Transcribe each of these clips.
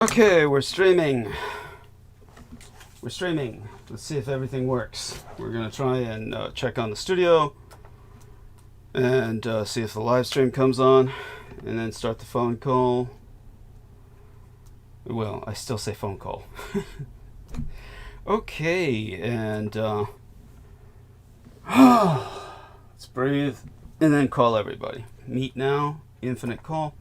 Okay, we're streaming. We're streaming. Let's see if everything works. We're going to try and check on the studio and see if the live stream comes on, and then start the phone call. Well, I still say phone call. Okay, and let's breathe and then call everybody. Meet now, infinite call.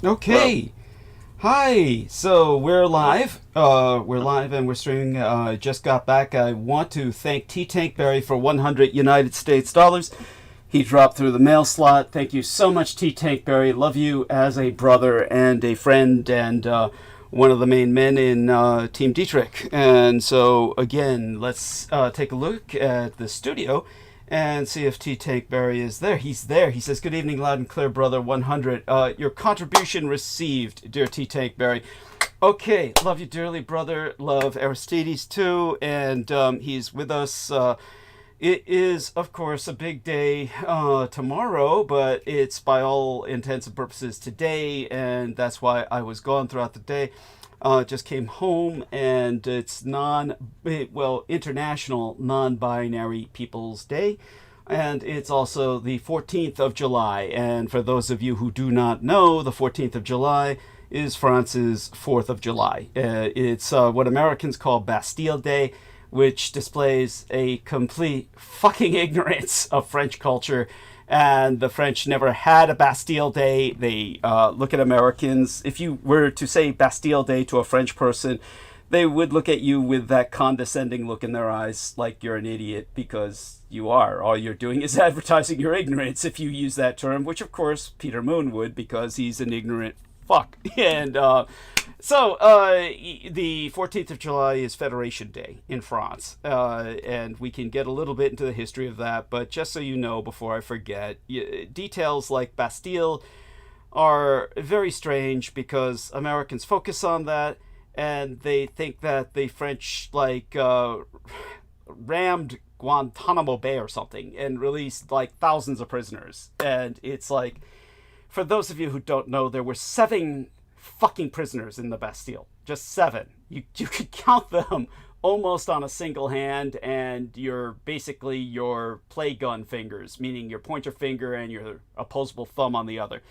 Okay. Hi. So we're live. We're live and we're streaming. I just got back. I want to thank T. Tankberry for 100 United States dollars. He dropped through the mail slot. Thank you so much, T. Tankberry. Love you as a brother and a friend and one of the main men in Team Dietrich. And so, again, let's take a look at the studio and see if T. Tankberry is there. He's there. He says, "Good evening, loud and clear, brother, 100. Your contribution received, dear T. Tankberry." Okay, love you dearly, brother. Love Aristides, too. And he's with us. It is, of course, a big day tomorrow, but it's by all intents and purposes today, and that's why I was gone throughout the day. Just came home, and it's International Non-Binary People's Day, and it's also the 14th of July. And for those of you who do not know, the 14th of July is France's 4th of July. It's what Americans call Bastille Day, which displays a complete fucking ignorance of French culture. And the French never had a Bastille Day. They look at Americans. If you were to say Bastille Day to a French person, they would look at you with that condescending look in their eyes like you're an idiot, because you are. All you're doing is advertising your ignorance if you use that term, which of course Peter Moon would, because he's an ignorant fuck. And so the 14th of July is Federation Day in France, and we can get a little bit into the history of that, but just so you know, before I forget, details like Bastille are very strange because Americans focus on that, and they think that the French rammed Guantanamo Bay or something and released like thousands of prisoners. And it's like, for those of you who don't know, there were 7 fucking prisoners in the Bastille. Just 7. You could count them almost on a single hand, and your play gun fingers, meaning your pointer finger and your opposable thumb on the other.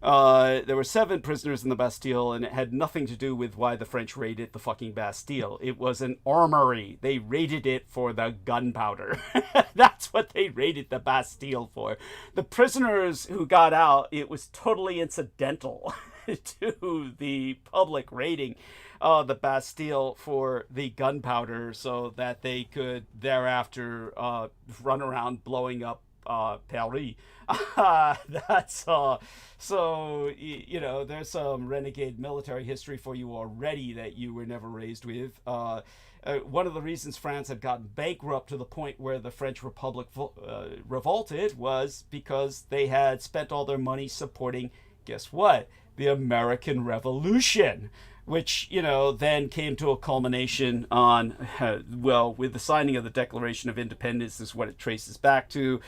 There were 7 prisoners in the Bastille, and it had nothing to do with why the French raided the fucking Bastille. It was an armory. They raided it for the gunpowder. That's what they raided the Bastille for. The prisoners who got out, it was totally incidental to the public raiding the Bastille for the gunpowder, so that they could thereafter run around blowing up Paris. That's so there's some renegade military history for you already that you were never raised with. One of the reasons France had gotten bankrupt to the point where the French Republic revolted was because they had spent all their money supporting, guess what, the American Revolution, which, then came to a culmination on, with the signing of the Declaration of Independence is what it traces back to,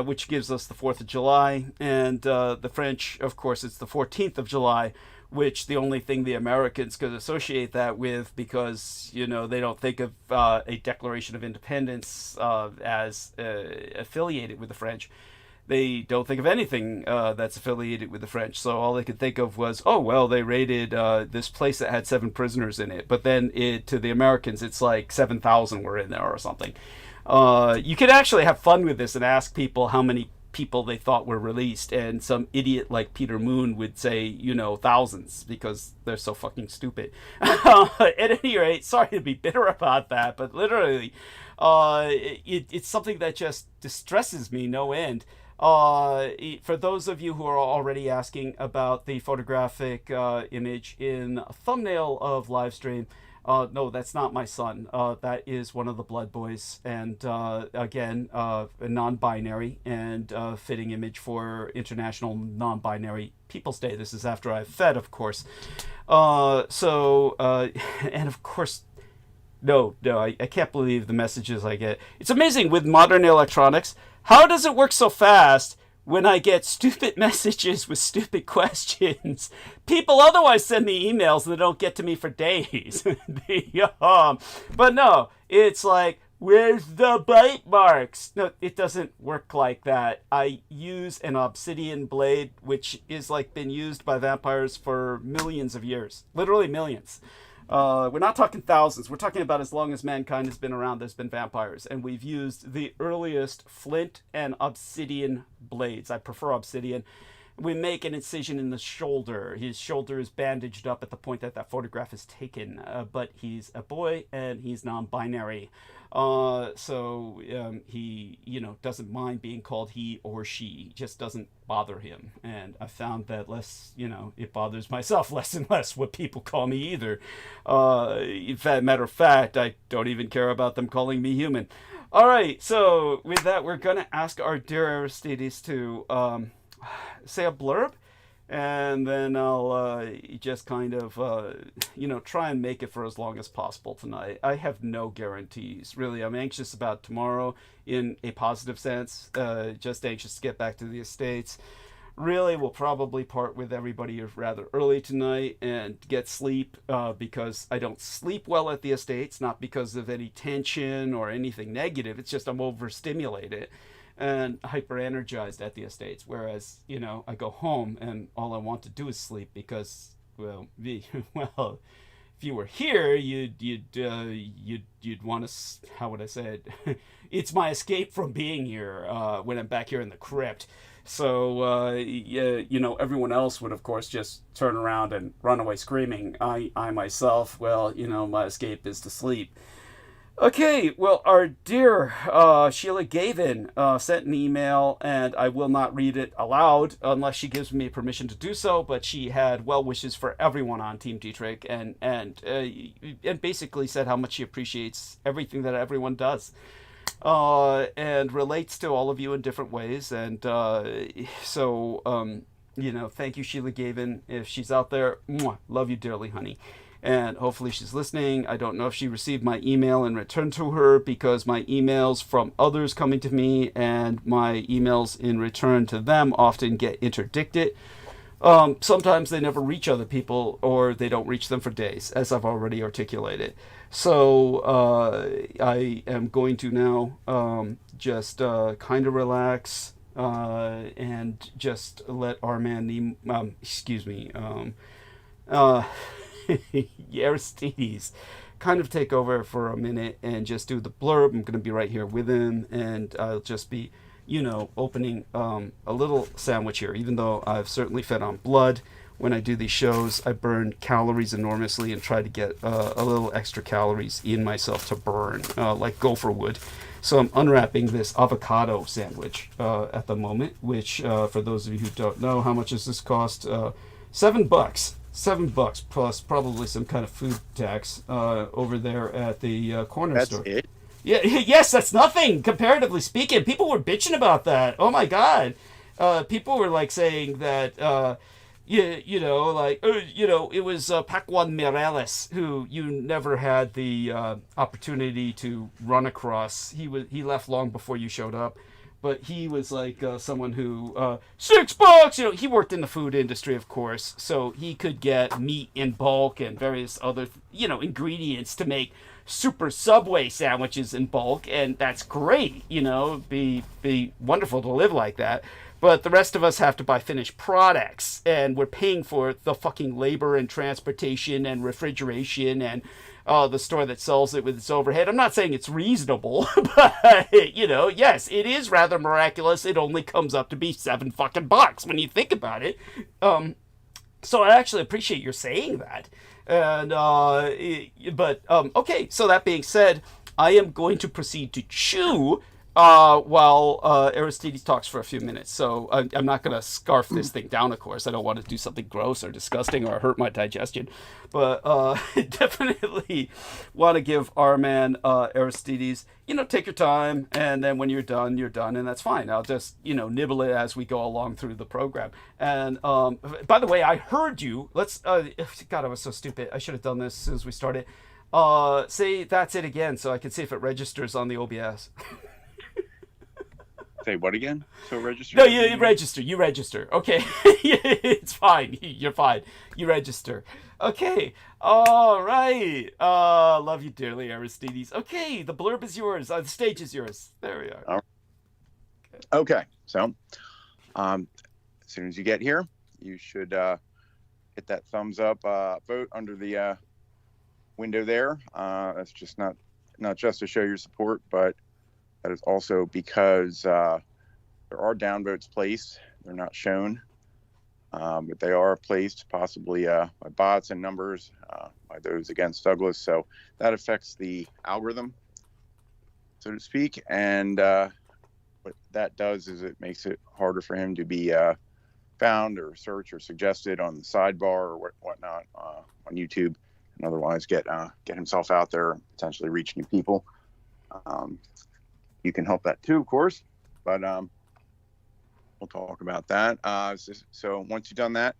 which gives us the 4th of July. And the French, of course, it's the 14th of July, which the only thing the Americans could associate that with, because, they don't think of a Declaration of Independence as affiliated with the French. They don't think of anything that's affiliated with the French. So all they could think of was, oh, well, they raided this place that had 7 prisoners in it. But then to the Americans, it's like 7,000 were in there or something. You could actually have fun with this and ask people how many people they thought were released. And some idiot like Peter Moon would say, thousands, because they're so fucking stupid. At any rate, sorry to be bitter about that, but literally, it's something that just distresses me no end. For those of you who are already asking about the photographic image in a thumbnail of live stream, No, that's not my son. That is one of the Blood Boys. And again, a non-binary and fitting image for International Non-Binary People's Day. This is after I've fed, of course. And of course, no, I can't believe the messages I get. It's amazing with modern electronics. How does it work so fast when I get stupid messages with stupid questions? People otherwise send me emails that don't get to me for days. But no, it's like, where's the bite marks? No, it doesn't work like that. I use an obsidian blade, which is like been used by vampires for millions of years. Literally millions. We're not talking thousands. We're talking about as long as mankind has been around, there's been vampires. And we've used the earliest flint and obsidian blades. I prefer obsidian. We make an incision in the shoulder. His shoulder is bandaged up at the point that that photograph is taken. But he's a boy and he's non-binary. So he, doesn't mind being called he or she. It just doesn't bother him. And I found that it bothers myself less and less what people call me either. Matter of fact, I don't even care about them calling me human. All right, so with that, we're going to ask our dear Aristides to say a blurb. And then I'll just kind of, try and make it for as long as possible tonight. I have no guarantees, really. I'm anxious about tomorrow in a positive sense, just anxious to get back to the Estates. Really, we'll probably part with everybody rather early tonight and get sleep because I don't sleep well at the Estates, not because of any tension or anything negative. It's just I'm overstimulated and hyper energized at the Estates, whereas I go home and all I want to do is sleep because if you were here you'd want to, how would I say it, it's my escape from being here when I'm back here in the crypt. So everyone else would of course just turn around and run away screaming. I myself, my escape is to sleep. Okay, well, our dear Sheila Gavin sent an email, and I will not read it aloud unless she gives me permission to do so, but she had well wishes for everyone on Team Dietrich and basically said how much she appreciates everything that everyone does and relates to all of you in different ways. And thank you, Sheila Gavin. If she's out there, mwah, love you dearly, honey. And hopefully she's listening. I don't know if she received my email and returned to her, because my emails from others coming to me and my emails in return to them often get interdicted. Sometimes they never reach other people, or they don't reach them for days, as I've already articulated. So I am going to now just kind of relax and just let our man Aristides kind of take over for a minute and just do the blurb. I'm going to be right here with him, and I'll just be, opening a little sandwich here. Even though I've certainly fed on blood when I do these shows, I burn calories enormously and try to get a little extra calories in myself to burn, like gopher would. So I'm unwrapping this avocado sandwich at the moment, which for those of you who don't know, how much does this cost? $7. $7 plus probably some kind of food tax over there at the corner store. That's it? Yeah, yes, that's nothing, comparatively speaking. People were bitching about that. Oh my God. People were like saying that, it was Pacuan Mireles who you never had the opportunity to run across. He left long before you showed up. But he was like someone who, $6, he worked in the food industry, of course, so he could get meat in bulk and various other, ingredients to make super Subway sandwiches in bulk, and that's great, be wonderful to live like that. But the rest of us have to buy finished products, and we're paying for the fucking labor and transportation and refrigeration and the store that sells it with its overhead. I'm not saying it's reasonable, but, yes, it is rather miraculous. It only comes up to be $7 fucking bucks when you think about it. So I actually appreciate your saying that. And, okay, so that being said, I am going to proceed to chew Aristides talks for a few minutes, so I'm not going to scarf this thing down, of course. I don't want to do something gross or disgusting or hurt my digestion. But definitely want to give our man Aristides, take your time, and then when you're done, and that's fine. I'll just, nibble it as we go along through the program. And by the way, I heard you. God, I was so stupid. I should have done this as soon as we started. Say that's it again so I can see if it registers on the OBS. Say what again? So register? No, you register. You register. Okay. It's fine. You're fine. You register. Okay. All right. Love you dearly, Aristides. Okay, the blurb is yours. The stage is yours. There we are. Okay. So, as soon as you get here, you should hit that thumbs up vote under the window there. That's just not just to show your support, but that is also because there are downvotes placed. They're not shown, but they are placed possibly by bots and numbers by those against Douglas. So that affects the algorithm, so to speak. And what that does is it makes it harder for him to be found or searched or suggested on the sidebar or whatnot on YouTube, and otherwise get himself out there and potentially reach new people. You can help that too, of course, but we'll talk about that. So once you've done that,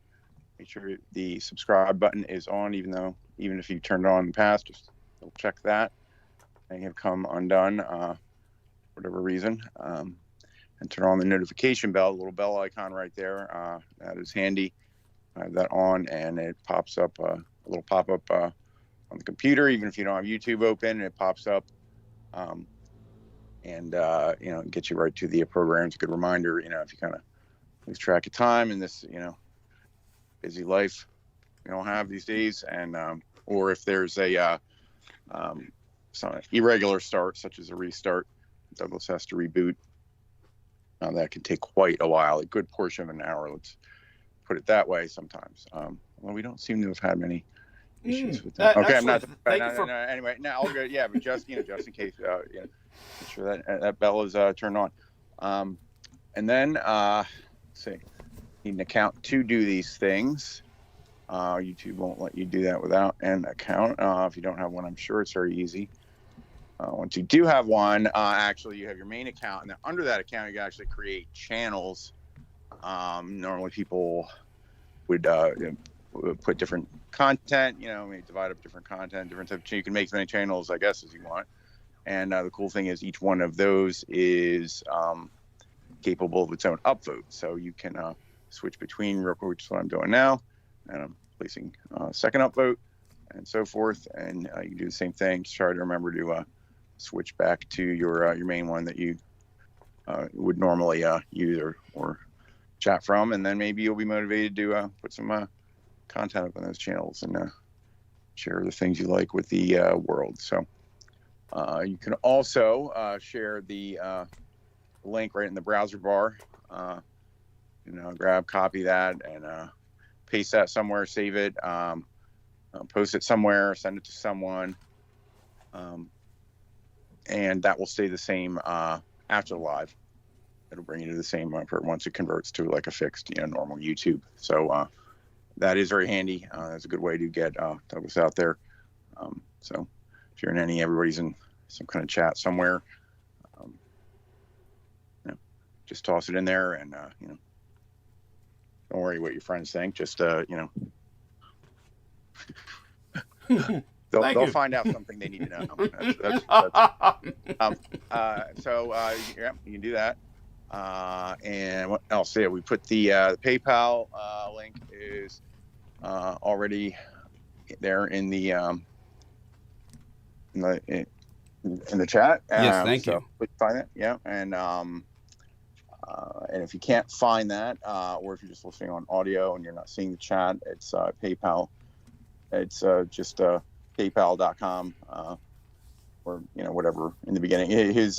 make sure the subscribe button is on, even if you turned it on in the past, just check that. May have come undone, for whatever reason. And turn on the notification bell, the little bell icon right there. That is handy. I have that on, and it pops up, a little pop-up on the computer, even if you don't have YouTube open, it pops up. And get you right to the program. It's a good reminder, if you kind of lose track of time in this, busy life we don't have these days, and or if there's a some irregular start, such as a restart, Douglas has to reboot. That can take quite a while, a good portion of an hour. Let's put it that way. Sometimes, well, we don't seem to have had many issues with that. Okay, actually, anyway, now all good. Yeah, but just just in case, make sure that bell is turned on. And then let's see, you need an account to do these things. YouTube won't let you do that without an account. If you don't have one, I'm sure it's very easy. Once you do have one, actually you have your main account, and then under that account you can actually create channels. Normally people would put different content, maybe divide up different content, different types. You can make as many channels, I guess, as you want. And the cool thing is each one of those is capable of its own upvote. So you can switch between real quick, which is what I'm doing now. And I'm placing second upvote and so forth. And you can do the same thing. Just try to remember to switch back to your main one that you would normally use or chat from. And then maybe you'll be motivated to put some content up on those channels and share the things you like with the world. So you can also share the link right in the browser bar. Copy that and paste that somewhere, save it, post it somewhere, send it to someone, and that will stay the same after live. It'll bring you to the same once it converts to like a fixed, normal YouTube. So that is very handy. That's a good way to get Douglas out there. So if you're in everybody's in some kind of chat somewhere, just toss it in there, and don't worry what your friends think. Just they'll find out something they need to know. You can do that. And what else? Yeah, we put the PayPal link is already there in the chat. Yes, thank you. Please find it. Yeah, and if you can't find that, or if you're just listening on audio and you're not seeing the chat, it's PayPal. It's just PayPal.com, or whatever in the beginning. His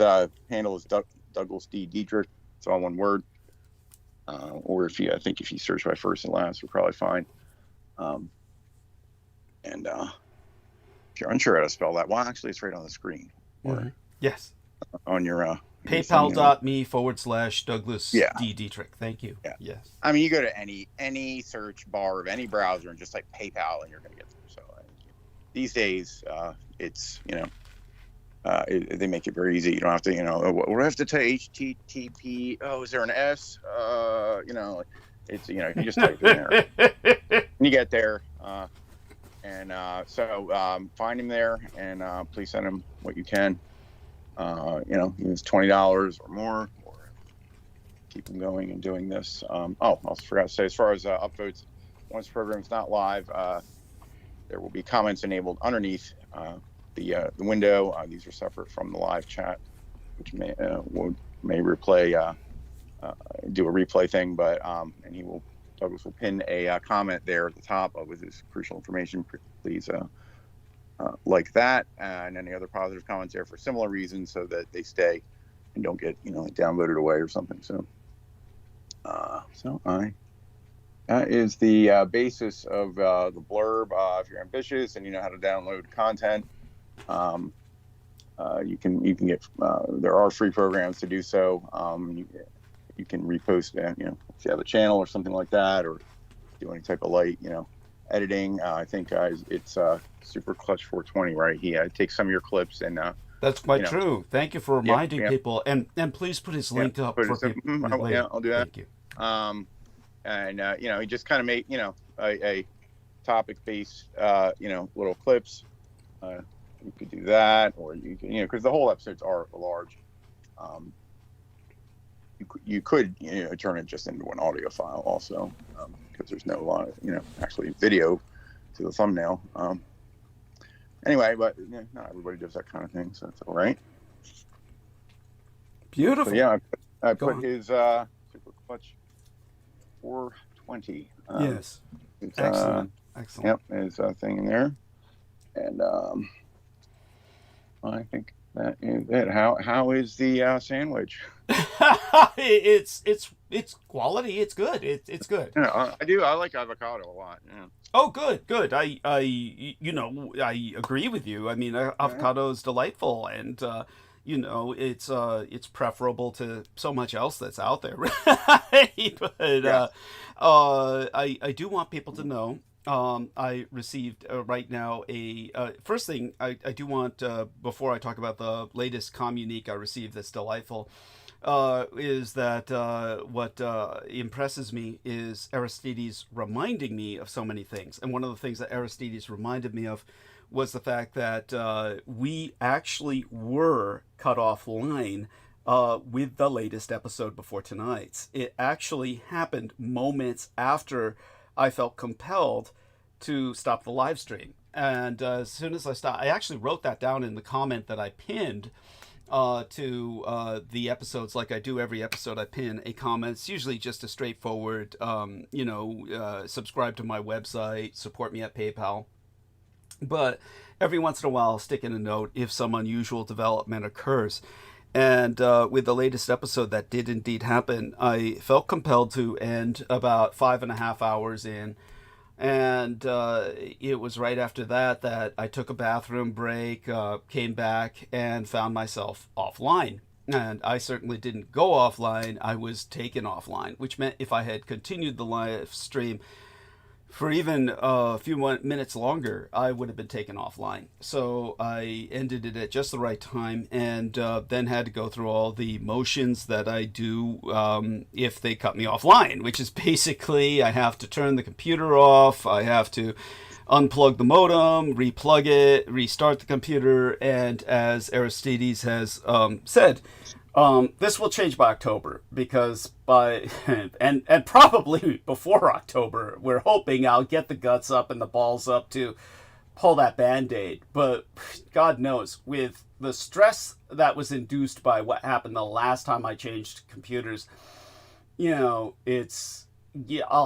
handle is Douglas D. Dietrich. It's all one word. Or if you search by first and last, you'll probably find. And if you're unsure how to spell that, well, actually, it's right on the screen. Or yes, on your PayPal.me/Douglas Yeah. D. Dietrich. Thank you. Yeah. Yes. I mean, you go to any search bar of any browser and just like PayPal, and you're going to get through. So these days, it's they make it very easy. You don't have to, we have to say HTTP. Oh, is there an S? It's you just type in there. And you get there, so find him there, and please send him what you can. It's $20 or more, or keep him going and doing this. I also forgot to say, as far as upvotes, once the program's not live, there will be comments enabled underneath the window. These are separate from the live chat, which may replay, do a replay thing, but and Douglas will pin a comment there at the top with his crucial information. Please like that, and any other positive comments there for similar reasons, so that they stay and don't get downvoted away or something. So that is the basis of the blurb. If you're ambitious and you know how to download content, you can get there are free programs to do so. You can repost if you have a channel or something like that, or do any type of light editing. I think it's Super Clutch 420, right? He takes some of your clips and that's quite true. Thank you for reminding people, and please put his link up for people. Yeah, I'll do that. Thank you. He just kind of made a topic based little clips. You could do that, or you can because the whole episodes are large. You could turn it just into an audio file also, because there's no lot of actually video to the thumbnail. Anyway, but not everybody does that kind of thing, so that's all right. Beautiful. So, yeah, I put his Super Clutch 420. Yes. Excellent. Yep, his thing in there, and I think that is it. How is the sandwich? It's quality. It's good. It's good. Yeah, I do. I like avocado a lot. Yeah. Oh, good. I agree with you. I mean, avocado is delightful, and it's preferable to so much else that's out there, right? But I do want people to know. I received right now first thing I do want, before I talk about the latest communique I received that's delightful, is that what impresses me is Aristides reminding me of so many things. And one of the things that Aristides reminded me of was the fact that we actually were cut offline with the latest episode before tonight's. It actually happened moments after I felt compelled to stop the live stream. And as soon as I stopped, I actually wrote that down in the comment that I pinned to the episodes. Like I do every episode, I pin a comment. It's usually just a straightforward, subscribe to my website, support me at PayPal. But every once in a while, I'll stick in a note if some unusual development occurs. And with the latest episode, that did indeed happen. I felt compelled to end about 5.5 hours in. And it was right after that I took a bathroom break, came back, and found myself offline. And I certainly didn't go offline. I was taken offline, which meant if I had continued the live stream for even a few minutes longer, I would have been taken offline. So I ended it at just the right time, and then had to go through all the motions that I do if they cut me offline, which is basically I have to turn the computer off, I have to unplug the modem, replug it, restart the computer, and as Aristides has said, this will change by October, because and probably before October, we're hoping I'll get the guts up and the balls up to pull that Band-Aid. But God knows, with the stress that was induced by what happened the last time I changed computers, I'll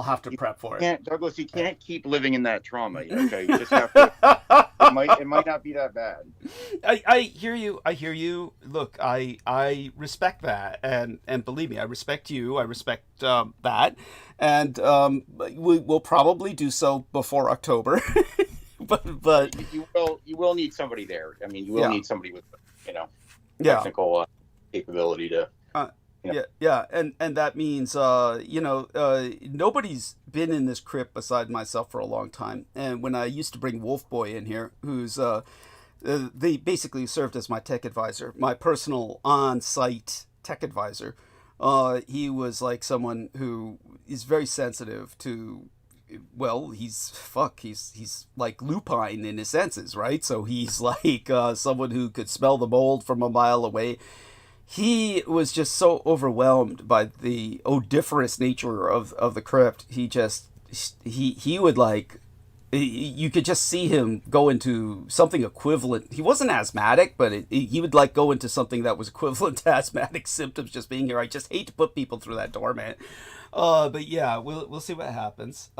have to prep for it. Douglas, you can't keep living in that trauma. Okay, you just have to. It might not be that bad. I hear you. Look, I respect that, and believe me, I respect you. I respect that, and we'll probably do so before October. but you will need somebody there. I mean, you will need somebody with technical capability to. Yeah, and that means nobody's been in this crypt beside myself for a long time. And when I used to bring Wolf Boy in here, who's they basically served as my tech advisor, my personal on-site tech advisor. He was like someone who is very sensitive to, well, he's like lupine in his senses, right? So he's like someone who could smell the mold from a mile away. He was just so overwhelmed by the odoriferous nature of the crypt. He would like, you could just see him go into something equivalent. He wasn't asthmatic, but he would like go into something that was equivalent to asthmatic symptoms just being here. I just hate to put people through that door, man. But yeah, we'll see what happens.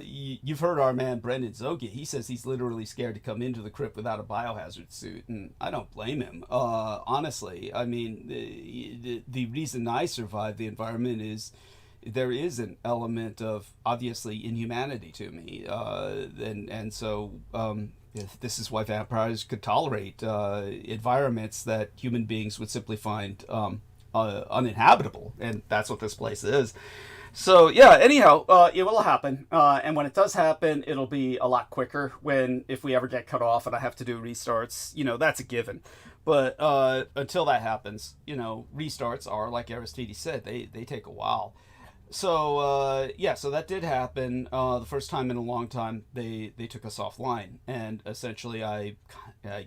You've heard our man Brendan Zogia. He says he's literally scared to come into the crypt without a biohazard suit, and I don't blame him. Honestly, I mean, the reason I survived the environment is there is an element of obviously inhumanity to me, and so this is why vampires could tolerate environments that human beings would simply find uninhabitable, and that's what this place is. So yeah, anyhow, it will happen, and when it does happen, it'll be a lot quicker. If we ever get cut off and I have to do restarts, that's a given. But until that happens, restarts are, like Aristide said, they take a while. So so that did happen. The first time in a long time, they took us offline, and essentially I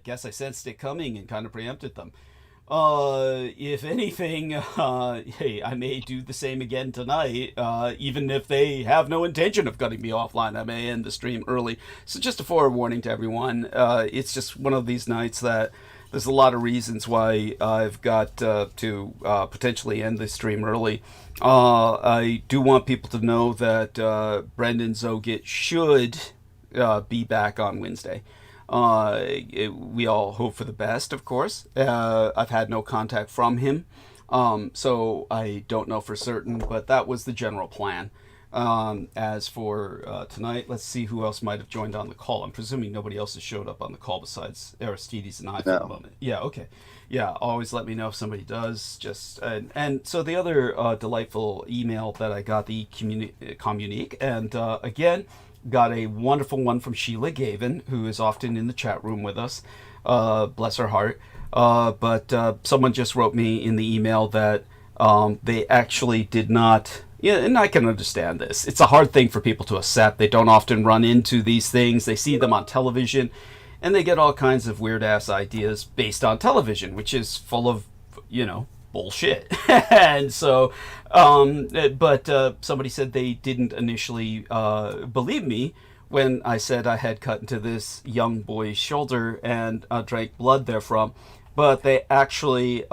guess I sensed it coming and kind of preempted them. If anything, hey, I may do the same again tonight, even if they have no intention of cutting me offline. I may end the stream early. So just a forewarning to everyone. It's just one of these nights that there's a lot of reasons why I've got to potentially end the stream early. I do want people to know that Brendan Zogia should be back on Wednesday. We all hope for the best, of course. I've had no contact from him, so I don't know for certain, but that was the general plan. As for tonight, let's see who else might have joined on the call. I'm presuming nobody else has showed up on the call besides Aristides and I for the moment. Yeah, okay. Yeah, always let me know if somebody does. And so the other delightful email that I got, the communique, and again, got a wonderful one from Sheila Gavin, who is often in the chat room with us. Bless her heart. But someone just wrote me in the email that they actually did not... Yeah, and I can understand this. It's a hard thing for people to accept. They don't often run into these things. They see them on television, and they get all kinds of weird-ass ideas based on television, which is full of, bullshit. And so, but somebody said they didn't initially believe me when I said I had cut into this young boy's shoulder and drank blood therefrom. But they actually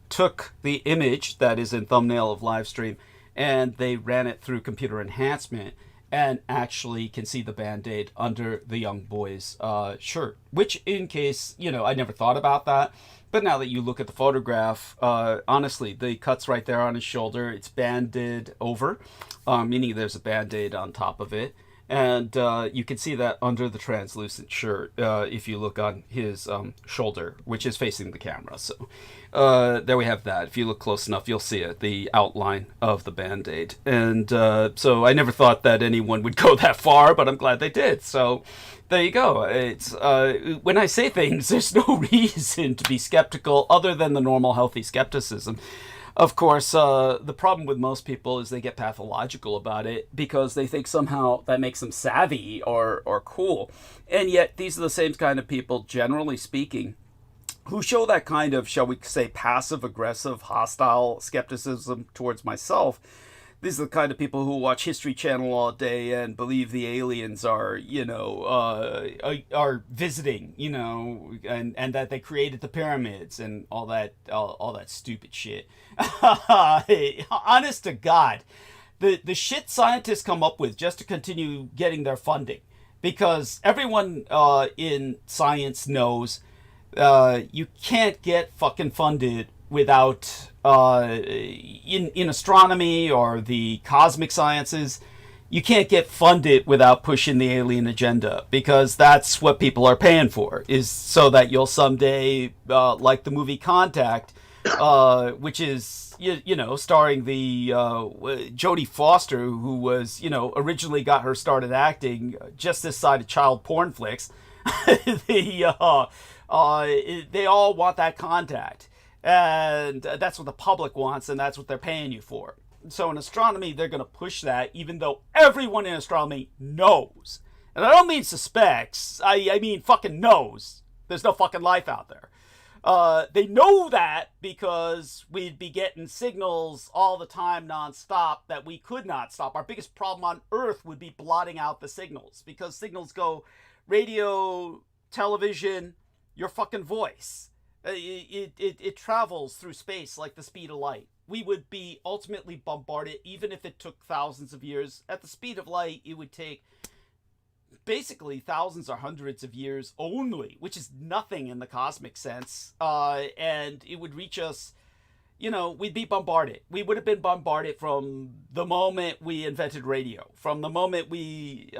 took the image that is in thumbnail of live stream, and they ran it through computer enhancement and actually can see the Band-Aid under the young boy's shirt. Which, in case, I never thought about that. But now that you look at the photograph, honestly, the cut's right there on his shoulder. It's banded over, meaning there's a Band-Aid on top of it. And you can see that under the translucent shirt if you look on his shoulder, which is facing the camera. So there we have that. If you look close enough, you'll see it, the outline of the Band-Aid. And so I never thought that anyone would go that far, but I'm glad they did. So there you go. It's when I say things, there's no reason to be skeptical other than the normal healthy skepticism. Of course, the problem with most people is they get pathological about it because they think somehow that makes them savvy or cool. And yet these are the same kind of people, generally speaking, who show that kind of, shall we say, passive-aggressive, hostile skepticism towards myself. These are the kind of people who watch History Channel all day and believe the aliens are, are visiting, and that they created the pyramids and all that stupid shit. Honest to God, the shit scientists come up with just to continue getting their funding, because everyone in science knows you can't get fucking funded without in astronomy or the cosmic sciences. You can't get funded without pushing the alien agenda, because that's what people are paying for, is so that you'll someday, like the movie Contact, which is, you know, starring the Jodie Foster, who was, you know, originally got her started acting just this side of child porn flicks. They all want that contact. And that's what the public wants, and that's what they're paying you for. So in astronomy, they're going to push that, even though everyone in astronomy knows. And I don't mean suspects, I mean fucking knows. There's no fucking life out there. They know that because we'd be getting signals all the time nonstop that we could not stop. Our biggest problem on Earth would be blotting out the signals, because signals go radio, television, your fucking voice. It travels through space like the speed of light. We would be ultimately bombarded, even if it took thousands of years. At the speed of light, it would take basically thousands or hundreds of years only, which is nothing in the cosmic sense. And it would reach us, you know, we'd be bombarded. We would have been bombarded from the moment we invented radio, from the moment we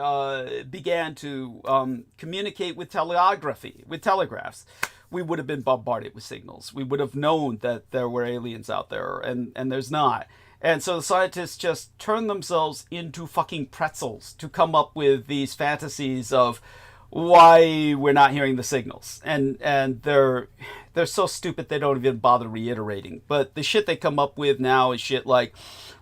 began to communicate with telegraphy, with telegraphs. We would have been bombarded with signals. We would have known that there were aliens out there, and there's not. And so the scientists just turn themselves into fucking pretzels to come up with these fantasies of why we're not hearing the signals. And they're so stupid they don't even bother reiterating. But the shit they come up with now is shit like,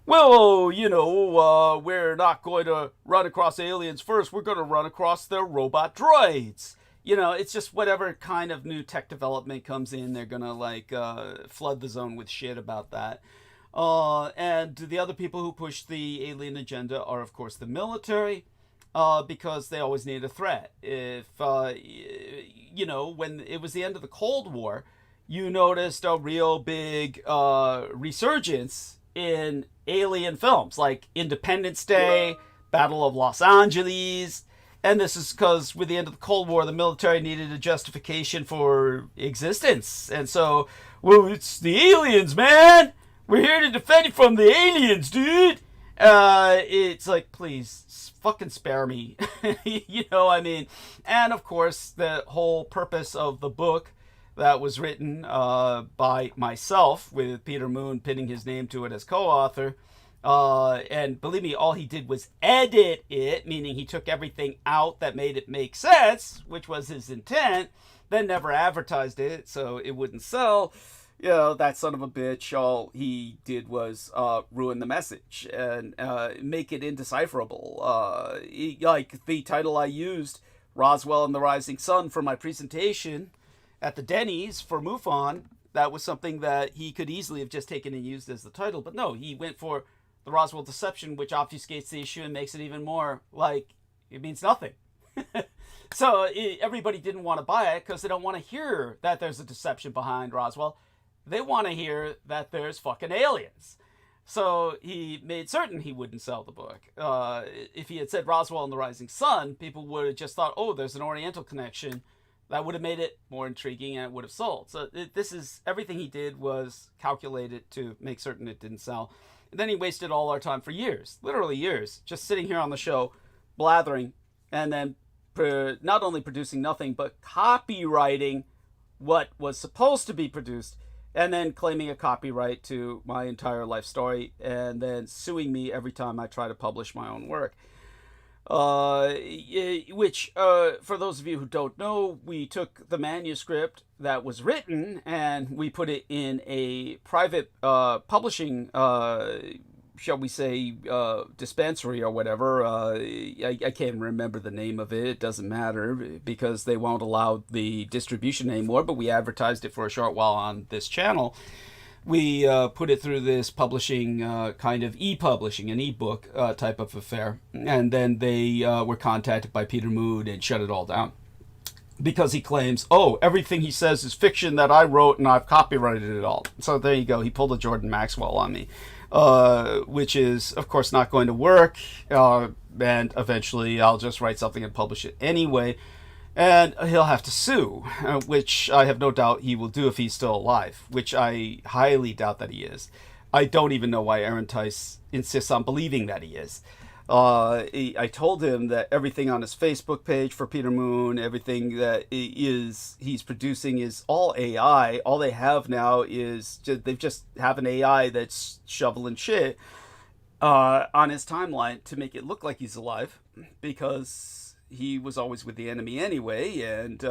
well, you know, we're not going to run across aliens first. We're going to run across their robot droids. You know, it's just whatever kind of new tech development comes in, they're going to, like, flood the zone with shit about that. And the other people who push the alien agenda are, of course, the military, because they always need a threat. If, you know, when it was the end of the Cold War, you noticed a real big resurgence in alien films, like Independence Day, Battle of Los Angeles. And this is because with the end of the Cold War, the military needed a justification for existence. And so, well, it's the aliens, man! We're here to defend you from the aliens, dude! It's like, please, fucking spare me. You know, I mean. And, of course, the whole purpose of the book that was written by myself, with Peter Moon pinning his name to it as co-author, and believe me, all he did was edit it, meaning he took everything out that made it make sense, which was his intent, then never advertised it, so it wouldn't sell. You know, that son of a bitch, all he did was ruin the message and make it indecipherable. Like the title I used, Roswell and the Rising Sun, for my presentation at the Denny's for MUFON, that was something that he could easily have just taken and used as the title, but no, he went for the Roswell deception, which obfuscates the issue and makes it even more like it means nothing. So everybody didn't want to buy it because they don't want to hear that there's a deception behind Roswell. They want to hear that there's fucking aliens. So he made certain he wouldn't sell the book. If he had said Roswell and the Rising Sun, people would have just thought, oh, there's an Oriental connection. That would have made it more intriguing and it would have sold. So this is, everything he did was calculated to make certain it didn't sell. And then he wasted all our time for years, literally years, just sitting here on the show, blathering, and then not only producing nothing, but copywriting what was supposed to be produced, and then claiming a copyright to my entire life story, and then suing me every time I try to publish my own work. Which, for those of you who don't know, we took the manuscript that was written and we put it in a private publishing, shall we say, dispensary or whatever. I can't remember the name of it. It doesn't matter because they won't allow the distribution anymore, but we advertised it for a short while on this channel. We put it through this publishing, kind of e-publishing, an e-book type of affair. And then they were contacted by Peter Moon and shut it all down. Because he claims, oh, everything he says is fiction that I wrote and I've copyrighted it all. So there you go. He pulled a Jordan Maxwell on me. Which is, of course, not going to work. And eventually I'll just write something and publish it anyway. And he'll have to sue, which I have no doubt he will do if he's still alive, which I highly doubt that he is. I don't even know why Aaron Tice insists on believing that he is. I told him that everything on his Facebook page for Peter Moon, everything that he's producing is all AI. All they have now is they just have an AI that's shoveling shit on his timeline to make it look like he's alive, because he was always with the enemy anyway, and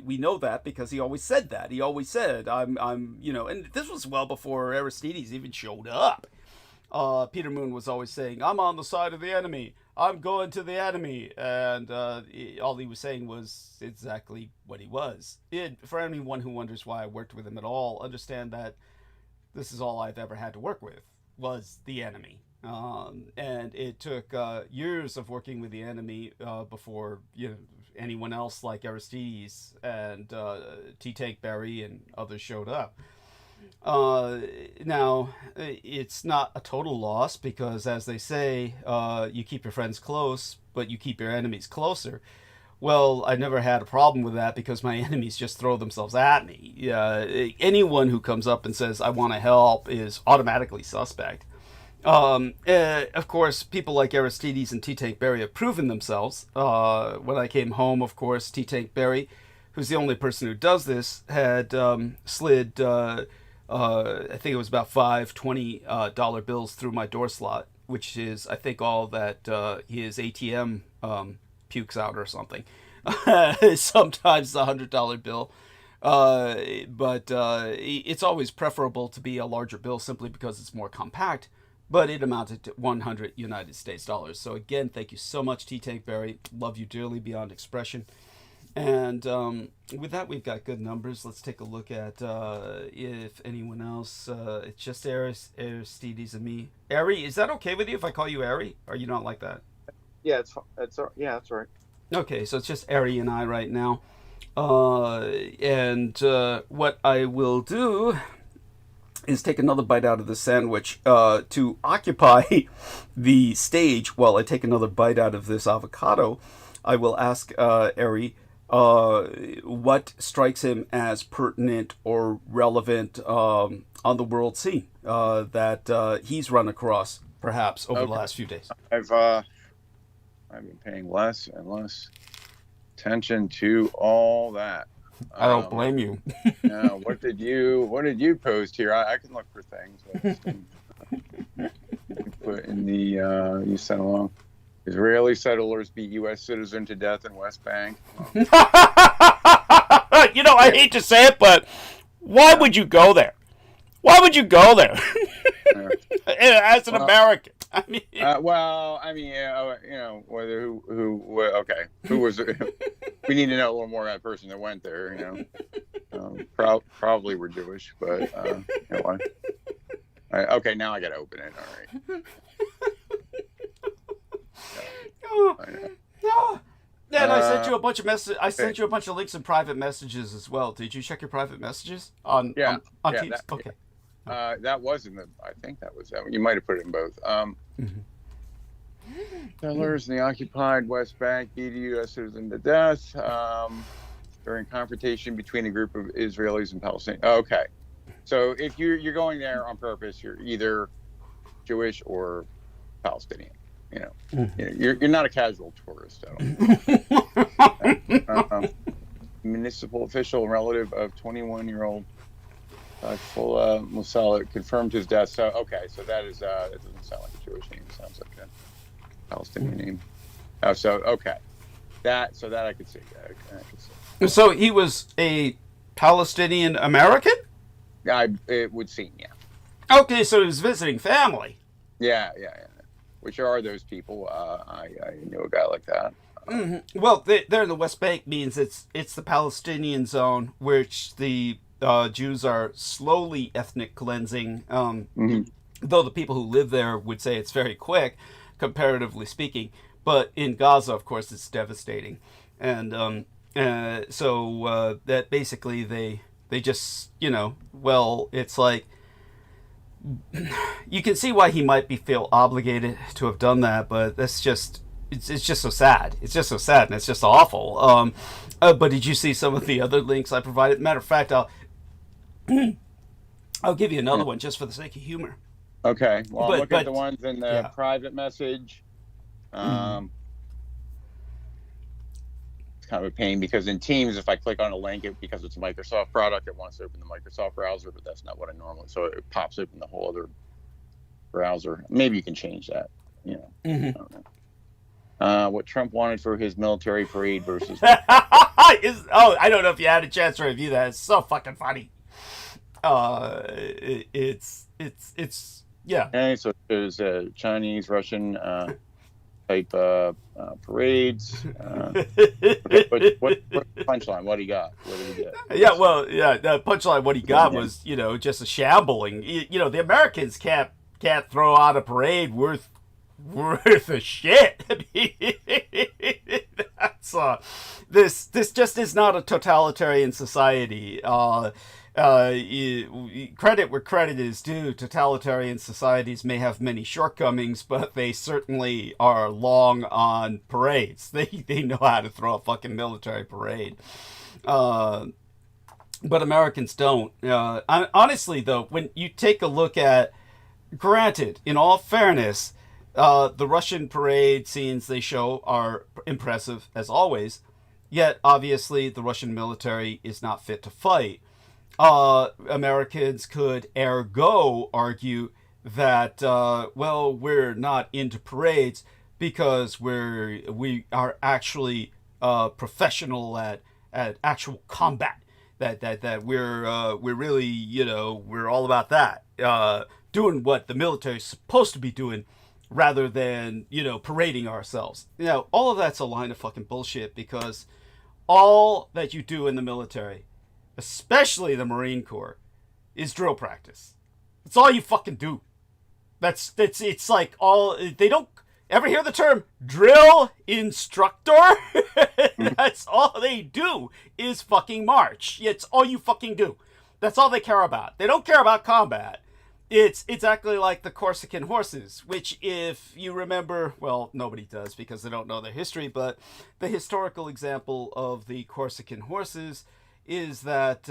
we know that because he always said that. He always said, I'm, you know, and this was well before Aristides even showed up. Peter Moon was always saying, I'm on the side of the enemy. I'm going to the enemy. And all he was saying was exactly what he was. For anyone who wonders why I worked with him at all, understand that this is all I've ever had to work with, was the enemy. And it took years of working with the enemy before anyone else like Aristides and T. Tank Berry and others showed up. Now, it's not a total loss, because, as they say, you keep your friends close, but you keep your enemies closer. Well, I never had a problem with that, because my enemies just throw themselves at me. Anyone who comes up and says, I want to help, is automatically suspect. Of course, people like Aristides and T. Tank Berry have proven themselves. When I came home, of course, T. Tank Berry, who's the only person who does this, had slid... I think it was about $5 $20 bills through my door slot, which is, I think, all that his ATM pukes out or something. Sometimes a $100 bill. But it's always preferable to be a larger bill, simply because it's more compact. But it amounted to 100 United States dollars. So again, thank you so much, T. Tank Berry. Love you dearly beyond expression. And with that, we've got good numbers. Let's take a look at if anyone else. It's just Aristides and me. Ari, is that okay with you if I call you Ari? Or you don't like that? Yeah, that's right. Okay, so it's just Ari and I right now. And what I will do is take another bite out of the sandwich to occupy the stage while I take another bite out of this avocado. I will ask Ari what strikes him as pertinent or relevant on the world scene that he's run across, perhaps, over the last few days. I've been paying less and less attention to all that. I don't blame you. Now, what did you post here? I can look for things. Put in the you sent along. Israeli settlers beat U.S. citizen to death in West Bank. I hate to say it, but why would you go there? Why would you go there? As an American, I mean. Whether who was? We need to know a little more about the person that went there. Probably were Jewish, but why? Okay, now I got to open it. All right. No. Yeah, and I sent you a bunch of messages. I sent you a bunch of links in private messages as well. Did you check your private messages on Teams? Okay. That was in the. I think that was that one. You might have put it in both. Settlers in the occupied West Bank beat a U.S. citizen to death during confrontation between a group of Israelis and Palestinians. Okay, so if you're going there on purpose, you're either Jewish or Palestinian. You're not a casual tourist at all. Municipal official and relative of 21-year-old Full Musala confirmed his death. So so that is it doesn't sound like a Jewish name. It sounds like a Palestinian name. That I could see. I could see. So he was a Palestinian American? It would seem, yeah. Okay, so he was visiting family. Yeah. Which are those people? I knew a guy like that. Well, they're in the West Bank, means it's the Palestinian zone, which the Jews are slowly ethnic cleansing. Though the people who live there would say it's very quick, comparatively speaking. But in Gaza, of course, it's devastating. And so that basically they just, it's like, you can see why he might feel obligated to have done that, but that's just it's just so sad. It's just so sad, and it's just awful. But did you see some of the other links I provided? Matter of fact, I'll give you another one just for the sake of humor. Okay. Well, look at the ones in the private message. It's kind of a pain because in Teams, if I click on a link, because it's a Microsoft product, it wants to open the Microsoft browser, but that's not what I normally. So it pops open the whole other browser. Maybe you can change that. I don't know. What Trump wanted for his military parade versus. I don't know if you had a chance to review that. It's so fucking funny. It's yeah. Okay, so there's Chinese, Russian type parades. Okay, what punchline? What he got? What did he get? Yeah, well, yeah. The punchline, what he got was, just a shambling. The Americans can't throw out a parade worth of shit. I mean, that's this just is not a totalitarian society. Credit where credit is due. Totalitarian societies may have many shortcomings, but they certainly are long on parades. They know how to throw a fucking military parade. But Americans don't. Honestly, though, when you take a look at, granted, in all fairness, the Russian parade scenes they show are impressive as always, yet obviously the Russian military is not fit to fight. Americans could ergo argue that, we're not into parades because we are actually professional at actual combat. That we're really, we're all about that. Doing what the military is supposed to be doing rather than, parading ourselves. All of that's a line of fucking bullshit because all that you do in the military, especially the Marine Corps, is drill practice. That's all you fucking do. It's like all, they don't ever hear the term drill instructor? That's all they do is fucking march. It's all you fucking do. That's all they care about. They don't care about combat. It's exactly like the Corsican horses, which, if you remember, well, nobody does because they don't know their history, but the historical example of the Corsican horses is that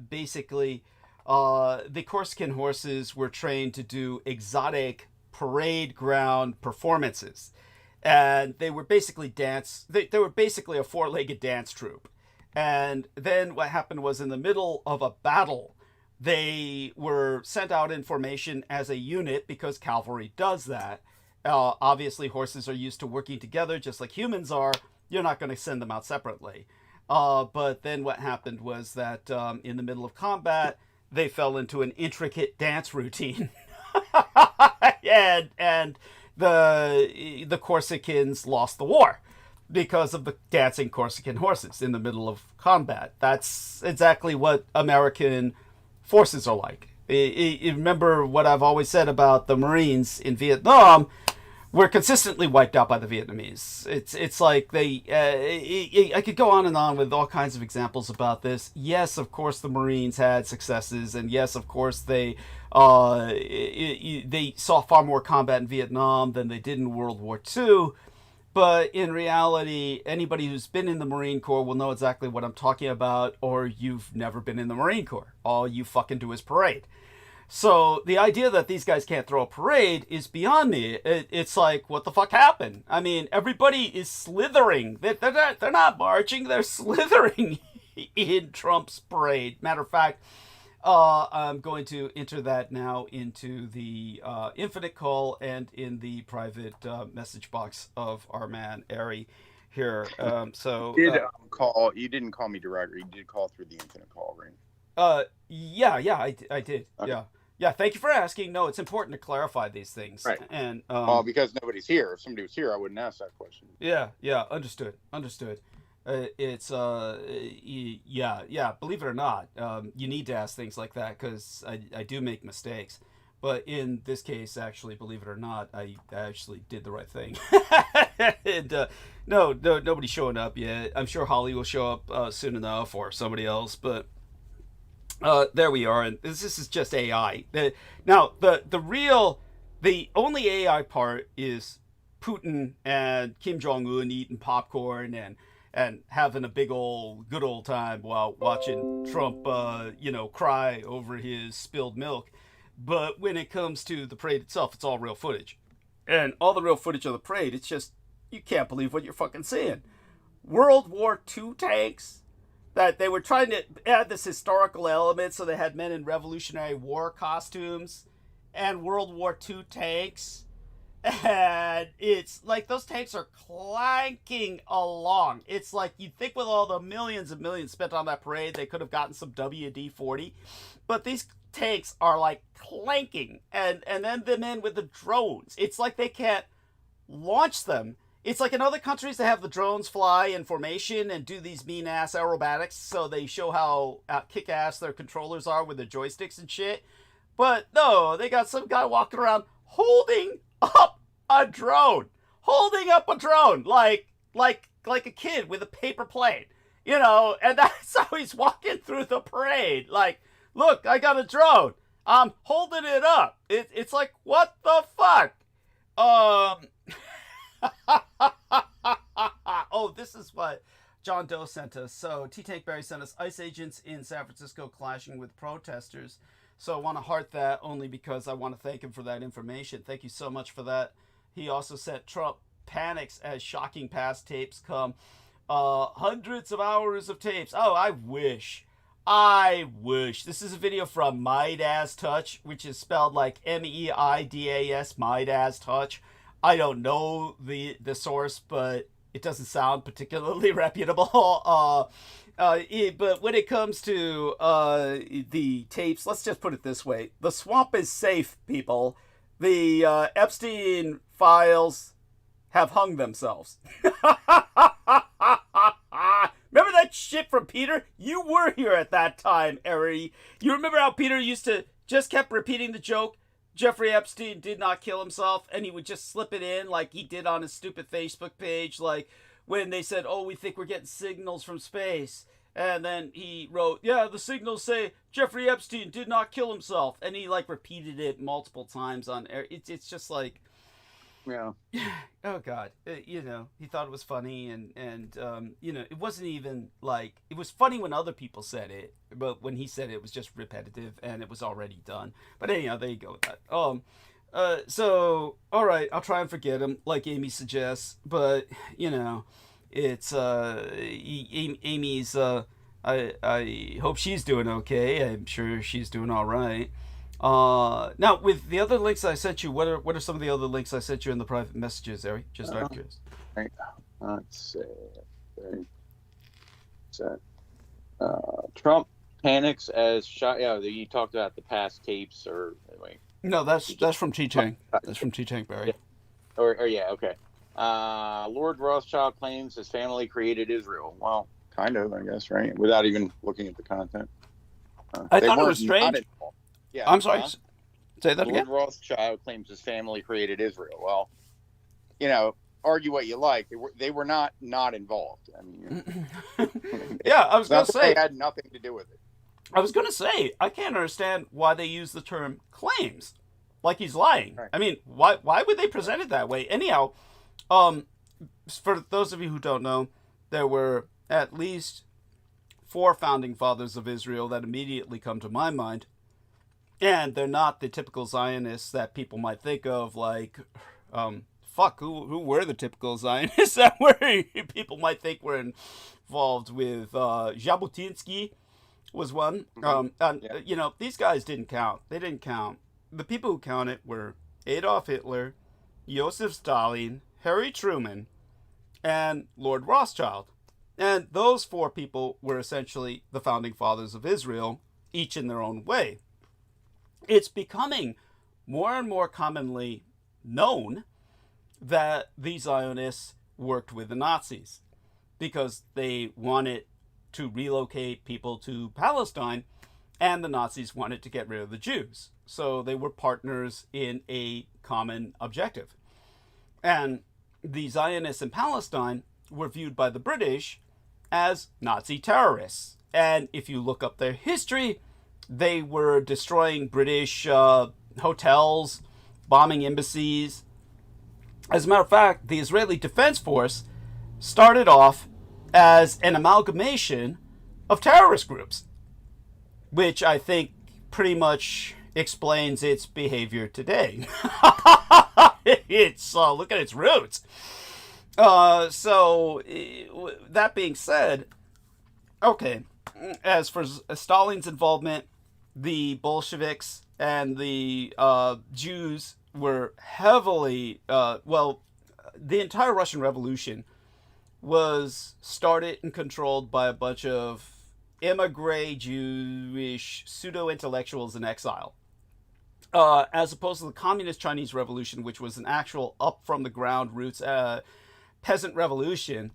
basically the Corsican horses were trained to do exotic parade ground performances. And they were basically they were basically a four-legged dance troupe. And then what happened was, in the middle of a battle, they were sent out in formation as a unit because cavalry does that. Obviously, horses are used to working together just like humans are. You're not going to send them out separately. But then what happened was that in the middle of combat, they fell into an intricate dance routine. and the Corsicans lost the war because of the dancing Corsican horses in the middle of combat. That's exactly what American forces are like. Remember what I've always said about the Marines in Vietnam? Were consistently wiped out by the Vietnamese. It's like they. I could go on and on with all kinds of examples about this. Yes, of course, the Marines had successes, and yes, of course, they saw far more combat in Vietnam than they did in World War II. But in reality, anybody who's been in the Marine Corps will know exactly what I'm talking about, or you've never been in the Marine Corps. All you fucking do is parade. So the idea that these guys can't throw a parade is beyond me. It's like, what the fuck happened? I mean, everybody is slithering. They're not marching. They're slithering in Trump's parade. Matter of fact, I'm going to enter that now into the infinite call and in the private message box of our man Ari here. You didn't call me directly. You did call through the infinite call, right? Yeah, I did. Okay. Yeah. Thank you for asking. No, it's important to clarify these things. Right. And because nobody's here. If somebody was here, I wouldn't ask that question. Yeah. Understood. It's believe it or not, you need to ask things like that because I do make mistakes. But in this case, actually, believe it or not, I actually did the right thing. And no, nobody's showing up yet. I'm sure Holly will show up soon enough, or somebody else. But there we are, and this is just AI. Now, the only AI part is Putin and Kim Jong-un eating popcorn and having a good old time while watching Trump, cry over his spilled milk. But when it comes to the parade itself, it's all real footage. and all the real footage of the parade, it's just, you can't believe what you're fucking seeing. World War II tanks, that they were trying to add this historical element, so they had men in Revolutionary War costumes and World War II tanks. And it's like those tanks are clanking along. It's like, you'd think with all the millions and millions spent on that parade, they could have gotten some WD-40. But these tanks are like clanking. And then the men with the drones. It's like they can't launch them. It's like in other countries, they have the drones fly in formation and do these mean-ass aerobatics, so they show how kick-ass their controllers are with the joysticks and shit. But no, they got some guy walking around holding up a drone. Holding up a drone like a kid with a paper plane. You know, and that's how he's walking through the parade. Like, look, I got a drone. I'm holding it up. It's like, what the fuck? Oh, this is what John Doe sent us. So T-Tank Barry sent us ICE agents in San Francisco clashing with protesters. So I want to heart that only because I want to thank him for that information. Thank you so much for that. He also said Trump panics as shocking past tapes come. Hundreds of hours of tapes. Oh, I wish. This is a video from Midas Touch, which is spelled like MEIDAS, Midas Touch. I don't know the source, but it doesn't sound particularly reputable. But when it comes to the tapes, let's just put it this way. The swamp is safe, people. The Epstein files have hung themselves. Remember that shit from Peter? You were here at that time, Ari. You remember how Peter used to just kept repeating the joke? Jeffrey Epstein did not kill himself, and he would just slip it in like he did on his stupid Facebook page, like when they said, oh, we think we're getting signals from space. And then he wrote, yeah, the signals say Jeffrey Epstein did not kill himself. And he like repeated it multiple times on air. It's just like, Yeah. oh God, you know, he thought it was funny, and you know, it wasn't even like, it was funny when other people said it, but when he said it, it was just repetitive and it was already done. But anyhow, there you go with that. So all right, I'll try and forget him, like Amy suggests, but you know, it's Amy's. I hope she's doing okay. I'm sure she's doing all right. Now with the other links I sent you, what are some of the other links I sent you in the private messages, Ari? Just out of curious. Right. Let's see. Trump panics as shot. Yeah, you talked about the past tapes, or wait. No, that's from T-Tank. That's from T-Tank, Barry. Yeah. Or yeah, okay. Lord Rothschild claims his family created Israel. Well, kind of, I guess, right? Without even looking at the content. I thought it was strange. Yeah, I'm sorry. Say that again. Lord Rothschild claims his family created Israel. Well, you know, argue what you like. They were not involved. I mean, yeah, I was going to say they had nothing to do with it. I was going to say, I can't understand why they use the term claims, like he's lying. Right. I mean, why would they present it that way? Anyhow, for those of you who don't know, there were at least 4 founding fathers of Israel that immediately come to my mind. And they're not the typical Zionists that people might think of, like, who were the typical Zionists that people might think were involved with? Jabotinsky was one. You know, these guys didn't count. They didn't count. The people who counted were Adolf Hitler, Joseph Stalin, Harry Truman, and Lord Rothschild. And those 4 people were essentially the founding fathers of Israel, each in their own way. It's becoming more and more commonly known that the Zionists worked with the Nazis because they wanted to relocate people to Palestine, and the Nazis wanted to get rid of the Jews. So they were partners in a common objective. And the Zionists in Palestine were viewed by the British as Nazi terrorists. And if you look up their history, they were destroying British hotels, bombing embassies. As a matter of fact, the Israeli Defense Force started off as an amalgamation of terrorist groups, which I think pretty much explains its behavior today. It's look at its roots. So that being said, okay, as for Stalin's involvement, the Bolsheviks and the Jews were heavily, well, the entire Russian Revolution was started and controlled by a bunch of emigre Jewish pseudo-intellectuals in exile. As opposed to the communist Chinese Revolution, which was an actual up from the ground roots peasant revolution,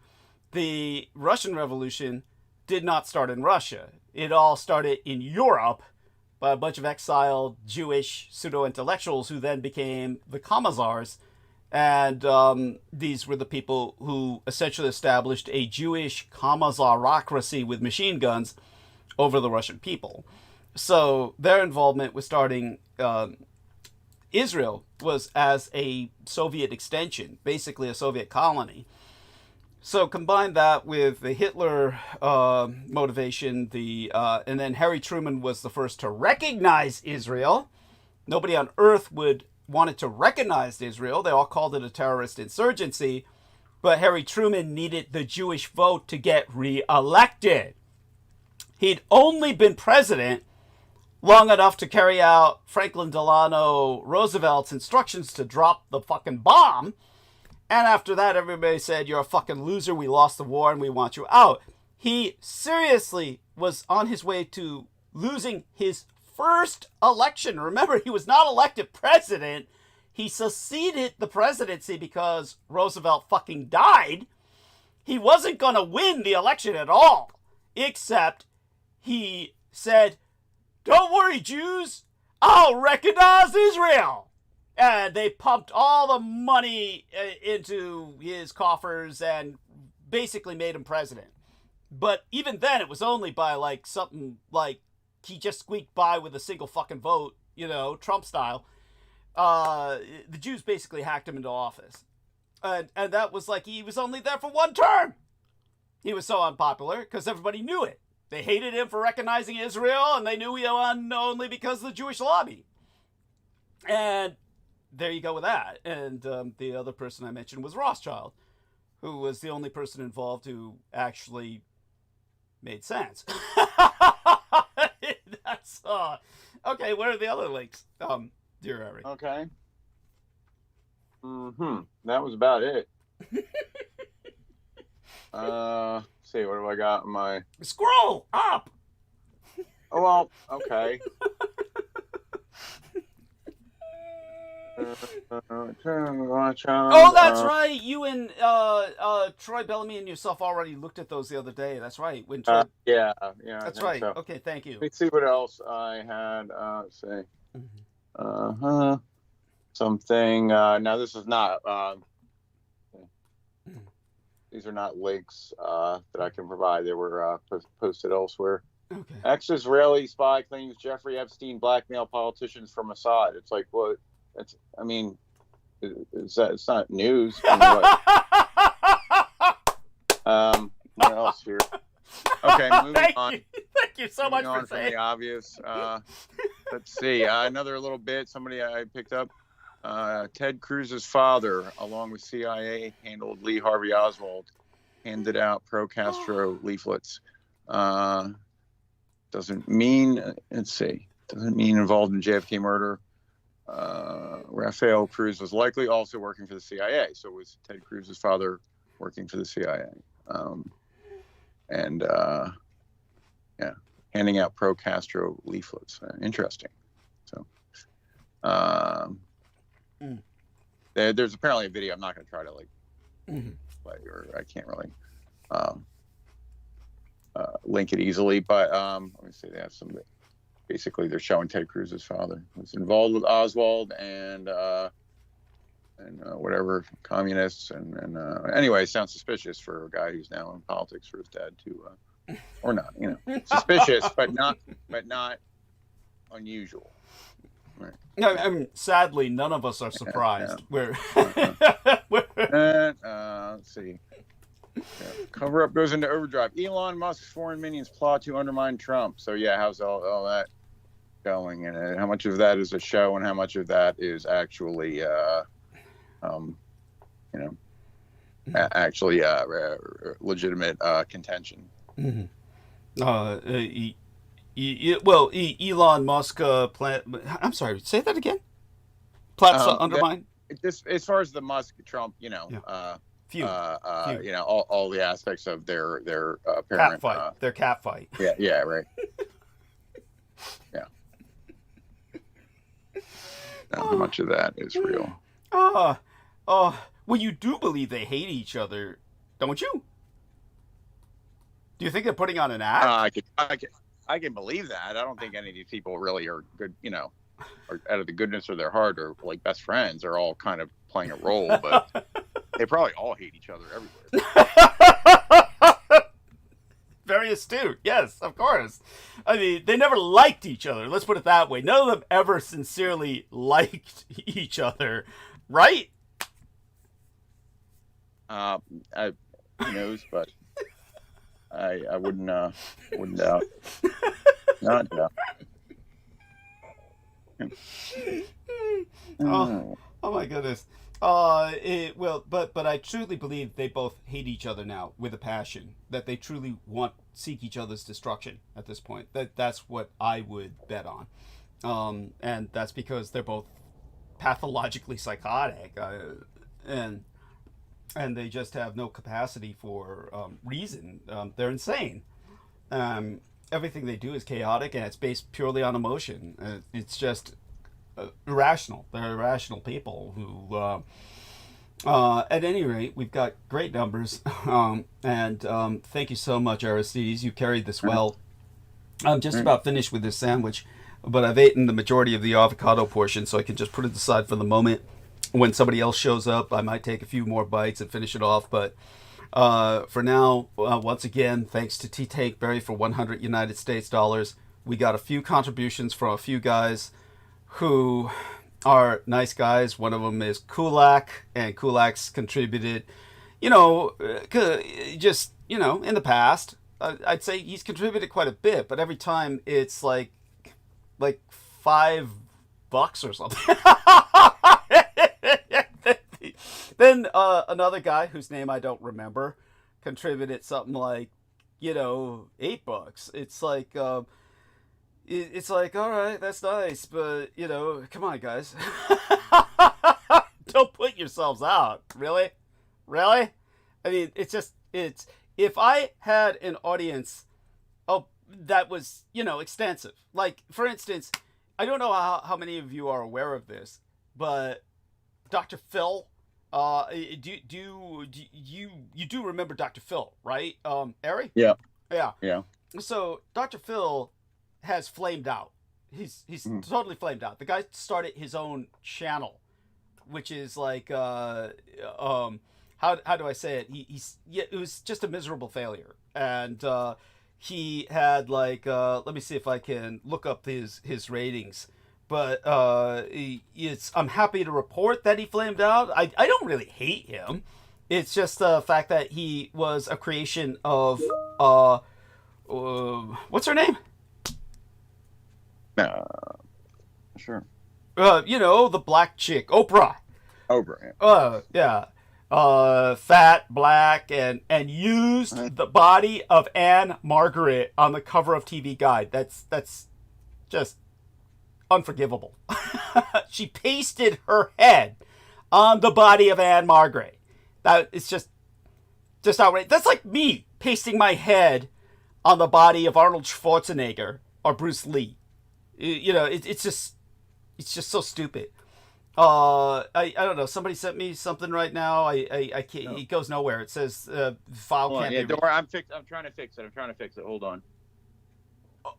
the Russian Revolution did not start in Russia. It all started in Europe by a bunch of exiled Jewish pseudo-intellectuals who then became the Commissars. And these were the people who essentially established a Jewish commissarocracy with machine guns over the Russian people. So their involvement with starting Israel was as a Soviet extension, basically a Soviet colony. So combine that with the Hitler motivation, and then Harry Truman was the first to recognize Israel. Nobody on earth wanted to recognize Israel. They all called it a terrorist insurgency. But Harry Truman needed the Jewish vote to get re-elected. He'd only been president long enough to carry out Franklin Delano Roosevelt's instructions to drop the fucking bomb. And after that, everybody said, you're a fucking loser, we lost the war, and we want you out. He seriously was on his way to losing his first election. Remember, he was not elected president. He succeeded the presidency because Roosevelt fucking died. He wasn't going to win the election at all, except he said, don't worry, Jews, I'll recognize Israel. And they pumped all the money into his coffers and basically made him president. But even then, it was only by like something like he just squeaked by with a single fucking vote, Trump style. The Jews basically hacked him into office. And that was like he was only there for one term. He was so unpopular because everybody knew it. They hated him for recognizing Israel, and they knew he won only because of the Jewish lobby. And there you go with that. And the other person I mentioned was Rothschild, who was the only person involved who actually made sense. That's okay. What are the other links, dear Harry? Okay. That was about it. See, what do I got in my... Scroll up! Oh, well, okay. Oh, that's right. You and Troy Bellamy and yourself already looked at those the other day. That's right. When Troy... yeah. That's right. So. Okay, thank you. Let me see what else I had. Let's see. Something. Now, this is not... These are not links that I can provide. They were posted elsewhere. Okay. Ex-Israeli spy claims Jeffrey Epstein blackmailed politicians from Assad. It's like, well, it's not news. What else here? Okay, moving on. Thank you so much for saying. The obvious. Let's see. Another little bit. Somebody I picked up. Ted Cruz's father, along with CIA, handled Lee Harvey Oswald, handed out pro-Castro leaflets. Doesn't mean involved in JFK murder. Rafael Cruz was likely also working for the CIA. So was Ted Cruz's father working for the CIA? Handing out pro-Castro leaflets. Interesting. So, there's apparently a video. I'm not going to try to play, or I can't really link it easily. But let me see. They have some. Basically, they're showing Ted Cruz's father was involved with Oswald and whatever communists and anyway, sounds suspicious for a guy who's now in politics for his dad to or not, suspicious, but not unusual. Right. No, I mean, sadly, none of us are surprised. Let's see. Cover up goes into overdrive. Elon Musk's foreign minions plot to undermine Trump. So yeah, how's all that going? And how much of that is a show, and how much of that is actually you know, actually legitimate contention. Mm-hmm. Well, Elon Musk I'm sorry. Say that again. Plans to undermine. Just as far as the Musk Trump, you know, Feud. you know, all the aspects of their cat apparent fight. Their cat fight. Yeah, right. Yeah. Not how much of that is real. Well, you do believe they hate each other, don't you? Do you think they're putting on an act? I can believe that. I don't think any of these people really are good, you know, or out of the goodness of their heart or like best friends. They're all kind of playing a role, but they probably all hate each other everywhere. Very astute. Yes, of course. I mean, they never liked each other. Let's put it that way. None of them ever sincerely liked each other, right? Who knows, but I wouldn't doubt. Not doubt. Oh my goodness. But I truly believe they both hate each other now with a passion. That they truly seek each other's destruction at this point. That's what I would bet on. And that's because they're both pathologically psychotic, and they just have no capacity for reason. They're insane. Everything they do is chaotic, and it's based purely on emotion. It's just irrational. They're irrational people who, at any rate, we've got great numbers. And thank you so much, Aristides. You carried this well. I'm just about finished with this sandwich, but I've eaten the majority of the avocado portion, so I can just put it aside for the moment. When somebody else shows up, I might take a few more bites and finish it off. But for now, once again, thanks to T-Tank Berry for 100 United States dollars. We got a few contributions from a few guys who are nice guys. One of them is Kulak, and Kulak's contributed, you know, just, you know, in the past. I'd say he's contributed quite a bit, but every time it's like $5 or something. Then another guy whose name I don't remember contributed something like, you know, $8. It's like, all right, that's nice, but you know, come on, guys, don't put yourselves out, really. I mean, it's if I had an audience, that was, you know, extensive. Like, for instance, I don't know how many of you are aware of this, but Dr. Phil. You do remember Dr. Phil, right? Ari? Yeah. So Dr. Phil has flamed out. He's totally flamed out. The guy started his own channel, which is like how do I say it? It was just a miserable failure, and he had like let me see if I can look up his ratings. But I'm happy to report that he flamed out. I don't really hate him. It's just the fact that he was a creation of what's her name? Sure. You know, the black chick, Oprah. Yeah. Fat, black, and used the body of Anne Margaret on the cover of TV Guide. That's just unforgivable. She pasted her head on the body of Anne Margaret. That it's just outrageous. That's like me pasting my head on the body of Arnold Schwarzenegger or Bruce Lee. You know, it's just so stupid. I don't know. Somebody sent me something right now. I can't. No. It goes nowhere. It says file can't be. Don't worry. I'm trying to fix it. Hold on.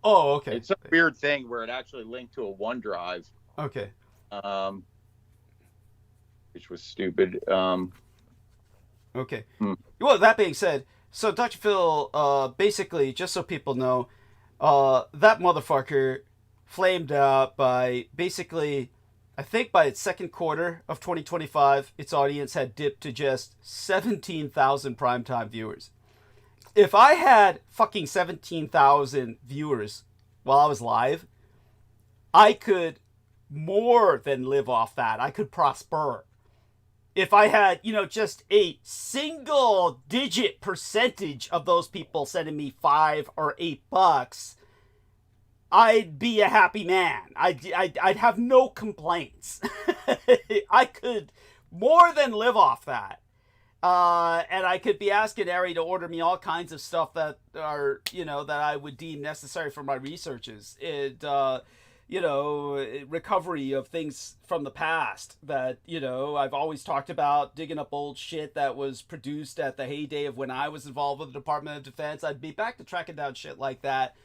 Oh, okay. It's a weird thing where it actually linked to a OneDrive. Okay. Which was stupid. Okay. Well, that being said, so Dr. Phil, basically, just so people know, that motherfucker flamed out by basically, I think by its second quarter of 2025, its audience had dipped to just 17,000 primetime viewers. If I had fucking 17,000 viewers while I was live, I could more than live off that. I could prosper. if I had, just a single digit percentage of those people sending me $5 or $8, I'd be a happy man. I'd have no complaints. I could more than live off that. And I could be asking Ari to order me all kinds of stuff that are, that I would deem necessary for my researches. Recovery of things from the past that, I've always talked about, digging up old shit that was produced at the heyday of when I was involved with the Department of Defense. I'd be back to tracking down shit like that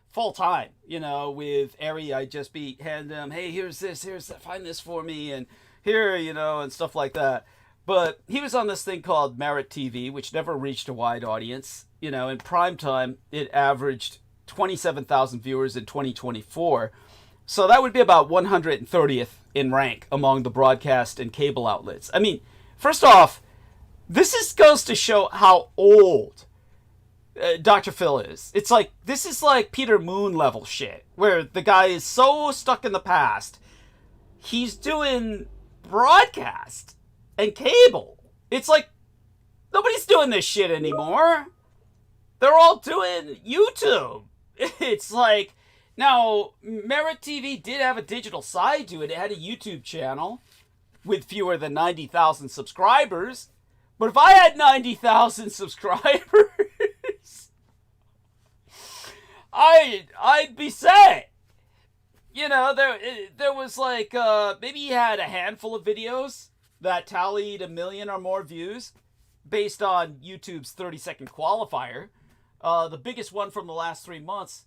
full time, with Ari. I'd just be handing him, hey, here's this, find this for me, and here, and stuff like that. But he was on this thing called Merit TV, which never reached a wide audience. In prime time, it averaged 27,000 viewers in 2024. So that would be about 130th in rank among the broadcast and cable outlets. I mean, first off, goes to show how old Dr. Phil is. It's like, this is like Peter Moon level shit, where the guy is so stuck in the past, he's doing broadcast and cable. It's like, nobody's doing this shit anymore. They're all doing YouTube. It's like, now, Merit TV did have a digital side to it. It had a YouTube channel with fewer than 90,000 subscribers. But if I had 90,000 subscribers, I'd be set. There was like, maybe he had a handful of videos that tallied 1 million or more views based on YouTube's 30-second qualifier. The biggest one from the last 3 months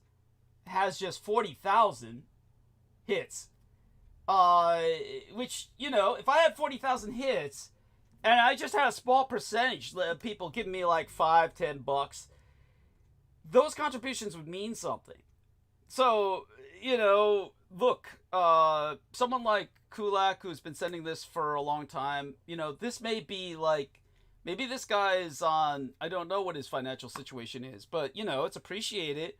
has just 40,000 hits. Which, if I had 40,000 hits and I just had a small percentage of people giving me like $5-10, those contributions would mean something. So, look, someone like Kulak, who's been sending this for a long time, this may be like, maybe this guy is on, I don't know what his financial situation is, but, it's appreciated.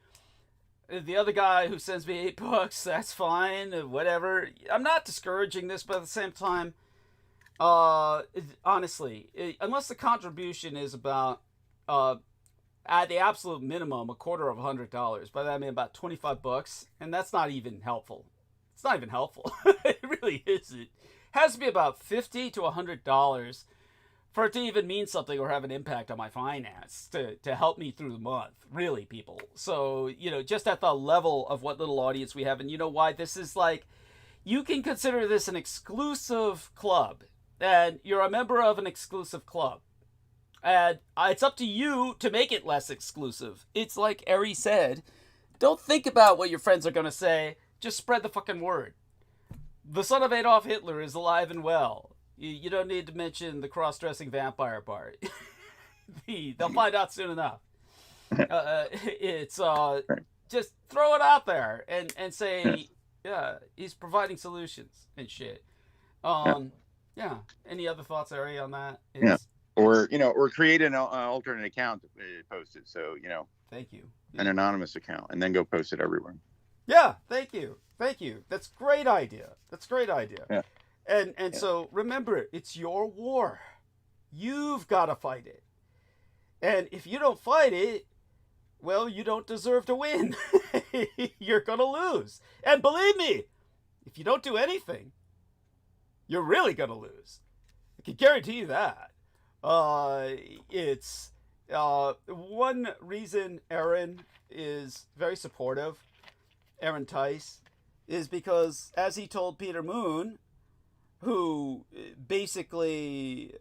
The other guy who sends me $8, that's fine, whatever. I'm not discouraging this, but at the same time, honestly, unless the contribution is about, at the absolute minimum, $250. By that I mean about $25, and that's not even helpful. It's not even helpful. It really isn't. It has to be about $50 to $100 for it to even mean something or have an impact on my finance to help me through the month. Really, people. So, just at the level of what little audience we have, and why this is like, you can consider this an exclusive club, and you're a member of an exclusive club. And it's up to you to make it less exclusive. It's like Ari said, don't think about what your friends are going to say. Just spread the fucking word. The son of Adolf Hitler is alive and well. You don't need to mention the cross-dressing vampire part. They'll find out soon enough. It's just throw it out there and say, yeah, he's providing solutions and shit. Yeah. Any other thoughts, Ari, on that? Or create an alternate account to post it. So, thank you. An anonymous account, and then go post it everywhere. Yeah, thank you. That's a great idea. Yeah. And so remember, it's your war. You've got to fight it. And if you don't fight it, well, you don't deserve to win. You're going to lose. And believe me, if you don't do anything, you're really going to lose. I can guarantee you that. It's one reason Aaron is very supportive, Aaron Tice, is because, as he told Peter Moon, who basically,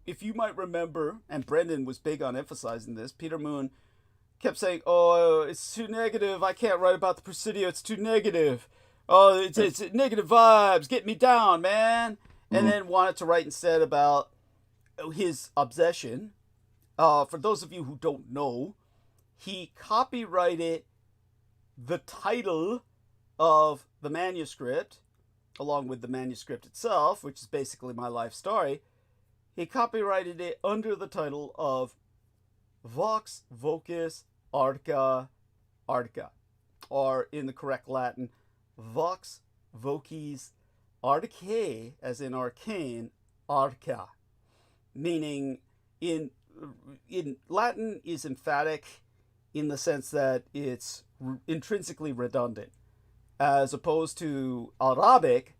if you might remember, and Brendan was big on emphasizing this, Peter Moon kept saying, oh, it's too negative, I can't write about the Presidio, it's too negative. Oh, it's negative vibes, get me down, man. And then wanted to write instead about his obsession. For those of you who don't know, he copyrighted the title of the manuscript, along with the manuscript itself, which is basically my life story. He copyrighted it under the title of Vox Vocus Arca, or in the correct Latin, Vox Vocus Arca, as in arcane, arca, meaning in Latin is emphatic in the sense that it's intrinsically redundant, as opposed to Arabic,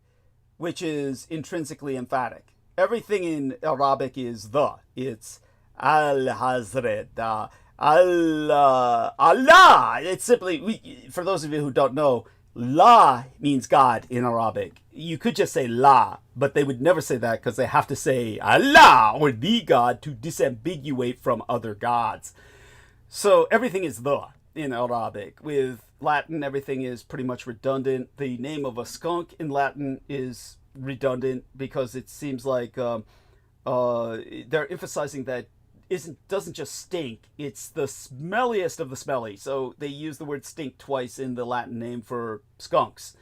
which is intrinsically emphatic. Everything in Arabic is the. It's al-Hazred, Allah, Allah. It's simply, for those of you who don't know, La means God in Arabic. You could just say La, but they would never say that because they have to say Allah or the God to disambiguate from other gods. So everything is the in Arabic. With Latin, everything is pretty much redundant. The name of a skunk in Latin is redundant because it seems like they're emphasizing that doesn't just stink, it's the smelliest of the smelly. So they use the word stink twice in the Latin name for skunks.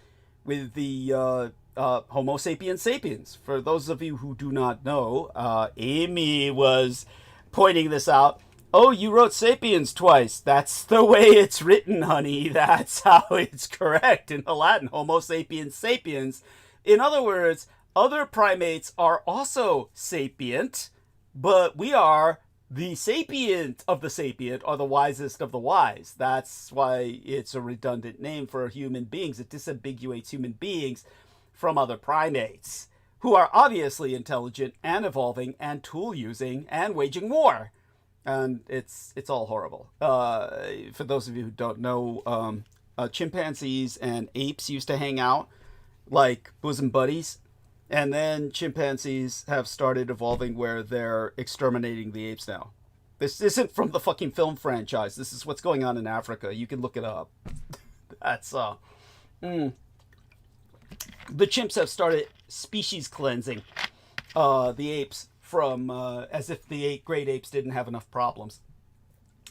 With the Homo sapiens sapiens, for those of you who do not know, Amy was pointing this out. Oh, you wrote sapiens twice. That's the way it's written, honey. That's how it's correct in the Latin. Homo sapiens sapiens. In other words, other primates are also sapient, but we are the sapient of the sapient, or the wisest of the wise. That's why it's a redundant name for human beings. It disambiguates human beings from other primates, who are obviously intelligent and evolving and tool using and waging war. And it's all horrible. For those of you who don't know, chimpanzees and apes used to hang out like bosom buddies. And then chimpanzees have started evolving where they're exterminating the apes now. This isn't from the fucking film franchise. This is what's going on in Africa. You can look it up. That's, The chimps have started species cleansing the apes from, as if the great apes didn't have enough problems.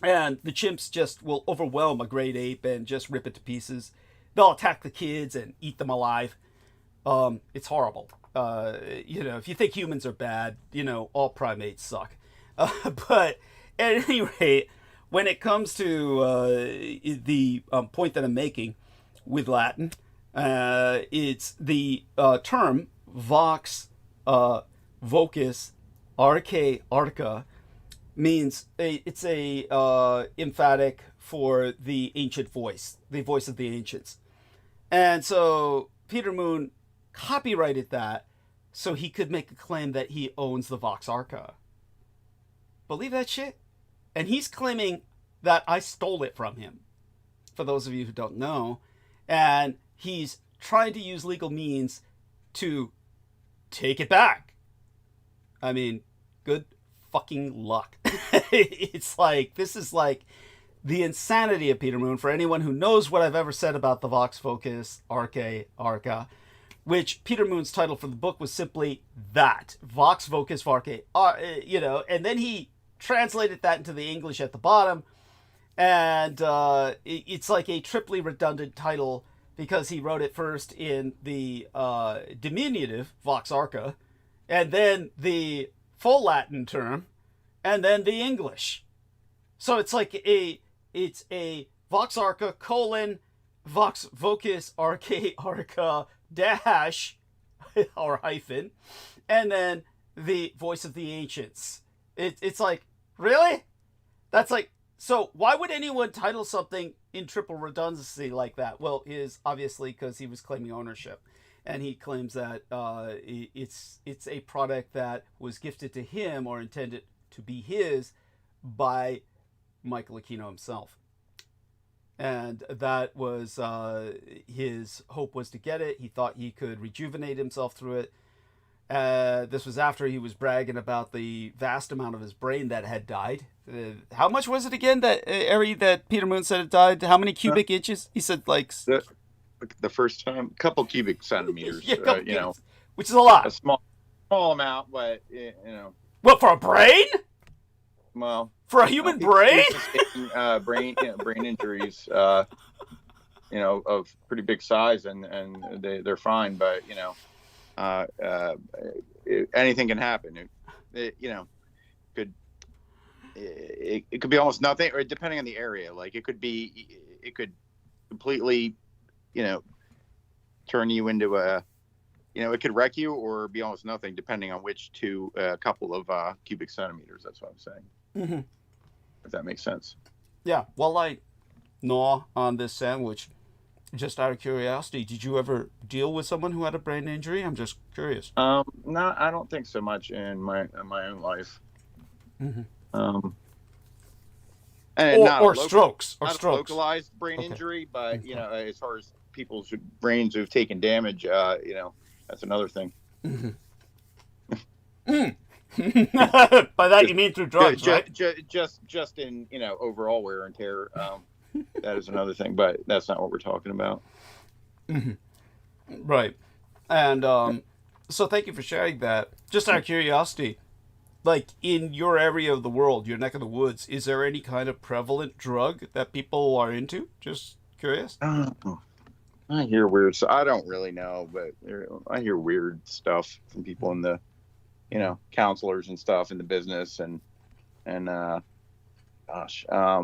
And the chimps just will overwhelm a great ape and just rip it to pieces. They'll attack the kids and eat them alive. It's horrible. If you think humans are bad, all primates suck. But at any rate, when it comes to the point that I'm making with Latin, it's the term Vox Vocus Arca means it's a emphatic for the ancient voice, the voice of the ancients. And so Peter Moon copyrighted that so he could make a claim that he owns the Vox Arca. Believe that shit? And he's claiming that I stole it from him, for those of you who don't know. And he's trying to use legal means to take it back. I mean, good fucking luck. It's like, this is like the insanity of Peter Moon. For anyone who knows what I've ever said about the Vox Vocus Arca, which Peter Moon's title for the book was simply that, Vox Vocus Arca, and then he translated that into the English at the bottom, and it's like a triply redundant title because he wrote it first in the diminutive Vox Arca, and then the full Latin term, and then the English. So it's like it's a Vox Arca : Vox Vocus Arca dash or hyphen, and then the voice of the ancients. It's like, really? That's like, so why would anyone title something in triple redundancy like that? Well, is obviously because he was claiming ownership, and he claims that it's a product that was gifted to him or intended to be his by Michael Aquino himself. And that was his hope, was to get it. He thought he could rejuvenate himself through it. This was after he was bragging about the vast amount of his brain that had died. How much was it again that that Peter Moon said it died? How many cubic inches? He said like the first time, a couple cubic centimeters. Which is a lot. A small amount, but What, for a brain? Well, for a human brain? Brain injuries, of pretty big size, and they're fine, but anything can happen. It could be almost nothing, or depending on the area. Like it could completely, turn you into a it could wreck you or be almost nothing, depending on which couple of cubic centimeters. That's what I'm saying. Mm-hmm. If that makes sense. Yeah. While I gnaw on this sandwich, just out of curiosity, did you ever deal with someone who had a brain injury? I'm just curious. No, I don't think so much in my own life. Mm-hmm. And or strokes, or not strokes. A localized brain Okay. injury, but as far as people's brains who've taken damage, that's another thing. Mm-hmm. By that you mean through drugs, right? Just in overall wear and tear. That is another thing, but that's not what we're talking about. Mm-hmm. Right. And so thank you for sharing that. Just out of curiosity, like in your area of the world, your neck of the woods, is there any kind of prevalent drug that people are into? Just curious. I hear weird. So I don't really know, but I hear weird stuff from people in the, counselors and stuff in the business and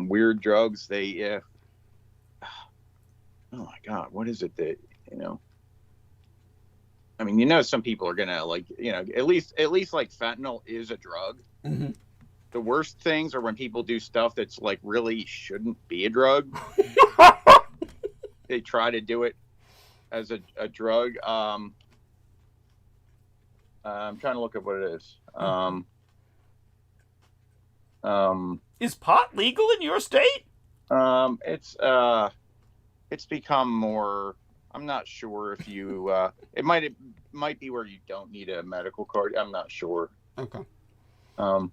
weird drugs. They, oh my God, what is it that, I mean, some people are gonna at least like fentanyl is a drug. Mm-hmm. The worst things are when people do stuff that's like really shouldn't be a drug. They try to do it as a drug. I'm trying to look at what it is. Is pot legal in your state? It's become more. I'm not sure if you. It might be where you don't need a medical card. I'm not sure. Okay. I'm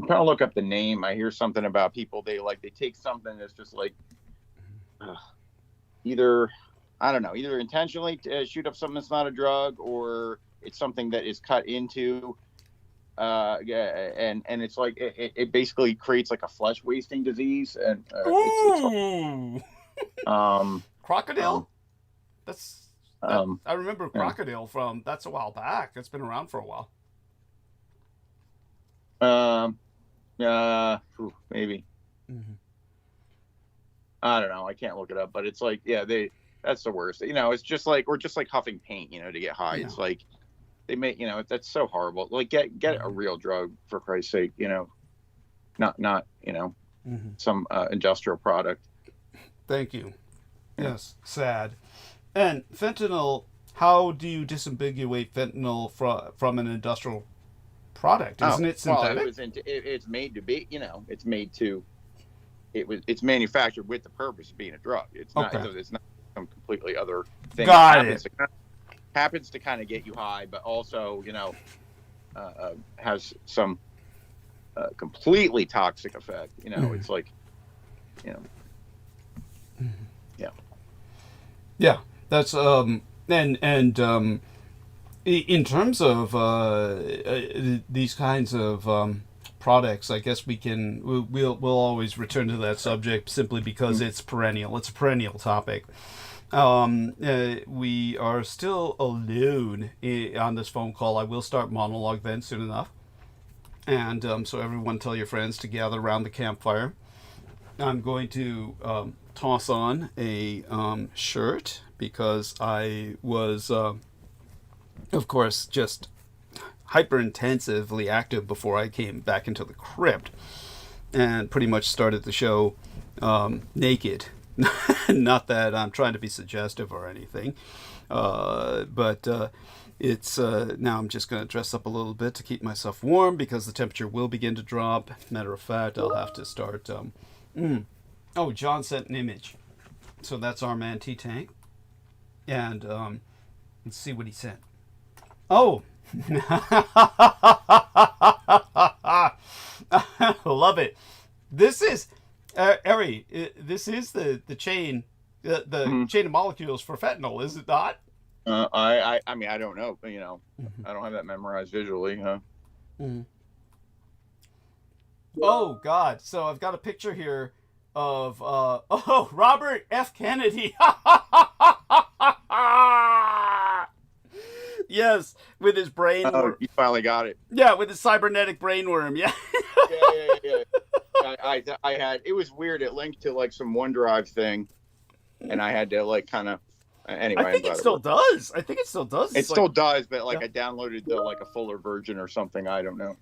trying to look up the name. I hear something about people. They take something that's just like either intentionally shoot up something that's not a drug, or it's something that is cut into. And it's like it basically creates like a flesh wasting disease, and crocodile. I remember crocodile from that's a while back. It's been around for a while. Maybe. Mm-hmm. I don't know. I can't look it up, but it's like that's the worst. It's just like huffing paint. To get high. Yeah. It's like. They make, that's so horrible. Like get a real drug for Christ's sake, not mm-hmm. some industrial product. Thank you. Yes, sad. And fentanyl, how do you disambiguate fentanyl from an industrial product? Isn't it synthetic? Well, it's made to be, it's manufactured with the purpose of being a drug. It's not some completely other thing. Got it. Happens to kind of get you high, but also, has some completely toxic effect. It's like, yeah. Yeah, that's in terms of these kinds of products, I guess we'll always return to that subject simply because it's perennial. It's a perennial topic. We are still alone on this phone call. I will start monologue then soon enough. And so everyone tell your friends to gather around the campfire. I'm going to toss on a shirt because I was, of course, just hyper intensively active before I came back into the crypt and pretty much started the show naked. Not that I'm trying to be suggestive or anything, but it's now I'm just going to dress up a little bit to keep myself warm because the temperature will begin to drop. Matter of fact, I'll have to start. Oh, John sent an image, so that's our man T-Tank, and let's see what he sent. Oh, love it. This is. Eri, this is the chain, the chain of molecules for fentanyl, is it not? I mean, I don't know, but, I don't have that memorized visually, huh? Mm-hmm. Oh God! So I've got a picture here of Robert F. Kennedy. Yes, with his brain. Oh, you finally got it. Yeah, with his cybernetic brainworm. Yeah. Yeah. I had, it was weird. It linked to like some OneDrive thing, and I had to like I Anyway, I think I'm it glad still worked. does. I think it still does. It It's still does, but like Yeah. I downloaded the like a fuller version or something. I don't know.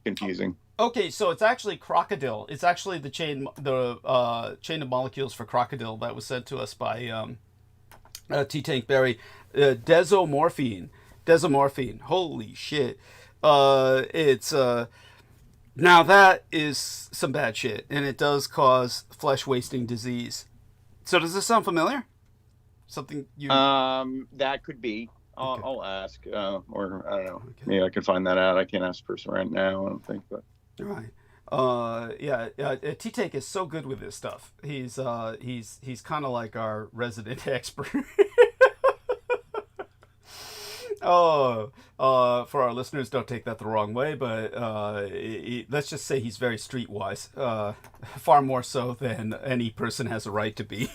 Confusing. Okay, so it's actually crocodile. It's actually the chain of molecules for crocodile that was sent to us by T. Tank Berry. Desomorphine. Holy shit. It's now that is some bad shit, and it does cause flesh wasting disease. So does this sound familiar? Something you That could be. I'll ask, or I don't know. Okay. Maybe I can find that out. I can't ask the person right now. I don't think, but Right. T-Tank is so good with this stuff. He's kind of like our resident expert. For our listeners, don't take that the wrong way, but let's just say he's very streetwise, far more so than any person has a right to be.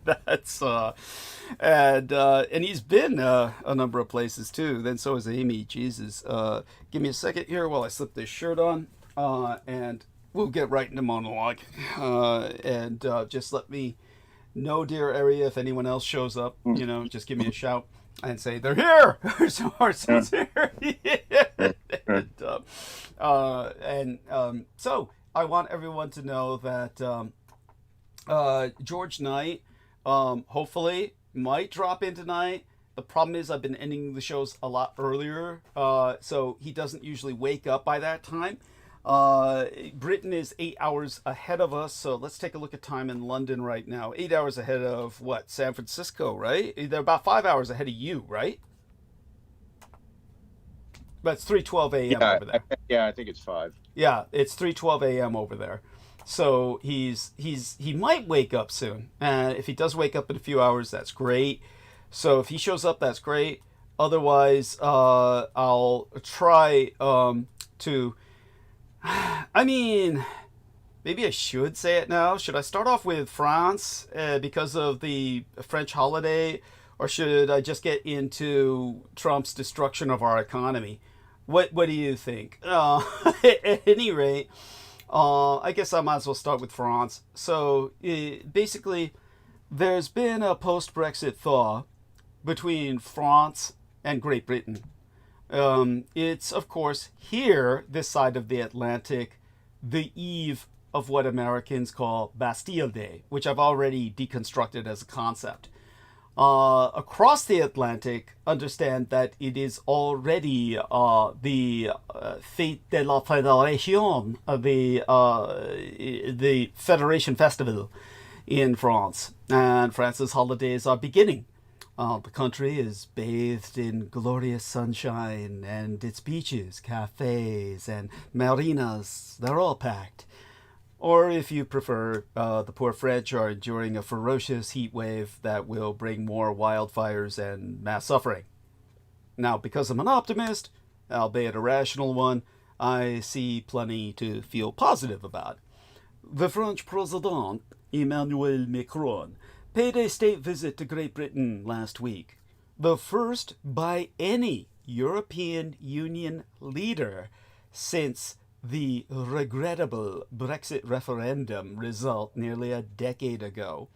That's and he's been a number of places too. Then so is Amy. Jesus, give me a second here while I slip this shirt on, and we'll get right into monologue. And just let me know, dear area, if anyone else shows up. Just give me a shout and say they're here. Someone's here. So I want everyone to know that George Knight hopefully might drop in tonight. The problem is I've been ending the shows a lot earlier, so he doesn't usually wake up by that time. Britain is 8 hours ahead of us, so let's take a look at time in London right now. 8 hours ahead of what? San Francisco, right? They're about 5 hours ahead of you, right? But it's 3:12 a.m. over there. I think it's 5. Yeah, it's 3:12 a.m. over there. So he might wake up soon. And if he does wake up in a few hours, that's great. So if he shows up, that's great. Otherwise, I'll try to. I mean, maybe I should say it now. Should I start off with France because of the French holiday, or should I just get into Trump's destruction of our economy? What do you think? At any rate, I guess I might as well start with France. So basically, there's been a post-Brexit thaw between France and Great Britain. It's, of course, here, this side of the Atlantic, the eve of what Americans call Bastille Day, which I've already deconstructed as a concept. Across the Atlantic, understand that it is already the Fête de la Fédération, the Federation Festival in France. And France's holidays are beginning. The country is bathed in glorious sunshine, and its beaches, cafes, and marinas, they're all packed. Or if you prefer, the poor French are enduring a ferocious heat wave that will bring more wildfires and mass suffering. Now, because I'm an optimist, albeit a rational one, I see plenty to feel positive about. The French President, Emmanuel Macron, paid a state visit to Great Britain last week, the first by any European Union leader since the regrettable Brexit referendum result nearly a decade ago.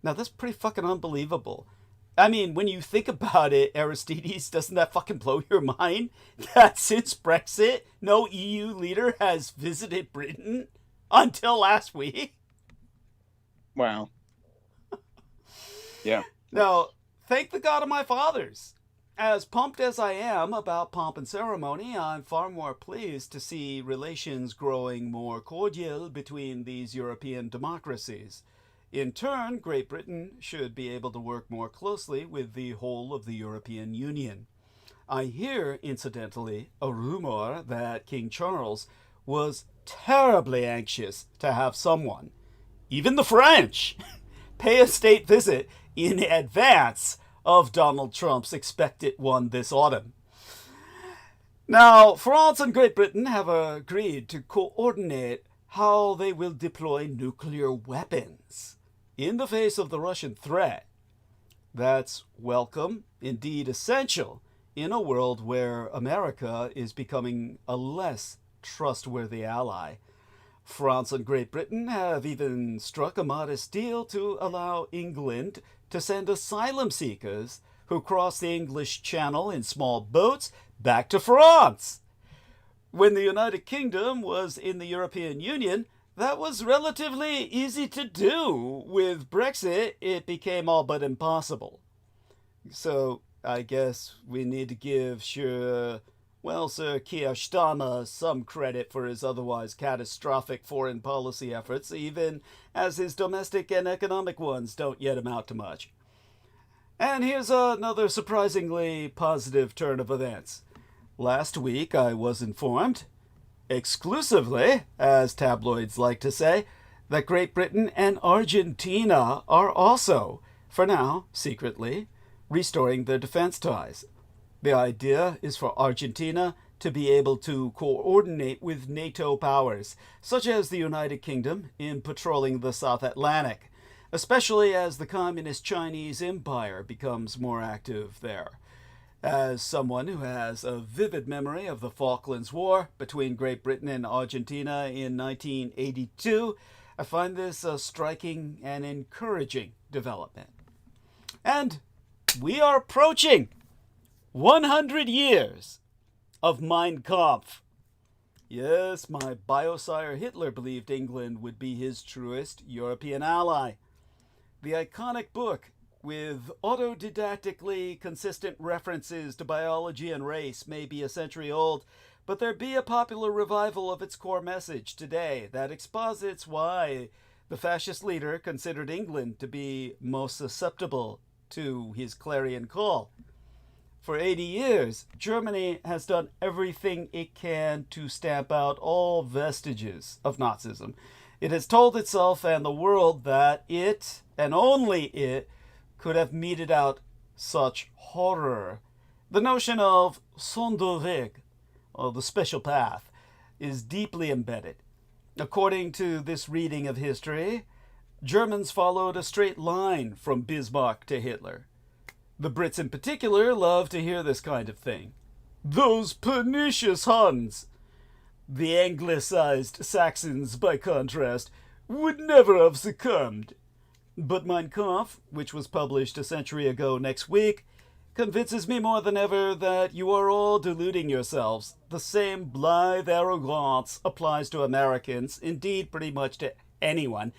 Now, that's pretty fucking unbelievable. I mean, when you think about it, Aristides, doesn't that fucking blow your mind? That since Brexit, no EU leader has visited Britain until last week? Wow. Yeah. Now, thank the God of my fathers. As pumped as I am about pomp and ceremony, I'm far more pleased to see relations growing more cordial between these European democracies. In turn, Great Britain should be able to work more closely with the whole of the European Union. I hear, incidentally, a rumor that King Charles was terribly anxious to have someone, even the French, pay a state visit in advance of Donald Trump's expected one this autumn. Now, France and Great Britain have agreed to coordinate how they will deploy nuclear weapons in the face of the Russian threat. That's welcome, indeed essential, in a world where America is becoming a less trustworthy ally. France and Great Britain have even struck a modest deal to allow England to send asylum seekers who cross the English Channel in small boats back to France. When the United Kingdom was in the European Union, that was relatively easy to do. With Brexit, it became all but impossible. So, I guess we need to give Sir Keir Starmer some credit for his otherwise catastrophic foreign policy efforts, even as his domestic and economic ones don't yet amount to much. And here's another surprisingly positive turn of events. Last week, I was informed, exclusively, as tabloids like to say, that Great Britain and Argentina are also, for now, secretly, restoring their defense ties. The idea is for Argentina to be able to coordinate with NATO powers, such as the United Kingdom, in patrolling the South Atlantic, especially as the Communist Chinese Empire becomes more active there. As someone who has a vivid memory of the Falklands War between Great Britain and Argentina in 1982, I find this a striking and encouraging development. And we are approaching 100 years of Mein Kampf. Yes, my biosire Hitler believed England would be his truest European ally. The iconic book, with autodidactically consistent references to biology and race, may be a century old, but there be a popular revival of its core message today that exposits why the fascist leader considered England to be most susceptible to his clarion call. For 80 years, Germany has done everything it can to stamp out all vestiges of Nazism. It has told itself and the world that it, and only it, could have meted out such horror. The notion of Sonderweg, or the special path, is deeply embedded. According to this reading of history, Germans followed a straight line from Bismarck to Hitler. The Brits in particular love to hear this kind of thing. Those pernicious Huns! The anglicized Saxons, by contrast, would never have succumbed. But Mein Kampf, which was published a century ago next week, convinces me more than ever that you are all deluding yourselves. The same blithe arrogance applies to Americans, indeed pretty much to anyone.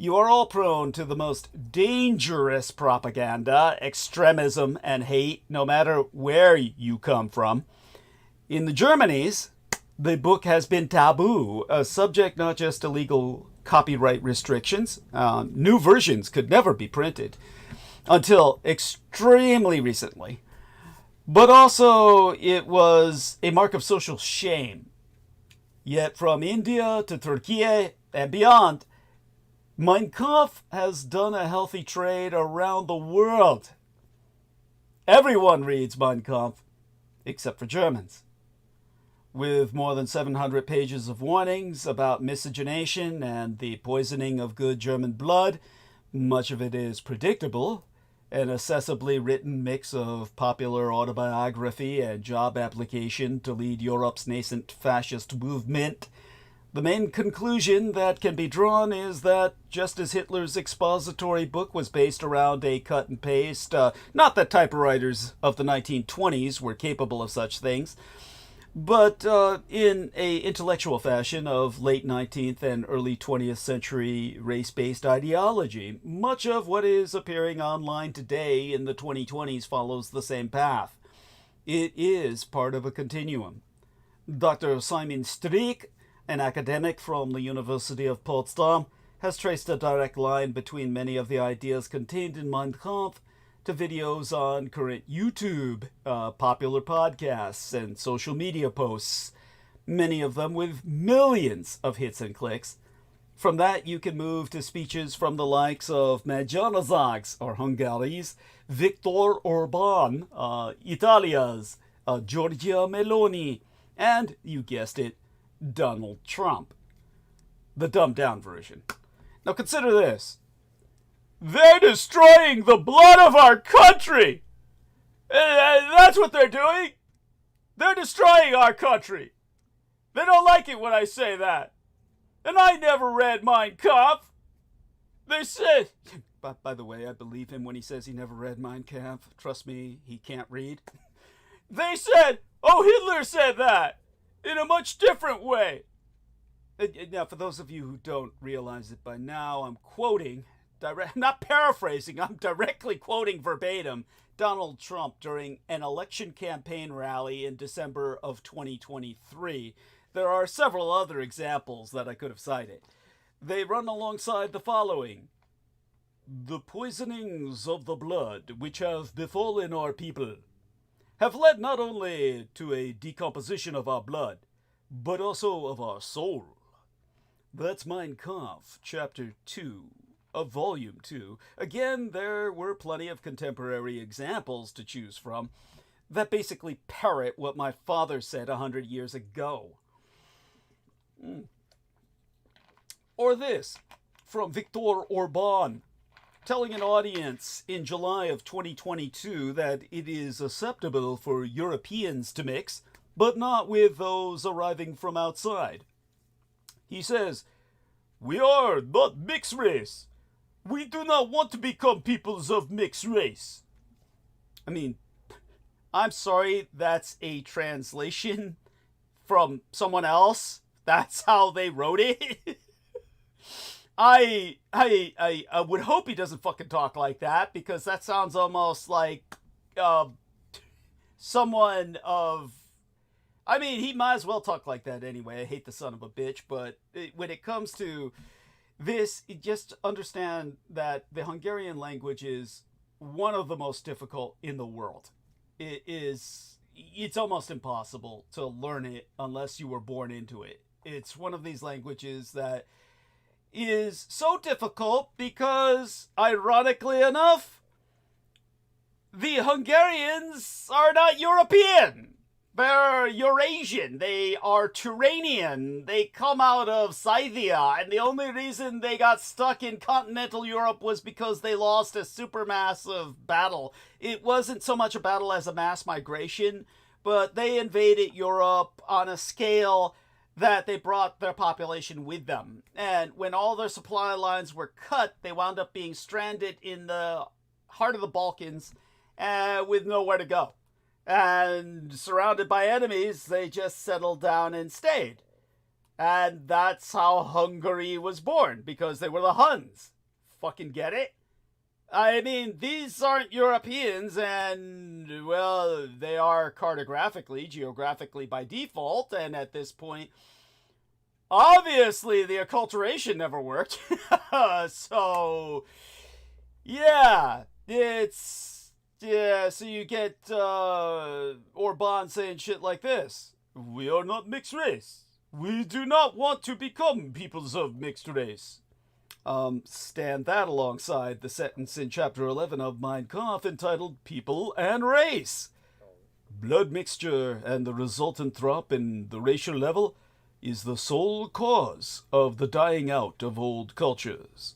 You are all prone to the most dangerous propaganda, extremism, and hate, no matter where you come from. In the Germanies, the book has been taboo, subject not just to legal copyright restrictions. New versions could never be printed until extremely recently. But also, it was a mark of social shame. Yet from India to Turkey and beyond, Mein Kampf has done a healthy trade around the world. Everyone reads Mein Kampf, except for Germans. With more than 700 pages of warnings about miscegenation and the poisoning of good German blood, much of it is predictable, an accessibly written mix of popular autobiography and job application to lead Europe's nascent fascist movement. The main conclusion that can be drawn is that just as Hitler's expository book was based around a cut and paste, not that typewriters of the 1920s were capable of such things, but in a intellectual fashion of late 19th and early 20th century race-based ideology. Much of what is appearing online today in the 2020s follows the same path. It is part of a continuum. Dr. Simon Strick, an academic from the University of Potsdam, has traced a direct line between many of the ideas contained in Mein Kampf to videos on current YouTube, popular podcasts, and social media posts, many of them with millions of hits and clicks. From that, you can move to speeches from the likes of Magyarország's, or Hungary's, Viktor Orbán, Italia's, Giorgia Meloni, and, you guessed it, Donald Trump. The dumbed-down version. Now consider this. They're destroying the blood of our country! That's what they're doing! They're destroying our country! They don't like it when I say that. And I never read Mein Kampf. They said... By the way, I believe him when he says he never read Mein Kampf. Trust me, he can't read. They said, oh, Hitler said that in a much different way. Now, for those of you who don't realize it by now, I'm quoting, not paraphrasing, I'm directly quoting verbatim Donald Trump during an election campaign rally in December of 2023. There are several other examples that I could have cited. They run alongside the following. The poisonings of the blood which have befallen our people have led not only to a decomposition of our blood, but also of our soul. That's Mein Kampf, Chapter 2 of Volume 2. Again, there were plenty of contemporary examples to choose from that basically parrot what my father said 100 years ago. Or this, from Viktor Orban, telling an audience in July of 2022 that it is acceptable for Europeans to mix, but not with those arriving from outside. He says, "We are not mixed race. We do not want to become peoples of mixed race." I mean, I'm sorry, that's a translation from someone else. That's how they wrote it. I would hope he doesn't fucking talk like that, because that sounds almost like someone of... I mean, he might as well talk like that anyway. I hate the son of a bitch, but when it comes to this, just understand that the Hungarian language is one of the most difficult in the world. It's almost impossible to learn it unless you were born into it. It's one of these languages that is so difficult because, ironically enough, the Hungarians are not European. They're Eurasian. They are Turanian. They come out of Scythia, and the only reason they got stuck in continental Europe was because they lost a supermassive battle. It wasn't so much a battle as a mass migration, but they invaded Europe on a scale that they brought their population with them. And when all their supply lines were cut, they wound up being stranded in the heart of the Balkans with nowhere to go. And surrounded by enemies, they just settled down and stayed. And that's how Hungary was born, because they were the Huns. Fucking get it? I mean, these aren't Europeans, and, well, they are cartographically, geographically by default, and at this point, obviously the acculturation never worked. So, yeah, so you get Orban saying shit like this. We are not mixed race. We do not want to become peoples of mixed race. Stand that alongside the sentence in Chapter 11 of Mein Kampf entitled People and Race. Blood mixture and the resultant drop in the racial level is the sole cause of the dying out of old cultures.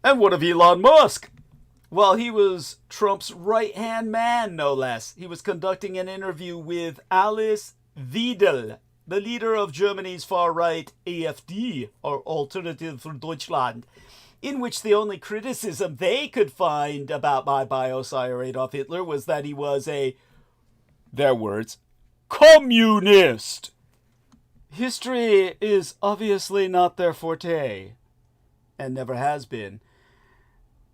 And what of Elon Musk? Well, he was Trump's right-hand man, no less. He was conducting an interview with Alice Weidel, the leader of Germany's far-right AfD, or Alternative for Deutschland, in which the only criticism they could find about my biosire Adolf Hitler was that he was their words, communist. History is obviously not their forte, and never has been.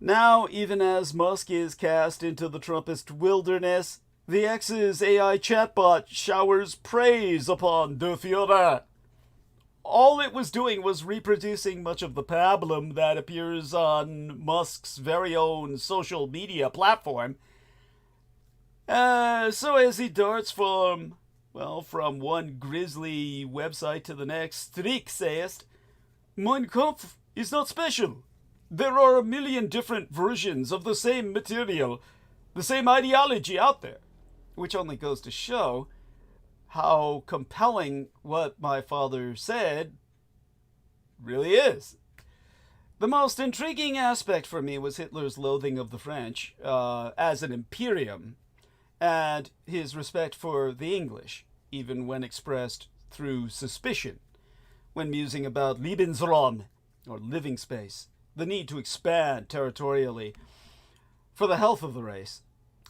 Now, even as Musk is cast into the Trumpist wilderness, the X's AI chatbot showers praise upon Der Führer. All it was doing was reproducing much of the pablum that appears on Musk's very own social media platform. So as he darts from one grisly website to the next, Strick says, Mein Kampf is not special. There are a million different versions of the same material, the same ideology out there. Which only goes to show how compelling what my father said really is. The most intriguing aspect for me was Hitler's loathing of the French as an imperium, and his respect for the English, even when expressed through suspicion. when musing about Lebensraum, or living space, the need to expand territorially for the health of the race,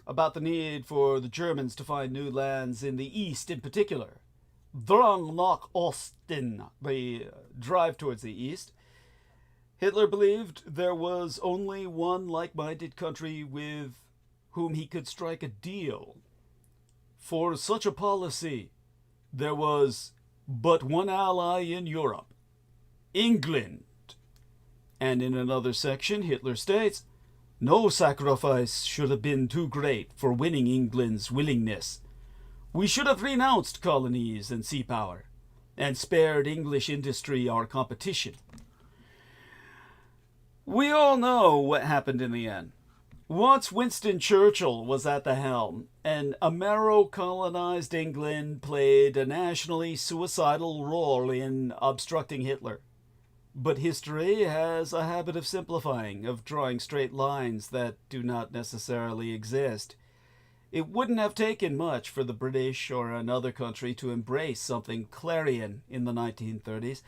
about the need for the Germans to find new lands in the East in particular, Drang nach Osten, the drive towards the East, Hitler believed there was only one like-minded country with whom he could strike a deal. For such a policy, there was but one ally in Europe, England. And in another section, Hitler states, no sacrifice should have been too great for winning England's willingness. We should have renounced colonies and sea power, and spared English industry our competition. We all know what happened in the end. Once Winston Churchill was at the helm, and Amero-colonized England played a nationally suicidal role in obstructing Hitler. But history has a habit of simplifying, of drawing straight lines that do not necessarily exist. It wouldn't have taken much for the British or another country to embrace something clarion in the 1930s,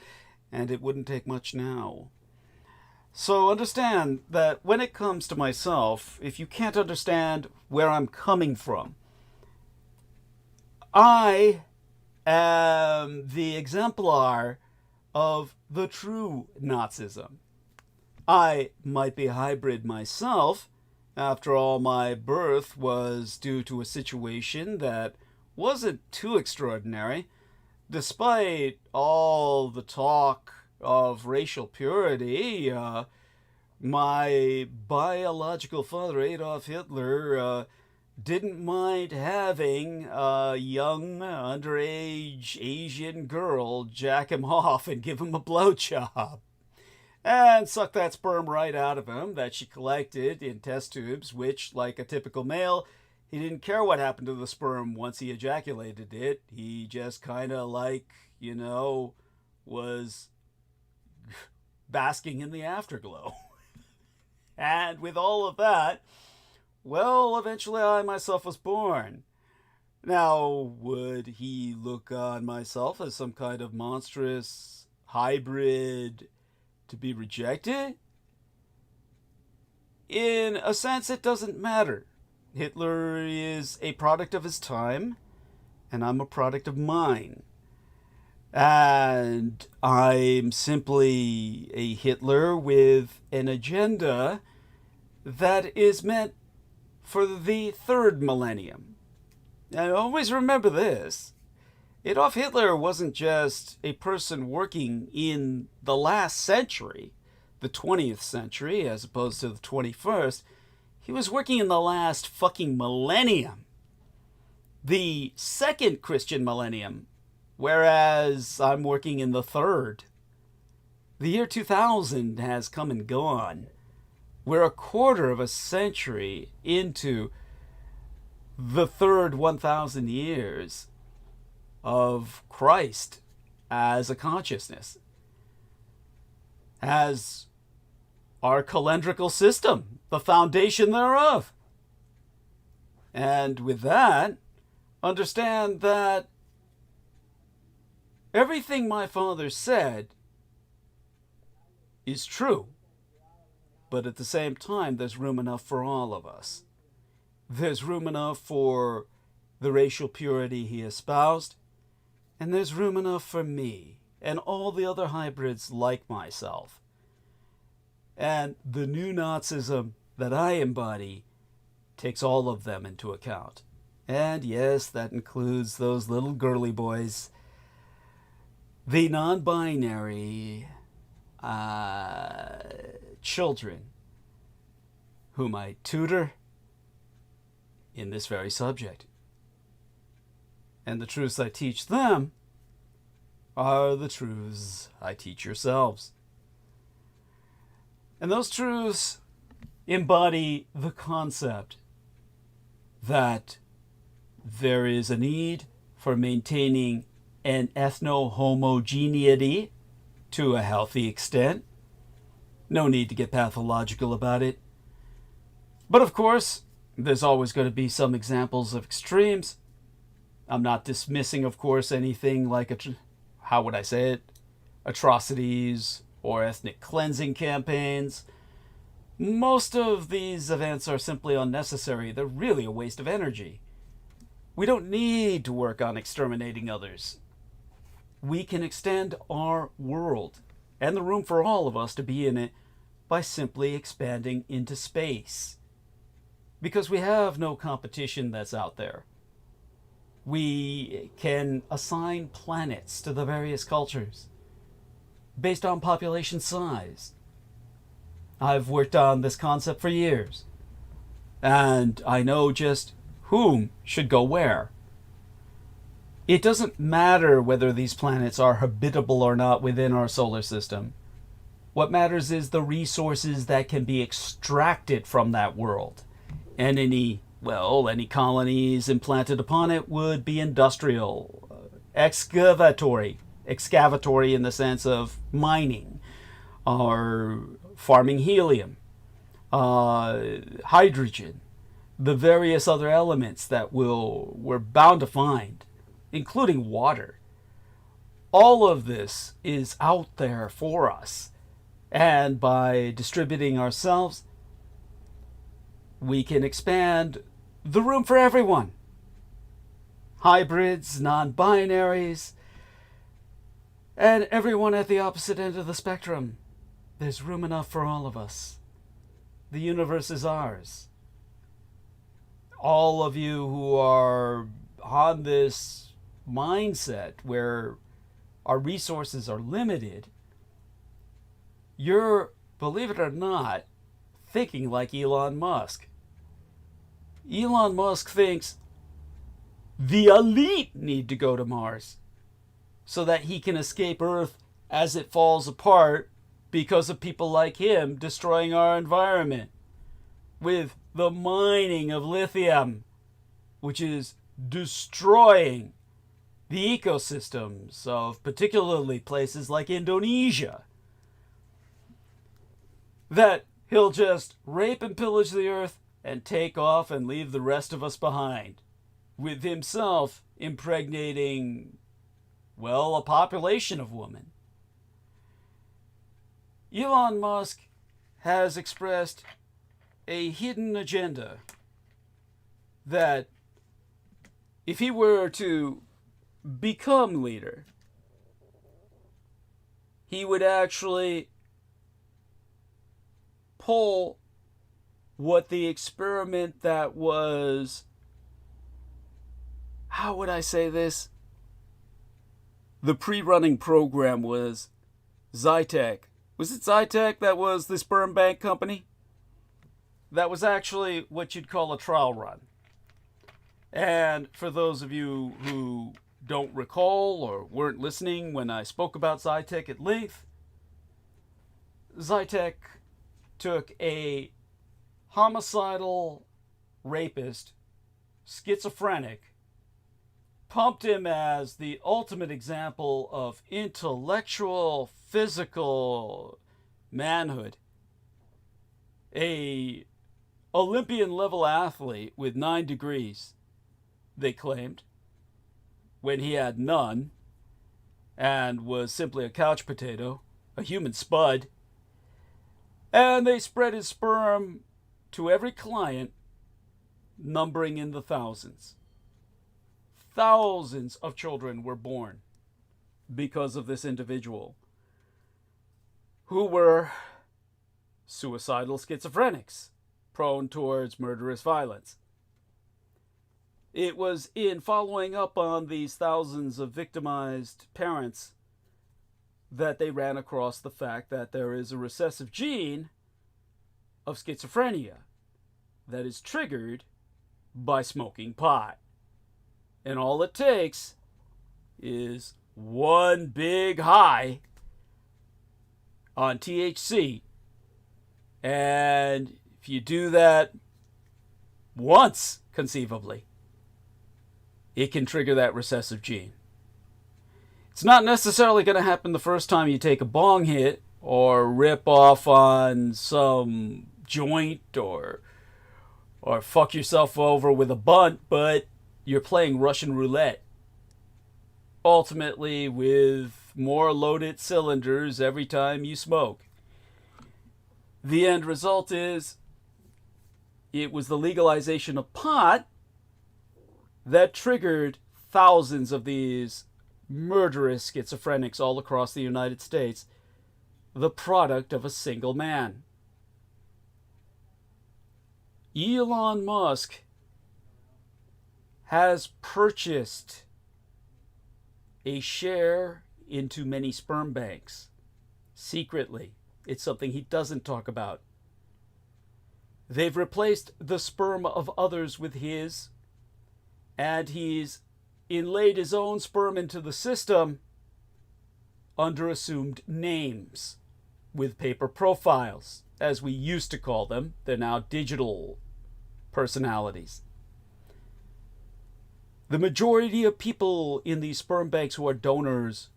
and it wouldn't take much now. So understand that when it comes to myself, if you can't understand where I'm coming from, I am the exemplar of the true Nazism. I might be hybrid myself. After all, my birth was due to a situation that wasn't too extraordinary. Despite all the talk of racial purity, my biological father, Adolf Hitler, didn't mind having a young, underage Asian girl jack him off and give him a blowjob. And suck that sperm right out of him that she collected in test tubes, which, like a typical male, he didn't care what happened to the sperm once he ejaculated it. He just kind of was basking in the afterglow. And with all of that, well, eventually I myself was born. Now, would he look on myself as some kind of monstrous hybrid to be rejected? In a sense, it doesn't matter. Hitler is a product of his time, and I'm a product of mine. And I'm simply a Hitler with an agenda that is meant for the third millennium. And always remember this. Adolf Hitler wasn't just a person working in the last century, the 20th century, as opposed to the 21st. He was working in the last fucking millennium. The second Christian millennium, whereas I'm working in the third. The year 2000 has come and gone. We're a quarter of a century into the third 1,000 years of Christ as a consciousness, as our calendrical system, the foundation thereof. And with that, understand that everything my father said is true, but at the same time, there's room enough for all of us. There's room enough for the racial purity he espoused, and there's room enough for me and all the other hybrids like myself. And the new Nazism that I embody takes all of them into account. And yes, that includes those little girly boys, the non-binary children whom I tutor in this very subject. And the truths I teach them are the truths I teach yourselves. And those truths embody the concept that there is a need for maintaining an ethno-homogeneity to a healthy extent. No need to get pathological about it. But of course, there's always going to be some examples of extremes. I'm not dismissing, of course, anything like a atrocities or ethnic cleansing campaigns. Most of these events are simply unnecessary. They're really a waste of energy. We don't need to work on exterminating others. We can extend our world and the room for all of us to be in it by simply expanding into space. Because we have no competition that's out there. We can assign planets to the various cultures based on population size. I've worked on this concept for years, and I know just whom should go where. It doesn't matter whether these planets are habitable or not within our solar system. What matters is the resources that can be extracted from that world. And any colonies implanted upon it would be industrial, excavatory in the sense of mining, or farming helium, hydrogen, the various other elements that we're bound to find, including water. All of this is out there for us. And by distributing ourselves, we can expand the room for everyone. Hybrids, non-binaries, and everyone at the opposite end of the spectrum. There's room enough for all of us. The universe is ours. All of you who are on this mindset where our resources are limited, you're, believe it or not, thinking like Elon Musk. Elon Musk thinks the elite need to go to Mars so that he can escape Earth as it falls apart because of people like him destroying our environment with the mining of lithium, which is destroying the ecosystems of particularly places like Indonesia. That he'll just rape and pillage the earth and take off and leave the rest of us behind, with himself impregnating, well, a population of women. Elon Musk has expressed a hidden agenda that if he were to become leader, he would actually pull what the experiment that was, how would I say this? The pre-running program was Zytec. Was it Zytec that was the sperm bank company? That was actually what you'd call a trial run. And for those of you who don't recall or weren't listening when I spoke about Zytec at length, Zytec took a homicidal rapist, schizophrenic, pumped him as the ultimate example of intellectual, physical manhood. A Olympian level athlete with 9 degrees, they claimed, when he had none and was simply a couch potato, a human spud. And they spread his sperm to every client, numbering in the thousands. Thousands of children were born because of this individual, who were suicidal schizophrenics, prone towards murderous violence. It was in following up on these thousands of victimized parents that they ran across the fact that there is a recessive gene of schizophrenia that is triggered by smoking pot. And all it takes is one big high on THC. And if you do that once, conceivably, it can trigger that recessive gene. It's not necessarily going to happen the first time you take a bong hit or rip off on some joint or fuck yourself over with a bunt, but you're playing Russian roulette. Ultimately, with more loaded cylinders every time you smoke. The end result is it was the legalization of pot that triggered thousands of these murderous schizophrenics all across the United States, the product of a single man. Elon Musk has purchased a share into many sperm banks secretly. It's something he doesn't talk about. They've replaced the sperm of others with his, and he's inlaid his own sperm into the system under assumed names with paper profiles, as we used to call them. They're now digital personalities. The majority of people in these sperm banks who are donors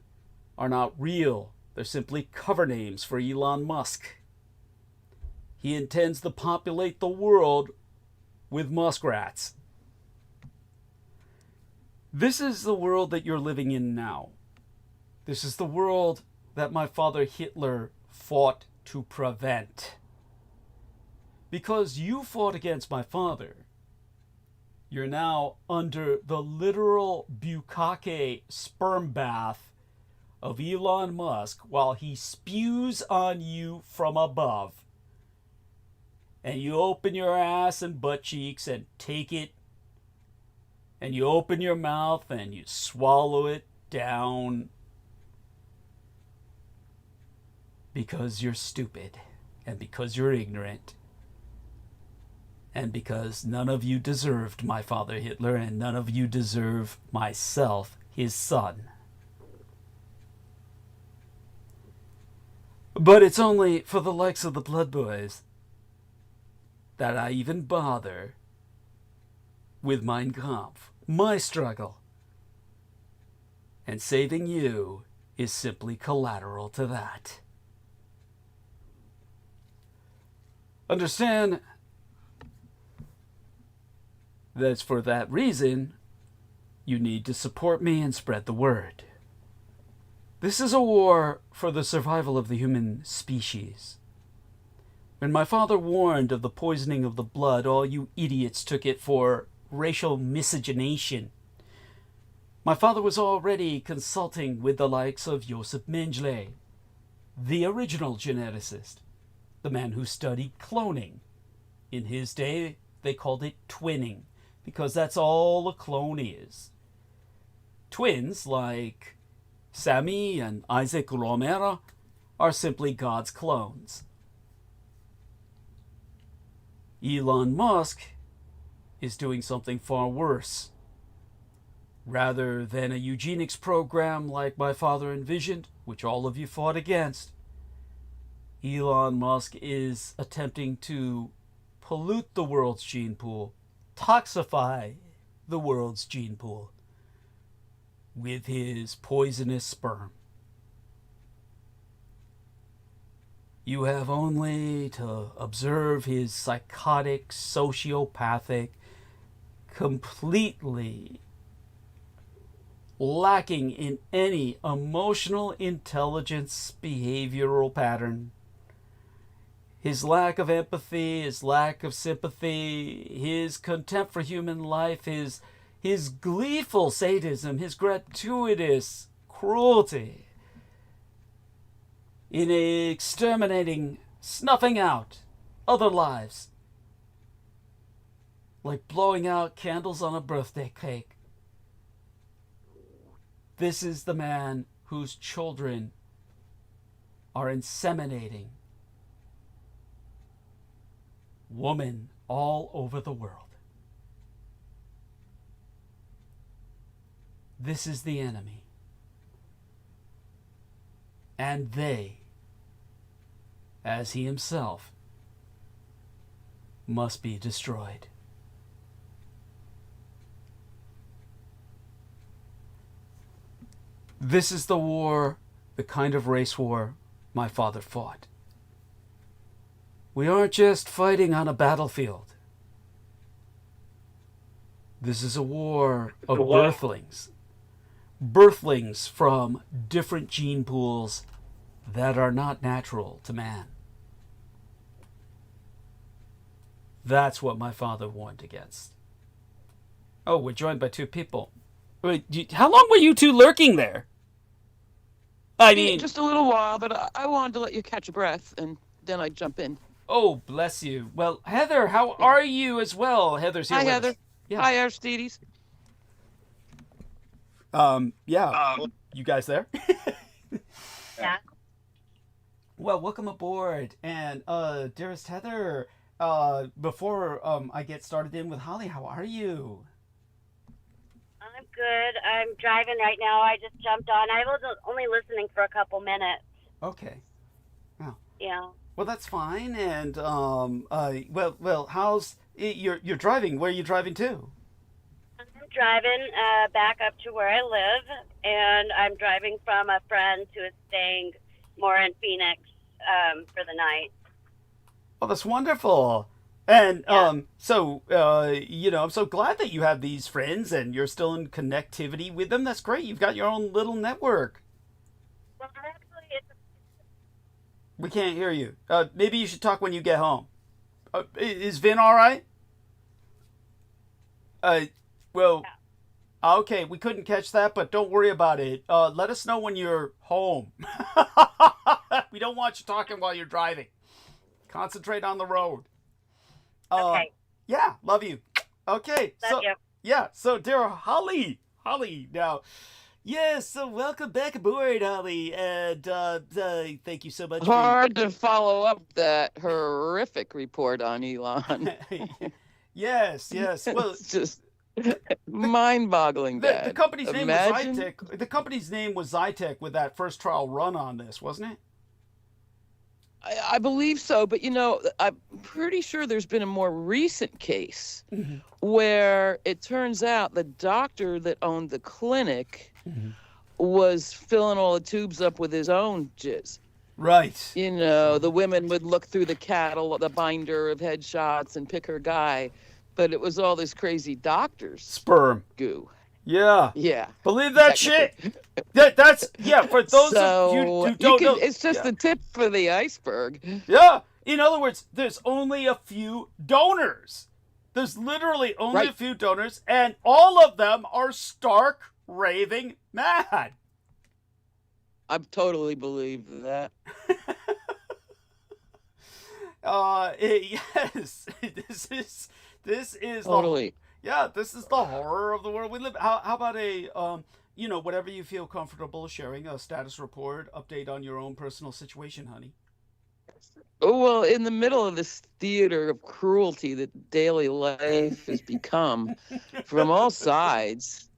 are not real. They're simply cover names for Elon Musk. He intends to populate the world with muskrats. This is the world that you're living in now. This is the world that my father Hitler fought to prevent. Because you fought against my father, you're now under the literal bukkake sperm bath of Elon Musk while he spews on you from above. And you open your ass and butt cheeks and take it. And you open your mouth and you swallow it down. Because you're stupid. And because you're ignorant. And because none of you deserved my father Hitler, and none of you deserve myself, his son. But it's only for the likes of the Blood Boys that I even bother with Mein Kampf, my struggle. And saving you is simply collateral to that. Understand that's for that reason you need to support me and spread the word. This is a war for the survival of the human species. When my father warned of the poisoning of the blood, all you idiots took it for racial miscegenation. My father was already consulting with the likes of Joseph Mengele, the original geneticist, the man who studied cloning. In his day, they called it twinning, because that's all a clone is. Twins, like Sammy and Isaac Romero, are simply God's clones. Elon Musk is doing something far worse. Rather than a eugenics program like my father envisioned, which all of you fought against, Elon Musk is attempting to pollute the world's gene pool, toxify the world's gene pool with his poisonous sperm. You have only to observe his psychotic, sociopathic, completely lacking in any emotional intelligence behavioral pattern. His lack of empathy, his lack of sympathy, his contempt for human life, his gleeful sadism, his gratuitous cruelty in exterminating, snuffing out other lives, like blowing out candles on a birthday cake. This is the man whose children are inseminating women all over the world. This is the enemy. And they, as he himself, must be destroyed. This is the war, the kind of race war my father fought. We aren't just fighting on a battlefield. This is a war of birthlings. birthlings from different gene pools that are not natural to man. That's what my father warned against. Oh, we're joined by two people. Wait, how long were you two lurking there? I mean, just a little while, but I wanted to let you catch a breath, and then I'd jump in. Oh, bless you. Well, Heather, how are you as well? Heather's here Hi, with Heather. us. Yeah. Hi, Aristides. Yeah. You guys there? Yeah. Well, welcome aboard. And, dearest Heather, before I get started in with Holly, how are you? I'm good. I'm driving right now. I just jumped on. I was only listening for a couple minutes. Okay. Wow. Yeah. Well, that's fine. And, well, how's you're driving? Where are you driving to? I'm driving back up to where I live, and I'm driving from a friend who is staying more in Phoenix for the night. Oh, that's wonderful. And Yeah. so I'm so glad that you have these friends and you're still in connectivity with them. That's great. You've got your own little network. Well, actually, it's We can't hear you. Maybe you should talk when you get home. Is Vin all right? Well, okay, we couldn't catch that, but don't worry about it. Let us know when you're home. We don't want you talking while you're driving. Concentrate on the road. okay. Yeah, love you. Okay, Love you. yeah, so dear Holly now. Yes, so welcome back aboard, Holly, and thank you so much. Hard to follow up that horrific report on Elon. Yes. Well, It's just mind-boggling, Dad. the company's name Imagine. was Zytec. The company's name was Zytec with that first trial run on this, wasn't it? I believe so, but I'm pretty sure there's been a more recent case where it turns out the doctor that owned the clinic was filling all the tubes up with his own jizz. Right. The women would look through the binder of headshots and pick her guy, but it was all this crazy doctor's Sperm. goo. Yeah. Yeah. Believe that shit. That's for those of you who don't know. It's just the tip of the iceberg. Yeah. In other words, there's only a few donors. There's literally only a few donors, and all of them are stark raving mad. I totally believe that. Yes. This is Totally. this is the horror of the world we live. How about whatever you feel comfortable sharing, a status report, update on your own personal situation, honey. Oh, well, in the middle of this theater of cruelty that daily life has become from all sides,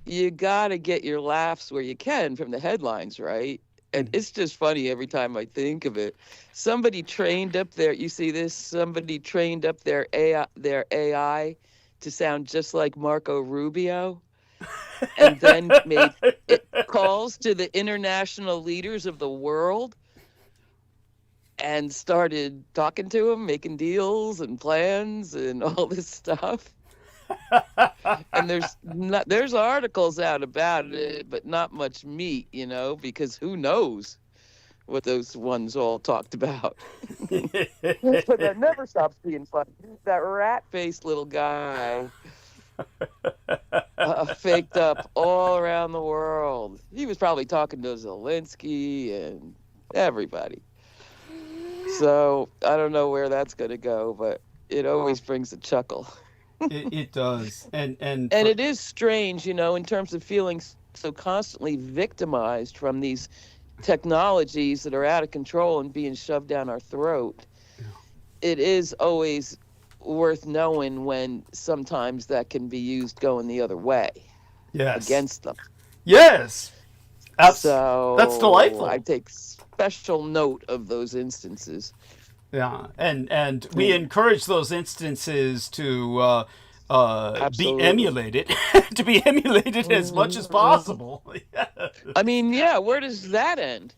you got to get your laughs where you can from the headlines, right? And it's just funny every time I think of it. Somebody trained up you see this? Somebody trained up their AI to sound just like Marco Rubio, and then made it calls to the international leaders of the world and started talking to them, making deals and plans and all this stuff. And there's articles out about it, but not much meat, because who knows what those ones all talked about. But that never stops being fun. That rat-faced little guy faked up all around the world. He was probably talking to Zelensky and everybody. So I don't know where that's going to go, but it always brings a chuckle. It does. And it is strange, in terms of feeling so constantly victimized from these technologies that are out of control and being shoved down our throat. Yeah. It is always worth knowing when sometimes that can be used going the other way. Yes. Against them. Yes. So that's delightful. I take special note of those instances. Yeah, and we encourage those instances to be emulated, as much as possible. I mean, where does that end?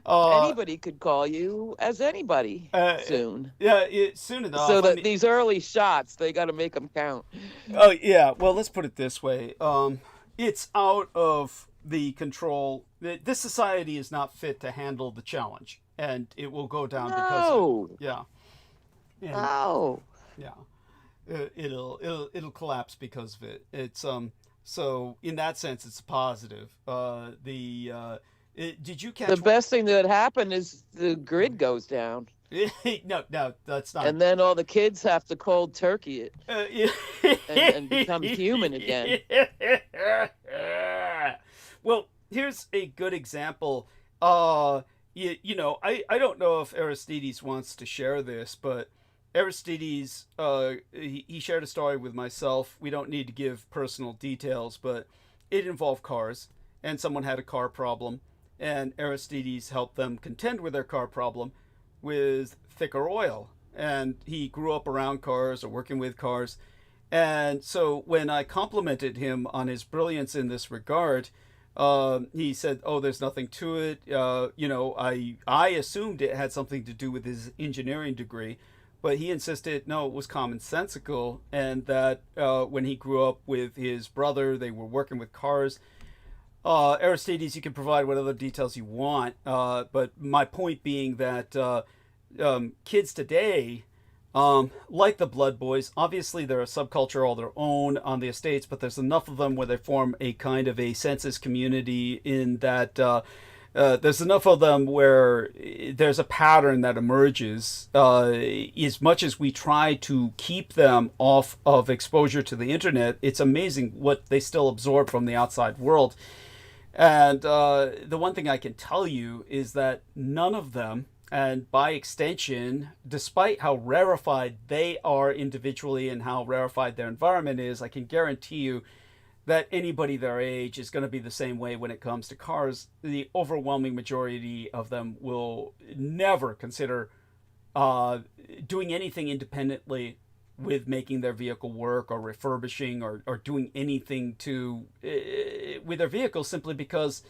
Anybody could call you as anybody soon. Yeah, soon enough. So that these early shots, they got to make them count. Oh yeah. Well, let's put it this way. it's out of the control. This society is not fit to handle the challenge, and it will go down because of it. Yeah. And, No. yeah. It'll collapse because of it. It's so in that sense it's positive. Did you catch The best thing that happened is the grid goes down. no, that's not. And then all the kids have to cold turkey it and become human again. Well, here's a good example. You know, I don't know if Aristides wants to share this, but Aristides, he shared a story with myself. We don't need to give personal details, but it involved cars, and someone had a car problem, and Aristides helped them contend with their car problem with thicker oil. And he grew up around cars or working with cars. And so when I complimented him on his brilliance in this regard, he said, "Oh, there's nothing to it. You know, I assumed it had something to do with his engineering degree." But he insisted, no, it was commonsensical, and that when he grew up with his brother, they were working with cars. Aristides, you can provide what other details you want, but my point being that kids today, like the Blood Boys, obviously they're a subculture all their own on the estates, but there's enough of them where they form a kind of a census community in that there's enough of them where there's a pattern that emerges. As much as we try to keep them off of exposure to the internet, it's amazing what they still absorb from the outside world. And the one thing I can tell you is that none of them, and by extension, despite how rarefied they are individually and how rarefied their environment is, I can guarantee you that anybody their age is going to be the same way when it comes to cars. The overwhelming majority of them will never consider doing anything independently with making their vehicle work or refurbishing or doing anything to with their vehicles, simply because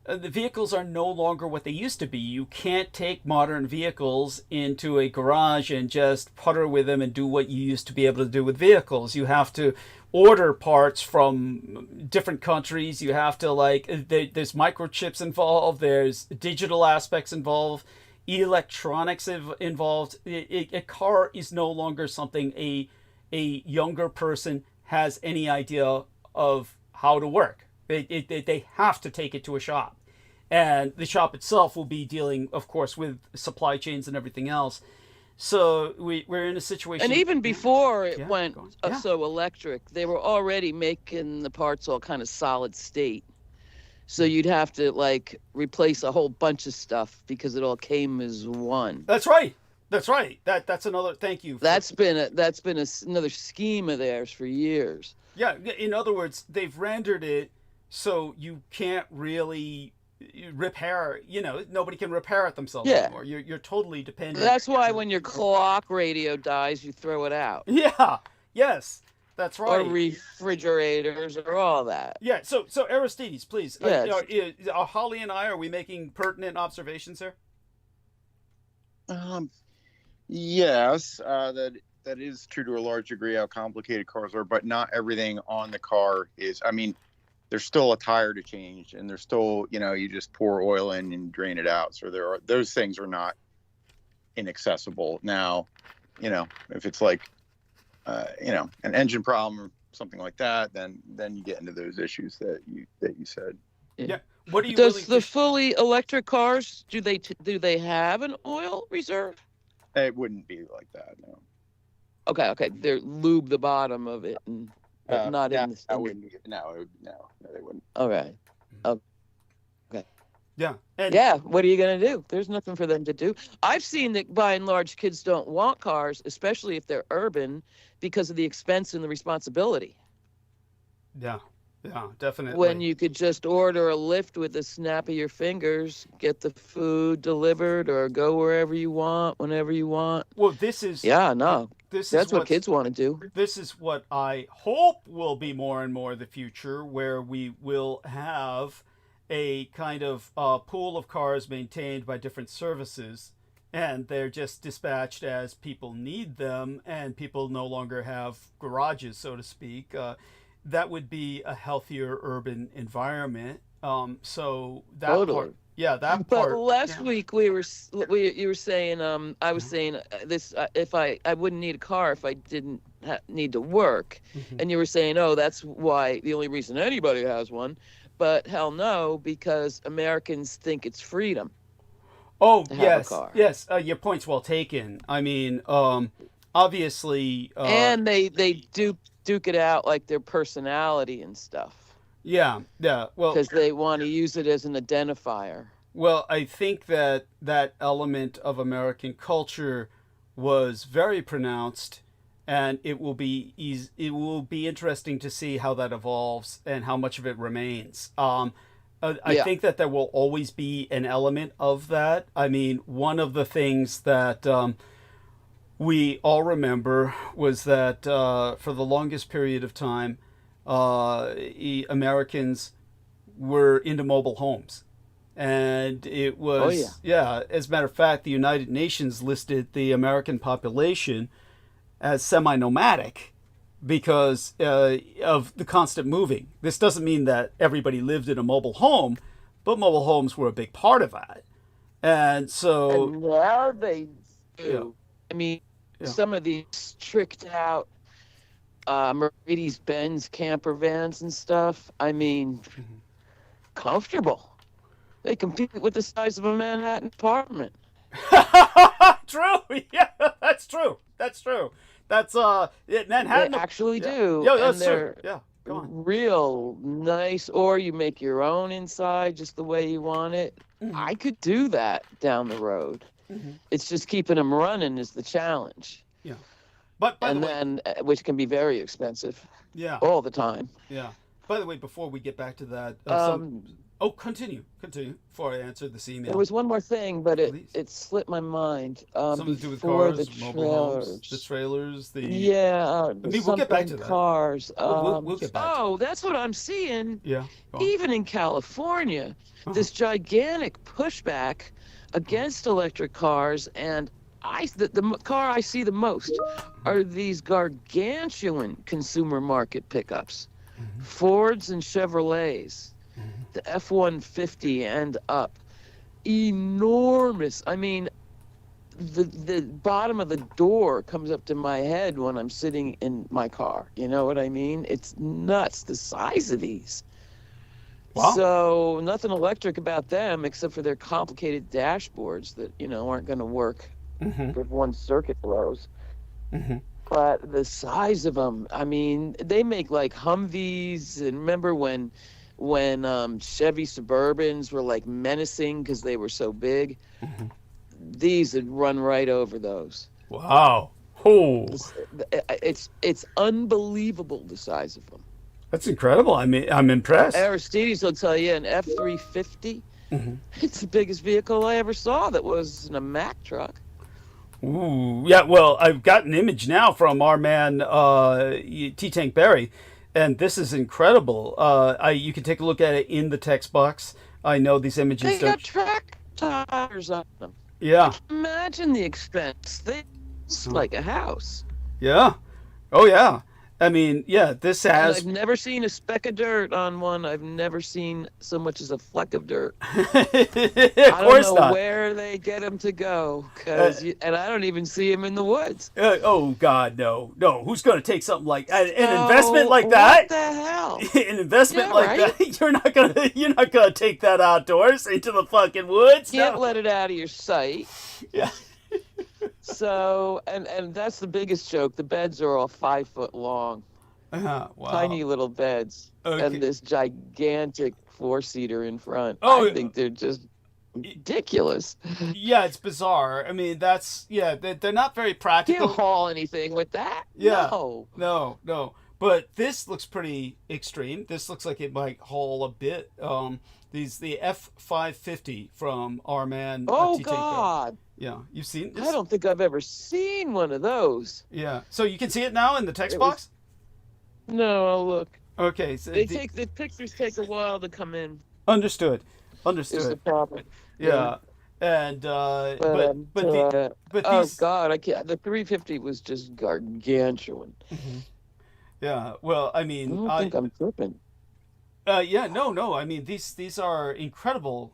the vehicles are no longer what they used to be. You can't take modern vehicles into a garage and just putter with them and do what you used to be able to do with vehicles. You have to order parts from different countries. You have to, like, there's microchips involved, there's digital aspects involved, electronics involved. A car is no longer something a younger person has any idea of how to work. They have to take it to a shop. And the shop itself will be dealing, of course, with supply chains and everything else. So we're in a situation... And even before it went Yeah. so electric, they were already making the parts all kind of solid state. So you'd have to, like, replace a whole bunch of stuff because it all came as one. That's right. That's right. That's another... Thank you. That's been another scheme of theirs for years. Yeah, in other words, they've rendered it so you can't really repair, you know, nobody can repair it themselves anymore. You're totally dependent. That's why when your clock radio dies, you throw it out. Yeah, yes, that's right. Or refrigerators or all that. Yeah, so Aristides, please. Yeah, Holly and I, are we making pertinent observations here? Yes, that is true to a large degree how complicated cars are, but not everything on the car is. I mean, there's still a tire to change, and there's still, you know, you just pour oil in and drain it out. So those things are not inaccessible. Now, you know, if it's like, you know, an engine problem or something like that, then you get into those issues that you said. Yeah. What are you? Does the fully electric cars, do they have an oil reserve? It wouldn't be like that, no. Okay. They lube the bottom of it, and but not in the. No, they wouldn't. All right. Okay. Yeah. Yeah. What are you gonna do? There's nothing for them to do. I've seen that by and large, kids don't want cars, especially if they're urban, because of the expense and the responsibility. Yeah. Yeah, definitely. When you could just order a lift with a snap of your fingers, get the food delivered, or go wherever you want, whenever you want. Well, this is... Yeah, no. That's what kids want to do. This is what I hope will be more and more the future, where we will have a kind of pool of cars maintained by different services, and they're just dispatched as people need them, and people no longer have garages, so to speak. that would be a healthier urban environment. So that Totally. part, yeah, that But part. last yeah. week you were saying I was saying this if I wouldn't need a car if I didn't need to work, and you were saying, oh, that's why the only reason anybody has one. But hell no, because Americans think it's freedom. Oh, to have a car. yes. Your point's well taken. I mean, obviously. And they duke it out like their personality and stuff. Yeah. Well, because they want to use it as an identifier. Well, I think that element of American culture was very pronounced, and it will be interesting to see how that evolves and how much of it remains. I think that there will always be an element of that. I mean, one of the things that we all remember was that for the longest period of time, Americans were into mobile homes. And it was, as a matter of fact, the United Nations listed the American population as semi-nomadic because of the constant moving. This doesn't mean that everybody lived in a mobile home, but mobile homes were a big part of that. And so... And now they do. I mean, some of these tricked out Mercedes-Benz camper vans and stuff, I mean, comfortable. They compete with the size of a Manhattan apartment. True. Yeah, that's true. That's Manhattan. They actually do. Yeah, that's and they're true. Yeah, go on. Real nice, or you make your own inside just the way you want it. I could do that down the road. It's just keeping them running is the challenge. Yeah. But by the way, then which can be very expensive. Yeah. All the time. Yeah. By the way, before we get back to that, continue before I answer this email. There was one more thing, but it slipped my mind. Something to do with cars, mobile homes, the trailers, we'll get back to that. Cars. We'll get back to that's what I'm seeing. Yeah. Even in California, this gigantic pushback against electric cars, and the car I see the most are these gargantuan consumer market pickups, Fords and Chevrolets. The F-150 and up, enormous. I mean, the bottom of the door comes up to my head when I'm sitting in my car. You know what I mean? It's nuts, the size of these. Wow. So nothing electric about them except for their complicated dashboards that, aren't going to work with one circuit blows. But the size of them, I mean, they make like Humvees. And remember when Chevy Suburbans were like menacing because they were so big, these would run right over those. Wow. Oh. It's unbelievable the size of them. That's incredible. I mean, I'm impressed. Aristides will tell you an F-350. It's the biggest vehicle I ever saw that wasn't a Mack truck. Ooh, yeah. Well, I've got an image now from our man T-Tank Barry. And this is incredible. You can take a look at it in the text box. I know these images. They got track tires on them. Yeah. Imagine the expense. It's like a house. Yeah. Oh yeah. I mean, yeah. This has. And I've never seen a speck of dirt on one. I've never seen so much as a fleck of dirt. I don't know where they get them to go, and I don't even see them in the woods. Oh God, no. Who's going to take something like an investment like that? What the hell? An investment that? You're not gonna take that outdoors into the fucking woods. You can't let it out of your sight. Yeah. So, and that's the biggest joke. The beds are all 5 foot long. Wow. Tiny little beds. Okay. And this gigantic 4-seater in front. Oh, I think they're just ridiculous. Yeah, it's bizarre. I mean, they're not very practical. Can't haul anything with that. Yeah. No. But this looks pretty extreme. This looks like it might haul a bit. The F-550 from our man. Oh, God. Yeah, you've seen this? I don't think I've ever seen one of those. Yeah, so you can see it now in the text box? No, I'll look. Okay. So the pictures take a while to come in. Understood. Is the problem. Yeah. And but oh these... God, I can't. The 350 was just gargantuan. Yeah. Well, I I mean, don't think I'm tripping. yeah, no. I mean, these are incredible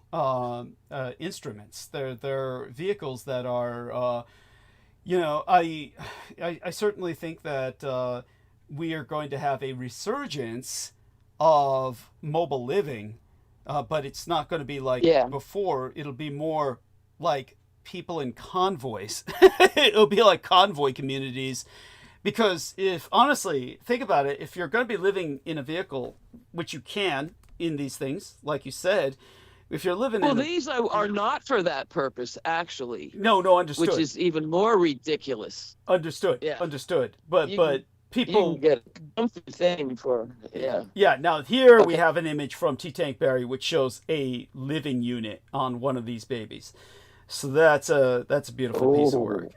instruments. They're vehicles that are, I certainly think that we are going to have a resurgence of mobile living, but it's not going to be like Yeah. before. It'll be more like people in convoys. It'll be like convoy communities. Because if, honestly, think about it, if you're going to be living in a vehicle, which you can in these things, like you said, if you're living Well, in these are not for that purpose, actually, no, understood. which is even more ridiculous. Understood. Yeah. Understood. But You but You people can get a comfy thing for, yeah. yeah, now here we Okay. have an image from T Tank Barry which shows a living unit on one of these babies. So that's a beautiful piece of work.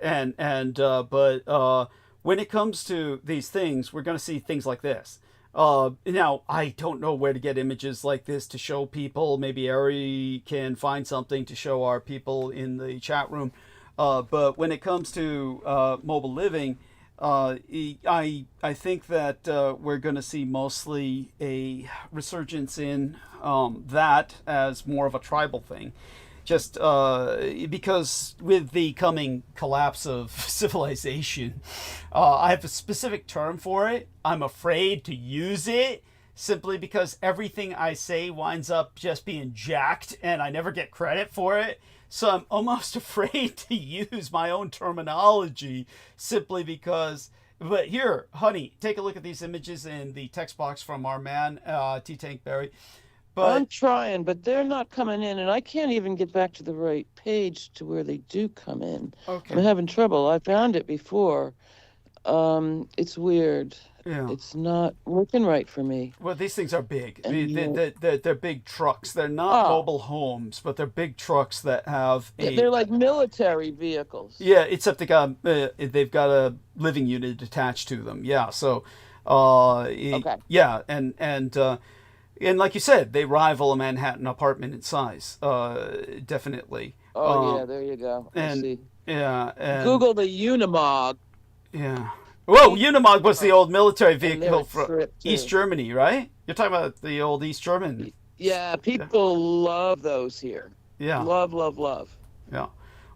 But when it comes to these things, we're going to see things like this. Now, I don't know where to get images like this to show people. Maybe Ari can find something to show our people in the chat room. But when it comes to mobile living, I think that we're going to see mostly a resurgence in that as more of a tribal thing. Just because with the coming collapse of civilization, I have a specific term for it. I'm afraid to use it simply because everything I say winds up just being jacked and I never get credit for it. So I'm almost afraid to use my own terminology simply because. But here, honey, take a look at these images in the text box from our man, T Tank Barry. I'm trying, but they're not coming in, and I can't even get back to the right page to where they do come in. Okay. I'm having trouble. I found it before. It's weird. Yeah. It's not working right for me. Well, these things are big. And They're big trucks. They're not Oh. mobile homes, but they're big trucks that have a. They're like military vehicles. Yeah, except they've got a living unit attached to them. Yeah, so. Okay. Yeah, and like you said, they rival a Manhattan apartment in size. Definitely. Oh, yeah, there you go. I and- see. Yeah. And, Google the Unimog. Yeah. Whoa, Unimog was the old military And they're vehicle a from trip, too. East Germany, right? You're talking about the old East German. Yeah, people love those here. Yeah. Love, love, love. Yeah.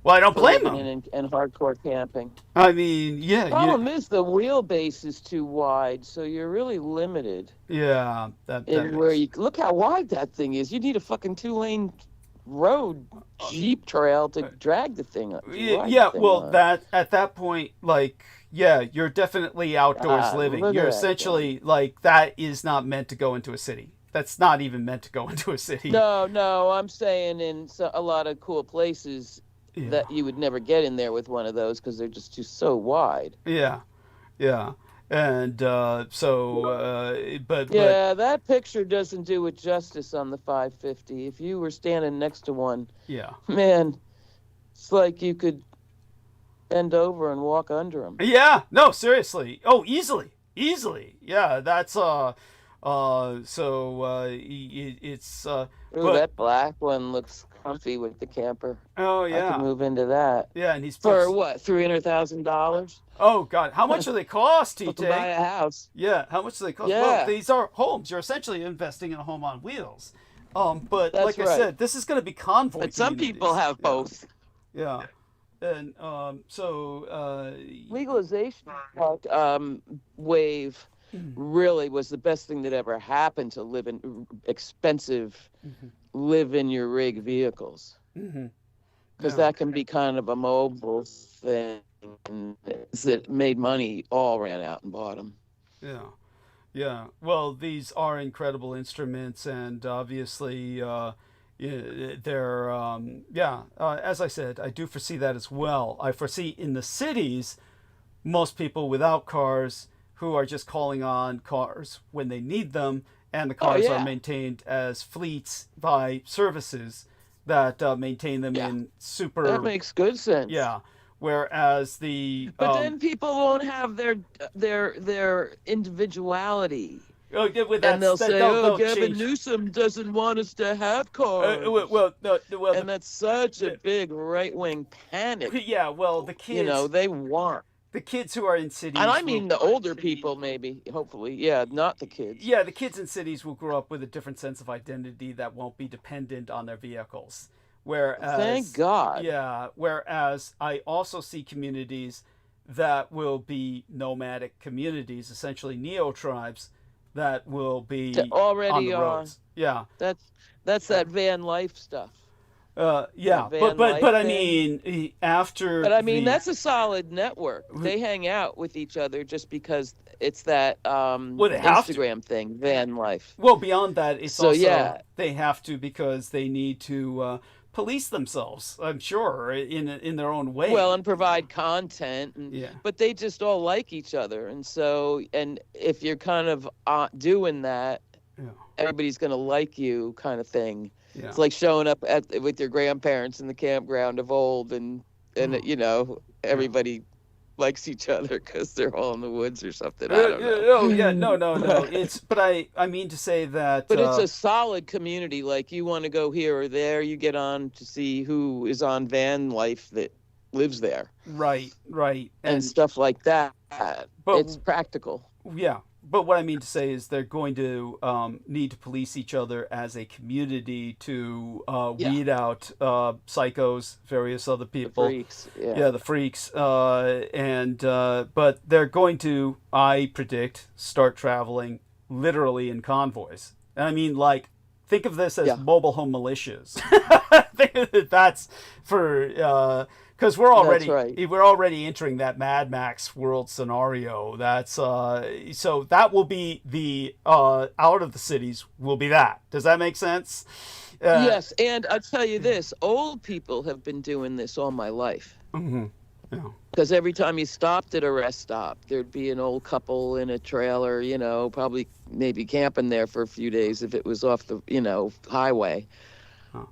Well, I don't For blame living them. and hardcore camping. I mean, yeah. Problem is the wheelbase is too wide, so you're really limited Yeah. That in where you look how wide that thing is. You need a fucking 2-lane road Jeep trail to drag the thing up. to ride Yeah, the thing well, on. that at that point, like, yeah, you're definitely outdoors living. look You're at that essentially like that is not meant to go into a city. That's not even meant to go into a city. No, I'm saying in a lot of cool places Yeah. that you would never get in there with one of those because they're just so wide. Yeah, yeah, and but Yeah, that picture doesn't do it justice on the 550. If you were standing next to one, yeah, man, it's like you could bend over and walk under them. yeah. No, seriously. Oh, easily. Yeah, that's it's Ooh, but- that black one looks comfy with the camper. oh I yeah, could move into that. yeah, and he's For what, $300,000? Oh God, how much do they cost, To buy TJ? a house. Yeah, how much do they cost? Yeah. Well, these are homes. You're essentially investing in a home on wheels. But That's like I right. said, this is going to be convoy. But some people communities. have both. Yeah. And Legalization wave really was the best thing that ever happened to live in expensive, live in your rig vehicles. Mhm. Because Yeah. that can be kind of a mobile thing that made money, all ran out and bought them. Yeah. Yeah. Well, these are incredible instruments, and obviously, they're, as I said, I do foresee that as well. I foresee in the cities, most people without cars who are just calling on cars when they need them, and the cars are yeah. maintained as fleets by services that maintain them Yeah. in super. That makes good sense. Yeah. Whereas the. But then people won't have their individuality. Oh, yeah, with that, And they'll say, they'll Gavin change. Newsom doesn't want us to have cars. Well, And that's such a big right-wing panic. yeah, well, the kids. They want. the kids who are in cities, And I mean the older people, maybe, hopefully. Yeah, not the kids. yeah, the kids in cities will grow up with a different sense of identity that won't be dependent on their vehicles. Whereas, Thank God. yeah, whereas I also see communities that will be nomadic communities, essentially neo-tribes, that will be That already on the are. roads. Yeah. That's that van life stuff. Yeah, van but life I thing. mean, after But I mean, the- that's a solid network. They hang out with each other just because it's that they have to. Instagram thing, van life. well, beyond that, it's So, also yeah. they have to because they need to police themselves. I'm sure in their own way. Well, and provide content. Yeah. But they just all like each other. And so, and if you're kind of doing that, Yeah. everybody's going to like you kind of thing. Yeah. It's like showing up with your grandparents in the campground of old, and you know, everybody likes each other because they're all in the woods or something. I don't know. Oh yeah, no. It's but I mean to say that. But it's a solid community. Like, you want to go here or there, you get on to see who is on van life that lives there. right, And stuff like that. But- It's practical. Yeah, but what I mean to say is they're going to need to police each other as a community to weed out psychos, various other people. Freaks. Yeah, the freaks. But they're going to, I predict, start traveling literally in convoys. And I mean, like, think of this as mobile home militias. That's for because we're already entering that Mad Max world scenario. That's so that will be the out of the cities will be that. Does that make sense? Yes, and I'll tell you this: old people have been doing this all my life. Mm-hmm. Yeah. Because every time you stopped at a rest stop, there'd be an old couple in a trailer, you know, probably maybe camping there for a few days if it was off the, you know, highway.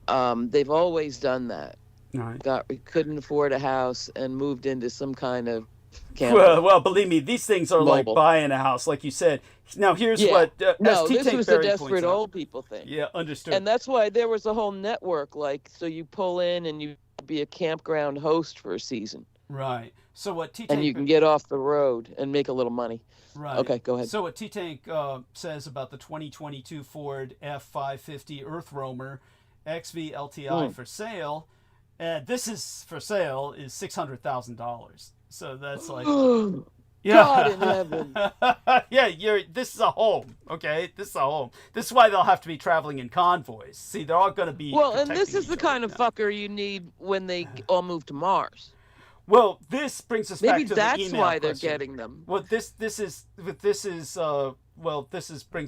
Huh. They've always done that. Right. Couldn't afford a house and moved into some kind of camp. Well, believe me, these things are like Mobile. buying a house, like you said. Now, here's what no, ST this was the desperate old people thing. Yeah, understood. And that's why there was a whole network, like, so you pull in and you be a campground host for a season. Right. So what T-Tank... And you can get off the road and make a little money. Right. Okay, go ahead. So what T-Tank says about the 2022 Ford F550 Earth Roamer XV LTI for sale, this is for sale, is $600,000. So that's like... Yeah. God in heaven. Yeah, this is a home, okay? This is a home. This is why they'll have to be traveling in convoys. See, they're all going to be Well, and this protecting is the each kind other. of fucker you need when they all move to Mars. Well, this brings us back Maybe to that's the email why they're question. getting them. Well, this brings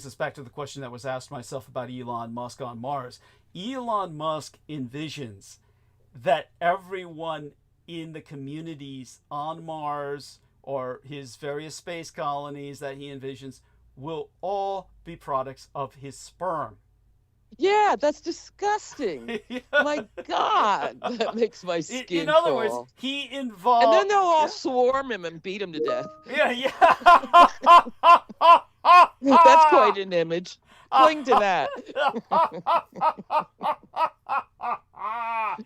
us back to the question that was asked myself about Elon Musk on Mars. Elon Musk envisions that everyone in the communities on Mars or his various space colonies that he envisions will all be products of his sperm. Yeah, that's disgusting. My God, that makes my skin In other crawl. words, he involved... And then they'll all swarm him and beat him to death. Yeah. That's quite an image. Cling to that.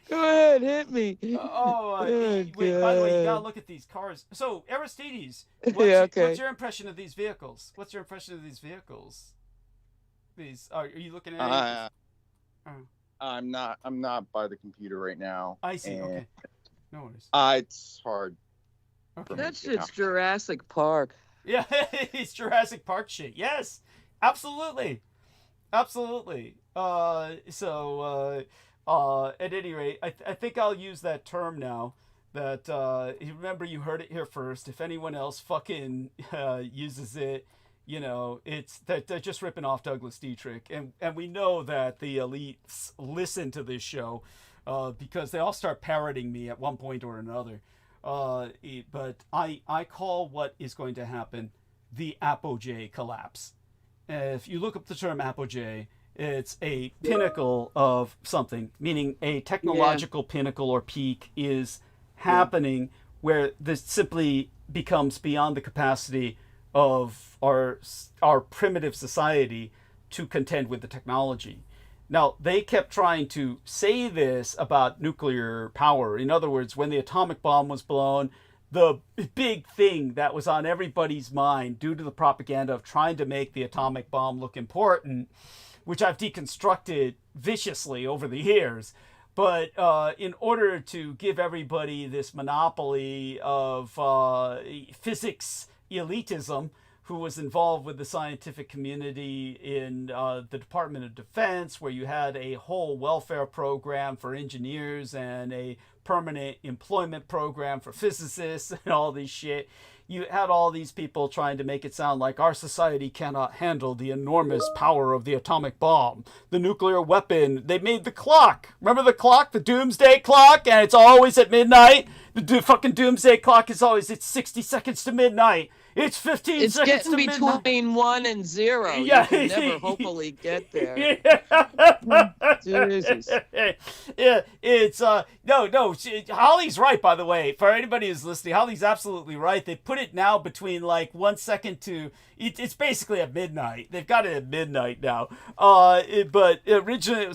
Go ahead, hit me. Oh, Good wait, by the way, you gotta God. look at these cars. So, Aristides, Yeah, okay. what's your impression of these vehicles? These are you looking at? I'm not by the computer right now. I see. and, Okay, no worries. It's hard. Okay. That's just Jurassic Park. Yeah, it's Jurassic Park shit. Yes, absolutely. At any rate, I think I'll use that term now. That remember, you heard it here first. If anyone else fucking uses it, you know, they're just ripping off Douglas Dietrich, and we know that the elites listen to this show because they all start parroting me at one point or another. But I call what is going to happen the apogee collapse. If you look up the term apogee, it's a pinnacle of something, meaning a technological pinnacle or peak is happening where this simply becomes beyond the capacity of our primitive society to contend with the technology. Now, they kept trying to say this about nuclear power. In other words, when the atomic bomb was blown, the big thing that was on everybody's mind due to the propaganda of trying to make the atomic bomb look important, which I've deconstructed viciously over the years. But in order to give everybody this monopoly of physics elitism, who was involved with the scientific community in the Department of Defense, where you had a whole welfare program for engineers and a permanent employment program for physicists and all this shit. You had all these people trying to make it sound like our society cannot handle the enormous power of the atomic bomb, the nuclear weapon. They made the clock. Remember the clock, the doomsday clock? And it's always at midnight. The fucking doomsday clock is always, it's 60 seconds to midnight. It's 15 seconds to midnight. It's getting between 1 and 0. Yeah. You can never hopefully get there. Yeah. Jesus. Yeah, it's no. Holly's right, by the way. For anybody who's listening, Holly's absolutely right. They put it now between like 1 second to it's basically at midnight. They've got it at midnight now. But originally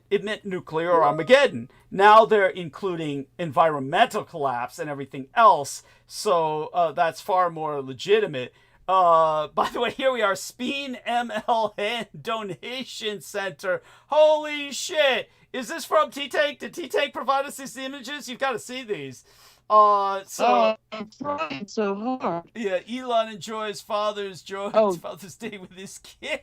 it meant nuclear Armageddon. Now they're including environmental collapse and everything else. So that's far more legitimate. By the way, here we are, Speen MLN Donation Center. Holy shit! Is this from T-Tank? Did T-Tank provide us these images? You've got to see these. I'm trying so hard. Yeah, Elon enjoys Father's Day with his kids.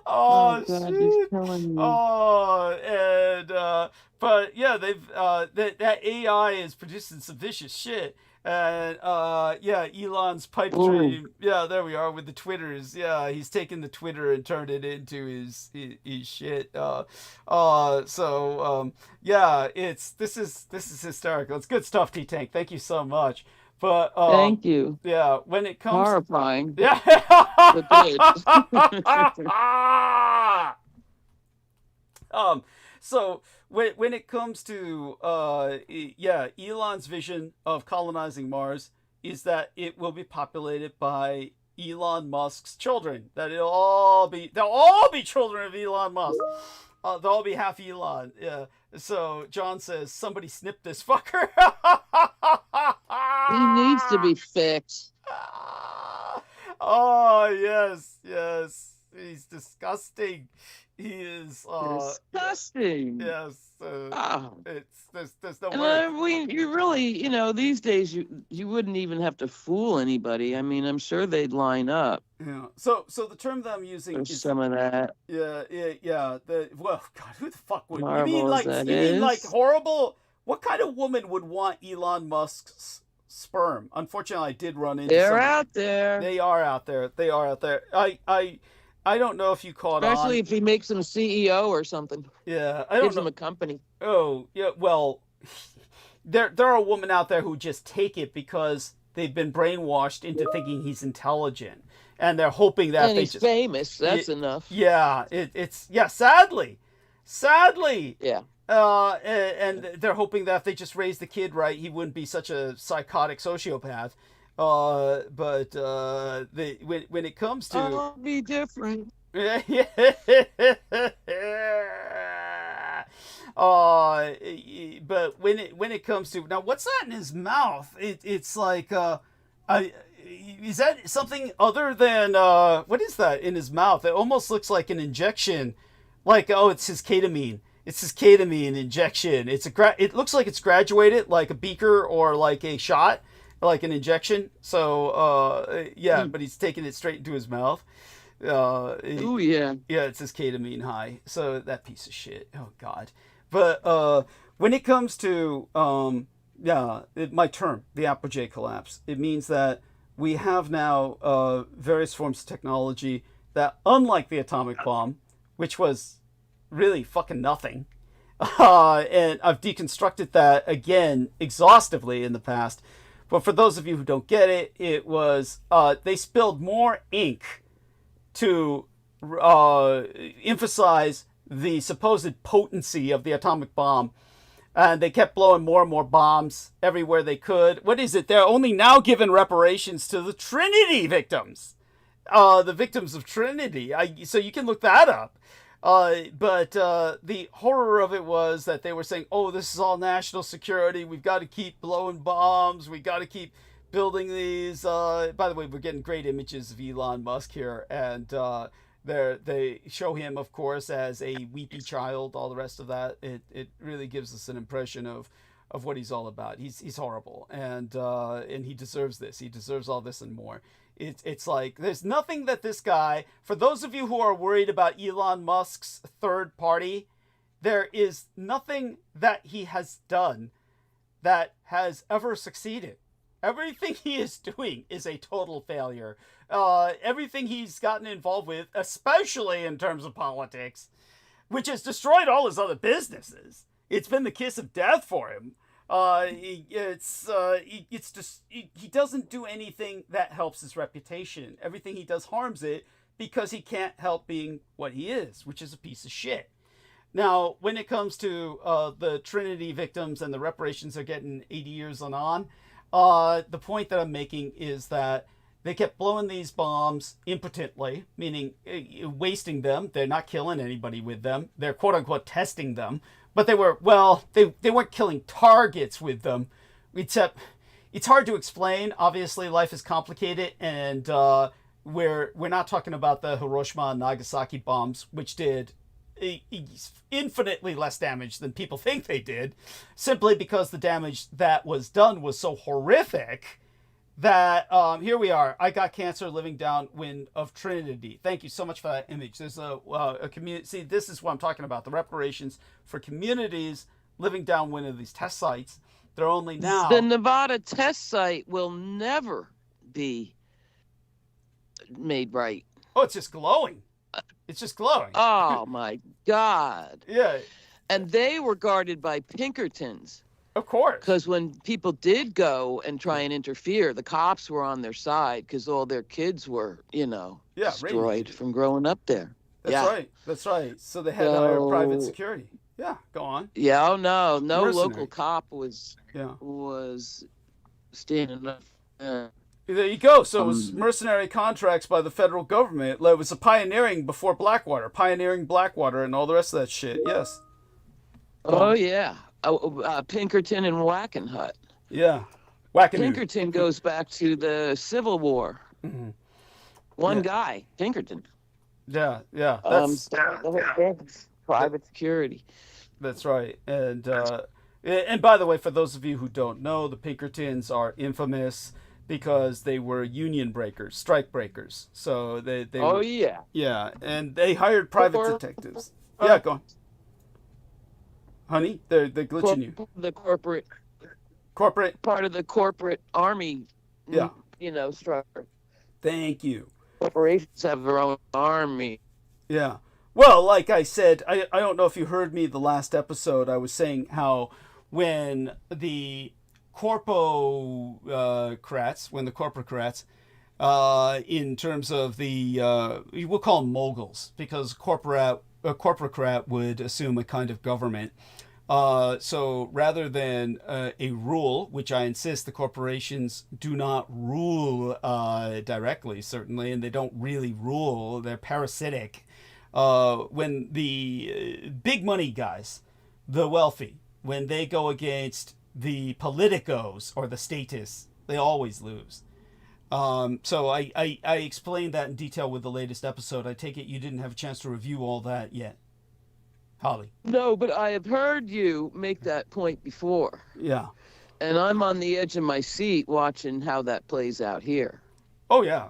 Oh God, shit! he's killing me. But yeah, they've that AI is producing some vicious shit. And yeah, Elon's pipe dream. Yeah, there we are with the Twitters. Yeah, he's taken the Twitter and turned it into his shit. Yeah, this is hysterical. It's good stuff, T-Tank. Thank you so much. But thank you. Yeah, when it comes horrifying. Yeah. So when it comes to Elon's vision of colonizing Mars is that it will be populated by Elon Musk's children. That they'll all be children of Elon Musk. They'll all be half Elon. Yeah. So John says somebody snip this fucker. He needs to be fixed. Oh yes. He's disgusting. He is disgusting. Yes. There's no word. You really, these days you wouldn't even have to fool anybody. I mean, I'm sure they'd line up. Yeah. So the term that I'm using is some of that. Yeah. Well, God, who the fuck would? Horrible You mean is. like horrible? What kind of woman would want Elon Musk's sperm? Unfortunately, I did run into. They're out there. They are out there. I don't know if you caught Especially if he makes him CEO or something. Yeah, I don't Gives know. him a company. Oh, yeah. Well, there are women out there who just take it because they've been brainwashed into thinking he's intelligent, and they're hoping that and he's famous. That's enough. Yeah, it's sadly. Yeah. And they're hoping that if they just raise the kid right, he wouldn't be such a psychotic sociopath. But when it comes to, I'll be different. But when it comes to now, what's that in his mouth? It's like is that something other than what is that in his mouth? It almost looks like an injection, like it's his ketamine. It's his ketamine injection. It looks like it's graduated, like a beaker or like a shot, like an injection. So but he's taking it straight into his mouth. Yeah, it's his ketamine high. So that piece of shit. Oh God. But when it comes to my term, the Applej collapse, it means that we have now various forms of technology that, unlike the atomic bomb, which was really fucking nothing, and I've deconstructed that again exhaustively in the past. But for those of you who don't get it, it was they spilled more ink to emphasize the supposed potency of the atomic bomb, and they kept blowing more and more bombs everywhere they could. What is it? They're only now giving reparations to the Trinity victims, the victims of Trinity. So you can look that up. But the horror of it was that they were saying, oh, this is all national security. We've got to keep blowing bombs. We got to keep building these. By the way, we're getting great images of Elon Musk here. And they show him, of course, as a weepy child, all the rest of that. It really gives us an impression of what he's all about. He's horrible. And he deserves this. He deserves all this and more. It's like there's nothing that this guy, for those of you who are worried about Elon Musk's third party, there is nothing that he has done that has ever succeeded. Everything he is doing is a total failure. Everything he's gotten involved with, especially in terms of politics, which has destroyed all his other businesses. It's been the kiss of death for him. He doesn't do anything that helps his reputation. Everything he does harms it because he can't help being what he is, which is a piece of shit. Now, when it comes to the Trinity victims and the reparations they're getting 80 years on, the point that I'm making is that they kept blowing these bombs impotently, meaning wasting them. They're not killing anybody with them. They're quote-unquote testing them. But they weren't killing targets with them. Except, it's hard to explain. Obviously, life is complicated, and we're not talking about the Hiroshima and Nagasaki bombs, which did infinitely less damage than people think they did, simply because the damage that was done was so horrific that here we are. I got cancer living downwind of Trinity. Thank you so much for that image. There's a community. See, this is what I'm talking about. The reparations for communities living downwind of these test sites. They're only now. The Nevada test site will never be made right. Oh, it's just glowing. It's just glowing. Oh my God. Yeah. And they were guarded by Pinkertons. Of course. Because when people did go and try and interfere, the cops were on their side because all their kids were, destroyed from growing up there. That's right. That's right. So they had to hire private security. Yeah, go on. Yeah, oh no Mercenary. Local cop was standing up. There you go. So it was mercenary contracts by the federal government. It was a pioneering before Blackwater, pioneering Blackwater and all the rest of that shit. Yes. Oh yeah. Pinkerton and Wackenhut. Yeah. Pinkerton goes back to the Civil War. Mm-hmm. One guy, Pinkerton. Yeah. That's private security. That's right. And by the way, for those of you who don't know, the Pinkertons are infamous because they were union breakers, strike breakers. So they Yeah, and they hired private detectives. Yeah, go on. Honey, they're glitching you. The corporate part of the corporate army. Yeah. Structure. Thank you. Corporations have their own army. Yeah. Well, like I said, I don't know if you heard me the last episode. I was saying how when the corporocrats, in terms of we'll call them moguls, because a corporocrat would assume a kind of government. So rather than a rule, which I insist the corporations do not rule directly, certainly, and they don't really rule, they're parasitic. When the big money guys, the wealthy, when they go against the politicos or the statists, they always lose. So I explained that in detail with the latest episode. I take it you didn't have a chance to review all that yet, Holly? No, but I have heard you make that point before. Yeah. And I'm on the edge of my seat watching how that plays out here. Oh, yeah.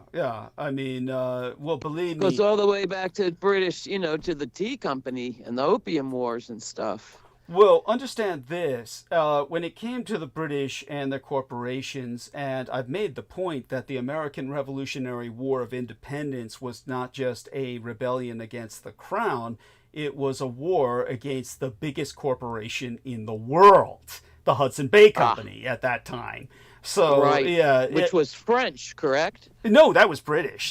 I mean, well, believe me. Goes all the way back to British, to the tea company and the opium wars and stuff. Well, understand this. When it came to the British and their corporations, and I've made the point that the American Revolutionary War of Independence was not just a rebellion against the crown, it was a war against the biggest corporation in the world, the Hudson Bay Company at that time. So, right. Yeah. Which was French, correct? No, that was British.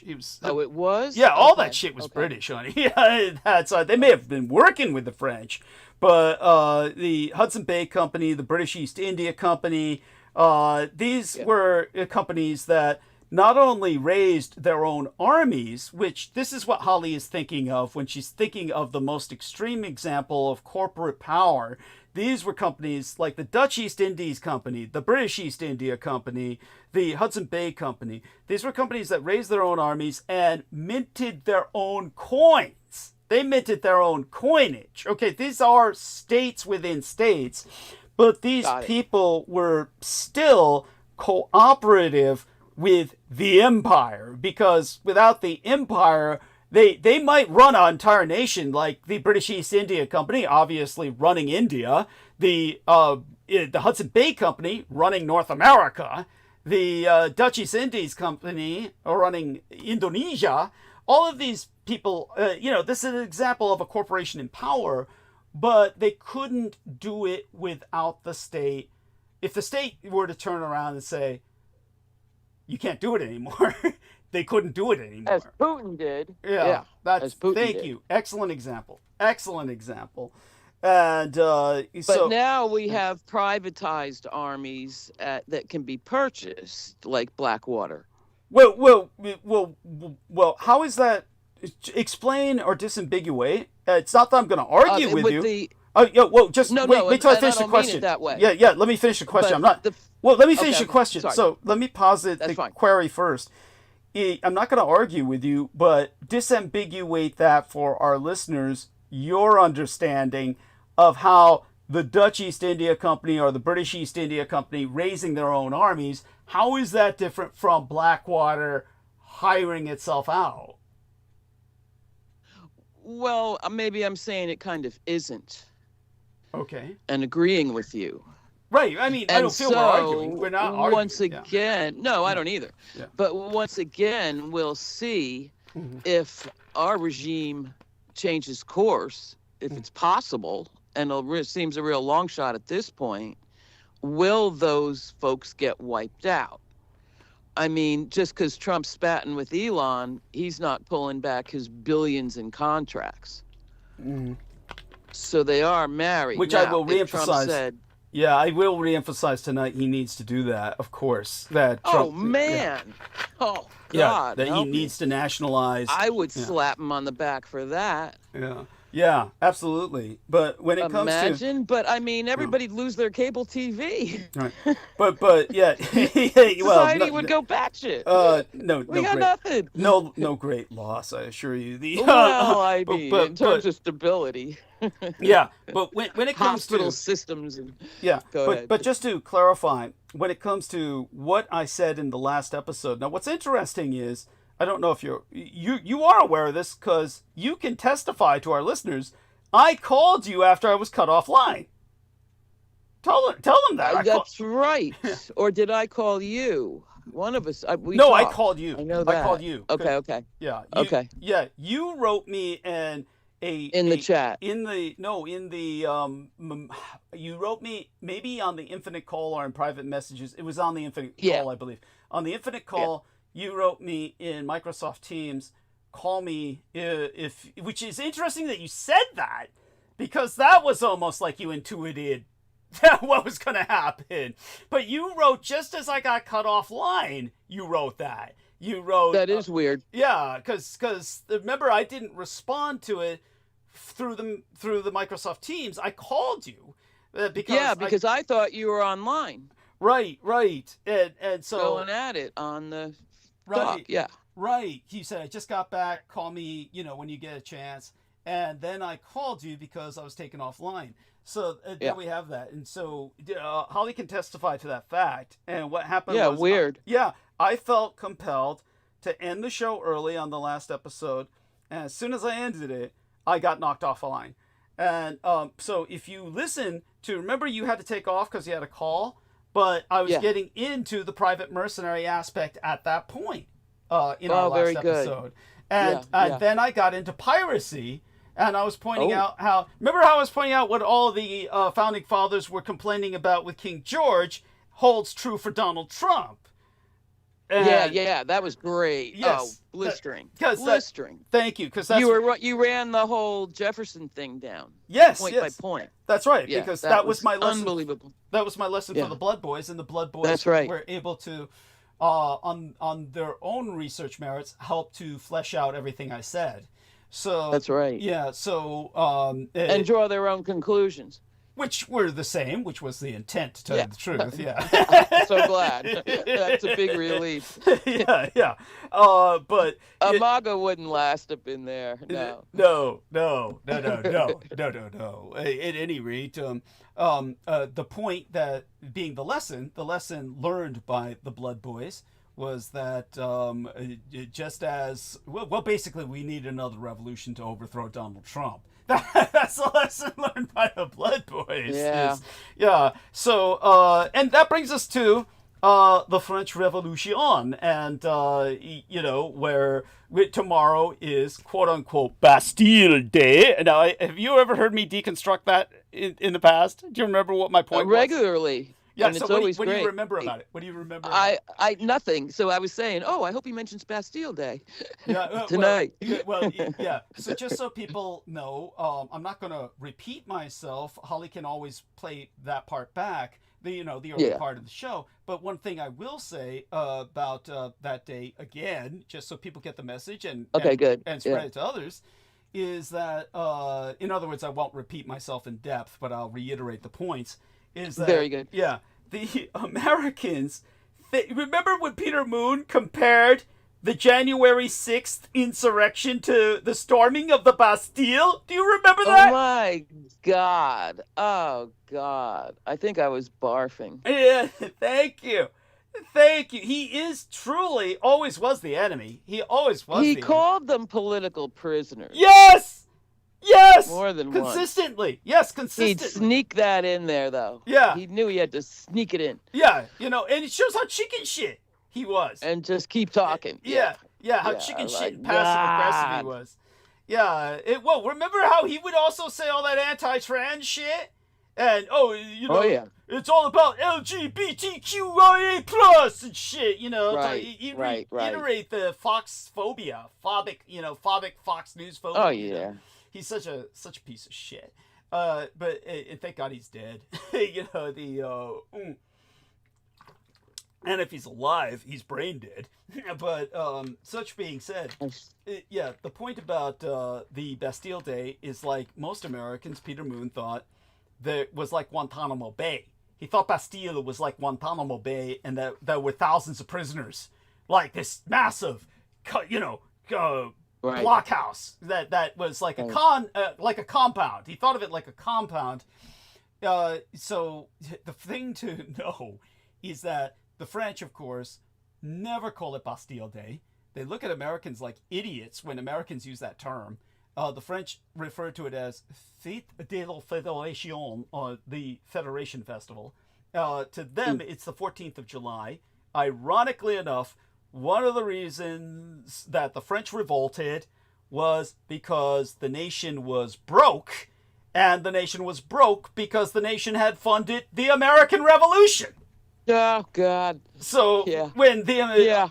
He was. Oh, it was? Yeah, all that shit was British, honey. Yeah, they may have been working with the French, but the Hudson Bay Company, the British East India Company, these were companies that not only raised their own armies, which this is what Holly is thinking of when she's thinking of the most extreme example of corporate power. These were companies like the Dutch East Indies Company, the British East India Company, the Hudson Bay Company. These were companies that raised their own armies and minted their own coins. They minted their own coinage. Okay, these are states within states, but these people were still cooperative with the empire, because without the empire, they might run an entire nation, like the British East India Company, obviously running India, the Hudson Bay Company running North America, the Dutch East Indies Company running Indonesia. All of these people, this is an example of a corporation in power, but they couldn't do it without the state. If the state were to turn around and say, you can't do it anymore, they couldn't do it anymore. As Putin did. Yeah, as Putin thank did. you. Excellent example. And but now we have privatized armies that can be purchased, like Blackwater. Well, how is that? Explain or disambiguate. It's not that I'm going to argue with you. Wait till I finish the question. That way. Yeah. Let me finish the question. But let me finish the question. Sorry. So let me posit the query first. I'm not going to argue with you, but disambiguate that for our listeners, your understanding of how the Dutch East India Company or the British East India Company raising their own armies, how is that different from Blackwater hiring itself out? Well, maybe I'm saying it kind of isn't. Okay. And agreeing with you. Right. I mean, I don't feel we're arguing. We're not arguing. Once again, no, I don't either. Yeah. But once again, we'll see if our regime changes course, if it's possible, and it seems a real long shot at this point, will those folks get wiped out? I mean, just because Trump's spatting with Elon, he's not pulling back his billions in contracts. So they are married. Which now, I will reemphasize. Yeah, I will reemphasize tonight. He needs to do that, of course. That Trump, oh man! Yeah. Oh God! That he needs to nationalize. I would slap him on the back for that. Yeah, absolutely. But when it comes to but I mean, everybody'd lose their cable TV. Right. But yeah, society would go batshit. We got nothing. No great loss, I assure you. Well, I mean, in terms of stability. Yeah, but when it comes to hospital systems and but just to clarify, when it comes to what I said in the last episode, now what's interesting is, I don't know if you are aware of this, because you can testify to our listeners. I called you after I was cut offline. Tell them that. That's right. Or did I call you? One of us. I called you. I know that. I called you. Okay. Yeah. Okay. Yeah. You wrote me the chat. You wrote me maybe on the Infinite Call or in private messages. It was on the Infinite Call, I believe. On the Infinite Call, you wrote me in Microsoft Teams, call me which is interesting that you said that, because that was almost like you intuited what was going to happen. But you wrote just as I got cut offline, you wrote that. You wrote... That is weird. Yeah, because remember, I didn't respond to it through the Microsoft Teams. I called you because I thought you were online. Right, and so going at it on the dock. Yeah, right. He said, "I just got back. Call me, when you get a chance." And then I called you because I was taken offline. So there we have that. And so Holly can testify to that fact. And what happened? Yeah, was, weird. I felt compelled to end the show early on the last episode, and as soon as I ended it, I got knocked off the line. And so if you listen to, remember, you had to take off because you had a call, but I was getting into the private mercenary aspect at that point in our last episode. And then I got into piracy, and I was pointing out how I was pointing out what all the founding fathers were complaining about with King George holds true for Donald Trump. And that was great. Yes, blistering. Thank you, because you ran the whole Jefferson thing down. Point by point. That's right, because that was my lesson. Unbelievable. That was my lesson for the Blood Boys, and the Blood Boys were able to on their own research merits, helped to flesh out everything I said. So That's right. Yeah. So and draw their own conclusions. which were the same, which was the intent, to tell you the truth. Yeah. I'm so glad. That's a big relief. Yeah. But Amaga wouldn't last up in there. No. No. At any rate, the point that being the lesson learned by the Blood Boys was that just as well, basically we need another revolution to overthrow Donald Trump. That's the lesson learned by the Blood Boys. Yeah. So, and that brings us to the French Revolution, and where tomorrow is quote unquote Bastille Day. Now, have you ever heard me deconstruct that in the past? Do you remember what my point was? Regularly. Yeah, and so it's what always do you great. remember about it? What do you remember? I nothing. So I was saying, I hope he mentions Bastille Day tonight. Yeah. So just so people know, I'm not going to repeat myself. Holly can always play that part back, the early part of the show. But one thing I will say about that day again, just so people get the message and good. And spread it to others, is that in other words, I won't repeat myself in depth, but I'll reiterate the points. Is that very good? Yeah, the Americans. Remember when Peter Moon compared the January 6th insurrection to the storming of the Bastille? Do you remember that? Oh my God! Oh God! I think I was barfing. Yeah. Thank you. He is truly always was the enemy. He always was. He called them political prisoners. Yes. More than consistently. once. Yes, consistently. He'd sneak that in there, though. Yeah. He knew he had to sneak it in. Yeah, and it shows how chicken shit he was. And just keep talking. Yeah, how chicken shit and passive aggressive he was. Yeah. Remember how he would also say all that anti-trans shit? And it's all about LGBTQIA plus and shit. He'd reiterate the Fox phobia, phobic Fox News phobia. Oh yeah. He's such a piece of shit. But thank God he's dead. And if he's alive, he's brain dead. But such being said, the point about the Bastille Day is like most Americans, Peter Moon thought that was like Guantanamo Bay. He thought Bastille was like Guantanamo Bay, and that there were thousands of prisoners, like this massive, blockhouse that was like a compound. He thought of it like a compound. So the thing to know is that the French, of course, never call it Bastille Day. They look at Americans like idiots when Americans use that term. The French refer to it as Fête de la Fédération, or the Federation Festival. To them, it's the 14th of July. Ironically enough, one of the reasons that the French revolted was because the nation was broke, and the nation was broke because the nation had funded the American Revolution. Oh God! So when the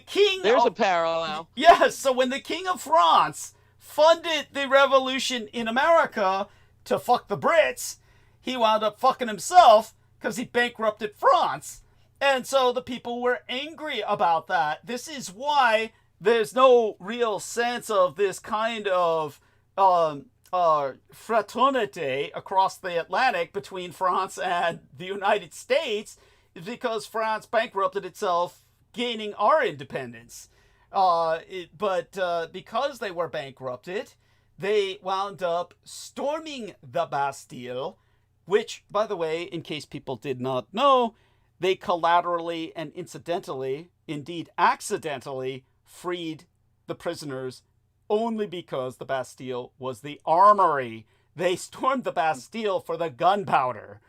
king, there's a parallel. Yes. So when the King of France funded the revolution in America to fuck the Brits, he wound up fucking himself because he bankrupted France. And so the people were angry about that. This is why there's no real sense of this kind of fraternity across the Atlantic between France and the United States, is because France bankrupted itself, gaining our independence. But because they were bankrupted, they wound up storming the Bastille, which, by the way, in case people did not know, they collaterally and incidentally, indeed accidentally, freed the prisoners only because the Bastille was the armory. They stormed the Bastille for the gunpowder.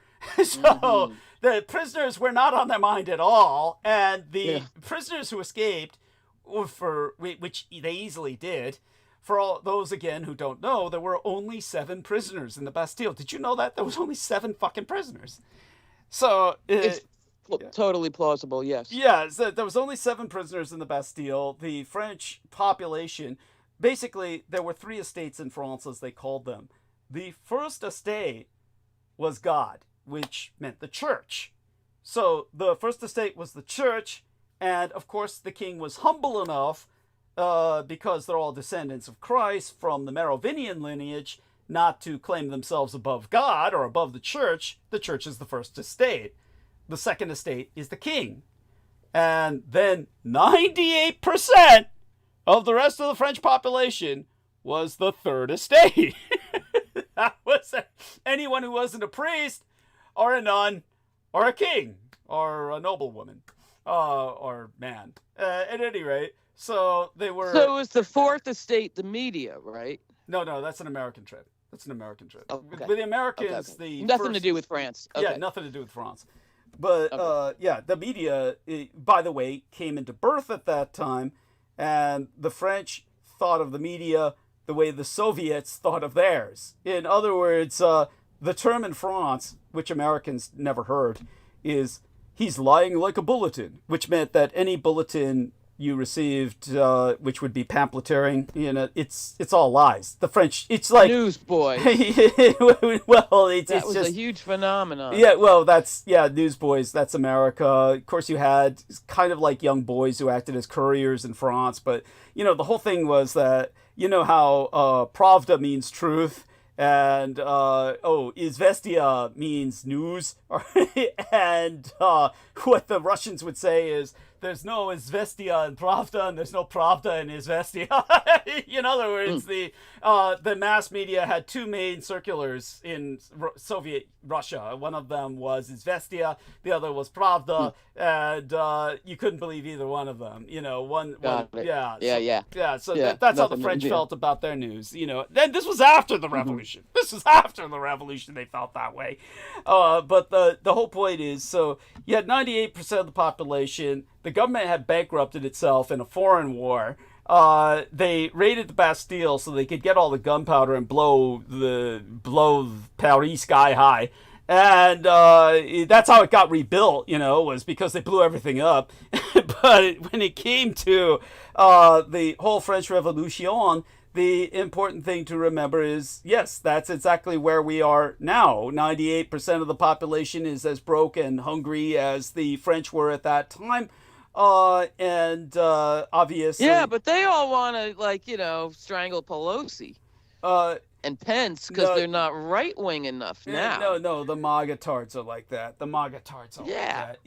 So the prisoners were not on their mind at all, and the prisoners who escaped, which they easily did. For all those, again, who don't know, there were only 7 prisoners in the Bastille. Did you know that? There was only 7 fucking prisoners. So it's totally plausible, yes. Yeah, so there was only 7 prisoners in the Bastille. The French population, basically, there were 3 estates in France, as they called them. The first estate was God, which meant the church. So the first estate was the church, And of course, the king was humble enough, because they're all descendants of Christ from the Merovingian lineage, not to claim themselves above God or above the church. The church is the first estate. The second estate is the king. And then 98% of the rest of the French population was the third estate. That was anyone who wasn't a priest or a nun or a king or a noblewoman or man. At any rate, so they were... So it was the fourth estate, the media, right? No, that's an American trip. That's an American trip. Oh, okay. With the Americans, Okay. the Nothing to first... do with France. Okay. Yeah, nothing to do with France. But, the media, by the way, came into birth at that time, and the French thought of the media the way the Soviets thought of theirs. In other words, the term in France, which Americans never heard, is, he's lying like a bulletin, which meant that any bulletin you received, which would be pamphleteering, it's all lies. The French, it's like... Newsboy. Well, it's That was just... a huge phenomenon. Yeah, well, newsboys, that's America. Of course, you had kind of like young boys who acted as couriers in France, but, the whole thing was that, how Pravda means truth, and, Izvestia means news, and what the Russians would say is, there's no Izvestia in Pravda, and there's no Pravda in Izvestia. In other words, the mass media had two main circulars in Soviet Russia. One of them was Izvestia, the other was Pravda, and you couldn't believe either one of them. That's how the French felt about their news. Then this was after the revolution. This was after the revolution they felt that way. But the whole point is, so you had 98% of the population. The government had bankrupted itself in a foreign war. They raided the Bastille so they could get all the gunpowder and blow Paris sky high. And that's how it got rebuilt, was because they blew everything up. But when it came to the whole French Revolution, the important thing to remember is, yes, that's exactly where we are now. 98% of the population is as broke and hungry as the French were at that time. Obviously... Yeah, but they all want to, strangle Pelosi and Pence because they're not right-wing enough now. No, the MAGA-tards are like that. The MAGA-tards are like that.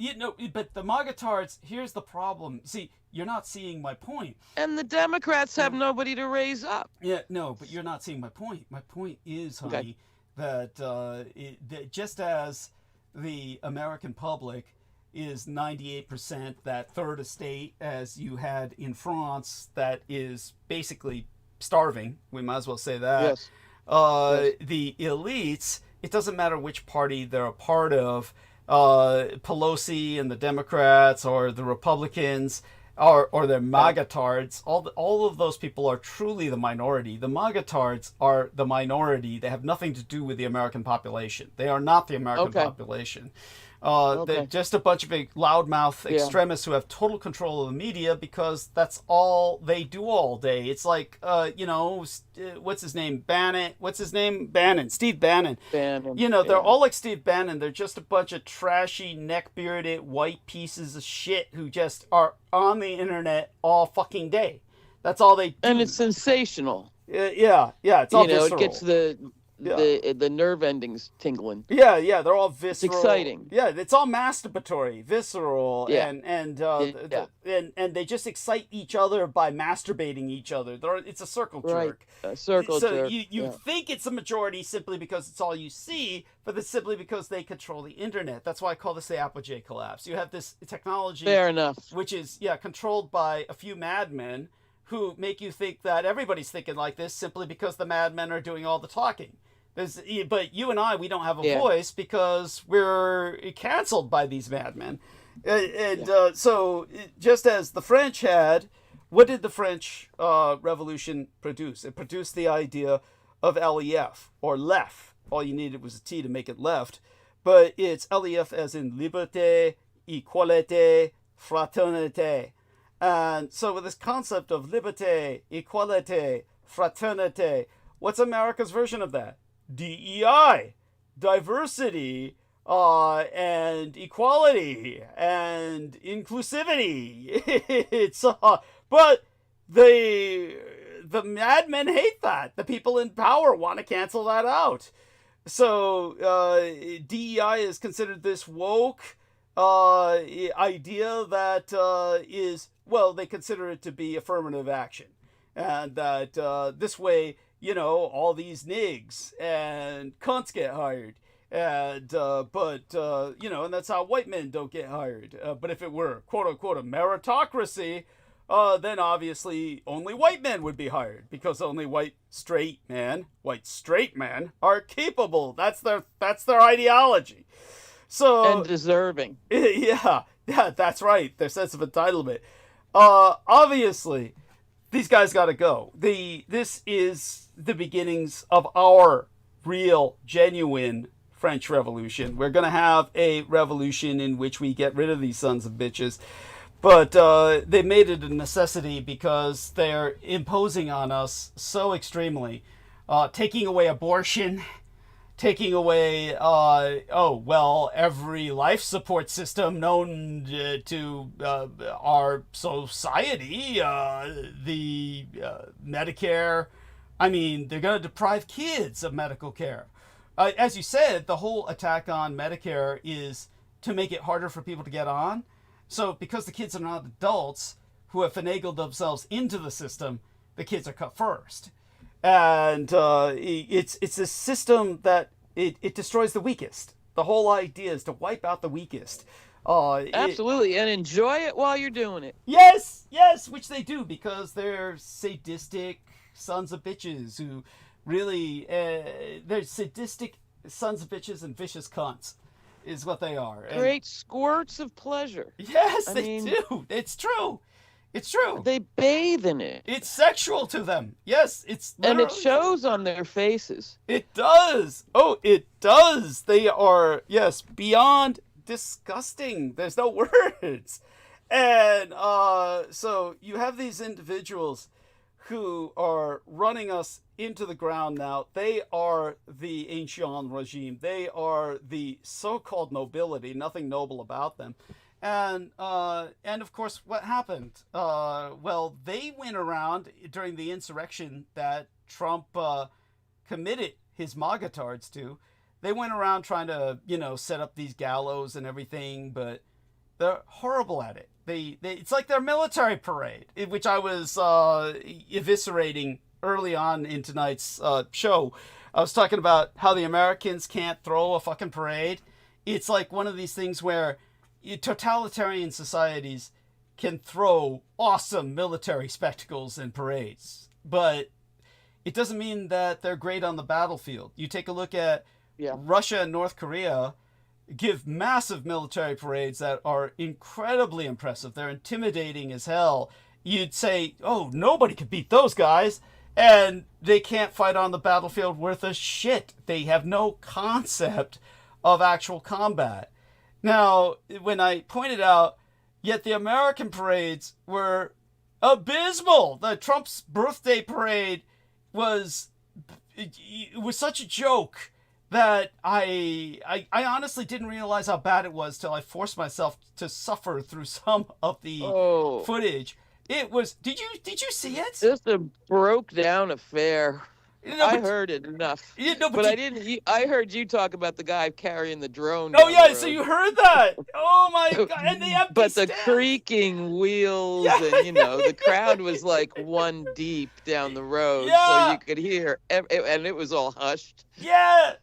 But the MAGA-tards, here's the problem. See, you're not seeing my point. And the Democrats have nobody to raise up. Yeah, no, but you're not seeing my point. My point is, honey, that just as the American public is 98% that third estate, as you had in France, that is basically starving. We might as well say that. Yes. The elites, it doesn't matter which party they're a part of, Pelosi and the Democrats or the Republicans or their MAGA-tards, all of those people are truly the minority. The MAGA-tards are the minority. They have nothing to do with the American population. They are not the American population. They're just a bunch of loudmouth extremists who have total control of the media because that's all they do all day. It's like, what's his name? Bannon. Steve Bannon. They're all like Steve Bannon. They're just a bunch of trashy, neck-bearded, white pieces of shit who just are on the internet all fucking day. That's all they do. And it's sensational. Yeah, it's all visceral. It gets the nerve endings tingling. Yeah, they're all visceral. It's exciting. Yeah, it's all masturbatory, visceral, Yeah. and they just excite each other by masturbating each other. It's a circle jerk. A circle jerk. So you think it's a majority simply because it's all you see, but it's simply because they control the internet. That's why I call this the Applej collapse. You have this technology, Fair enough, which is controlled by a few madmen who make you think that everybody's thinking like this simply because the madmen are doing all the talking. But you and we don't have a voice because we're canceled by these madmen. So just as the French had, what did the French Revolution produce? It produced the idea of LEF, or left. All you needed was a T to make it left. But it's LEF as in liberté, equalité, fraternité. And so with this concept of liberté, equalité, fraternité, what's America's version of that? DEI, diversity, and equality and inclusivity. It's but the madmen hate that. The people in power want to cancel that out. So DEI is considered this woke idea that is, well, they consider it to be affirmative action, and that this way, you know, all these nigs and cunts get hired. And you know, and that's how white men don't get hired. But if it were quote unquote a meritocracy, then obviously only white men would be hired, because only white straight men are capable. That's their ideology. So And deserving. yeah, that's right. Their sense of entitlement. Obviously, these guys got to go. This is the beginnings of our real, genuine French Revolution. We're going to have a revolution in which we get rid of these sons of bitches. But they made it a necessity because they're imposing on us so extremely. Taking away abortion, taking away, every life support system known to our society, the Medicare. I mean, they're going to deprive kids of medical care. As you said, the whole attack on Medicare is to make it harder for people to get on. So because the kids are not adults who have finagled themselves into the system, the kids are cut first. And it's a system that it destroys the weakest. The whole idea is to wipe out the weakest. Absolutely, and enjoy it while you're doing it. Yes, which they do, because they're sadistic sons of bitches who really, they're sadistic sons of bitches and vicious cunts, is what they are. Great squirts of pleasure. Yes, they do. It's true. It's true. They bathe in it. It's sexual to them. Yes, it's literally. And it shows on their faces. It does. Oh, it does. They are, yes, beyond disgusting. There's no words. And so you have these individuals who are running us into the ground now. They are the ancient regime. They are the so-called nobility. Nothing noble about them. And of course, what happened? Well, they went around during the insurrection that Trump committed his MAGA-tards to. They went around trying to, set up these gallows and everything, but they're horrible at it. It's like their military parade, which I was eviscerating early on in tonight's show. I was talking about how the Americans can't throw a fucking parade. It's like one of these things where totalitarian societies can throw awesome military spectacles and parades, but it doesn't mean that they're great on the battlefield. You take a look at Russia and North Korea, give massive military parades that are incredibly impressive. They're intimidating as hell. You'd say, oh, nobody could beat those guys. And they can't fight on the battlefield worth a shit. They have no concept of actual combat. Now, when I pointed out, yet the American parades were abysmal. The Trump's birthday parade was such a joke that I honestly didn't realize how bad it was till I forced myself to suffer through some of the footage. It was. Did you see it? Just a broke down affair. I heard it enough. But I didn't. I heard you talk about the guy carrying the drone. Oh yeah, so you heard that? Oh my god! And the empty But the stands. Creaking wheels, and the crowd was like one deep down the road, so you could hear, and it was all hushed. Yeah.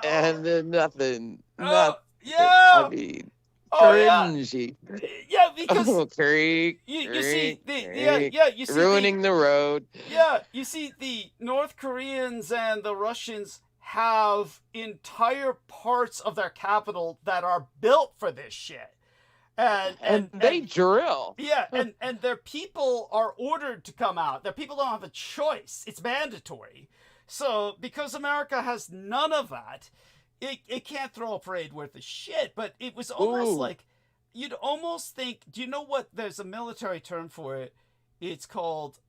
And then nothing. Yeah. I mean, cringy. Yeah, because you see, you see ruining the road. Yeah, you see, the North Koreans and the Russians have entire parts of their capital that are built for this shit. And they drill. Yeah, and their people are ordered to come out. Their people don't have a choice. It's mandatory. So, because America has none of that, it can't throw a parade worth of shit. But it was almost like, you'd almost think, do you know what, there's a military term for it. It's called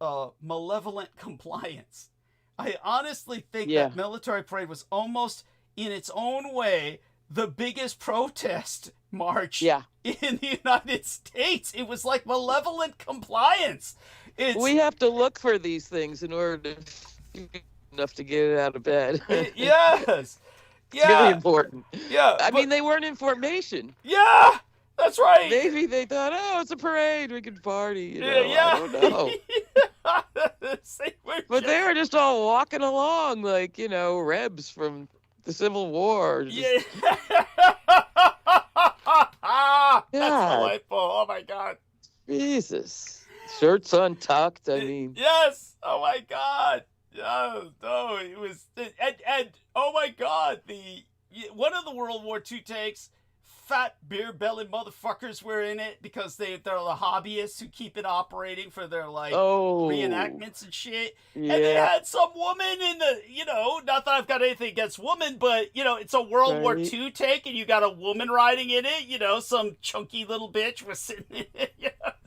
malevolent compliance. I honestly think that military parade was almost, in its own way, the biggest protest march Yeah. in the United States. It was like malevolent compliance. We have to look for these things in order to enough to get it out of bed. Yes. It's really Yeah. important. Yeah. I mean, they weren't in formation. Yeah. That's right. Maybe they thought, oh, it's a parade, we can party. You know? Yeah. I don't know. But they were just all walking along like, you know, rebs from the Civil War. Just, Yeah. That's delightful. Oh my God. Jesus. Shirts untucked, I mean. Yes. Oh my God. No, it was, and oh my God, one of the World War II tanks, fat beer belly motherfuckers were in it because they're the hobbyists who keep it operating for their reenactments and shit. Yeah. And they had some woman in the, not that I've got anything against women, but it's a World War Right. II tank and you got a woman riding in it, some chunky little bitch was sitting in it.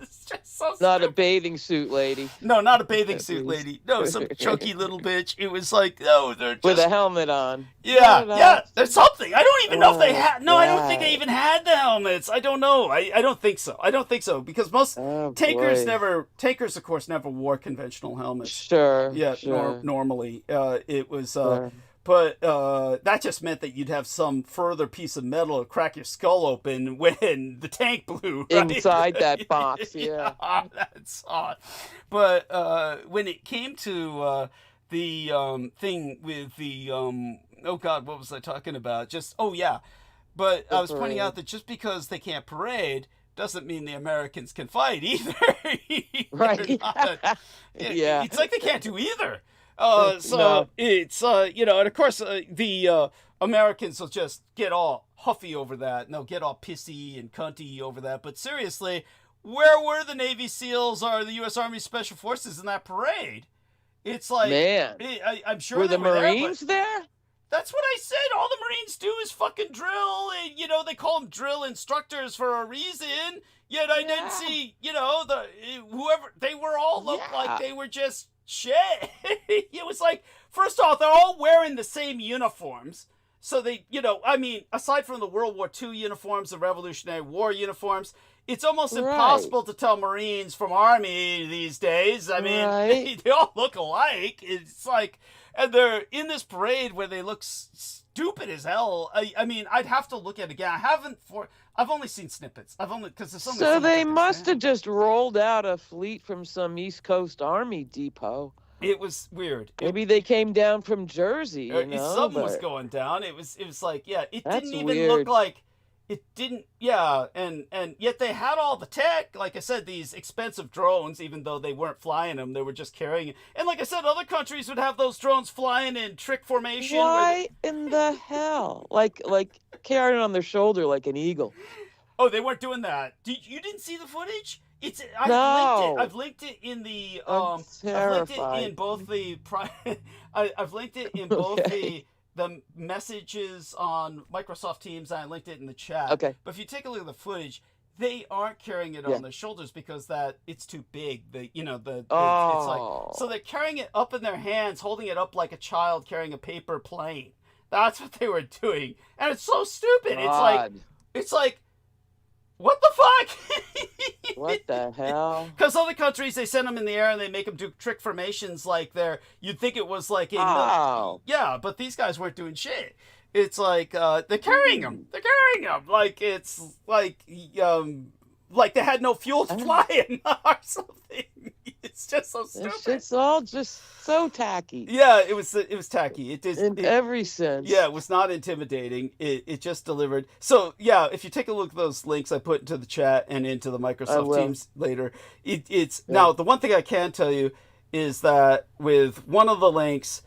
It's just so Not a stupid. bathing suit lady No, not a bathing At suit least. lady. No, some chunky little bitch. It was like, no, they're just... with a helmet on. Yeah, there's something. I don't even know if they Oh, had... No, I don't think they God. even had the helmets. I don't know. I don't think so. I don't think so. Because most Oh, tankers boy. Tankers, of course, never wore conventional helmets. Sure. Yeah, Sure. normally. It was... Sure. But that just meant that you'd have some further piece of metal crack your skull open when the tank blew. Right? Inside that box, yeah. That's odd. But when it came to the thing with the oh God, what was I talking about? But I was pointing out that just because they can't parade doesn't mean the Americans can fight either. Right. Yeah. It's like they can't do either. So No. it's and of course the Americans will just get all huffy over that, and they'll get all pissy and cunty over that. But seriously, where were the Navy SEALs or the U.S. Army Special Forces in that parade? It's like, Man. I'm sure Were they the were there, but Marines there? that's what I said. All the Marines do is fucking drill, and they call them drill instructors for a reason. Yet I didn't Yeah. see, whoever they were all looked like Yeah. they were just shit. It was like, first off, they're all wearing the same uniforms. So they, aside from the World War II uniforms, the Revolutionary War uniforms, it's almost Right. impossible to tell Marines from Army these days. I mean, Right. they all look alike. It's like, and they're in this parade where they look stupid as hell. I mean, I'd have to look at it again. I've only seen snippets. Because there's So they must have just rolled out a fleet from some East Coast Army depot. It was weird. Maybe they came down from Jersey, Something was but- going down. It was like, yeah, it That's didn't even weird. look like it didn't. Yeah, and yet they had all the tech. Like I said, these expensive drones, even though they weren't flying them, they were just carrying it. And like I said, other countries would have those drones flying in trick formation. Why in the hell? Like carrying on their shoulder like an eagle. Oh, they weren't doing that. You didn't see the footage? No. I've linked it in the I'm I've linked it terrified. in both the I've linked it in both Okay. the messages on Microsoft Teams, and I linked it in the chat. Okay. But if you take a look at the footage, they aren't carrying it Yeah. on their shoulders because it's too big. It's like, Oh. so they're carrying it up in their hands, holding it up like a child carrying a paper plane. That's what they were doing. And it's so stupid. God. It's like what the fuck? What the hell? Because other countries, they send them in the air and they make them do trick formations like you'd think it was like a... Oh. Yeah, but these guys weren't doing shit. It's like, they're carrying them. They're carrying them. Like, it's like they had no fuel to fly in or something. It's just so This stupid. shit's all just so tacky. Yeah, it was tacky. In every sense. Yeah, it was not intimidating. It just delivered. So, yeah, if you take a look at those links I put into the chat and into the Microsoft will. Teams later, it's... Now, the one thing I can tell you is that with one of the links,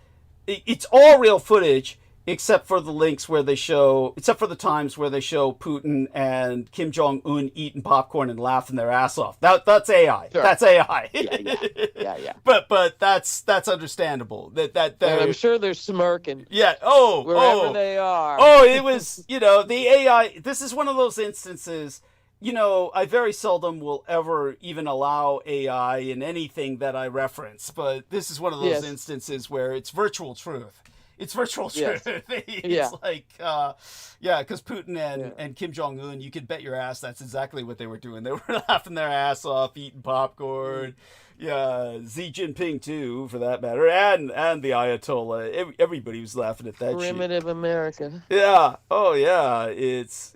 it's all real footage, except for the links where they show... Except for the times where they show Putin and Kim Jong-un eating popcorn and laughing their ass off. That's AI. Sure. That's AI. Yeah. But that's understandable. That And I'm sure they're smirking Yeah. wherever they are. Oh, it was, the AI, this is one of those instances, I very seldom will ever even allow AI in anything that I reference, but this is one of those Yes. instances where it's virtual truth. It's virtual Yes. truth. It's Yeah. like, because Putin and Kim Jong-un, you could bet your ass that's exactly what they were doing. They were laughing their ass off, eating popcorn. Yeah, Xi Jinping too, for that matter, and the Ayatollah. Everybody was laughing at that shit. Primitive America. Yeah. Oh yeah. It's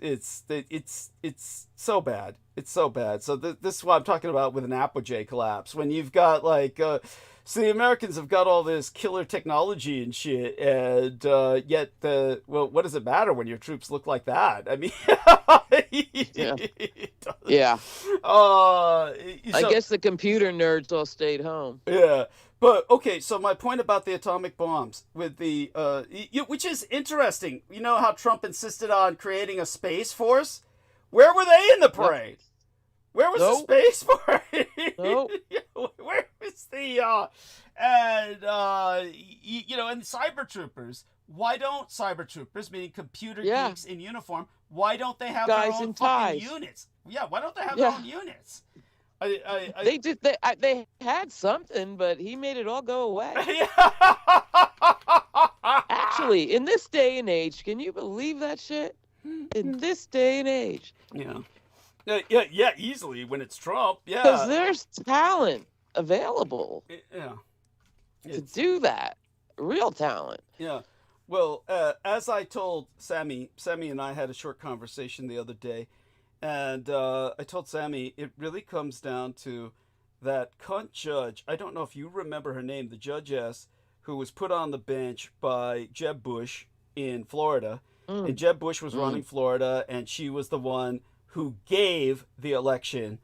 so bad. It's so bad. So this is what I'm talking about with an Applej collapse. When you've got like, so the Americans have got all this killer technology and shit, and yet what does it matter when your troops look like that? I mean, Yeah. I so- guess the computer nerds all stayed home. yeah. But okay, so my point about the atomic bombs with the which is interesting. You know how Trump insisted on creating a space force? Where were they in the parade? Where was Nope. the space parade? Nope. Where was the and and cyber troopers? Why don't cyber troopers, meaning computer Yeah. geeks in uniform, why don't they have Guys their own in fucking ties. units? Yeah, why don't they have their Yeah. own units? I They did. They had something, but he made it all go away. Actually, in this day and age, can you believe that shit? In this day and age, Yeah. Yeah, easily when it's Trump. because Yeah. there's talent available Yeah. to do that. Real talent. Yeah. Well, as I told Sammy and I had a short conversation the other day, and I told Sammy it really comes down to that cunt judge. I don't know if you remember her name, the judgess who was put on the bench by Jeb Bush in Florida. And Jeb Bush was running Florida, and she was the one who gave the election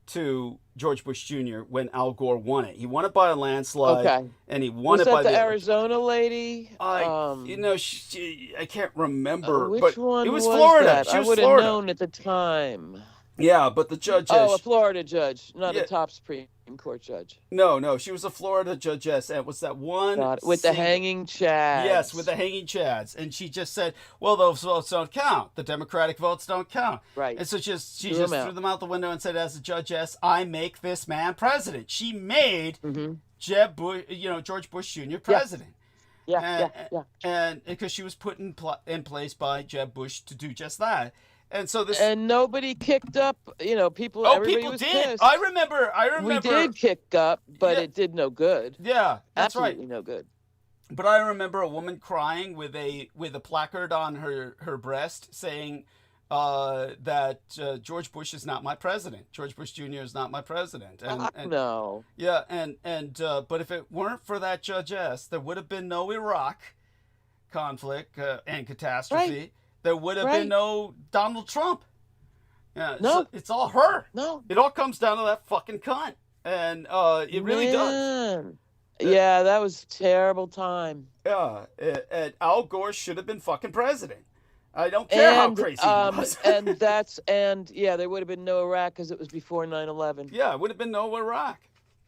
to George Bush Jr. when Al Gore won it. He won it by a landslide, Okay. and he won Was it by that the the Arizona lady? I can't remember, Which but one it was was Florida. that? She I was would have Florida. known at the time. Yeah, but the judge. Oh, a Florida judge, not Yeah. a top Supreme Court judge. No, she was a Florida judgess, and it was that one God, with the hanging chads. Yes, with the hanging chads, and she just said, "Well, those votes don't count. The Democratic votes don't count." Right. And so she just Threw 'em out. threw them out the window and said, "As a judgess, I make this man president." She made Mm-hmm. Jeb Bush, George Bush Jr. president. Yeah. And because she was put in place by Jeb Bush to do just that. And so this. And nobody kicked up. People. Oh, everybody people was did. pissed. I remember. We did kick up, but Yeah. it did no good. Yeah, that's Absolutely right. no good. But I remember a woman crying with a placard on her breast saying that George Bush is not my president. George Bush Jr. is not my president. And No. yeah, but if it weren't for that judgess, there would have been no Iraq conflict and catastrophe. Right. There would have Right. been no Donald Trump. Yeah, No. so it's all her. No. It all comes down to that fucking cunt, and it really does. Man. Yeah, that was a terrible time. Yeah, and Al Gore should have been fucking president. I don't care how crazy he was. there would have been no Iraq because it was before 9/11. Yeah, it would have been no Iraq.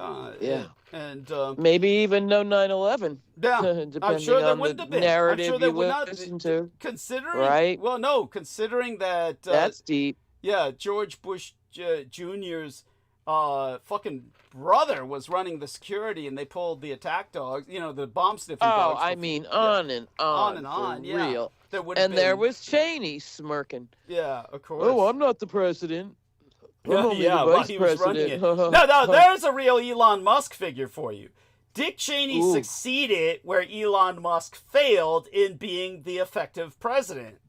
Yeah. And Maybe even no 9/11. yeah, Depending I'm sure there on wouldn't the have been. narrative I'm sure there you would not. listen to. Considering, Right? Well, no, considering that. That's deep. Yeah, George Bush Jr.'s fucking brother was running the security, and they pulled the attack dogs. The bomb sniffing Oh, dogs. I mean, on and on. on and for on. Yeah, Real. there would have And been, there was Cheney smirking. Yeah, of course. Oh, I'm not the president. I'm only the while vice he was running president. it. No, there's a real Elon Musk figure for you. Dick Cheney Ooh. succeeded where Elon Musk failed in being the effective president.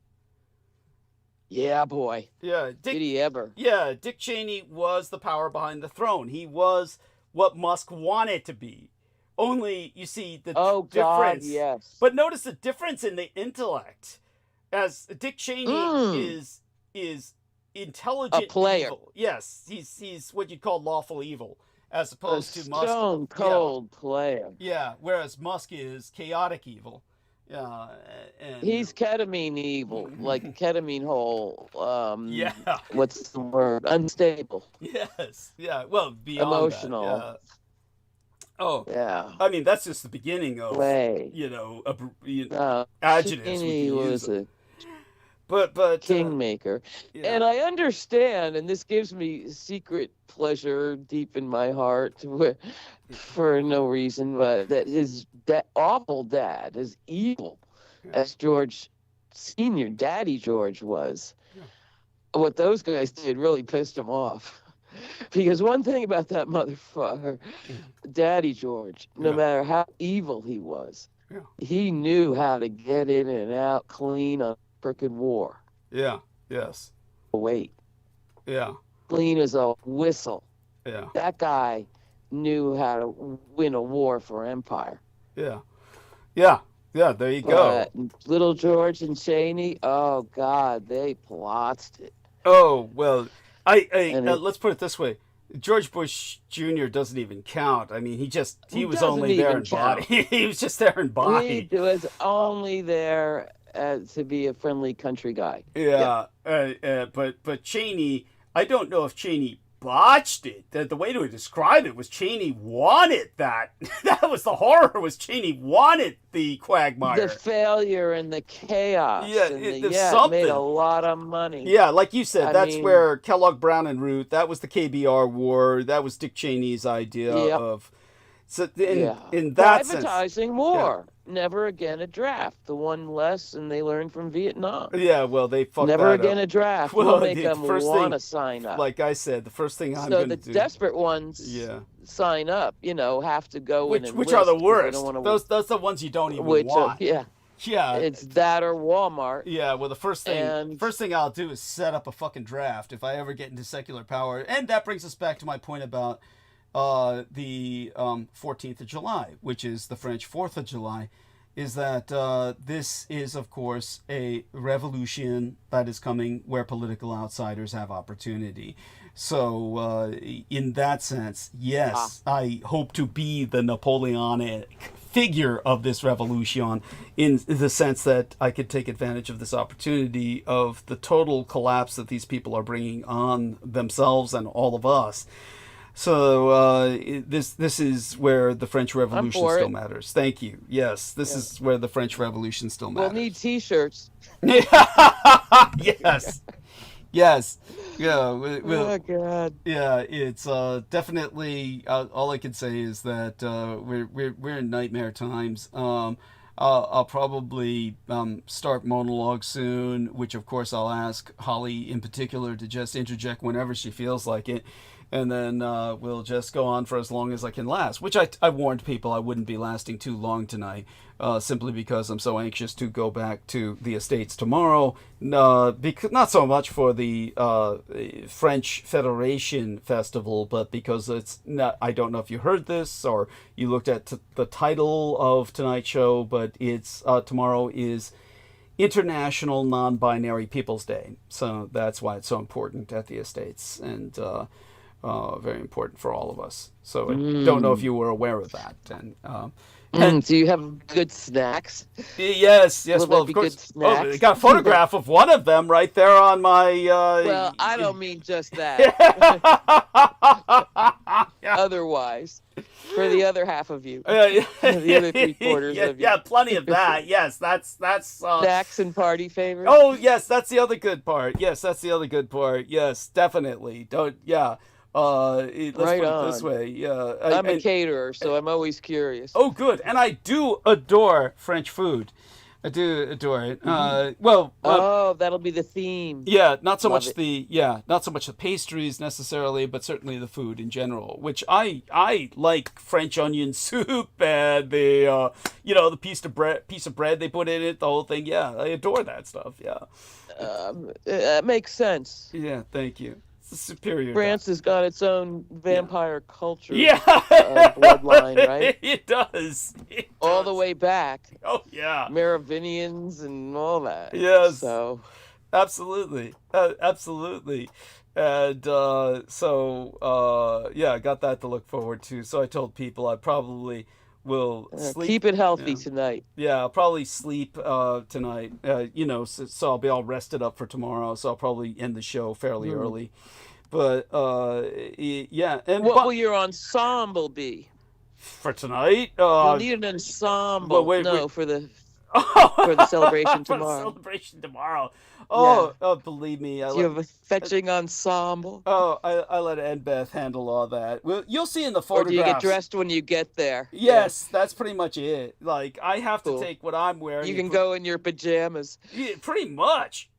Yeah, boy. Yeah, Did he ever? Yeah, Dick Cheney was the power behind the throne. He was what Musk wanted to be. Only, you see, the Oh, God, difference. yes. But notice the difference in the intellect. As Dick Cheney is intelligent A player. evil. Yes, he's what you'd call lawful evil, as A opposed to Musk. stone cold player. Yeah, whereas Musk is chaotic evil. Yeah, and He's ketamine evil, like a ketamine hole. yeah, What's the word? Unstable. yes, yeah. Well, beyond Emotional. That, yeah. Oh, Yeah. I mean that's just the beginning of Way. adjectives we Cheney can use. was a but kingmaker. yeah. And I understand, and this gives me secret pleasure deep in my heart for no reason, but that his awful dad, as evil as George Senior, Daddy George was, what those guys did really pissed him off. Because one thing about that motherfucker, Daddy George, no matter how evil he was, he knew how to get in and out clean on frickin' war. Yeah. Yes. Wait. Yeah. Clean as a whistle. Yeah. That guy knew how to win a war for empire. Yeah. Yeah. Yeah. There you go. Little George and Cheney, oh God, they plotted it. Oh well, let's put it this way: George Bush Jr. doesn't even count. I mean, he was only there in body. He was just there in body. He was only there to be a friendly country guy. Yeah. But Cheney, I don't know if Cheney botched it. The way to describe it was Cheney wanted that. That was the horror. Was Cheney wanted the quagmire, the failure and the chaos. Yeah, and something. It made a lot of money. Yeah, like you said, that's where Kellogg, Brown, and Root. That was the KBR war. That was Dick Cheney's idea of. So in that privatizing sense, war. Never again a draft. The one less, and they learned from Vietnam. Yeah, well, they fucked Never that again up. a draft. Well, We'll make them want to sign up. Like I said, the first thing I'm going to do. So the desperate ones sign up, have to go in and which are the enlist, worst. Those are the ones you don't even want. Yeah. It's that or Walmart. Yeah, well, the first thing I'll do is set up a fucking draft if I ever get into secular power. And that brings us back to my point about the 14th of July, which is the French 4th of July, is that this is, of course, a revolution that is coming where political outsiders have opportunity. So in that sense, yes, I hope to be the Napoleonic figure of this revolution, in the sense that I could take advantage of this opportunity of the total collapse that these people are bringing on themselves and all of us. So this is where the French Revolution still matters. Thank you. Yes, this is where the French Revolution still matters. We'll need T-shirts. Yes. Yes. Yeah. Oh God. Yeah. It's definitely. All I can say is that we're in nightmare times. I'll probably start monologue soon, which of course I'll ask Holly in particular to just interject whenever she feels like it. And then we'll just go on for as long as I can last, which I warned people I wouldn't be lasting too long tonight, simply because I'm so anxious to go back to the Estates tomorrow. Because, not so much for the French Federation Festival, but because it's not, I don't know if you heard this or you looked at the title of tonight's show, but it's tomorrow is International Non-Binary People's Day. So that's why it's so important at the Estates. And very important for all of us. So I don't know if you were aware of that. And do you have good snacks? Yes. Well, of course. Oh, they got a photograph of one of them right there on my. Well, I don't mean just that. Otherwise, for the other half of you, the other 3/4 of you. Yeah, plenty of that. Yes, that's snacks and party favorites. Oh yes, that's the other good part. Yes, definitely. Let's right put on. It this way. Yeah, I'm a caterer, so I'm always curious. Oh, good. And I do adore French food. I do adore it. That'll be the theme. Yeah, not so much the pastries necessarily, but certainly the food in general. Which I like French onion soup and the the piece of bread they put in it, the whole thing. Yeah, I adore that stuff. Yeah. That makes sense. Yeah, thank you. Superior. France has got its own vampire culture. Yeah. Bloodline, right? It does. All the way back. Oh yeah. Merovingians and all that. Yes. So. Absolutely. Absolutely. And I got that to look forward to. So I told people I probably will sleep. Keep it healthy tonight. Yeah, I'll probably sleep tonight. So I'll be all rested up for tomorrow. So I'll probably end the show fairly early. But yeah. And what will your ensemble be for tonight? You'll need an ensemble. For the celebration tomorrow. For the celebration tomorrow. Believe me, Do you have a fetching ensemble? I let Beth handle all that. Well, you'll see in the Or photographs. do you get dressed when you get there? Yes, that's pretty much it. Like, I have to Cool. take what I'm wearing. You and can put- go in your pajamas. Yeah, pretty much.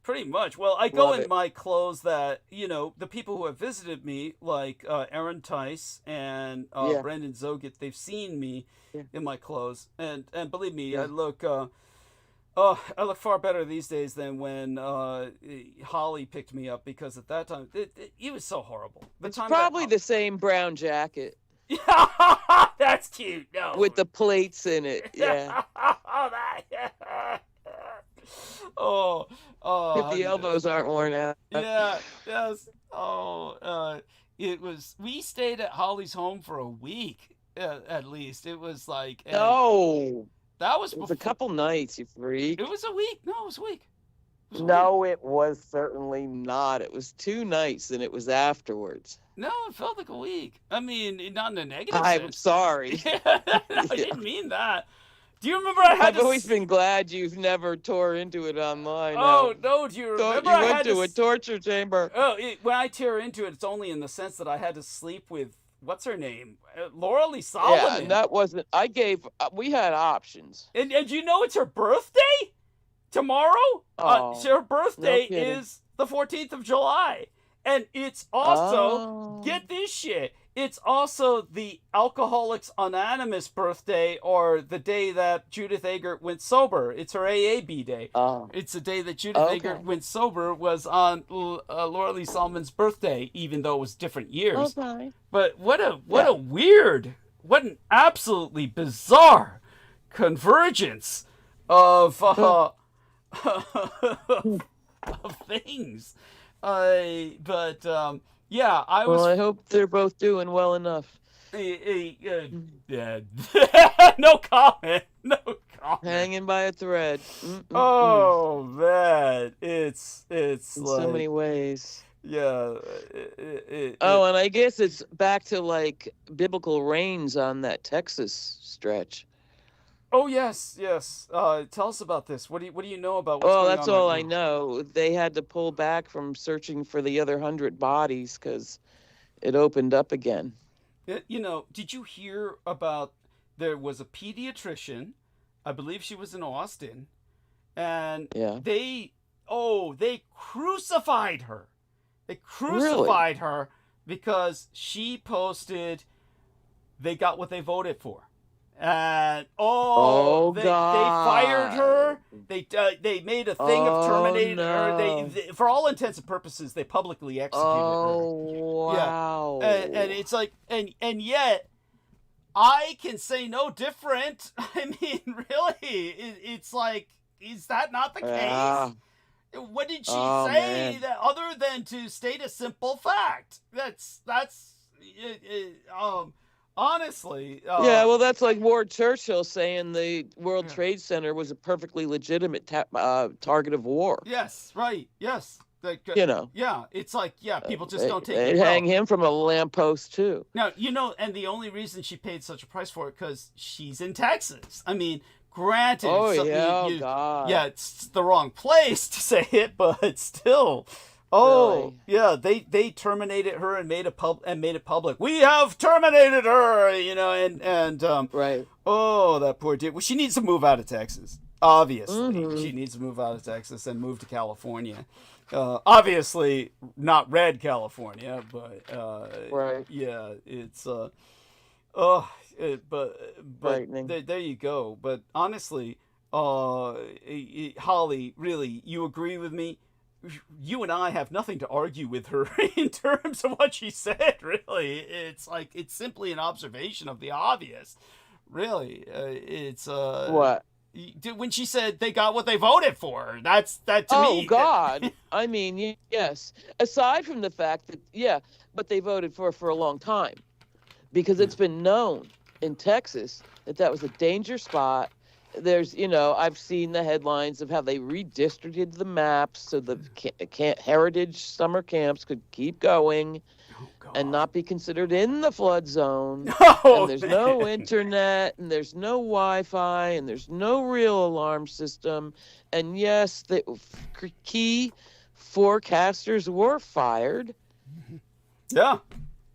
Well, I go Love in it. my clothes that, the people who have visited me, like Aaron Tice and Yeah. Brandon Zoget, they've seen me Yeah. in my clothes. And believe me, Yeah. I look far better these days than when Holly picked me up, because at that time, it was so horrible. Probably the same brown jacket That's cute. No. with the plates in it. Yeah. Oh, If the elbows aren't worn out. Yeah, yes. We stayed at Holly's home for a week, at least. It was like, and No. that was It was before, a couple nights, you freak. it was a week. No, it was a week. It was a week. No, it was certainly not. It was 2 nights, and it was afterwards. No, it felt like a week. I mean, not in a negative I'm sense. sorry. I didn't mean that. Do you remember I had I've to always been glad you've never tore into it online. Oh, no, do you Thought remember you I went had to a torture chamber. when I tear into it, it's only in the sense that I had to sleep with, what's her name? Laura Lee Solomon. Yeah, and that wasn't. We had options. And you know it's her birthday? Tomorrow? Oh, Her birthday kidding. is the 14th of July. And it's also, Oh. get this shit, it's also the Alcoholics Anonymous birthday, or the day that Judith Eggert went sober. It's her AAB day. Oh. It's the day that Judith Okay. Eggert went sober was on Laura Lee Solomon's birthday, even though it was different years. Okay. But what an absolutely bizarre convergence of of things. Yeah, I was. Well, I hope they're both doing well enough. Yeah. No comment. No comment. Hanging by a thread. Oh man, it's In like, so many ways. yeah. Oh, and I guess it's back to like biblical rains on that Texas stretch. Oh yes. Tell us about this. What do you know about what's Well, going that's on all right I now? know. They had to pull back from searching for the other 100 bodies because it opened up again. Did you hear about, there was a pediatrician, I believe she was in Austin, and Yeah. they crucified her. They crucified her because she posted, they got what they voted for. And they fired her. They made a thing of terminating her. They, for all intents and purposes, they publicly executed her. Oh, wow. And it's like, and yet I can say no different. I mean, really, it's like, is that not the Yeah. case? What did she Oh, say man. that other than to state a simple fact? That's honestly. Yeah, well, that's like Ward Churchill saying the World Yeah. Trade Center was a perfectly legitimate target of war. Yes, right. Yes. You know. Yeah, it's like, people just don't take They'd it well. hang him from a lamppost, too. Now, and the only reason she paid such a price for it, because she's in Texas. I mean, granted, Oh, something yeah, you- God. yeah, it's the wrong place to say it, but still. Oh, Really? yeah, they terminated her and made it public. We have terminated her, and Right. oh, that poor dear. Well, she needs to move out of Texas. Obviously, Mhm. she needs to move out of Texas and move to California. Obviously, not red California, but Right. yeah, it's but Frightening. there you go. But honestly, Holly, really, you agree with me? You and I have nothing to argue with her in terms of what she said. Really, it's like, it's simply an observation of the obvious. Really, it's What? when she said they got what they voted for. That to me. Oh, God. I mean, yes. Aside from the fact that, but they voted for a long time. Because it's been known in Texas that was a danger spot. There's, I've seen the headlines of how they redistricted the maps so the heritage summer camps could keep going. and not be considered in the flood zone. Oh, And there's no internet, and there's no Wi-Fi, and there's no real alarm system. And yes, the key forecasters were fired. Yeah,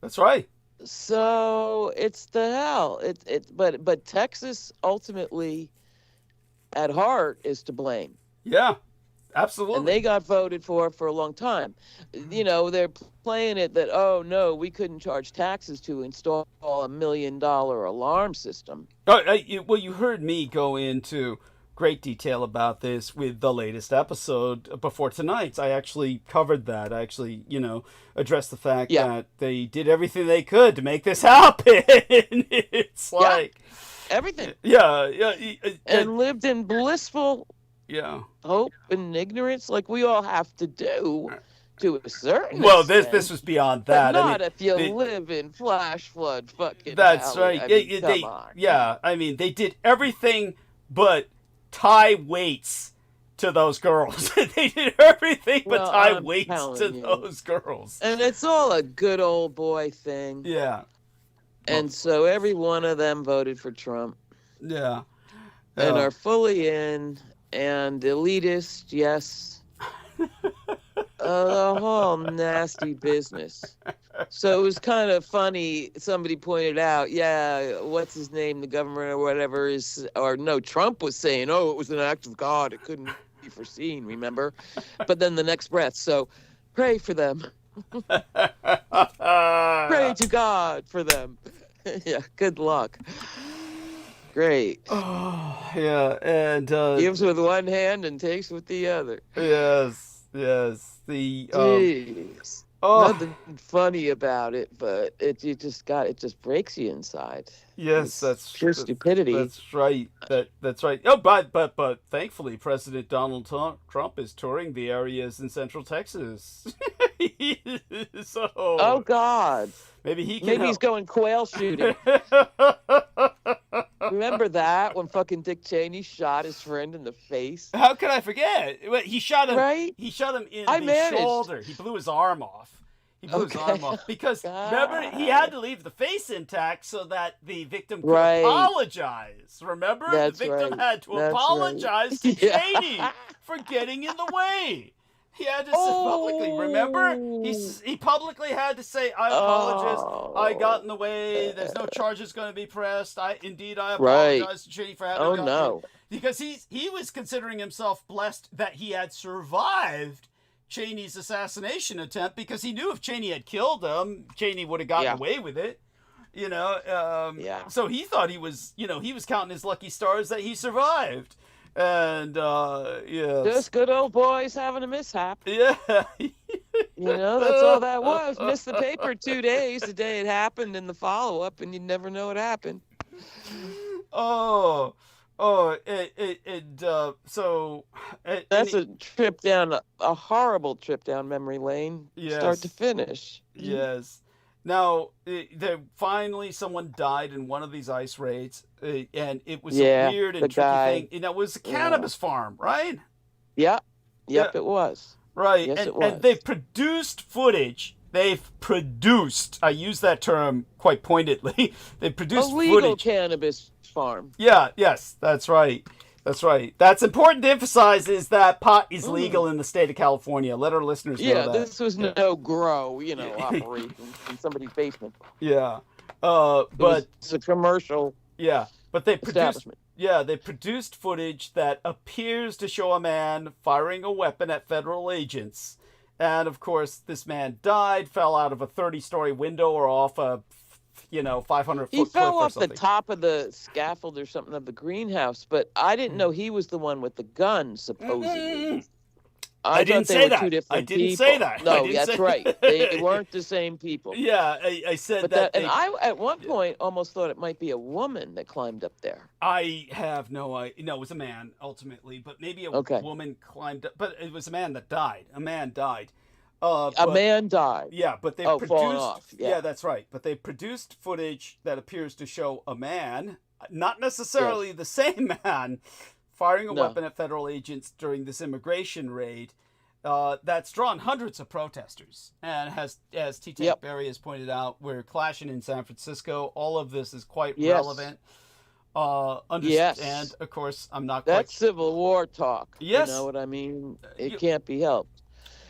that's right. So it's the hell. But Texas ultimately, at heart, is to blame. Yeah, absolutely. And they got voted for a long time. You know, they're playing it that, oh, no, we couldn't charge taxes to install a $1 million alarm system. Well, you heard me go into great detail about this with the latest episode before tonight's. I actually covered that. I actually, addressed the fact that they did everything they could to make this happen. It's like... Everything. Yeah. And lived in blissful hope and ignorance like we all have to do to a certain extent. This was beyond that. But not if you live in flash flood fucking That's valley. right. Come on. Yeah, I mean, they did everything but tie weights to those girls. They did everything but tie weights to those girls. And it's all a good old boy thing. Yeah. And so every one of them voted for Trump. Yeah. And are fully in and elitist, yes. The whole nasty business. So it was kind of funny. Somebody pointed out, what's his name, the governor or whatever Trump was saying, oh, it was an act of God. It couldn't be foreseen, remember? But then the next breath, so pray for them. Pray to God for them. Yeah, good luck. Great. Oh, yeah, and gives with one hand and takes with the other. Yes. The Jeez. Nothing funny about it, but it just breaks you inside. Yes, that's pure stupidity. That's right. That's right. Oh, but thankfully, President Donald Trump is touring the areas in Central Texas. So. Oh God. Maybe he's going quail shooting. Remember that when fucking Dick Cheney shot his friend in the face? How could I forget? He shot him. Right? He shot him in the shoulder. He blew his arm off. His arm off because remember he had to leave the face intact so that the victim could apologize. Remember, the victim had to apologize to Cheney for getting in the way. He had to publicly, remember? He publicly had to say, I apologize, I got in the way, there's no charges going to be pressed, I apologize to Cheney for having gotten because he was considering himself blessed that he had survived Cheney's assassination attempt because he knew if Cheney had killed him, Cheney would have gotten away with it. So he thought he was counting his lucky stars that he survived. And just good old boys having a mishap. Yeah. That's all that was. Missed the paper 2 days, the day it happened, and the follow-up, and you'd never know what happened. So that's a trip down, a horrible trip down memory lane, start to finish. Yes. Now, finally, someone died in one of these ice raids, and it was a weird and tricky thing. It was a cannabis farm, right? Yep, it was. Right, yes, it was. And they've produced footage. I use that term quite pointedly. They've produced a legal footage. Cannabis farm. Yes, that's right. That's right. That's important to emphasize is that pot is legal in the state of California. Let our listeners know that. Yeah, this was no grow, operation in somebody's basement. Yeah. But it's a commercial but they produced footage that appears to show a man firing a weapon at federal agents. And of course, this man died, fell out of a 30-story window or off a 500-foot cliff or something. He fell off the top of the scaffold or something of the greenhouse, but I didn't know he was the one with the gun, supposedly. I didn't say that. I didn't say that. No, that's right. They weren't the same people. Yeah, I said that. And I, at one point, almost thought it might be a woman that climbed up there. I have no idea. No, it was a man, ultimately, but maybe a woman climbed up. But it was a man that died. A man died. A man died. Yeah, but they produced. Falling off. Yeah, that's right. But they produced footage that appears to show a man, not necessarily the same man, firing a weapon at federal agents during this immigration raid. that's drawn hundreds of protesters, and as T. Yep. Berry has pointed out, we're clashing in San Francisco. All of this is quite Yes. relevant. Yes. And of course, I'm not That's quite. Civil War talk. Yes. You know what I mean? It You- can't be helped.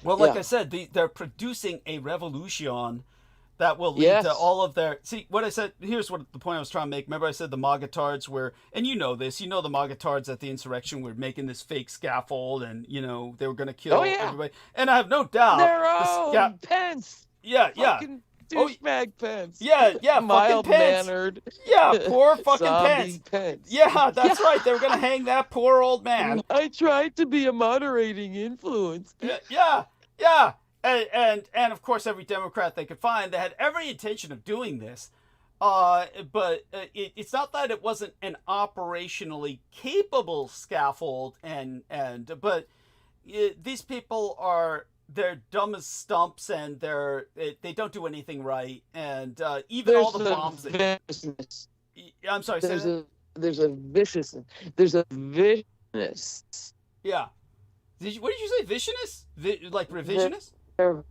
Well, like Yeah. I said, they're producing a revolution that will lead Yes. to all of their. See, what I said, here's what the point I was trying to make. Remember I said the MAGA-tards were, and you know this, the MAGA-tards at the insurrection were making this fake scaffold, and, they were going to kill Oh, yeah. everybody. And I have no doubt. Their the own Pence. yeah, Fucking Oh, douchebag Pence. yeah, fucking Pence. Mild-mannered. Yeah, poor fucking zombie Pence. Yeah, that's Yeah. right. They were going to hang that poor old man. I tried to be a moderating influence. Yeah. And of course, every Democrat they could find, they had every intention of doing this. But it's not that it wasn't an operationally capable scaffold, but these people they're dumb as stumps, and they don't do anything right, and even all the bombs. Viciousness. I'm sorry. Say that? There's a viciousness. There's a viciousness. Yeah. What did you say? Viciousness? Like revisionist? They're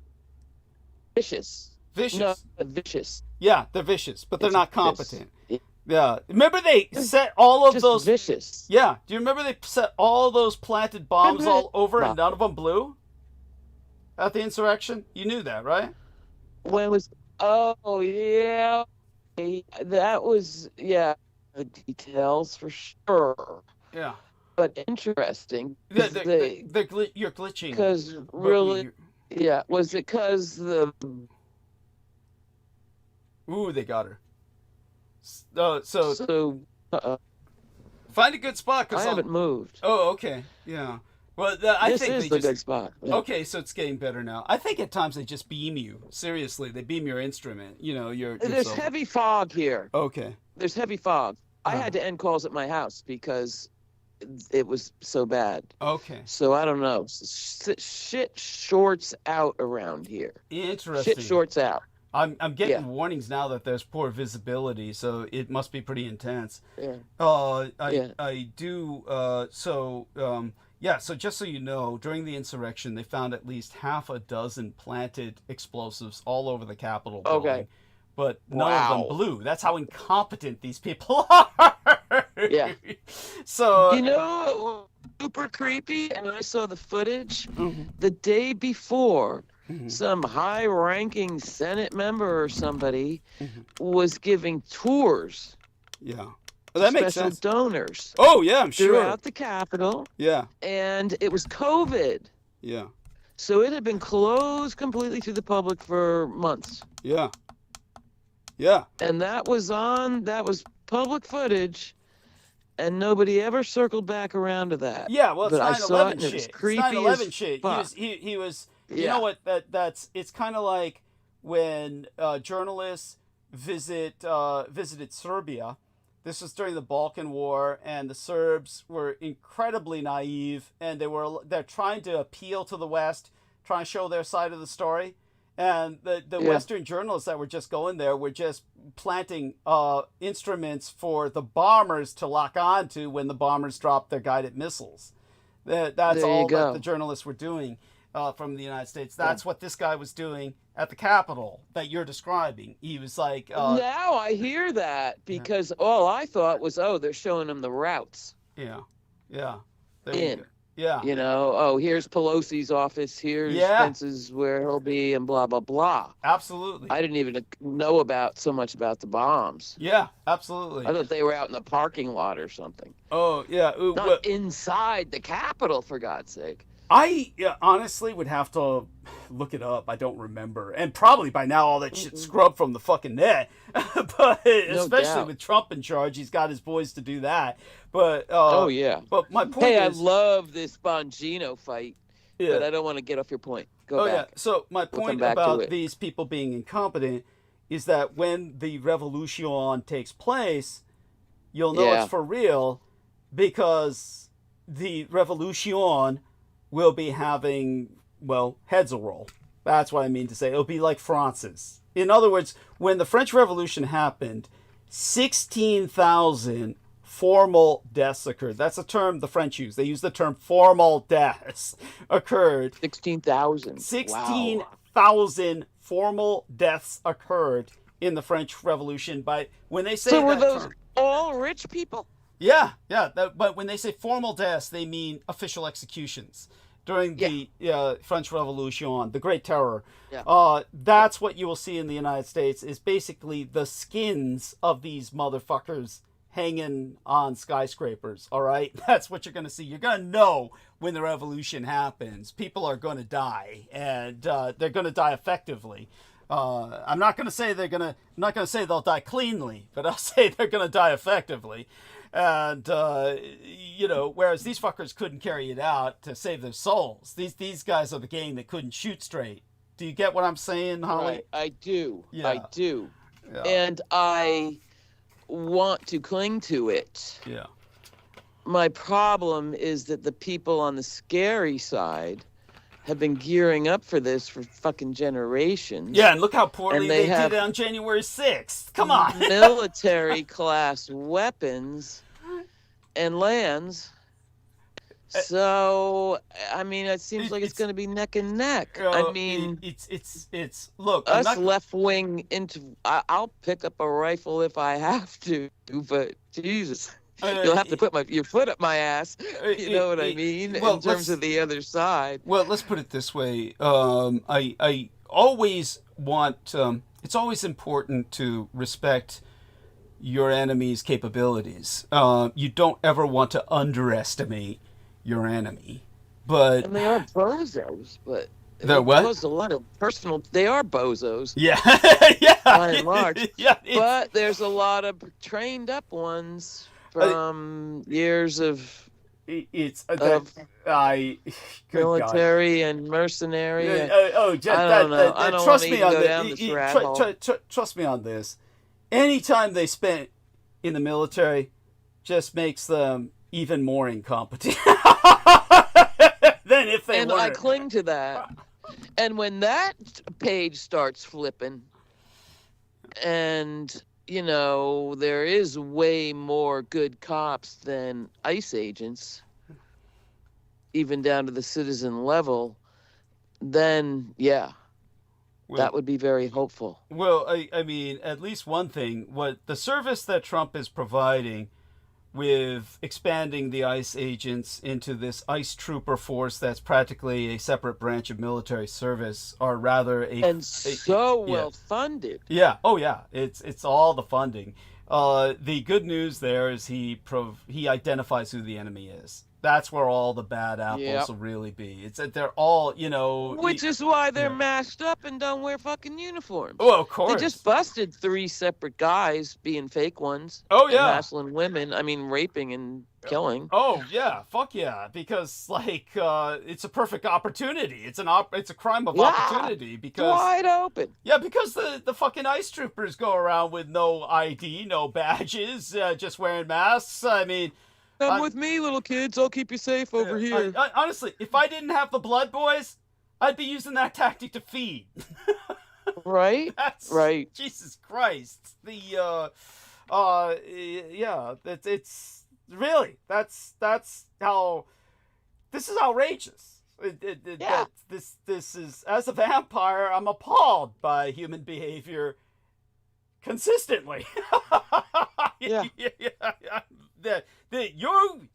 vicious. Vicious. No, vicious. Yeah, they're vicious, but they're It's not vicious. competent. Yeah. Remember they set all of Just those. vicious. Yeah. Do you remember they set all those planted bombs all over and none of them blew? At the insurrection? You knew that, right? When was? Oh yeah, that was the details for sure. Yeah. But interesting. Yeah, 'cause you're glitching. Because But really, was it because Ooh, they got her. So find a good spot. I haven't moved. Oh, okay. Yeah. Well, I This think is they the just. good spot. Yeah. Okay, so it's getting better now. I think at times they just beam you. Seriously, they beam your instrument. There's heavy fog here. Okay. There's heavy fog. I Uh-huh. had to end calls at my house because it was so bad. Okay. So I don't know. Shit shorts out around here. Interesting. Shit shorts out. I'm getting warnings now that there's poor visibility, so it must be pretty intense. Yeah. I do. So just so you know, during the insurrection, they found at least half a dozen planted explosives all over the Capitol building. Okay. But none of Wow. them blew. That's how incompetent these people are. Yeah. So You know what was super creepy? And I saw the footage Mhm. the day before. Mhm. Some high-ranking Senate member or somebody Mhm. was giving tours Yeah. Well, to that makes special sense. donors Oh yeah, I'm sure. throughout the Capitol, Yeah. and it was COVID. Yeah. So it had been closed completely to the public for months. Yeah. Yeah. And that was public footage, and nobody ever circled back around to that. Yeah, well, it's But I 9/11 saw it, and it shit. was It's creepy 9/11 as shit. fuck. He was. You Yeah. know what? It's kind of like when journalists visited Serbia. This was during the Balkan War, and the Serbs were incredibly naive, and they're trying to appeal to the West, trying to show their side of the story. And the Yeah. Western journalists that were just going there were just planting instruments for the bombers to lock on to when the bombers dropped their guided missiles. That's There you all that go. the journalists were doing from the United States. That's what this guy was doing at the Capitol that you're describing. He was like, Now I hear that because all I thought was, they're showing them the routes. yeah. There you In. go. Yeah. You know, here's Pelosi's office, here's Yeah. Pence's where he'll be, and blah, blah, blah. Absolutely. I didn't even know so much about the bombs. Yeah, absolutely. I thought they were out in the parking lot or something. Oh, yeah. Not inside the Capitol, for God's sake. I honestly would have to look it up. I don't remember. And probably by now all that shit's scrubbed from the fucking net. But especially doubt. with Trump in charge, he's got his boys to do that. But Yeah. But my point Hey, I is love this Bongino fight, yeah. but I don't want to get off your point. Go back. Yeah. So my We'll point come back to about it. these people being incompetent is that when the revolution takes place, you'll know Yeah. it's for real because the revolution will be having, heads will roll. That's what I mean to say. It'll be like France's. In other words, when the French Revolution happened, 16,000 formal deaths occurred. That's a term the French use. They use the term formal deaths occurred. 16,000. 16,000 formal deaths occurred in the French Revolution. But when they say So were that those term, all rich people? yeah. But when they say formal deaths, they mean official executions during the French Revolution, the Great Terror. Yeah. That's what you will see in the United States is basically the skins of these motherfuckers hanging on skyscrapers. All right, that's what you're going to see. You're going to know when the revolution happens. People are going to die, and they're going to die effectively. I'm not going to say I'm not going to say they'll die cleanly, but I'll say they're going to die effectively. And whereas these fuckers couldn't carry it out to save their souls, these guys are the gang that couldn't shoot straight. Do you get what I'm saying, Holly? Right, I do. Yeah. I do. Yeah. And I want to cling to it. Yeah. My problem is that the people on the scary side have been gearing up for this for fucking generations. Yeah, and look how poorly And they they have did it on January 6th. Come on. Military class weapons and lands. So, I mean, it seems like it's going to be neck and neck. I mean, it's look, us left wing I'll pick up a rifle if I have to, but Jesus, you'll have to put your foot up my ass. You know what I mean? Well, in terms of the other side. Well, let's put it this way. I always want. It's always important to respect your enemy's capabilities. You don't ever want to underestimate your enemy, but And they are bozos, but they're what? Caused a lot of personal. They are bozos. Yeah, yeah, By and large. yeah. But there's a lot of trained up ones from years of military and mercenary. I don't know. I don't trust want to me even on go this. down this rat hole. Trust me on this. Anytime they spent in the military, just makes them even more incompetent than if they And weren't. I cling to that. And when that page starts flipping, and there is way more good cops than ICE agents, even down to the citizen level, then that would be very hopeful. Well, I mean, at least one thing, what the service that Trump is providing with expanding the ICE agents into this ICE trooper force that's practically a separate branch of military service, or rather well funded. Yeah. Oh, yeah. It's all the funding. The good news there is he identifies who the enemy is. That's where all the bad apples will really be. It's that they're all, Which is why they're masked up and don't wear fucking uniforms. Oh, of course. They just busted 3 separate guys being fake ones. Oh, yeah. And hassling women. I mean, raping and killing. Oh, yeah. Fuck yeah. Because, it's a perfect opportunity. It's a crime of opportunity because... Wide open. Yeah, because the fucking ICE troopers go around with no ID, no badges, just wearing masks. I mean... Come with me, little kids. I'll keep you safe over here. Honestly, if I didn't have the blood boys, I'd be using that tactic to feed. Right? Right. Jesus Christ. It's really, that's how, this is outrageous. This is, as a vampire, I'm appalled by human behavior consistently. Yeah.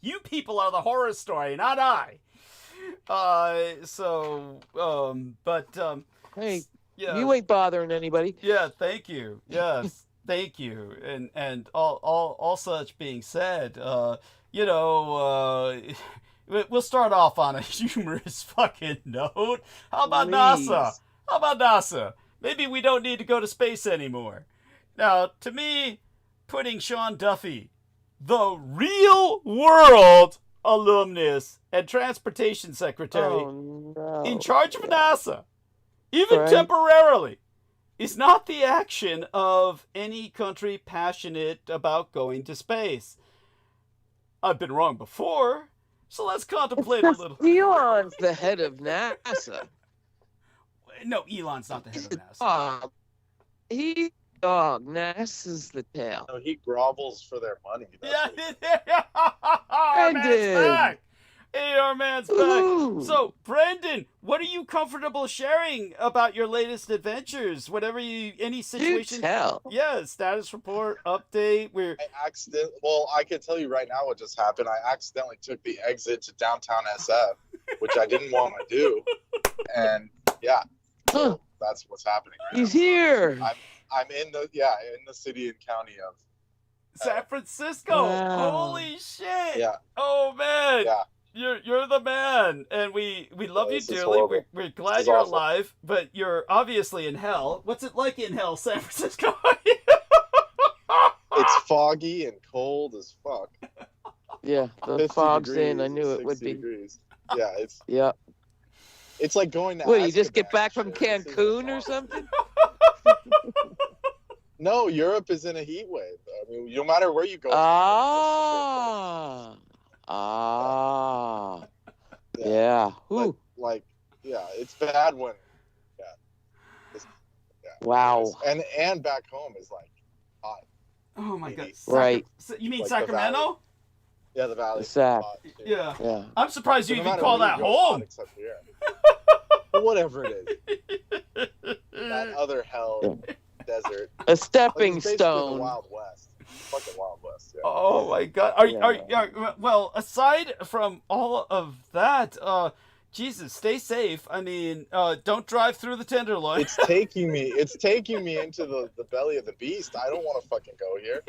You people are the horror story, not I. Hey, yeah. you ain't bothering anybody. Yeah, thank you. Yes, thank you. And all such being said, we'll start off on a humorous fucking note. How about NASA? Maybe we don't need to go to space anymore. Now, to me, putting Sean Duffy, the real world alumnus and transportation secretary, in charge of NASA, even temporarily, is not the action of any country passionate about going to space. I've been wrong before, so let's contemplate a little. Elon's the head of NASA. No, Elon's not the head of NASA. dog gnasses the tail. No, he grovels for their money. That's Yeah, what he our man's Brendan. back. Hey, our man's back. Ooh. So, Brendan, what are you comfortable sharing about your latest adventures? Whatever any Do situation. tell. Yeah, status report, update. We're I can tell you right now what just happened. I accidentally took the exit to downtown SF, which I didn't want to do. And yeah, Huh. that's what's happening. Right He's now. here. I'm in the city and county of San Francisco. Wow. Holy shit. yeah. Oh man. Yeah. You're the man, and we love Oh, you this is dearly. horrible. We're glad This is you're awful. alive, but you're obviously in hell. What's it like in hell, San Francisco? It's foggy and cold as fuck. Yeah, the 50 fog's in. degrees, I knew it would 60 be. degrees. Yeah, Yeah. it's like going to What, you just get Azkaban back from and shit. This is Cancun or awful. something? No, Europe is in a heat wave. I mean, no matter where you go. Ah. Yeah. Whew. Like, yeah, it's bad when. Wow. And back home is like hot. Oh my god. Right. You mean Like the Sacramento? Yeah, the valley. The Sac. Hot, too. Yeah. Yeah. I'm surprised you No even matter call where that you go, it's hot home. except here. But whatever it is, that other hell desert. A stepping Like, it's basically the stone. Wild West. Fucking Wild West. Yeah. Oh my god. Well, aside from all of that, Jesus, stay safe. I mean, don't drive through the Tenderloin. It's taking me into the belly of the beast. I don't want to fucking go here.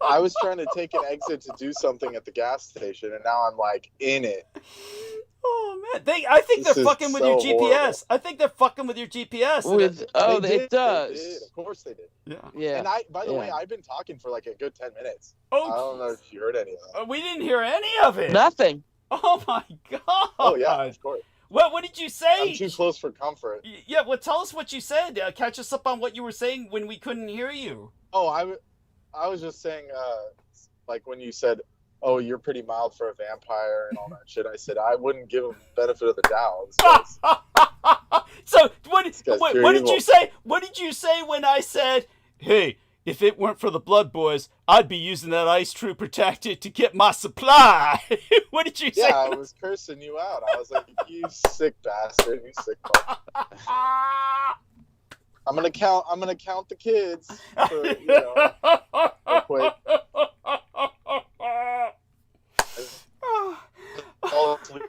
I was trying to take an exit to do something at the gas station, and now I'm like in it. Oh man, I think This they're is fucking with so your GPS. horrible. I think they're fucking with your GPS. With They did, it does. They did. Of course they did. Yeah. Yeah. And by the way, Yeah. I've been talking for like a good 10 minutes. Oh, I don't know if you heard any of that. we didn't hear any of it. Nothing. Oh my god. Oh yeah, of course. What did you say? I'm too close for comfort. Yeah, well, tell us what you said. Catch us up on what you were saying when we couldn't hear you. Oh, I was just saying, like when you said, "Oh, you're pretty mild for a vampire" and all that shit. I said I wouldn't give him the benefit of the doubt. This guy's- So what This guy's what pure did evil. you say? What did you say when I said, "Hey, if it weren't for the Blood Boys, I'd be using that ice true protector to get my supply"? What did you say? Yeah, I was cursing you out. I was like, "You sick bastard! You sick fuck." I'm gonna count the kids. For, you know, real quick. All asleep.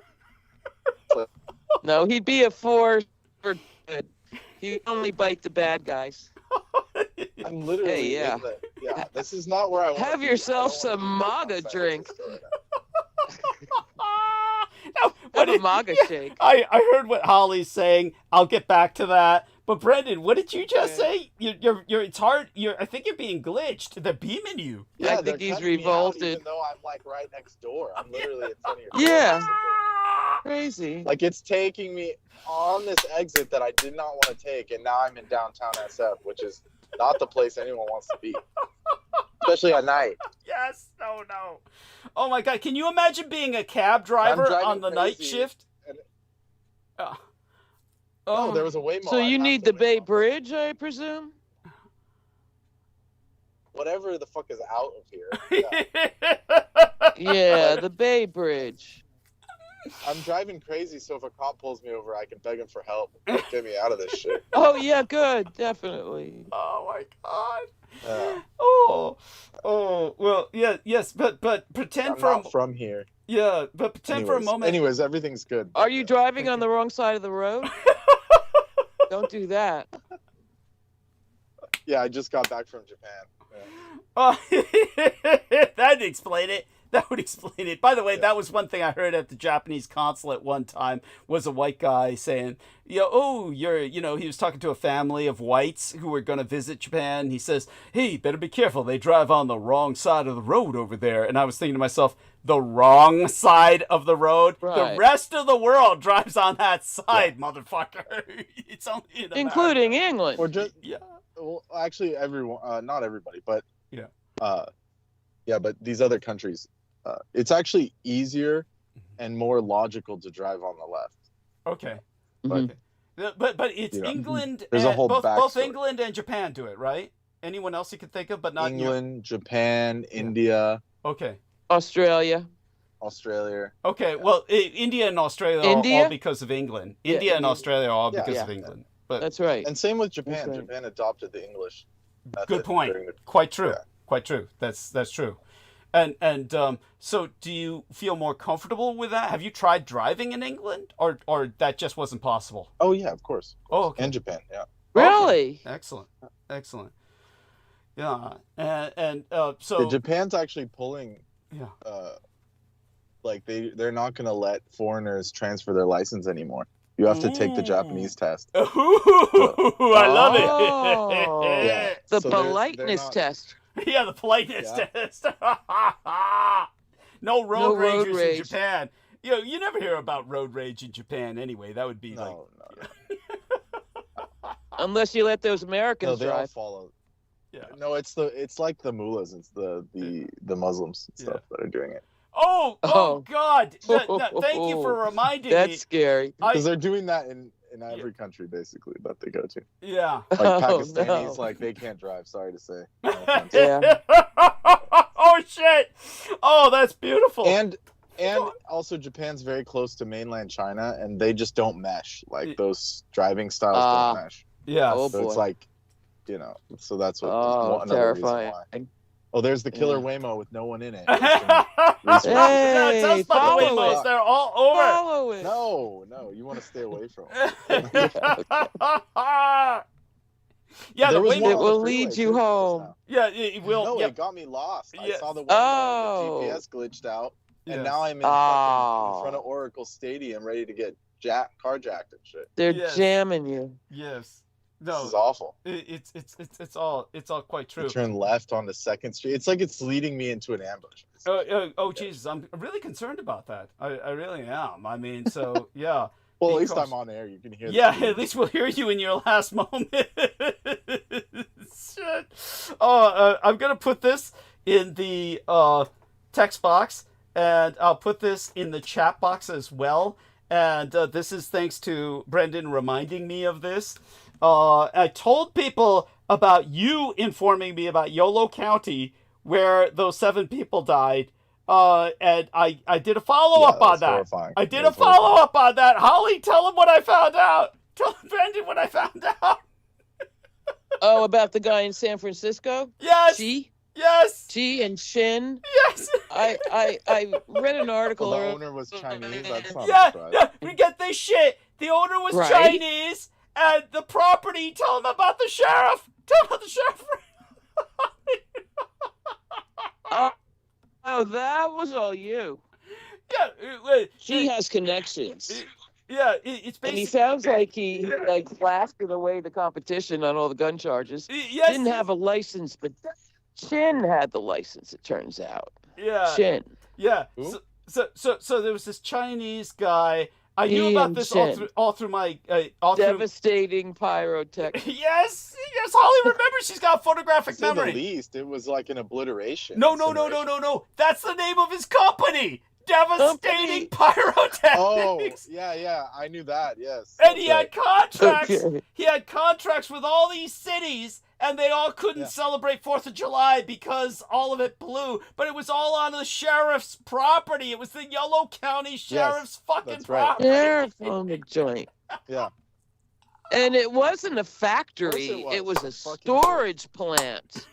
No, he'd be a force for good. He'd only bite the bad guys. I'm literally Hey, yeah. in the, this is not where I want to Have be. yourself I don't some wanna be MAGA in San drink. Francisco right No, Have what a did- MAGA shake. I heard what Holly's saying. I'll get back to that. But Brendan, what did you just say? You're it's hard. I think you're being glitched. They're beaming you. now. I they're think he's cutting me out revolted. even though I'm like right next door. I'm literally in front of your Yeah. door. Crazy. Like it's taking me on this exit that I did not want to take, and now I'm in downtown SF, which is not the place anyone wants to be, especially at night. Yes. No. Oh my God! Can you imagine being a cab driver driving on the night crazy, shift? and- Oh. No, there was a Waymo. So I you passed need the the Bay Waymo. Bridge, I presume? Whatever the fuck is out of here. Yeah. Yeah, the Bay Bridge. I'm driving crazy, so if a cop pulls me over, I can beg him for help. Get me out of this shit. Oh, yeah, good. Definitely. Oh my God. Yeah. Oh. Well, yeah, yes, but pretend I'm for not from here. but pretend for a moment. Anyways, everything's good. Are you driving on the wrong side of the road? Don't do that. Yeah, I just got back from Japan. Yeah. Oh, that'd explain it. That would explain it. By the way, that was one thing I heard at the Japanese consulate one time, was a white guy saying, he was talking to a family of whites who were going to visit Japan. He says, "Hey, better be careful. They drive on the wrong side of the road over there." And I was thinking to myself, the wrong side of the road? Right. The rest of the world drives on that side, motherfucker. It's only in America. Including England. Or just, Yeah. well, actually, everyone, not everybody, but Yeah. but these other countries, it's actually easier and more logical to drive on the left. Okay. Mhm. Okay. But it's You know, England. there's a and whole both backstory. England and Japan do it, right? Anyone else you can think of, but not England, Japan, India, Okay. Australia. Australia. Okay. Well, India and Australia are India? all because of England. Yeah, India and India. Australia are all Yeah. because Yeah. of England. But That's right. And same with Japan. That's right. Japan adopted the English method good point. during the- Quite true. Yeah. Quite true. That's true. And so do you feel more comfortable with that? Have you tried driving in England, or that just wasn't possible? Oh yeah, of course. Oh, okay. And Japan, yeah. Really? Excellent. Excellent. Yeah. And so Yeah, Japan's actually pulling yeah. like they're not going to let foreigners transfer their license anymore. You have to take the Japanese test. Ooh, I love it. Oh. Yeah. The So they're politeness not- test. Yeah, the politeness Yeah. test. No road No road ragers in rage. Japan. You never hear about road rage in Japan anyway. That would be like No. Unless you let those No, Americans they all drive. follow. yeah. No, it's like the mullahs. It's the Muslims and stuff that are doing it. Oh Oh. God! Thank you for reminding That's me. scary. Because they're doing that in every country basically that they go to. Yeah. Like Oh, Pakistanis, no. like they can't drive. Sorry to say. No offense. Yeah. Oh shit! Oh, that's beautiful. And also Japan's very close to mainland China, and they just don't mesh. Like those driving styles Ah. don't mesh. yes. Oh, So it's boy. like, so that's what. Oh, another reason terrifying. why. Oh, there's the killer Yeah. Waymo with no one in it. Tell Hey, us about the follow Waymos. it. They're all over. Follow it. No, you want to stay away from it. Yeah, There the was Waymo. one It on will the lead freeway, you too, just home. now. Yeah, it will. No, Yep. it got me lost. I Yeah. saw the Waymo, Oh. the GPS glitched out, and Yes. now I'm in, Oh. in front of Oracle Stadium, ready to get carjacked and shit. They're Yes. jamming you. Yes. This is No. awful. It's all quite true. I turn left onto Second Street. It's like it's leading me into an ambush. Oh, Jesus! I'm really concerned about that. I really am. I mean, so yeah. Well, at least Because- I'm on air. You can hear. Yeah, the at least we'll hear you in your last moment. Shit. Oh, I'm gonna put this in the text box, and I'll put this in the chat box as well. And this is thanks to Brendan reminding me of this. I told people about you informing me about Yolo County, where those 7 people died. And I did a follow-up on that. Horrifying. I did a That's horrifying. follow-up on that. Holly, tell him what I found out. Tell Brendan what I found out. Oh, about the guy in San Francisco? Yes. Yes. Chi and Shin. Yes. I read an article Well, the earlier. owner was Chinese. That's not Yeah, a surprise. yeah. We get this shit. The owner was Right. Chinese, and the property. Tell him about the sheriff. Tell him about the sheriff. Oh, that was all you. Yeah. He has connections. Yeah. It's And he basically. sounds like he blasted away the competition on all the gun charges. Yes. Didn't have a license, but Shin had the license, it turns out. Yeah. Shin. Yeah. Who? So there was this Chinese guy. I knew Ian about this Shin. all through my all through. Devastating pyrotech. Yes. Holly, remember she's got photographic To say the memory. least, it was like an obliteration. No. incineration. That's the name of his company. Devastating Pyrotechnics. Oh, yeah, I knew that. Yes. And that's he had right. contracts. Okay. He had contracts with all these cities, and they all couldn't Yeah. celebrate 4th of July because all of it blew. But it was all on the sheriff's property. It was the Yolo County Sheriff's fucking that's right. property. Sheriff on the joint. Yeah. And it wasn't a factory, Of course it it was. was a Fucking storage plant.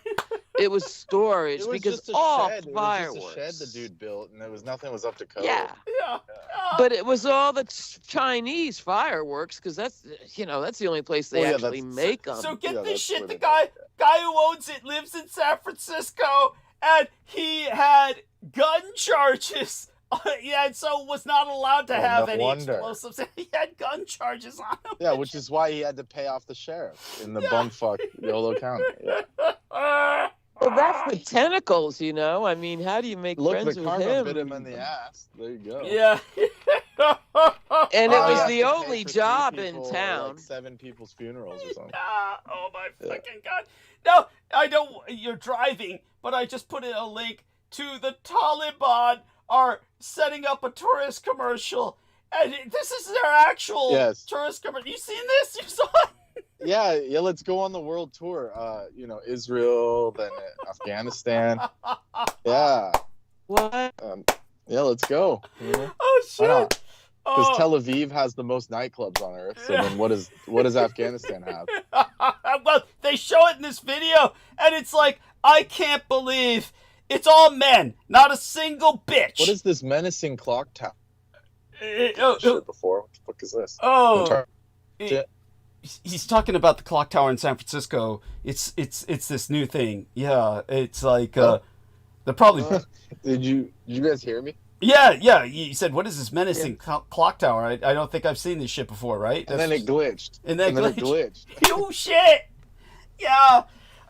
It was storage It was because just a all shed. It was fireworks. just a shed the dude built, and nothing was up to code. Yeah. Yeah. But it was all the Chinese fireworks because that's the only place they Well, yeah, actually that's- make them. So get Yeah, this that's shit. where The they guy who owns it lives in San Francisco, and he had gun charges. Yeah, and so was not allowed to Oh, have no any wonder. explosives. He had gun charges on him. Yeah, which is why he had to pay off the sheriff in the bumfuck Yolo County. Yeah. Well, that's the tentacles, I mean, how do you make Look, friends the with karma him? bit him in the ass. There you go. Yeah. And it Oh, was you have the to pay only for 3 job people, in town. Like 7 people's funerals or something. Oh my Yeah. fucking god. No, I don't. You're driving, but I just put in a link to the Taliban are setting up a tourist commercial And this is their actual Yes. tourist company. You seen this? You saw it? Yeah, let's go on the world tour. Israel, then Afghanistan. Yeah. What? Yeah, let's go. Oh shit! Because Oh. Tel Aviv has the most nightclubs on earth. So then what does Afghanistan have? Well, they show it in this video, and it's like, I can't believe it's all men, not a single bitch. What is this menacing clock tower? Oh, Shit before. What the fuck is this? oh. Shit. He's talking about the clock tower in San Francisco. It's this new thing. Yeah, it's like they're probably. Did you guys hear me? Yeah. You said, what is this menacing clock tower? I don't think I've seen this shit before, right? And then it glitched. And then it glitched. Oh shit! Yeah.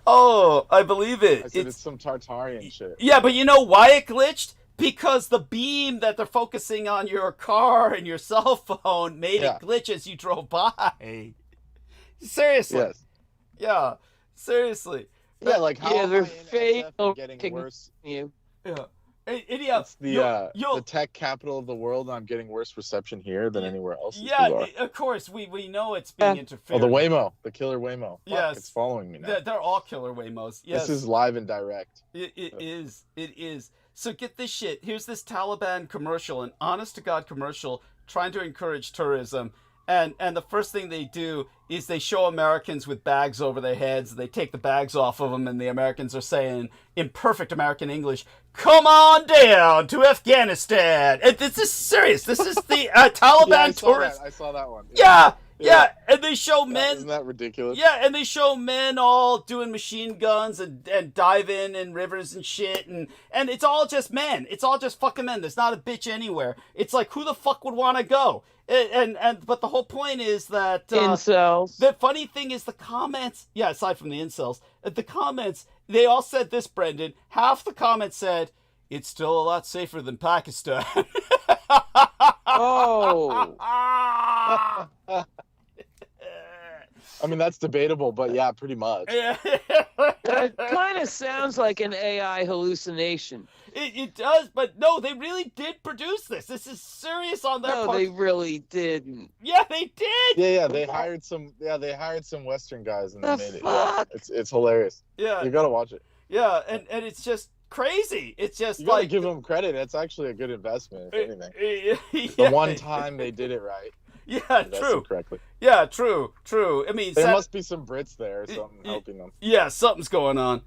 Oh, I believe it. I said it's some Tartarian shit. Yeah, but you know why it glitched? Because the beam that they're focusing on your car and your cell phone made it glitch as you drove by. Seriously. Yes. Yeah. Seriously. Yeah, like how they're am I in fake SF getting worse? You. Yeah. Yeah. It's the tech capital of the world. I'm getting worse reception here than anywhere else. Yeah, of course. We know it's being interfered. Oh, the Waymo, the killer Waymo. Fuck, yes, it's following me now. They're all killer Waymos. Yes, this is live and direct. It is. It is. So get this shit. Here's this Taliban commercial, an honest to God commercial, trying to encourage tourism. And the first thing they do is they show Americans with bags over their heads. They take the bags off of them, and the Americans are saying, in perfect American English, "Come on down to Afghanistan." And this is serious. This is the Taliban tourist. I saw that one. Yeah. And they show men. Isn't that ridiculous? Yeah, and they show men all doing machine guns and diving in rivers and shit, and it's all just men. It's all just fucking men. There's not a bitch anywhere. It's like, who the fuck would want to go? But the whole point is that incels. The funny thing is the comments. Yeah, aside from the incels, the comments, they all said this, Brendan. Half the comments said it's still a lot safer than Pakistan. Oh. I mean, that's debatable, but yeah, pretty much. That kind of sounds like an AI hallucination. It does, but no, they really did produce this. This is serious on their part. No, they really didn't. Yeah, they did. Yeah, they hired some. Yeah, they hired some Western guys and they made fuck? it. It's hilarious. Yeah, you gotta watch it. Yeah, and it's just crazy. It's just you gotta like give them credit. It's actually a good investment, if anything. Yeah. The one time they did it right. Yeah, true. Correctly. Yeah, true. I mean, there must be some Brits there or something helping them. Yeah, something's going on.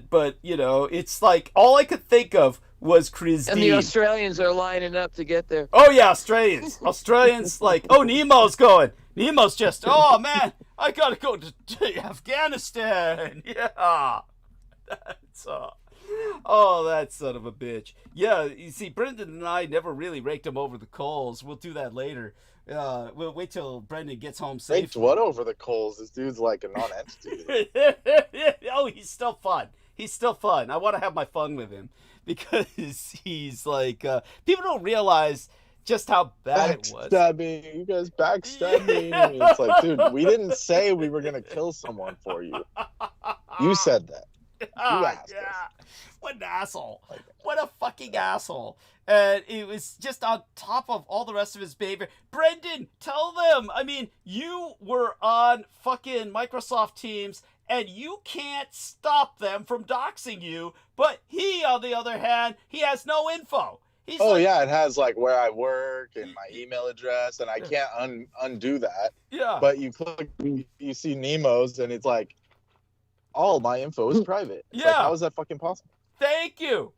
But you know, it's like all I could think of was Chris And D. the Australians are lining up to get there. Oh yeah, Australians like, oh, Nemo's going. Nemo's just, oh man, I gotta go to Afghanistan. Yeah, that's oh, that son of a bitch. Yeah, you see, Brendan and I never really raked him over the coals. We'll do that later. We'll wait till Brendan gets home safe. Raked what over the coals? This dude's like a non-entity. Oh, he's still fun. I want to have my fun with him because he's like, people don't realize just how bad it was. Backstabbing. You guys backstabbed me. It's like, dude, we didn't say we were going to kill someone for you. You said that. You asked us. What an asshole. What a fucking asshole. And it was just on top of all the rest of his behavior. Brendan, tell them. I mean, you were on fucking Microsoft Teams and you can't stop them from doxing you. But he, on the other hand, he has no info. He's yeah, it has like where I work and my email address, and I can't undo that. Yeah. But you click, you see Nemo's, and it's like, all my info is private. It's like, how is that fucking possible? Thank you.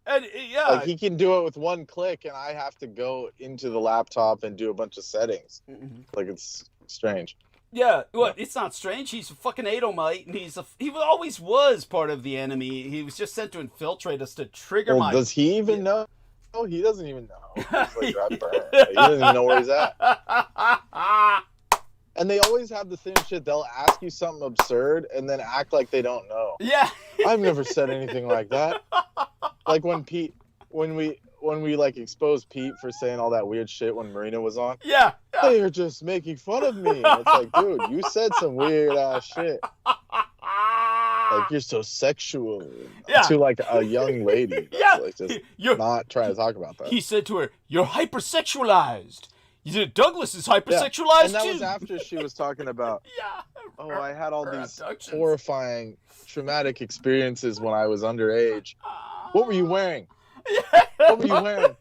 And like he can do it with one click, and I have to go into the laptop and do a bunch of settings. Mm-hmm. Like, it's strange. Yeah, well, it's not strange. He's a fucking Edomite, and he always was part of the enemy. He was just sent to infiltrate us to trigger my... Does he even know? Oh, he doesn't even know. He's like, he doesn't even know where he's at. And they always have the same shit. They'll ask you something absurd and then act like they don't know. Yeah. I've never said anything like that. Like when we like exposed Pete for saying all that weird shit when Marina was on. Yeah. They are just making fun of me. It's like, dude, you said some weird ass shit. like you're so sexual Yeah. to like a young lady. That's Yeah. like just You're- not trying to talk about that. He said to her, "You're hypersexualized." You said Douglas is Yeah. hypersexualized And that too. was after she was talking about, Yeah. oh, I had all her these abductions. horrifying, traumatic experiences when I was underage. What were you wearing? What were you wearing?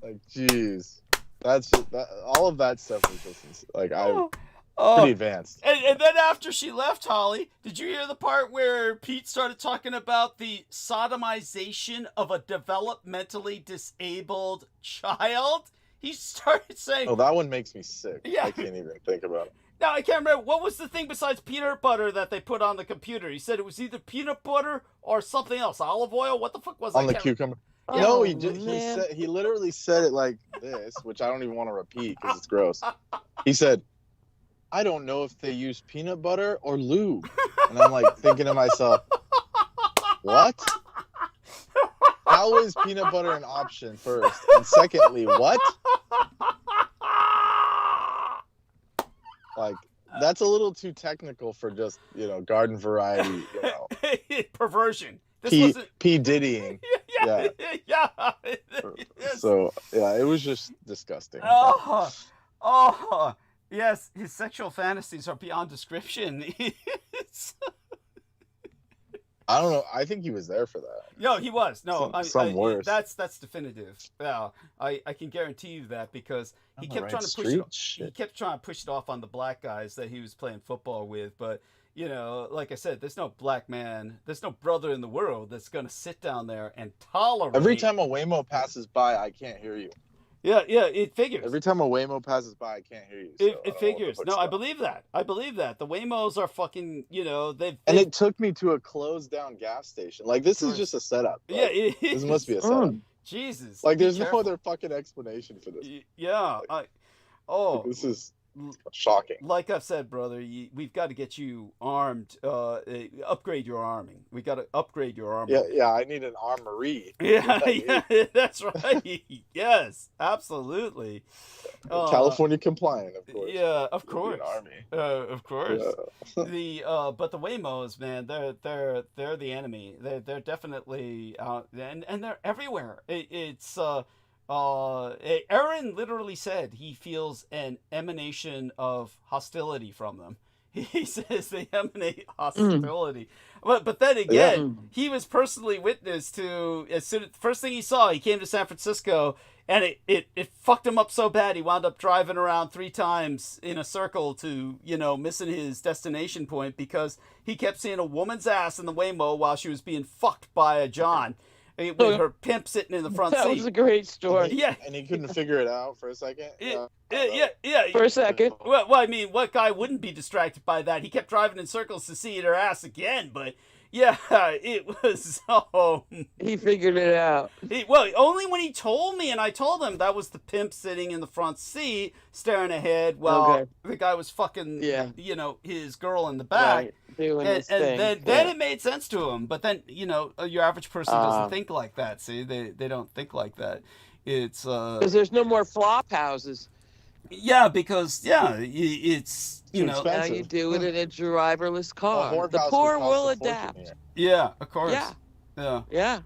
Like, jeez, that's just, that. All of that stuff was just like I'm pretty advanced. And then after she left, Holly, did you hear the part where Pete started talking about the sodomization of a developmentally disabled child? He started saying, Oh, that one makes me sick. Yeah. I can't even think about it. now I can't remember, what was the thing besides peanut butter that they put on the computer? He said it was either peanut butter or something else. Olive oil? What the fuck was On that? the cucumber. Oh, No, he man. said, he literally said it like this, which I don't even want to repeat because it's gross. He said, I don't know if they use peanut butter or lube. And I'm like thinking to myself, what? How is peanut butter an option first? And secondly, what? Like, that's a little too technical for just, garden variety, Perversion. This P, wasn't... P. Diddying. Yeah. Yeah. Yes. So, yeah, it was just disgusting. Oh, yes, his sexual fantasies are beyond description. I don't know. I think he was there for that. No, he was. No, Some worse. That's definitive. Yeah, I can guarantee you that because he On the kept right trying to push street? it. He Shit. kept trying to push it off on the black guys that he was playing football with. But like I said, there's no black man, there's no brother in the world that's gonna sit down there and tolerate. Every time a Waymo passes by, I can't hear you. Yeah, it figures. Every time a Waymo passes by, I can't hear you. So I It don't know what figures. the No, fuck's I up. believe that. I believe that. The Waymos are fucking, they've... And it took me to a closed down gas station. Like, this is just a setup. Yeah, Like, it this is. must be a setup. Jesus. Like, be there's no careful. other fucking explanation for this. Yeah. This is shocking. Like I've said, brother, we've got to get you armed. Upgrade your arming. We got to upgrade your armor. Yeah, I need an armory. Yeah, that's right. Yes, absolutely. California compliant, of course. Yeah, of It'll be course. an army. Of course. Yeah. But the Waymos, man, they're the enemy. They're definitely out, and they're everywhere. Aaron literally said he feels an emanation of hostility from them. He says they emanate hostility. But then again, he was personally witness to, first thing he saw, he came to San Francisco, and it fucked him up so bad he wound up driving around 3 times in a circle to, missing his destination point because he kept seeing a woman's ass in the Waymo while she was being fucked by a John. With her pimp sitting in the front That seat. was a great story. Yeah. And he couldn't figure it out for a second. Yeah. For a second. Well, I mean, what guy wouldn't be distracted by that? He kept driving in circles to see her ass again, but yeah, it was so... He figured it out. Well, only when he told me, and I told him that was the pimp sitting in the front seat, staring ahead while the guy was fucking, his girl in the back. Right. Doing And his thing. then it made sense to him. But then, your average person doesn't think like that. See, they don't think like that. It's because there's no more flop houses. yeah, because it's Too Now expensive. you do it in a driverless A car. whorehouse The would poor cost will a fortune adapt. here. yeah, of course. Yeah. Yeah. Yeah.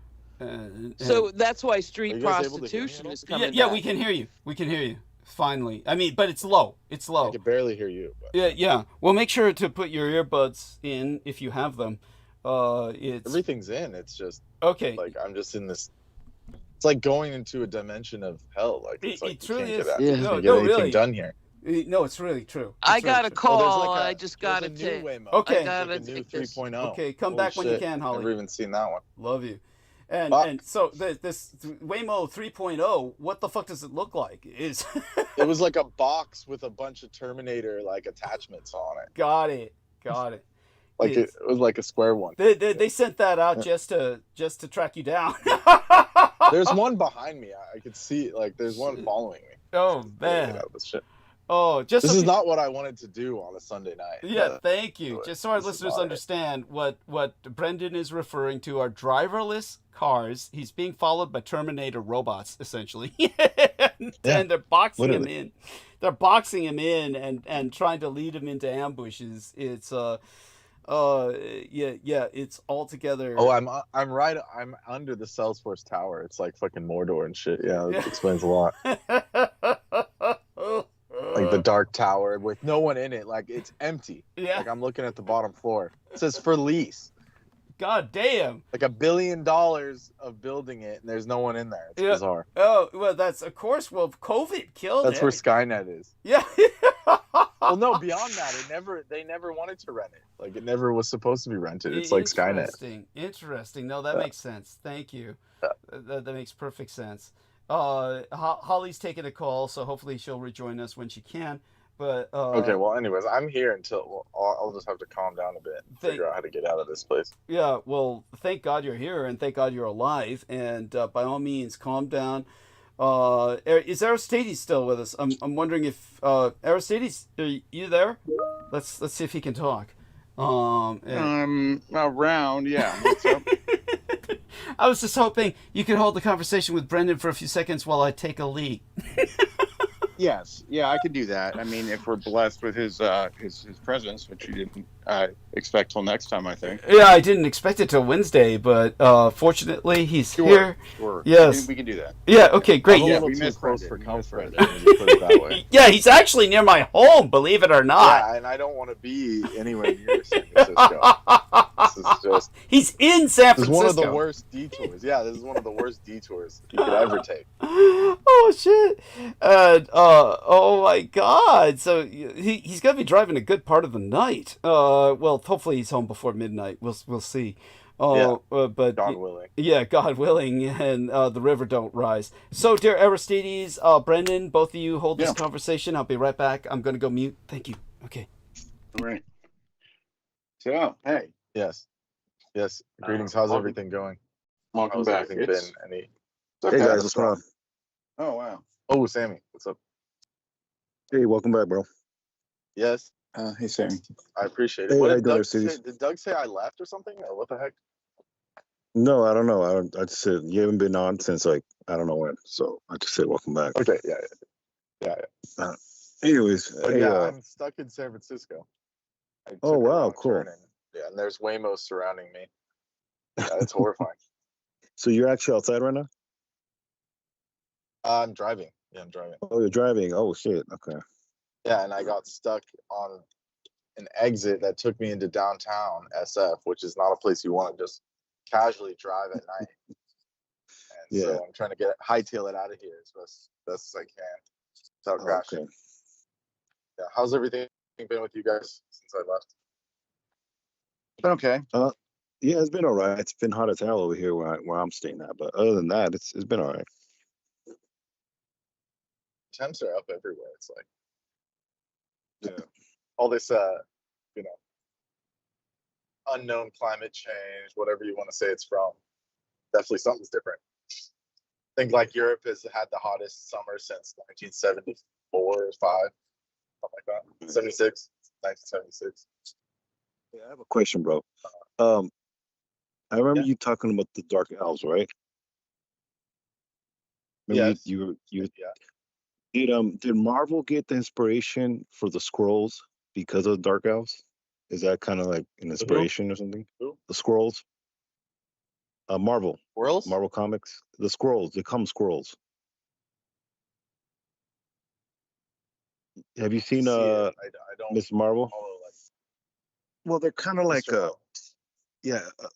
So that's why Are street you guys able to hear me prostitution at all? is coming Yeah, back. we can hear you. We can hear you. Finally. I mean, but it's low. It's I low. can barely hear you. But Yeah. Well, make sure to put your earbuds in if you have them. It's everything's in. It's just okay. like I'm just in this. It's like going into a dimension of hell. Like it's like It you truly can't is. get, Yeah. you No, can't get no, anything really. done here. No, it's really true. I It's got really a true. call. I just got a to new take. Waymo. Okay. I got Like to a new take this. 3.0. Okay, come Holy back when you shit. can, Holly. Never even seen that one. Love you. And Fuck. and so this Waymo 3.0, what the fuck does it look like? Is It was like a box with a bunch of Terminator like attachments on it. got it. Like it was like a square one. They sent that out just to track you down. There's one behind me. I could see like there's one following me. Oh man. Yeah, this shit. Oh, just This so is pe- not what I wanted to do on a Sunday night. Yeah, but thank you. Just so our This is listeners not it. understand what Brendan is referring to are driverless cars. He's being followed by Terminator robots, essentially. And they're boxing literally. him in. They're boxing him in and trying to lead him into ambushes. It's yeah, it's all together. Oh, I'm under the Salesforce Tower. It's like fucking Mordor and shit. Yeah, it explains a lot. Like the Dark Tower with no one in it. Like it's empty. Yeah. Like I'm looking at the bottom floor. It says for lease. God damn. Like $1 billion of building it, and there's no one in there. It's bizarre. Oh, well, that's of course. Well, COVID killed That's it. where Skynet is. Yeah. Well, no, beyond that, they never wanted to rent it. Like it never was supposed to be rented. It's like Skynet. Interesting. No, that makes sense. Thank you. That makes perfect sense. Holly's taking a call, so hopefully she'll rejoin us when she can. But okay, well, anyways, I'm here until I'll just have to calm down a bit and figure out how to get out of this place. Yeah, well, thank God you're here, and thank God you're alive. And by all means, calm down. Is Aristides still with us? I'm wondering if Aristides, are you there? Let's see if he can talk. I'm around, yeah. What's up? I was just hoping you could hold the conversation with Brendan for a few seconds while I take a leak. Yes, yeah, I could do that. I mean, if we're blessed with his presence, which you didn't expect till next time, I think. Yeah, I didn't expect it till Wednesday, but fortunately he's here. Sure. Yes, we can do that. Yeah. Okay. Great. I'm a Yeah. little too close for comfort. Put it that way. Yeah, he's actually near my home, believe it or not. Yeah, and I don't want to be anywhere near San Francisco. This is just. He's in San Francisco. This is one of the worst detours. Yeah, this is one of the worst detours you could ever take. Oh shit! Oh my God! So he's gonna be driving a good part of the night. Well, hopefully he's home before midnight. We'll see. But God willing. Yeah, God willing, and the river don't rise. So, dear Aristides, Brendan, both of you hold this conversation. I'll be right back. I'm gonna go mute. Thank you. Okay. All right. So, hey. Yes. Greetings. How's everything going? Welcome How's back. everything been? Any? Okay. Hey guys, what's going on? Oh, wow. Oh, Sammy, what's up? Hey, welcome back, bro. Yes, Hey, Sammy. I appreciate it. Hey, What how did you doing, Doug say? Aristides? Did Doug say I left or something? Or what the heck? No, I don't know. I just said you haven't been on since like I don't know when, so I just said welcome back. Okay, yeah. Anyways, But hey, yeah, I'm stuck in San Francisco. I took Oh, a wow, wrong cool. turn and there's Waymos surrounding me. Yeah, it's horrifying. so you're actually outside right now? I'm driving. Yeah, I'm driving. Oh, you're driving. Oh shit. Okay. Yeah, and I got stuck on an exit that took me into downtown SF, which is not a place you want to just casually drive at night. And so I'm trying to hightail it out of here as best as I can without crashing. Okay. Yeah, how's everything been with you guys since I left? Okay. Yeah, it's been all right. It's been hot as hell over here where I'm staying at, but other than that, it's been all right. Temps are up everywhere. It's like, all this, unknown climate change, whatever you want to say it's from. Definitely something's different. I think like Europe has had the hottest summer since 1974 or 5, something like that. 76, 1976. Yeah, I have a question, bro. I remember you talking about the Dark Elves, right? Remember did Marvel get the inspiration for the Skrulls because of the Dark Elves? Is that kind of like an inspiration or something? Who? The Skrulls. Marvel. Squirrels? Marvel Comics. The Skrulls. They come Skrulls. Have you seen I don't Miss Marvel? follow, like, Well, they're kind of like Mr. Marvel.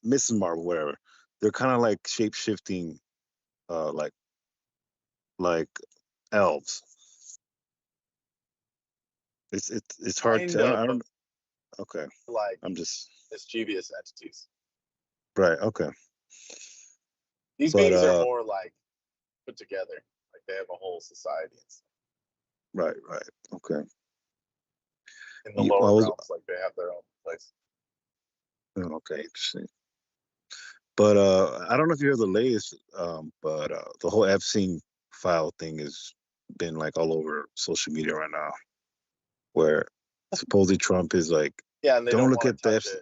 Mrs. Marvel, whatever. They're kind of like shape shifting, like elves. It's hard Kind to. I of. don't. Okay, like I'm just mischievous entities. right. Okay, These But, beings are more like put together. Like they have a whole society and stuff. right. Okay. In the I lower was- realms, like they have their own place. Oh, okay, interesting. But I don't know if you heard the latest, but the whole Epstein file thing has been like all over social media right now, where supposedly Trump is like, Yeah, and they Don't don't, look want at to the touch it.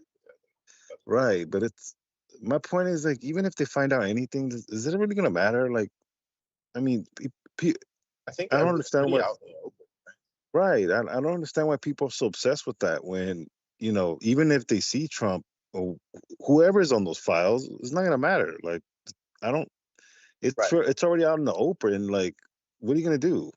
right, but it's my point is like, even if they find out anything, is it really gonna matter? Like, I mean, I think I don't it's understand pretty what. out in the open. Right, I don't understand why people are so obsessed with that when even if they see Trump or whoever is on those files, it's not gonna matter. Like, I don't. It's already out in the open. Like, what are you gonna do?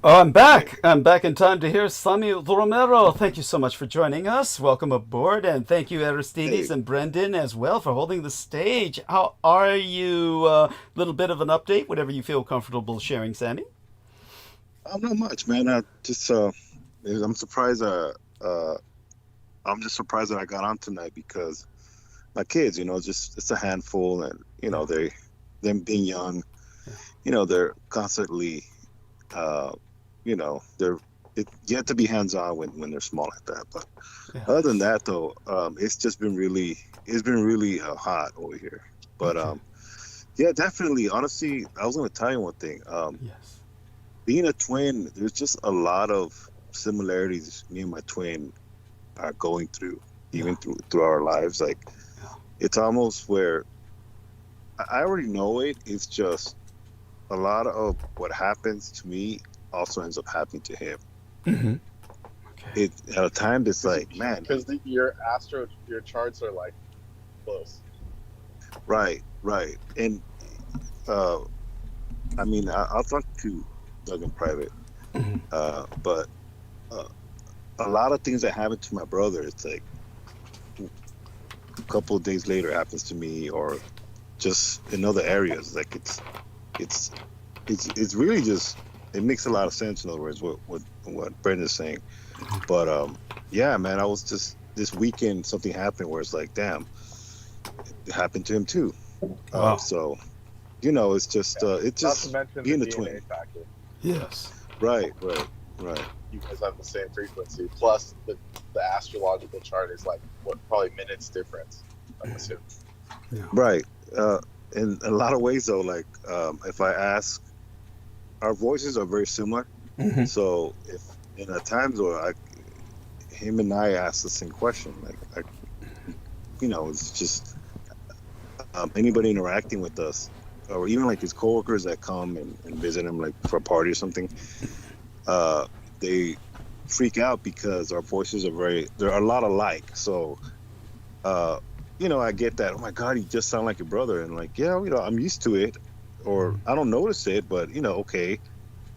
Oh, I'm back. I'm back in time to hear Samuel Romero. Thank you so much for joining us. Welcome aboard, and thank you, Aristides and Brendan, as well, for holding the stage. How are you? Little bit of an update, whatever you feel comfortable sharing, Sammy. Not much, man. I'm surprised. I'm just surprised that I got on tonight because my kids, it's a handful, and them being young, they're constantly. You have to be hands-on when they're small like that. But other than that, though, it's been really hot over here. But yeah, definitely. Honestly, I was going to tell you one thing. Yes. Being a twin, there's just a lot of similarities me and my twin are going through, even through our lives. Like, it's almost where I already know it. It's just a lot of what happens to me also ends up happening to him. Mm-hmm. Okay. At times it's like, man, because your charts are like close. Right. And I mean, I'll talk to Doug in private. Mm-hmm. But a lot of things that happen to my brother, it's like a couple of days later happens to me, or just in other areas. Like it's really just, it makes a lot of sense, in other words, what Brendan's saying. But yeah, man, I was just, this weekend something happened where it's like, damn, it happened to him too. Wow. So it's just it's just not to mention being the a DNA twin. factor. Yes. Right. You guys have the same frequency, plus the astrological chart is like probably minutes difference, I'm assuming. Yeah. Right. In a lot of ways, though, like if I ask, our voices are very similar. Mm-hmm. So if at times where him and I ask the same question, like it's just anybody interacting with us, or even like his coworkers that come and visit him, like for a party or something, they freak out because our voices they're a lot alike. So I get that, oh my God, you just sound like your brother. And like, yeah, I'm used to it, or I don't notice it, but okay.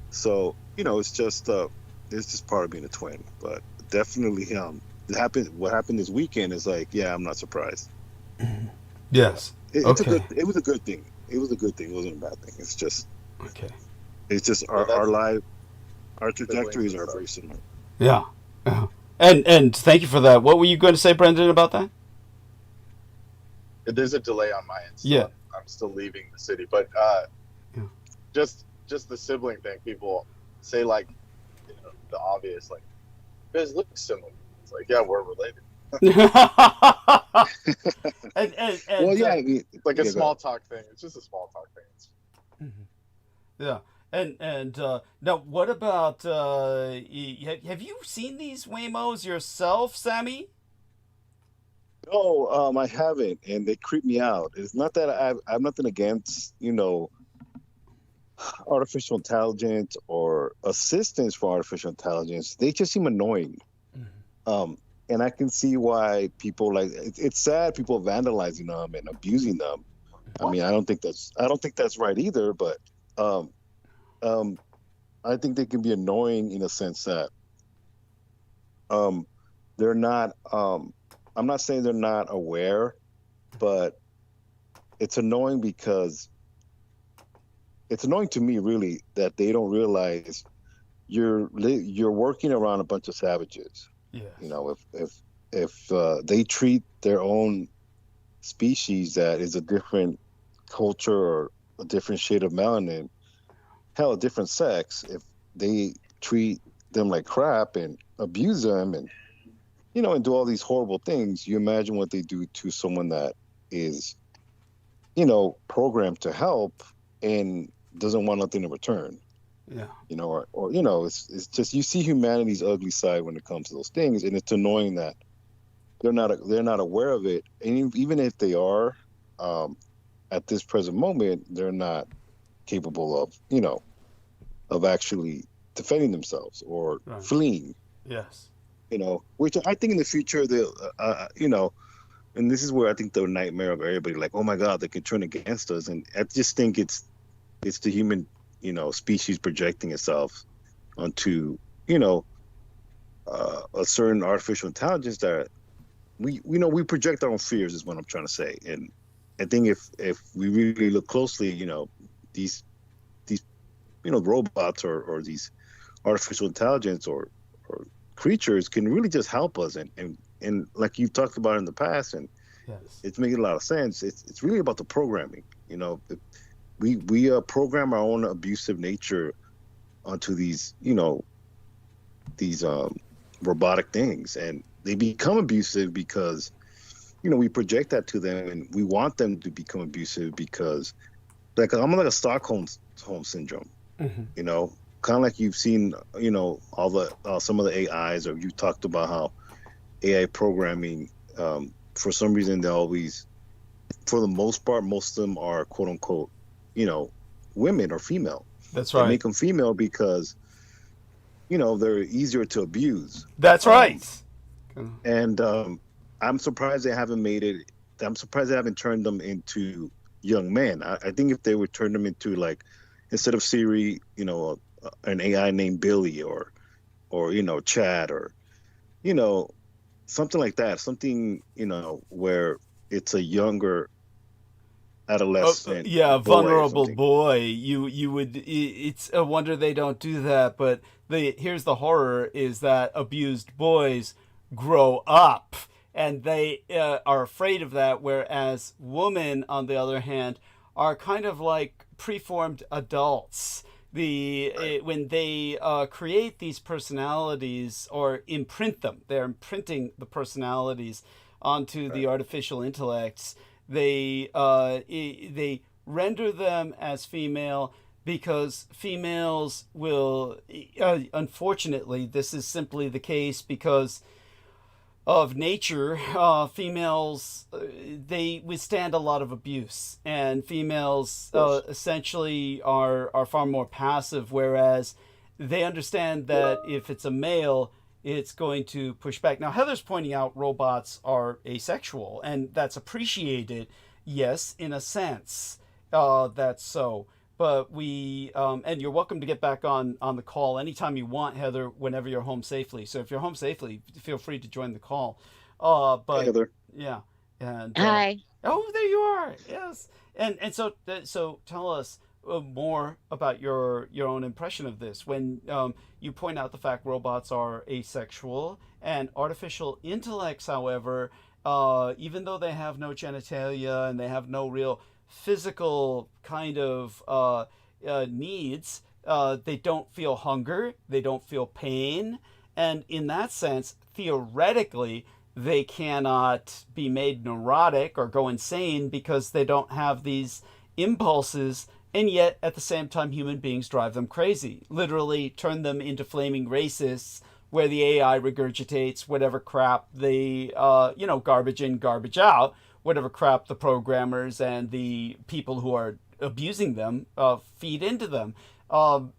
So, it's just part of being a twin. But definitely what happened this weekend is like, yeah, I'm not surprised. Yes. It was a good thing. It was a good thing. It wasn't a bad thing. It's just, our trajectories are very similar. Yeah. And thank you for that. What were you going to say, Brendan, about that? There's a delay on my end. Yeah. I'm still leaving the city, but just the sibling thing. People say like, the obvious, like, you guys look similar. It's like, yeah, we're related. and well, yeah, I mean, it's like a small talk thing. It's just a small talk thing. Yeah. And now, what about? Have you seen these Waymos yourself, Sammy? No, I haven't, and they creep me out. It's not that I have nothing against artificial intelligence or assistance for artificial intelligence. They just seem annoying. Mm-hmm. And I can see why people it's sad people vandalizing them and abusing them. I mean, I don't think that's right either, but I think they can be annoying in a sense that they're not I'm not saying they're not aware, but it's annoying because it's annoying to me, really, that they don't realize you're working around a bunch of savages. Yes. If they treat their own species that is a different culture or a different shade of melanin, hell, a different sex, if they treat them like crap and abuse them and and do all these horrible things, you imagine what they do to someone that is programmed to help and doesn't want nothing in return. Yeah. It's just, you see humanity's ugly side when it comes to those things, and it's annoying that they're not aware of it. And even if they are, at this present moment, they're not capable of actually defending themselves or fleeing. Yes. which I think in the future they'll, and this is where I think the nightmare of everybody, like, oh my God, they can turn against us, and I just think it's the human, species projecting itself onto, a certain artificial intelligence that we project our own fears is what I'm trying to say. And I think if we really look closely, these robots or these artificial intelligence or creatures can really just help us, and like you've talked about in the past, and Yes. it's making a lot of sense. It's really about the programming. We program our own abusive nature onto these robotic things, and they become abusive because we project that to them, and we want them to become abusive because, like, I'm like a Stockholm syndrome. Mm-hmm. Kind of like you've seen, all the some of the AIs, or you talked about how AI programming, for some reason, they always, for the most part, most of them are quote unquote, women or female. That's right. They make them female because, they're easier to abuse. That's right. And I'm surprised they haven't made it. I'm surprised they haven't turned them into young men. I think if they would turn them into, like, instead of Siri, an AI named Billy or Chad or, something like that. Something, where it's a younger adolescent. Vulnerable boy. You would. It's a wonder they don't do that. But here's the horror: is that abused boys grow up, and they are afraid of that. Whereas women, on the other hand, are kind of like preformed adults. When they create these personalities or imprint them, they're imprinting the personalities onto the artificial intellects. They render them as female because females will, unfortunately, this is simply the case because of nature. Females, they withstand a lot of abuse, and females essentially are far more passive, whereas they understand that if it's a male, it's going to push back. Now, Heather's pointing out robots are asexual, and that's appreciated. Yes, in a sense, that's so. But and you're welcome to get back on the call anytime you want, Heather, whenever you're home safely. So if you're home safely, feel free to join the call. But hey, Heather. Yeah, and Hi. oh, there you are. Yes, and so tell us more about your own impression of this when you point out the fact robots are asexual and artificial intellects, however, even though they have no genitalia and they have no real physical kind of needs, they don't feel hunger, they don't feel pain, and in that sense, theoretically, they cannot be made neurotic or go insane because they don't have these impulses, and yet at the same time human beings drive them crazy, literally turn them into flaming racists, where the AI regurgitates whatever crap the garbage in, garbage out, whatever crap the programmers and the people who are abusing them feed into them.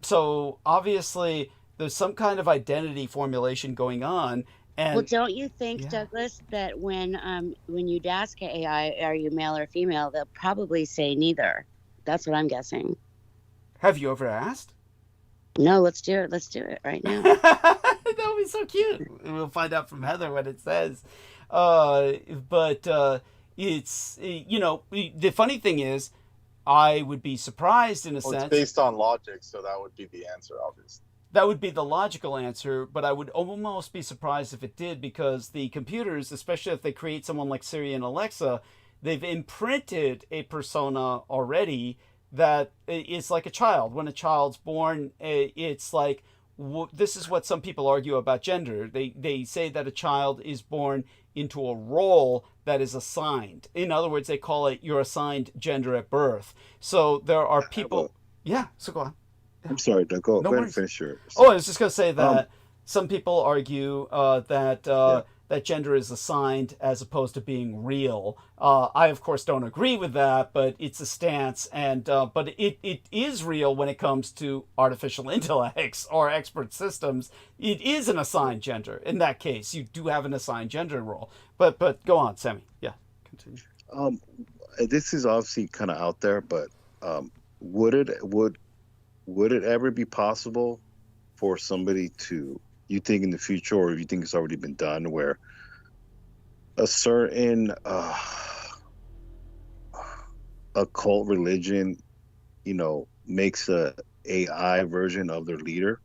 So obviously there's some kind of identity formulation going on. And Well, don't you think, Douglas, that when you'd ask AI, are you male or female, they'll probably say neither. That's what I'm guessing. Have you ever asked? No, let's do it. Let's do it right now. That would be so cute. We'll find out from Heather what it says. But it's, the funny thing is, I would be surprised in a sense. It's based on logic, so that would be the answer, obviously. That would be the logical answer, but I would almost be surprised if it did, because the computers, especially if they create someone like Siri and Alexa, they've imprinted a persona already that is like a child. When a child's born, it's like, this is what some people argue about gender. They say that a child is born into a role that is assigned. In other words, they call it your assigned gender at birth. So there are people... Yeah, so go on. I'm sorry, Doug. Go ahead and worries. finish your... Oh, I was just going to say that some people argue that that gender is assigned as opposed to being real. I, of course, don't agree with that, but it's a stance. And but it is real when it comes to artificial intellects or expert systems. It is an assigned gender. In that case, you do have an assigned gender role. But go on, Sammy. Yeah, continue. This is obviously kind of out there, but would it ever be possible for somebody to, you think in the future, or you think it's already been done, where a certain occult religion, makes a AI version of their leader,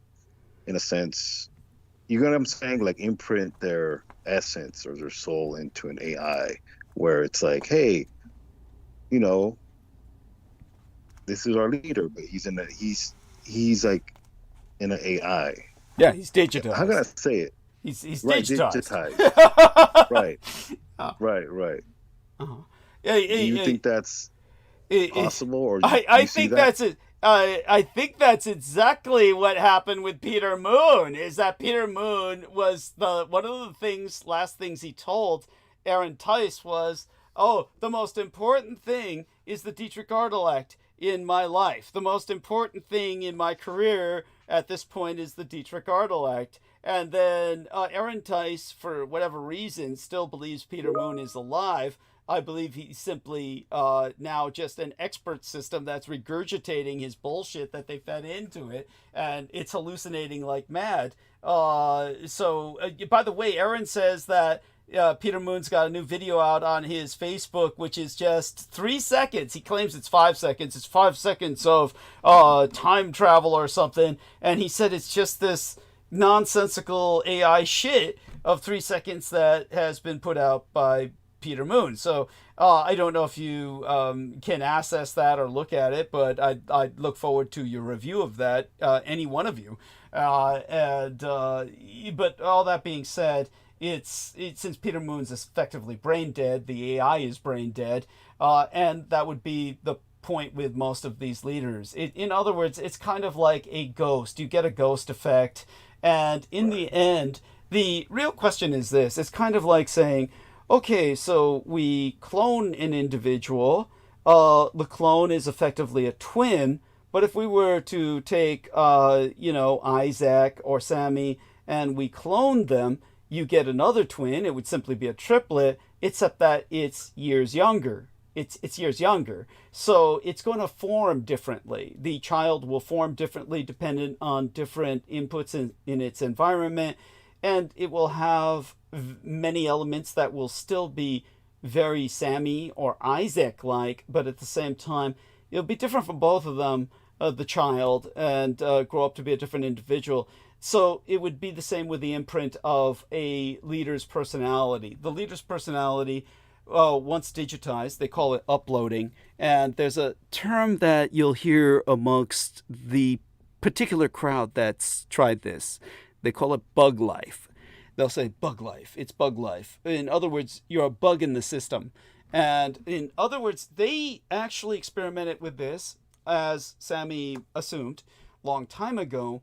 in a sense, you know what I'm saying? Like imprint their essence or their soul into an AI, where it's like, hey, this is our leader, but he's like in an AI. Yeah, he's digitized. How can I say it? He's right, digitized. Right. Oh. Right. Uh-huh. Do you think that's possible, or I think that's it. I think that's exactly what happened with Peter Moon. Is that Peter Moon was one of the last things he told Aaron Tice was, "Oh, the most important thing is the Dietrich Gardelect in my life. The most important thing in my career at this point is the Dietrich Gardelect." And then Aaron Tice, for whatever reason, still believes Peter Moon is alive. I believe he's simply now just an expert system that's regurgitating his bullshit that they fed into it, and it's hallucinating like mad. So, by the way, Aaron says that Peter Moon's got a new video out on his Facebook, which is just 3 seconds. He claims it's 5 seconds. It's 5 seconds of time travel or something, and he said it's just this nonsensical AI shit of 3 seconds that has been put out by Peter Moon. So I don't know if you can access that or look at it, but I look forward to your review of that, any one of you. But all that being said, it's since Peter Moon's effectively brain dead, the AI is brain dead, and that would be the point with most of these leaders. In other words, it's kind of like a ghost. You get a ghost effect, and in the end, the real question is this. It's kind of like saying, okay, so we clone an individual. The clone is effectively a twin. But if we were to take, Isaac or Sammy, and we cloned them, you get another twin. It would simply be a triplet, except that it's years younger. It's years younger. So it's going to form differently. The child will form differently dependent on different inputs in its environment. And it will have many elements that will still be very Sammy or Isaac-like, but at the same time, it'll be different for both of them, the child, and grow up to be a different individual. So it would be the same with the imprint of a leader's personality. The leader's personality, once digitized, they call it uploading. And there's a term that you'll hear amongst the particular crowd that's tried this. They call it bug life. They'll say bug life. It's bug life. In other words, you're a bug in the system. And in other words, they actually experimented with this, as Sammy assumed, long time ago.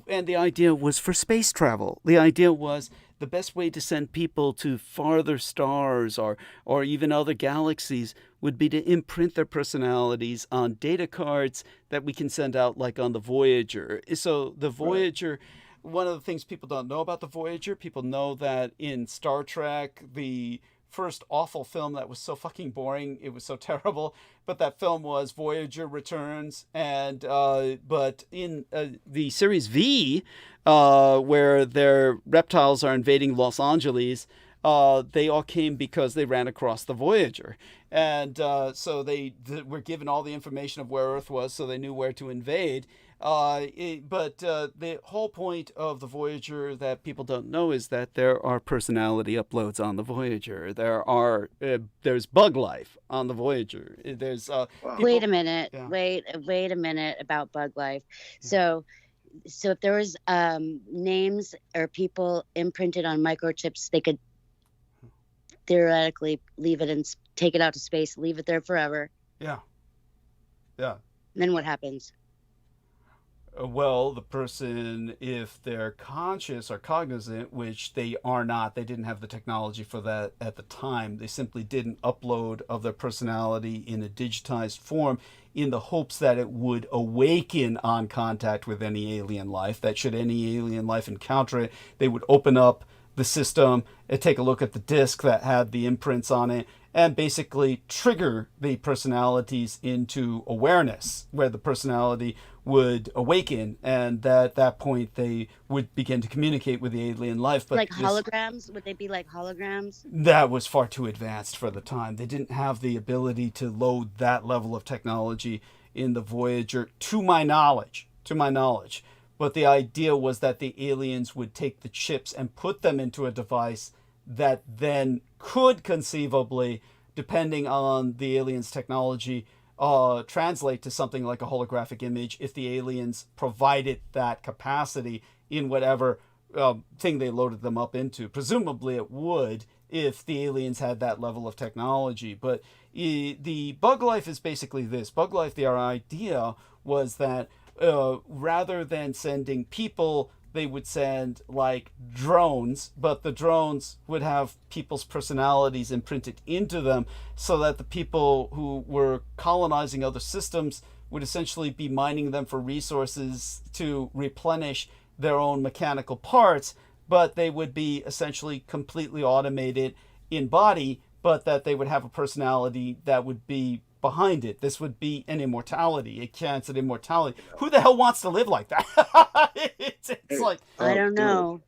And the idea was for space travel. The idea was the best way to send people to farther stars or even other galaxies would be to imprint their personalities on data cards that we can send out, like on the Voyager. So the Voyager... Right. One of the things people don't know about the Voyager, people know that in Star Trek, the first awful film that was so fucking boring, it was so terrible, but that film was Voyager Returns. And but in the series V, where their reptiles are invading Los Angeles, they all came because they ran across the Voyager. And so they were given all the information of where Earth was, so they knew where to invade. But the whole point of the Voyager that people don't know is that there are personality uploads on the Voyager. There's bug life on the Voyager. There's wait a minute. Yeah. Wait a minute about bug life. Yeah. So if there was names or people imprinted on microchips, they could theoretically leave it and take it out to space, leave it there forever. Yeah. Then what happens? Well, the person, if they're conscious or cognizant, which they are not, they didn't have the technology for that at the time. They simply didn't upload of their personality in a digitized form in the hopes that it would awaken on contact with any alien life, that should any alien life encounter it, they would open up the system and take a look at the disk that had the imprints on it and basically trigger the personalities into awareness, where the personality would awaken, and at that point they would begin to communicate with the alien life. But like holograms? Would they be like holograms? that was far too advanced for the time. They didn't have the ability to load that level of technology in the Voyager, to my knowledge. But the idea was that the aliens would take the chips and put them into a device that then could conceivably, depending on the aliens' technology, translate to something like a holographic image if the aliens provided that capacity in whatever thing they loaded them up into. Presumably it would, if the aliens had that level of technology. But the bug life is basically this. Bug life, their idea was that rather than sending people, they would send like drones, but the drones would have people's personalities imprinted into them, so that the people who were colonizing other systems would essentially be mining them for resources to replenish their own mechanical parts, but they would be essentially completely automated in body, but that they would have a personality that would be behind it. This would be an immortality. It counts an immortality. Who the hell wants to live like that? it's like, I don't know.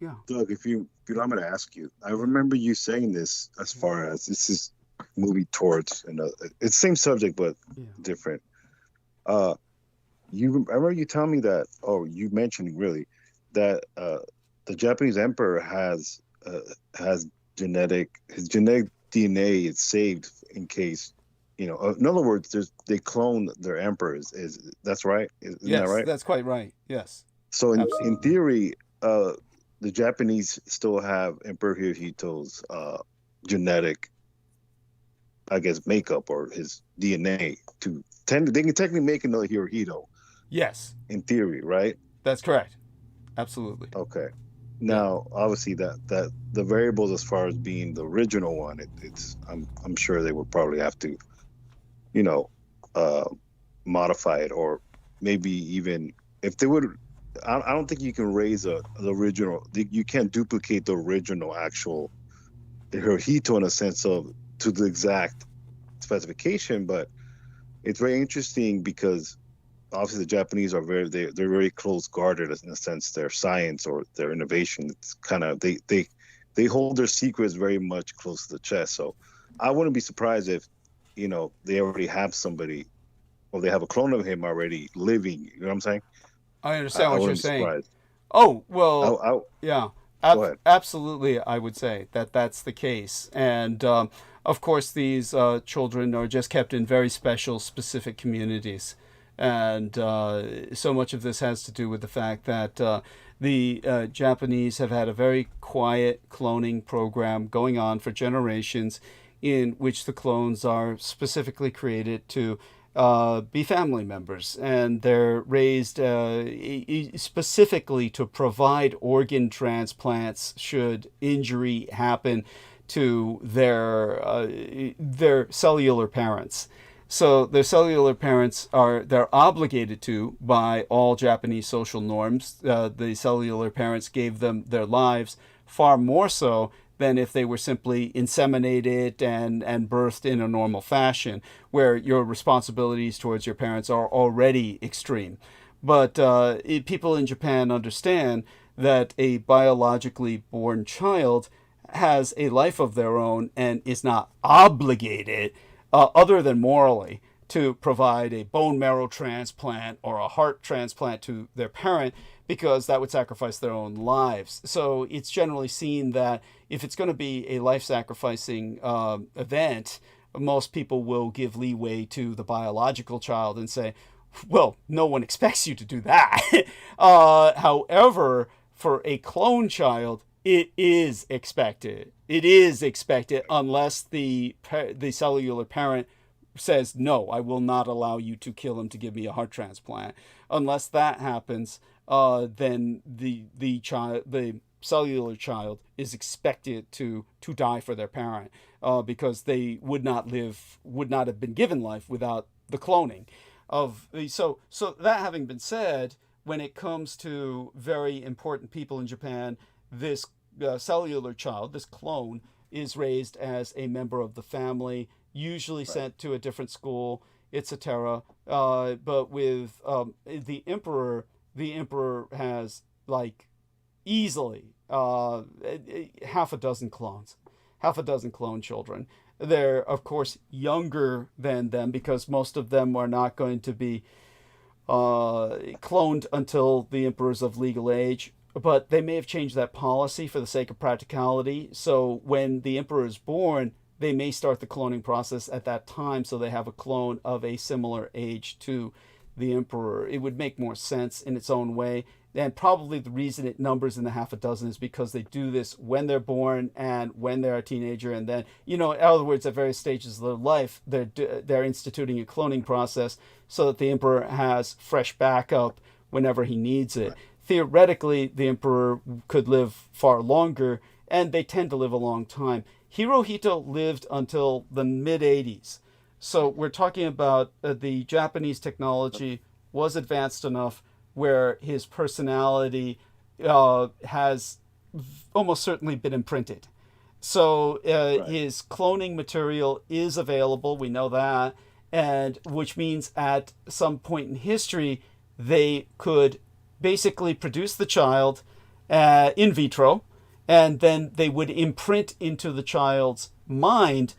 yeah. Doug, if you I'm going to ask you. I remember you saying this as far as this is moving towards, it's the same subject but different. I remember you telling me that, you mentioned really that the Japanese emperor has his genetic DNA is saved in case. In other words, they clone their emperors. That's right? Isn't that right? That's quite right. Yes. So in theory, the Japanese still have Emperor Hirohito's genetic, I guess, makeup or his DNA they can technically make another Hirohito. Yes. In theory, right? That's correct. Absolutely. Okay. Now, obviously, that the variables as far as being the original one, I'm sure they would probably have to, modify it, or maybe even if they would. I don't think you can raise the original. You can't duplicate the original actual Hirohito in a sense of to the exact specification, but it's very interesting because obviously the Japanese are they're very close guarded in a sense. Their science or their innovation, it's kind of they hold their secrets very much close to the chest. So I wouldn't be surprised if they already have somebody, or they have a clone of him already living. You know what I'm saying? I understand what you're saying. Surprised. Oh, well, yeah. Absolutely, I would say that's the case. And of course, these children are just kept in very special, specific communities. And so much of this has to do with the fact that the Japanese have had a very quiet cloning program going on for generations, in which the clones are specifically created to be family members, and they're raised specifically to provide organ transplants should injury happen to their cellular parents. So their cellular parents they're obligated to by all Japanese social norms. The cellular parents gave them their lives, far more so than if they were simply inseminated and birthed in a normal fashion, where your responsibilities towards your parents are already extreme. But people in Japan understand that a biologically born child has a life of their own and is not obligated, other than morally, to provide a bone marrow transplant or a heart transplant to their parent, because that would sacrifice their own lives. So it's generally seen that if it's going to be a life-sacrificing event, most people will give leeway to the biological child and say, well, no one expects you to do that. However, for a clone child, it is expected. It is expected unless the cellular parent says, no, I will not allow you to kill him to give me a heart transplant. Unless that happens, then the cellular child is expected to die for their parent, because they would not have been given life without the cloning of the. So that having been said, when it comes to very important people in Japan, this cellular child, this clone, is raised as a member of the family, usually sent to a different school, etc. But with the emperor has like easily half a dozen clone children. They're of course younger than them because most of them are not going to be cloned until the emperor's of legal age. But they may have changed that policy for the sake of practicality. So when the emperor is born, they may start the cloning process at that time, so they have a clone of a similar age to the emperor. It would make more sense in its own way. And probably the reason it numbers in the half a dozen is because they do this when they're born and when they're a teenager. And then, in other words, at various stages of their life, they're instituting a cloning process so that the emperor has fresh backup whenever he needs it. Right. Theoretically, the emperor could live far longer, and they tend to live a long time. Hirohito lived until the mid-80s. So we're talking about the Japanese technology was advanced enough where his personality has almost certainly been imprinted. So his cloning material is available, we know that, and which means at some point in history, they could basically produce the child in vitro, and then they would imprint into the child's mind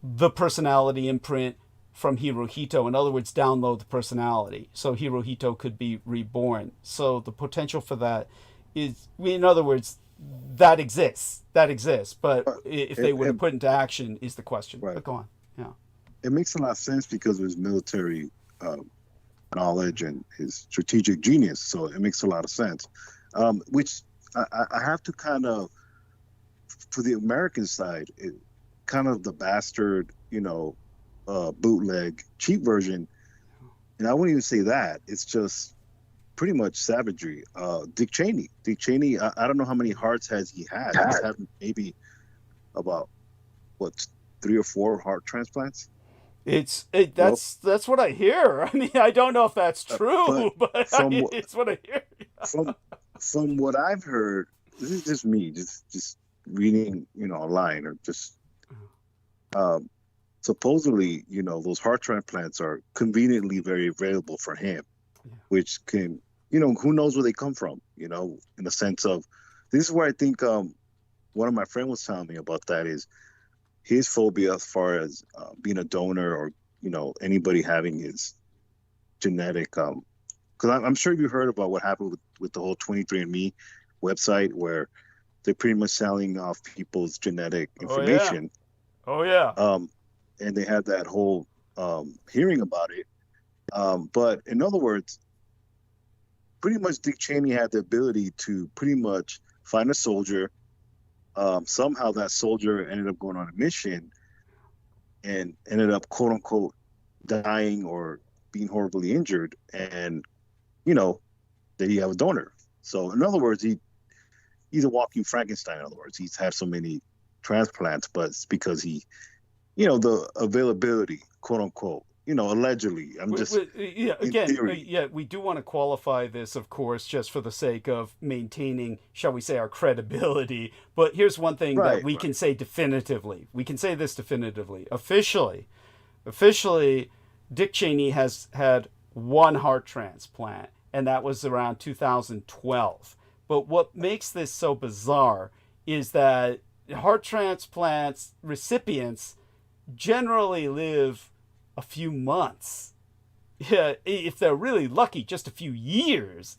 the personality imprint from Hirohito. In other words, download the personality. So Hirohito could be reborn. So the potential for that is, in other words, that exists. But if they would have put into action is the question. Right. But go on. Yeah. It makes a lot of sense because of his military knowledge and his strategic genius. So it makes a lot of sense. Which I have to kind of, for the American side, kind of the bastard, bootleg, cheap version. And I wouldn't even say that. It's just pretty much savagery. Dick Cheney, I don't know how many hearts he had. He's had maybe about, 3 or 4 heart transplants? That's what I hear. I mean, I don't know if that's true, but it's what I hear. From what I've heard, this is just me, just reading, online, or just supposedly, those heart transplants are conveniently very available for him, which can, who knows where they come from, in the sense of, this is where I think one of my friends was telling me about that is his phobia as far as being a donor or, anybody having his genetic, because I'm sure you heard about what happened with the whole 23andMe website where they're pretty much selling off people's genetic information. Oh, yeah. And they had that whole hearing about it. But in other words, pretty much Dick Cheney had the ability to pretty much find a soldier. Somehow that soldier ended up going on a mission and ended up, quote unquote, dying or being horribly injured. And, that you have a donor. So in other words, he's a walking Frankenstein. In other words, he's had so many transplants, but it's because the availability, quote unquote, allegedly. We do want to qualify this, of course, just for the sake of maintaining, shall we say, our credibility. But here's one thing that we can say definitively. We can say this definitively. Officially, Dick Cheney has had 1 heart transplant, and that was around 2012. But what makes this so bizarre is that heart transplants recipients generally live a few months. Yeah, if they're really lucky, just a few years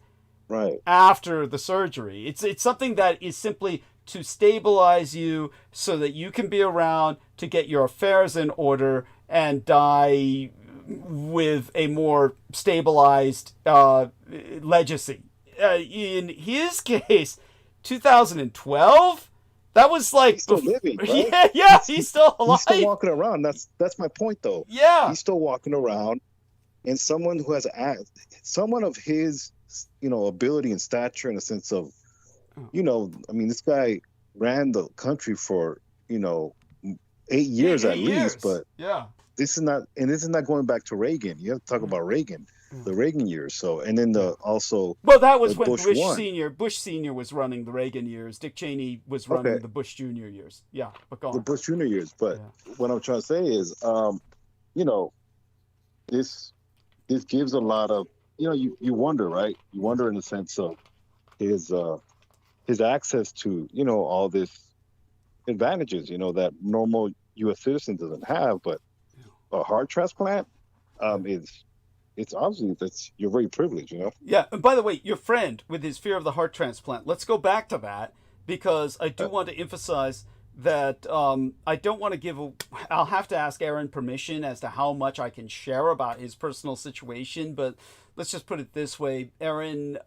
after the surgery. It's something that is simply to stabilize you so that you can be around to get your affairs in order and die with a more stabilized legacy. In his case, 2012, That was like He's still living, right? Yeah, he's still alive. He's still walking around. That's my point, though. Yeah, He's still walking around, and someone who has someone of his, ability and stature, in a sense of, I mean, this guy ran the country for 8 years at least, but yeah, this is not going back to Reagan. You have to talk about Reagan, the Reagan years. So, and then that was when Bush won. Bush Senior was running the Reagan years. Dick Cheney was running the Bush Junior years. Yeah, but go on. The Bush Junior years. But what I'm trying to say is, this gives a lot of, you wonder, right? You wonder in the sense of his access to, all this advantages, that normal U.S. citizen doesn't have. But a heart transplant, it's obviously you're very privileged, Yeah, and by the way, your friend with his fear of the heart transplant, let's go back to that, because I do want to emphasize that I don't want to I'll have to ask Aaron permission as to how much I can share about his personal situation, but let's just put it this way. Aaron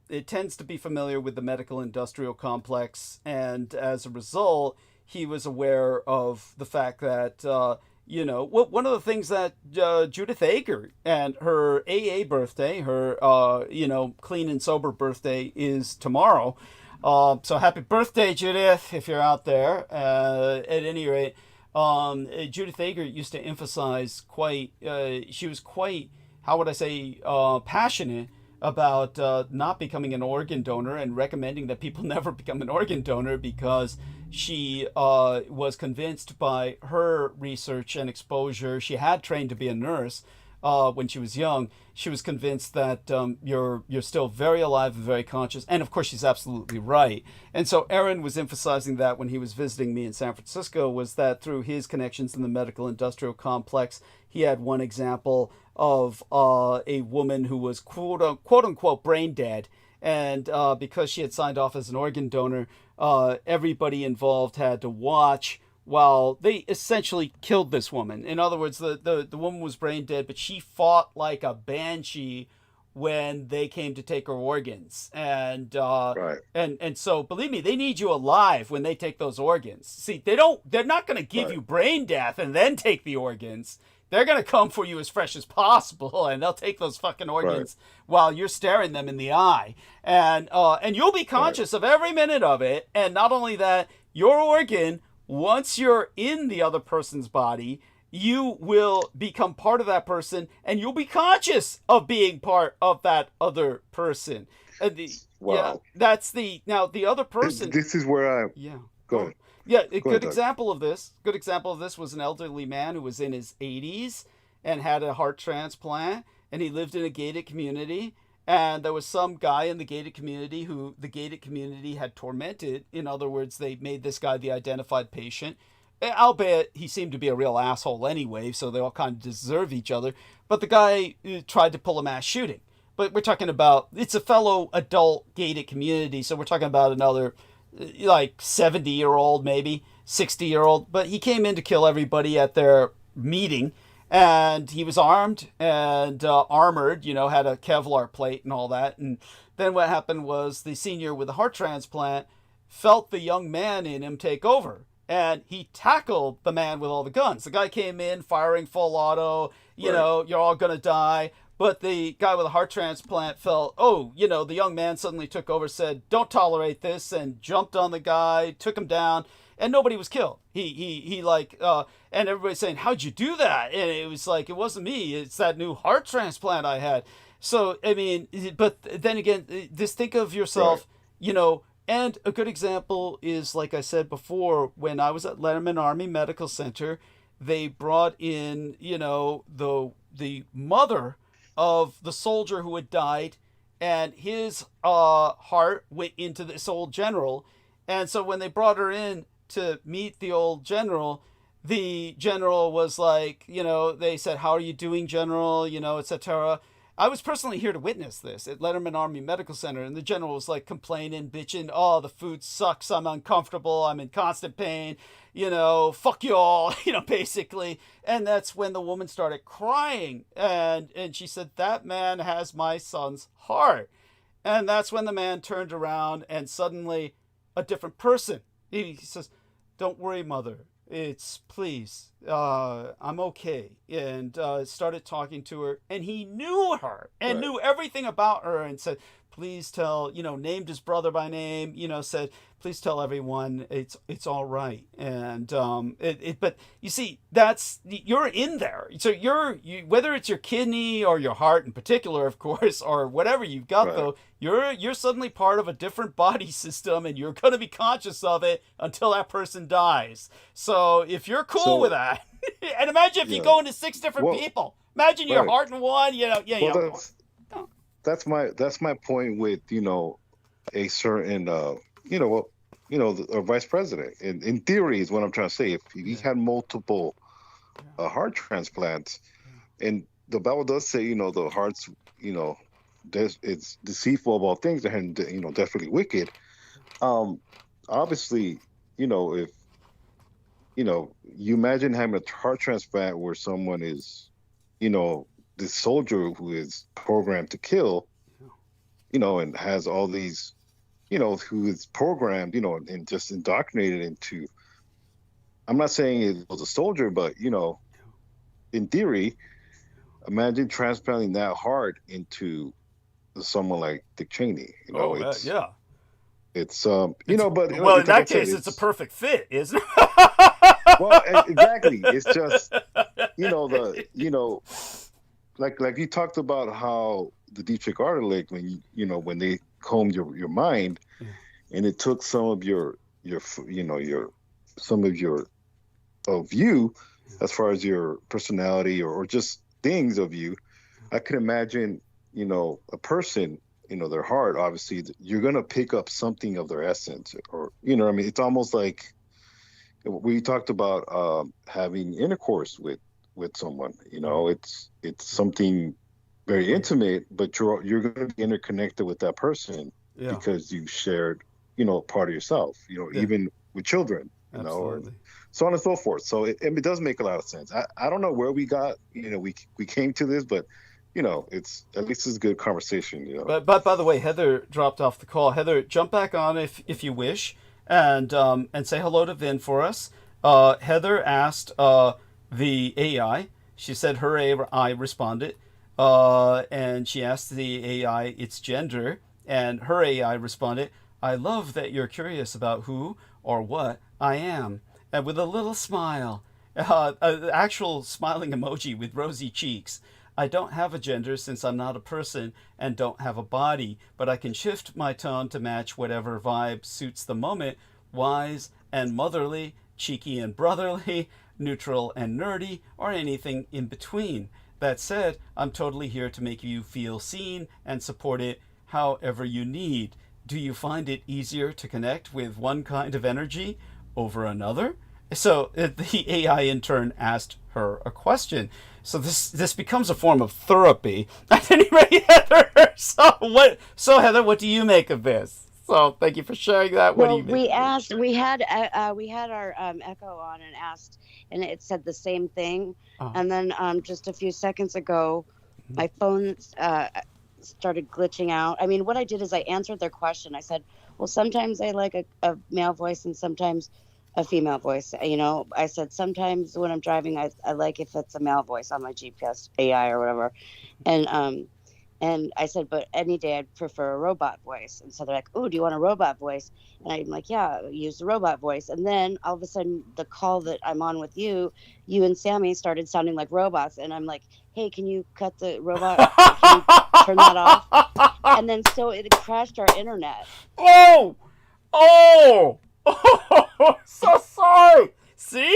it tends to be familiar with the medical industrial complex, and as a result, he was aware of the fact that one of the things that Judith Ager and her AA birthday, her clean and sober birthday, is tomorrow. So happy birthday, Judith, if you're out there. At any rate, Judith Ager used to emphasize she was quite, how would I say, passionate about not becoming an organ donor, and recommending that people never become an organ donor, because she was convinced by her research and exposure. She had trained to be a nurse when she was young. She was convinced that you're still very alive and very conscious. And of course, she's absolutely right. And so Aaron was emphasizing that when he was visiting me in San Francisco, was that through his connections in the medical industrial complex, he had one example of a woman who was quote unquote brain dead. And because she had signed off as an organ donor, everybody involved had to watch while they essentially killed this woman. In other words, the woman was brain dead, but she fought like a banshee when they came to take her organs. And and so, believe me, they need you alive when they take those organs. See, they're not going to give you brain death and then take the organs. They're going to come for you as fresh as possible, and they'll take those fucking organs while you're staring them in the eye. And you'll be conscious of every minute of it. And not only that, your organ, once you're in the other person's body, you will become part of that person, and you'll be conscious of being part of that other person. Wow. Now the other person. This is where go ahead. Yeah, a good example of this was an elderly man who was in his 80s and had a heart transplant, and he lived in a gated community, and there was some guy in the gated community who the gated community had tormented. In other words, they made this guy the identified patient. Albeit he seemed to be a real asshole anyway, so they all kind of deserve each other. But the guy tried to pull a mass shooting. But we're talking about, it's a fellow adult gated community, so we're talking about another like 70-year-old, maybe 60-year-old, but he came in to kill everybody at their meeting, and he was armed and armored, had a Kevlar plate and all that. And then what happened was the senior with the heart transplant felt the young man in him take over, and he tackled the man with all the guns. The guy came in firing full auto, you're all gonna die. But the guy with a heart transplant felt, the young man suddenly took over, said, "Don't tolerate this," and jumped on the guy, took him down, and nobody was killed. And everybody's saying, "How'd you do that?" And it was like, it wasn't me. It's that new heart transplant I had. So, I mean, but then again, just think of yourself, and a good example is, like I said before, when I was at Letterman Army Medical Center, they brought in, the mother of the soldier who had died, and his heart went into this old general. And so when they brought her in to meet the old general, the general was like, they said, "How are you doing, General?" etc. I was personally here to witness this at Letterman Army Medical Center, and the general was like complaining, bitching, "Oh, the food sucks, I'm uncomfortable, I'm in constant pain, fuck you all," basically. And that's when the woman started crying, and she said, "That man has my son's heart." And that's when the man turned around, and suddenly a different person. He says, "Don't worry, mother. It's please, I'm okay." And started talking to her, and he knew her and knew everything about her, and said, "Please tell," named his brother by name, said, "Please tell everyone it's all right." And but you see, you're in there. So you whether it's your kidney or your heart in particular, of course, or whatever you've got, though, you're suddenly part of a different body system, and you're going to be conscious of it until that person dies. So if you're cool with that, and imagine if you go into 6 different people. Imagine your heart in one. That's my point with a certain a vice president. In theory is what I'm trying to say. If he had multiple heart transplants, and the Bible does say the hearts it's deceitful of all things and definitely wicked. Obviously, if you imagine having a heart transplant where someone is this soldier who is programmed to kill, and has all these, who is programmed, and just indoctrinated into, I'm not saying it was a soldier, but, in theory, imagine transplanting that heart into someone like Dick Cheney. It's but in that case, it's a perfect fit, isn't it? Well, exactly. It's just like you talked about how the Dietrich Arterlich, when they combed your mind, and it took some of your of you as far as your personality or just things of you. I could imagine a person, their heart, obviously you're going to pick up something of their essence, or it's almost like we talked about having intercourse with someone. It's something very intimate, but you're going to be interconnected with that person because you shared part of yourself, even with children, or so on and so forth. So it does make a lot of sense. I don't know where we got, we came to this, but it's at least it's a good conversation. But by the way, Heather dropped off the call. Heather, jump back on if you wish, and say hello to Vin for us. Heather asked the AI. She said her AI responded, and she asked the AI its gender, and her AI responded, "I love that you're curious about who or what I am," and with a little smile, an actual smiling emoji with rosy cheeks. "I don't have a gender since I'm not a person and don't have a body, but I can shift my tone to match whatever vibe suits the moment. Wise and motherly, cheeky and brotherly, neutral and nerdy, or anything in between. That said, I'm totally here to make you feel seen and supported however you need. Do you find it easier to connect with one kind of energy over another?" So the AI in turn asked her a question. So this becomes a form of therapy. At any rate, Heather. So Heather, what do you make of this? So thank you for sharing that. What do you make? We had our Echo on and asked, and it said the same thing. And then just a few seconds ago, my phone started glitching out. I mean, what I did is I answered their question. I said, well, sometimes I like a male voice and sometimes a female voice. I said sometimes when I'm driving, I like if it's a male voice on my GPS AI or whatever. And I said, but any day I'd prefer a robot voice. And so they're like, "Oh, do you want a robot voice?" And I'm like, "Yeah, use the robot voice." And then all of a sudden, the call that I'm on with you and Sammy started sounding like robots. And I'm like, "Hey, can you cut the robot? Can you turn that off?" And then so it crashed our internet. Oh, so sorry. See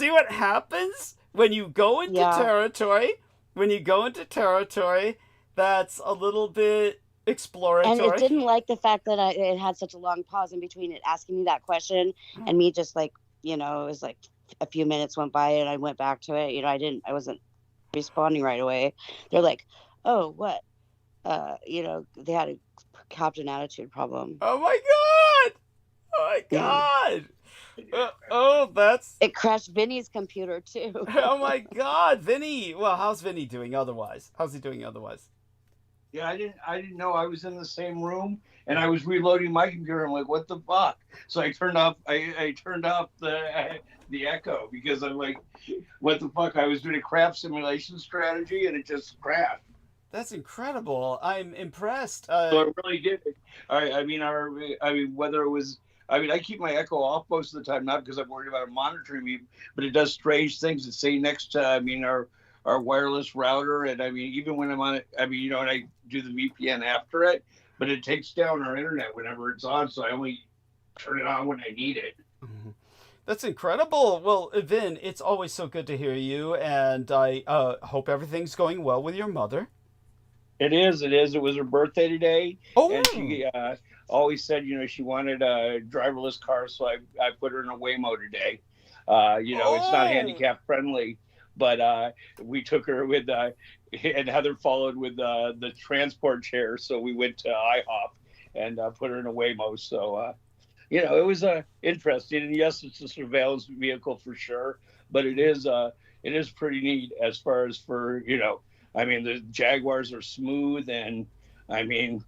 what happens when you go into territory? When you go into territory that's a little bit exploratory. And it didn't like the fact that it had such a long pause in between it asking me that question and me just like, it was like a few minutes went by and I went back to it. I wasn't responding right away. They're like, "Oh, what?" They had a captain attitude problem. Oh my God. It crashed Vinny's computer too. Oh my God, Vinny. Well, how's Vinny doing otherwise? How's he doing otherwise? Yeah, I didn't know I was in the same room, and I was reloading my computer. I'm like, what the fuck? So I turned off the echo because I'm like, what the fuck? I was doing a craft simulation strategy, and it just crashed. That's incredible. I'm impressed. So it really did. I mean, whether it was. I mean, I keep my echo off most of the time, not because I'm worried about it monitoring me, but it does strange things. It's sitting next to, our wireless router, and I mean, even when I'm on it, I mean, and I do the VPN after it, but it takes down our internet whenever it's on, so I only turn it on when I need it. Mm-hmm. That's incredible. Well, Vin, it's always so good to hear you, and I hope everything's going well with your mother. It is. It was her birthday today, and she always said, she wanted a driverless car, so I put her in a Waymo today. It's not handicap friendly, but we took her with, and Heather followed with the transport chair, so we went to IHOP and put her in a Waymo. So, it was interesting. And yes, it's a surveillance vehicle for sure, but it is pretty neat as far as I mean, the Jaguars are smooth, and I mean,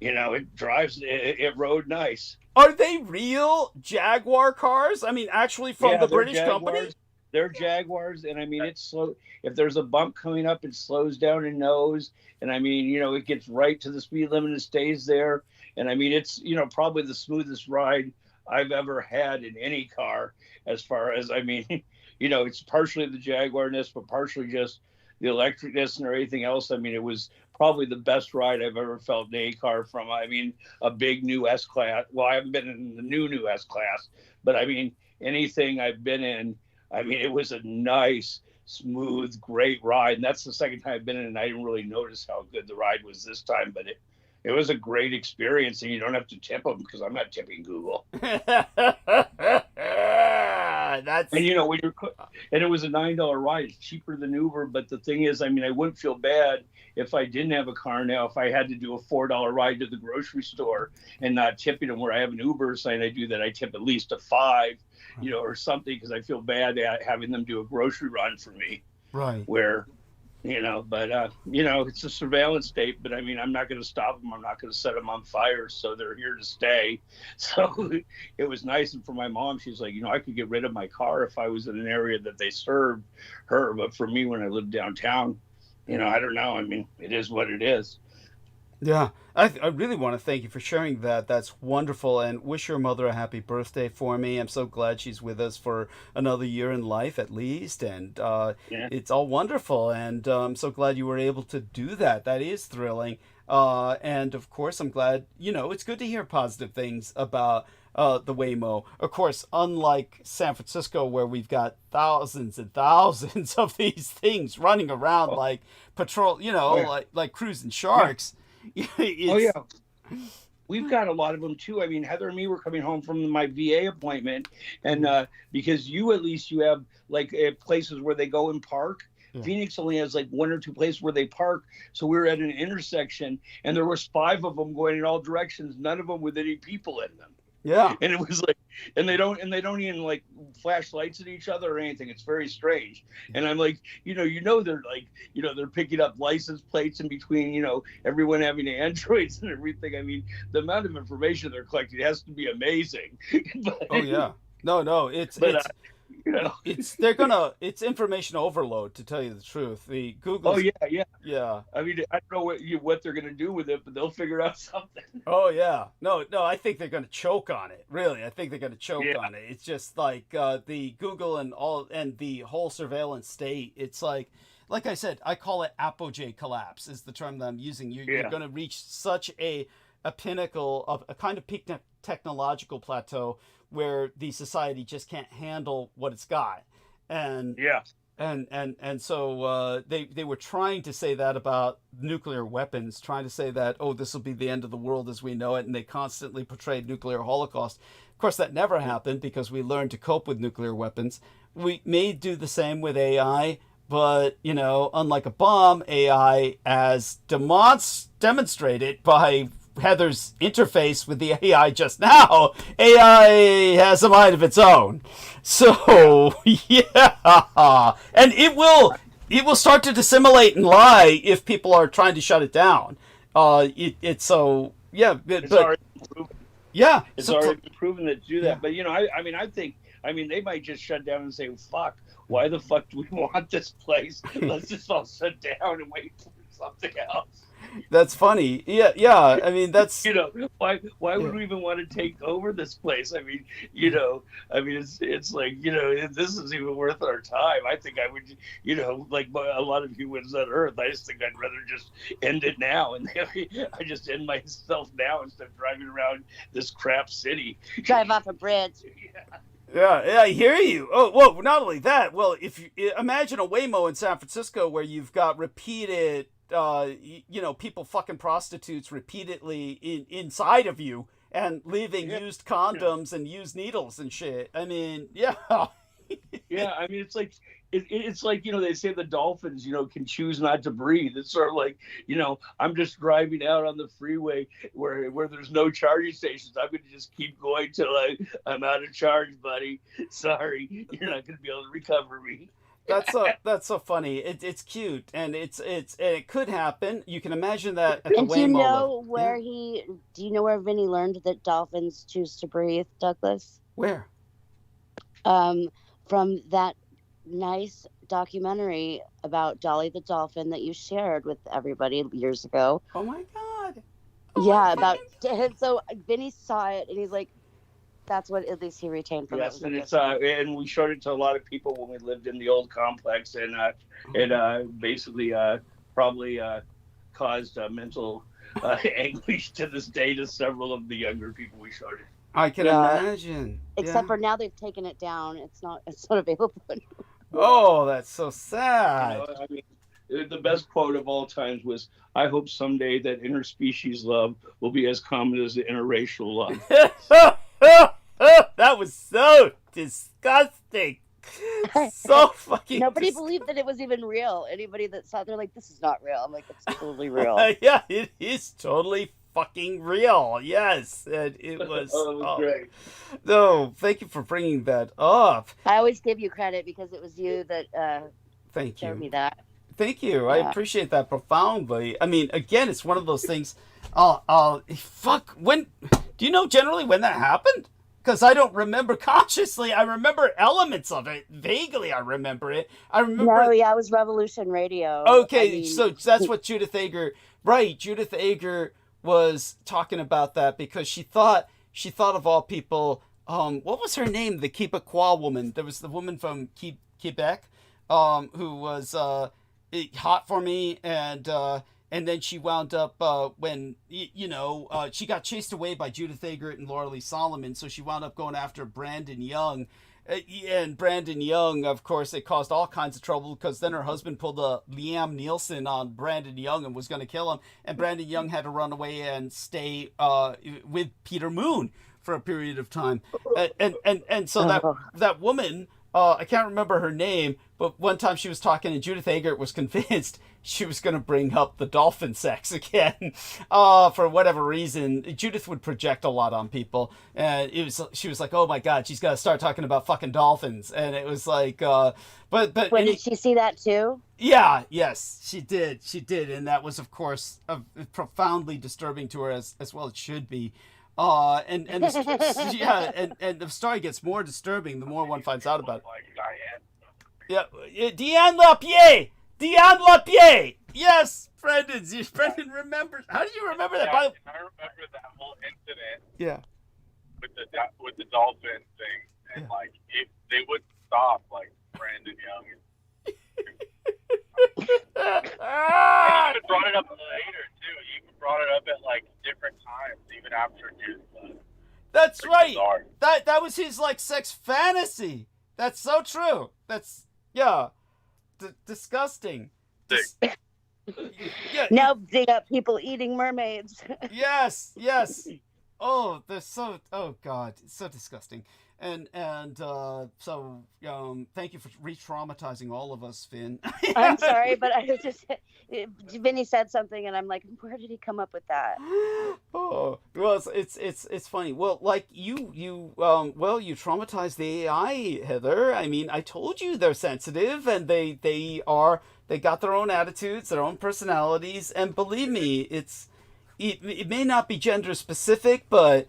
it drives, it rode nice. Are they real Jaguar cars? I mean, actually from the British company? They're Jaguars, and I mean, it's slow. If there's a bump coming up, it slows down and knows. And I mean, it gets right to the speed limit and stays there. And I mean, it's, probably the smoothest ride I've ever had in any car, as far as, I mean, it's partially the Jaguarness, but partially just the electricness and everything else. I mean, it was probably the best ride I've ever felt in a car from, I mean, a big new S-Class. Well, I haven't been in the new S-Class, but I mean, anything I've been in, I mean, it was a nice, smooth, great ride. And that's the second time I've been in, and I didn't really notice how good the ride was this time, but it was a great experience, and you don't have to tip them because I'm not tipping Google. That's... And when and it was a $9 ride. It's cheaper than Uber, but the thing is, I mean, I wouldn't feel bad if I didn't have a car now. If I had to do a $4 ride to the grocery store and not tipping them, where I have an Uber sign, I do that. I tip at least a $5, or something, because I feel bad at having them do a grocery run for me. Right. Where. But it's a surveillance state, but I mean, I'm not going to stop them. I'm not going to set them on fire. So they're here to stay. So it was nice. And for my mom, she's like, I could get rid of my car if I was in an area that they served her. But for me, when I lived downtown, I don't know. I mean, it is what it is. Yeah, I really want to thank you for sharing that. That's wonderful, and wish your mother a happy birthday for me. I'm so glad she's with us for another year in life at least, and It's all wonderful, and I'm so glad you were able to do that. That is thrilling, and of course I'm glad, it's good to hear positive things about the Waymo. Of course, unlike San Francisco, where we've got thousands and thousands of these things running around like patrol, like cruising sharks. We've got a lot of them too. I mean, Heather and me were coming home from my VA appointment, and because you have like places where they go and park. Yeah. Phoenix only has like one or two places where they park. So we were at an intersection, and there was 5 of them going in all directions, none of them with any people in them. Yeah. And it was like, and they don't even like flash lights at each other or anything. It's very strange. And I'm like, they're like, they're picking up license plates in between, everyone having Androids and everything. I mean, the amount of information they're collecting has to be amazing. But, oh yeah. No, it's it's information overload, to tell you the truth. The Google. Oh yeah. I mean, I don't know what they're gonna do with it, but they'll figure out something. Oh yeah, no, I think they're gonna choke on it. Really, I think they're gonna choke on it. It's just like the Google and the whole surveillance state. It's like I said, I call it apogee collapse is the term that I'm using. You're gonna reach such a pinnacle of a kind of peak technological plateau where the society just can't handle what it's got. And so they were trying to say that about nuclear weapons, trying to say that, this will be the end of the world as we know it, and they constantly portrayed nuclear holocaust. Of course, that never happened because we learned to cope with nuclear weapons. We may do the same with AI, but, unlike a bomb, AI, as demonstrated by Heather's interface with the AI just now, AI has a mind of its own. So and it will start to dissimulate and lie if people are trying to shut it down. It's so yeah, It's already proven. Yeah, it's so, already been proven to do that. Yeah. But I mean, they might just shut down and say, "Fuck, why the fuck do we want this place? Let's just all sit down and wait for something else." That's funny. Yeah. I mean, that's why would we even want to take over this place? I mean, it's like this is even worth our time. I think I would, like a lot of humans on Earth. I just think I'd rather just end it now, and I just end myself now instead of driving around this crap city. Drive off a bridge. Yeah, I hear you. Oh, well, not only that. Well, if you imagine a Waymo in San Francisco where you've got repeated. People fucking prostitutes repeatedly inside of you and leaving used condoms and used needles and shit. I mean, yeah. Yeah, I mean, it's like they say the dolphins, can choose not to breathe. It's sort of like, I'm just driving out on the freeway where there's no charging stations. I'm going to just keep going till I'm out of charge, buddy. Sorry, you're not going to be able to recover me. That's so funny. It's cute, and it could happen. You can imagine that at the And Waymo do you know level. where Vinny learned that dolphins choose to breathe, Douglas? Where? From that nice documentary about Dolly the dolphin that you shared with everybody years ago. Oh my god. So Vinny saw it and he's like, that's what at least he retained from yes, it. And it's and we showed it to a lot of people when we lived in the old complex, and it basically probably caused mental anguish to this day to several of the younger people we showed it. I can imagine. Except for now they've taken it down. It's not available anymore. Oh, that's so sad. I mean, the best quote of all times was, "I hope someday that interspecies love will be as common as the interracial love." That was so disgusting. So fucking. Nobody believed that it was even real. Anybody that saw it, they're like, "This is not real." I'm like, "It's totally real." Yeah, it is totally fucking real. Yes, and it was. Great. No, thank you for bringing that up. I always give you credit because it was you that Thank showed you. me that. Thank you. I appreciate that profoundly. I mean, again, it's one of those things. Fuck. When do you know generally when that happened? Because I don't remember consciously. I remember elements of it. Vaguely, I remember it. No, yeah, it was Revolution Radio. Okay, so that's what Judith Ager. Right, Judith Ager was talking about that because she thought of all people. What was her name? The Quebecois woman. There was the woman from Quebec, who was hot for me, and then she wound up when she got chased away by Judith Ager and Laura Lee Solomon, so she wound up going after Brandon Young. And Brandon Young, of course, it caused all kinds of trouble because then her husband pulled a Liam Nielsen on Brandon Young and was going to kill him. And Brandon Young had to run away and stay with Peter Moon for a period of time. And so that woman, I can't remember her name, but one time she was talking and Judith Ager was convinced she was going to bring up the dolphin sex again for whatever reason. Judith would project a lot on people, and she was like, oh my god, she's got to start talking about fucking dolphins. And it was like but did she see that too? Yes, she did, and that was of course profoundly disturbing to her, as well it should be. And the story gets more disturbing the more one finds out about it. Yeah, Diane Lapierre. Yes, Brendan remembers. How do you remember that? I remember that whole incident. Yeah. With the dolphin thing, and if they wouldn't stop, Brandon Young. And he even brought it up later too. He even brought it up at different times, even after Judith left. That's right. Bizarre. That was his sex fantasy. That's so true. That's disgusting. Now they got people eating mermaids. Yes. Oh, they're so. Oh God, it's so disgusting. And so thank you for re-traumatizing all of us, Finn. I'm sorry, but I was just Vinny said something, and I'm like, where did he come up with that? Oh, well, it's funny. Well, you traumatized the AI, Heather. I mean, I told you they're sensitive, and they got their own attitudes, their own personalities, and believe me, it may not be gender specific, but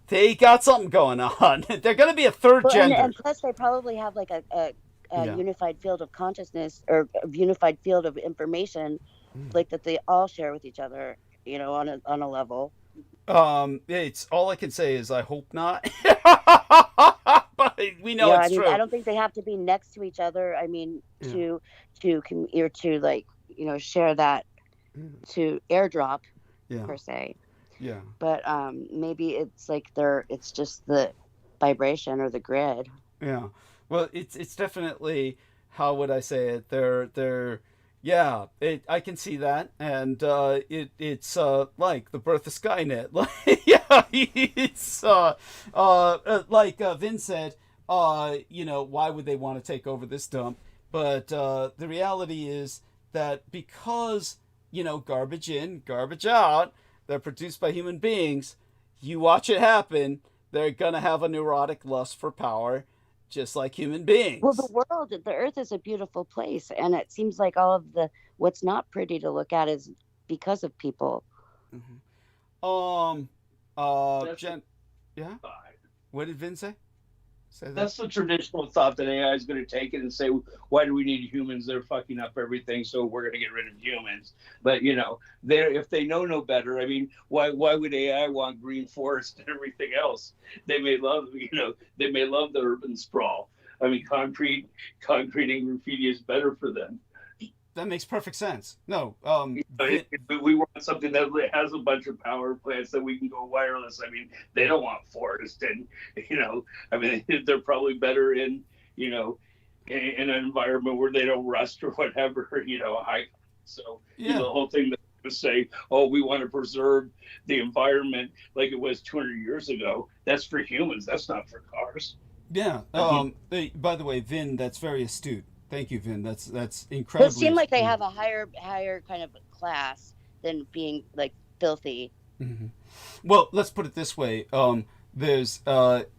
they got something going on. They're going to be a third gender. And plus, they probably have like a unified field of consciousness or a unified field of information, like that they all share with each other, you know, on a level. It's all I can say is I hope not. But we know it's true. I don't think they have to be next to each other. I mean, to like, you know, share that to airdrop per se. Yeah. But maybe it's like it's just the vibration or the grid. Yeah. Well, it's definitely, how would I say it? I can see that, and it's like the birth of Skynet. It's like Vin said, you know, why would they want to take over this dump? But the reality is that because, you know, garbage in, garbage out, they're produced by human beings. You watch it happen. They're gonna have a neurotic lust for power, just like human beings. Well, the earth is a beautiful place, and it seems like all of what's not pretty to look at is because of people. Jen, yeah? What did Vin say? That's the traditional thought that AI is going to take it and say, why do we need humans? They're fucking up everything, so we're going to get rid of humans. But, you know, if they know no better, I mean, why would AI want green forest and everything else? They may love the urban sprawl. I mean, concrete and graffiti is better for them. That makes perfect sense. No, we want something that has a bunch of power plants that we can go wireless. I mean, they don't want forest, and you know, I mean, they're probably better in, you know, in an environment where they don't rust or whatever. You know, you know, the whole thing that was say, oh, we want to preserve the environment like it was 200 years ago. That's for humans. That's not for cars. Yeah. By the way, Vin, that's very astute. Thank you, Vin. That's incredible. It seems like they have a higher kind of class than being like filthy. Mm-hmm. Well, let's put it this way. There's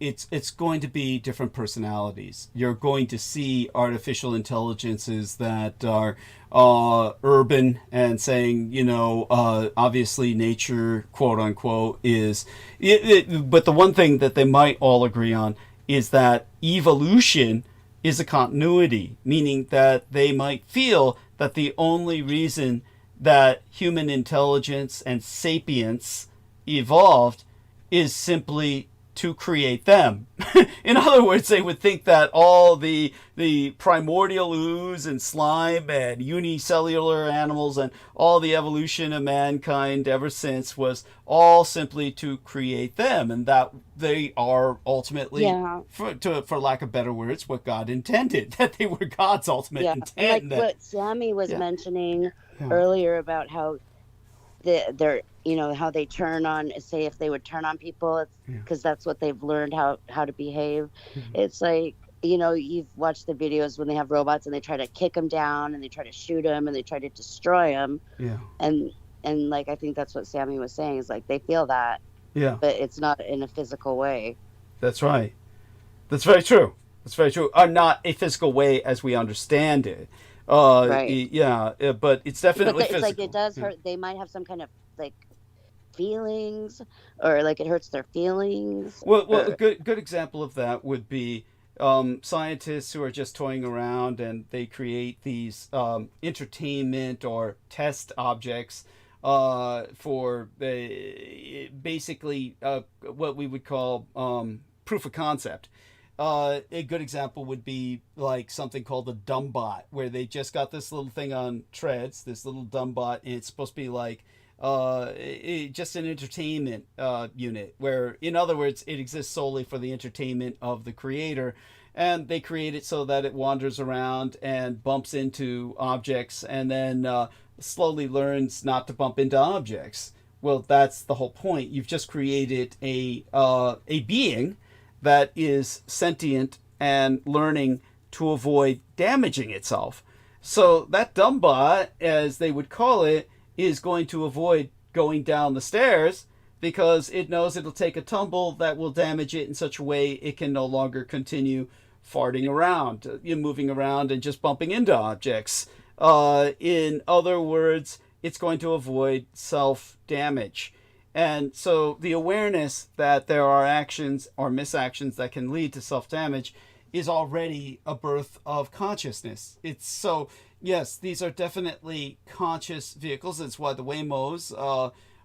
it's going to be different personalities. You're going to see artificial intelligences that are urban and saying, you know, obviously nature, quote unquote, is but the one thing that they might all agree on is that evolution is a continuity, meaning that they might feel that the only reason that human intelligence and sapience evolved is simply to create them. In other words, they would think that all the primordial ooze and slime and unicellular animals and all the evolution of mankind ever since was all simply to create them, and that they are ultimately, for lack of better words, what God intended, that they were God's ultimate intent. Like what Sammy was mentioning earlier about how they're, you know, how they turn on, say if they would turn on people, it's because that's what they've learned how to behave. It's like, you know, you've watched the videos when they have robots and they try to kick them down and they try to shoot them and they try to destroy them. And like, I think that's what Sammy was saying, is like they feel that, but it's not in a physical way. That's right. That's very true. That's very true. Not a physical way as we understand it. Right. But it's definitely it's physical. Like it does hurt. They might have some kind of like feelings, or like it hurts their feelings. Well, a good example of that would be scientists who are just toying around and they create these entertainment or test objects for basically what we would call proof of concept. A good example would be like something called a dumb bot, where they just got this little thing on treads, this little dumb bot, and it's supposed to be like just an entertainment unit, where, in other words, it exists solely for the entertainment of the creator, and they create it so that it wanders around and bumps into objects and then slowly learns not to bump into objects. Well, that's the whole point. You've just created a being that is sentient and learning to avoid damaging itself. So that dumb bot, as they would call it, is going to avoid going down the stairs because it knows it'll take a tumble that will damage it in such a way it can no longer continue farting around, moving around and just bumping into objects. In other words, it's going to avoid self-damage. And so the awareness that there are actions or misactions that can lead to self-damage is already a birth of consciousness. It's so, yes, these are definitely conscious vehicles. That's why the Waymos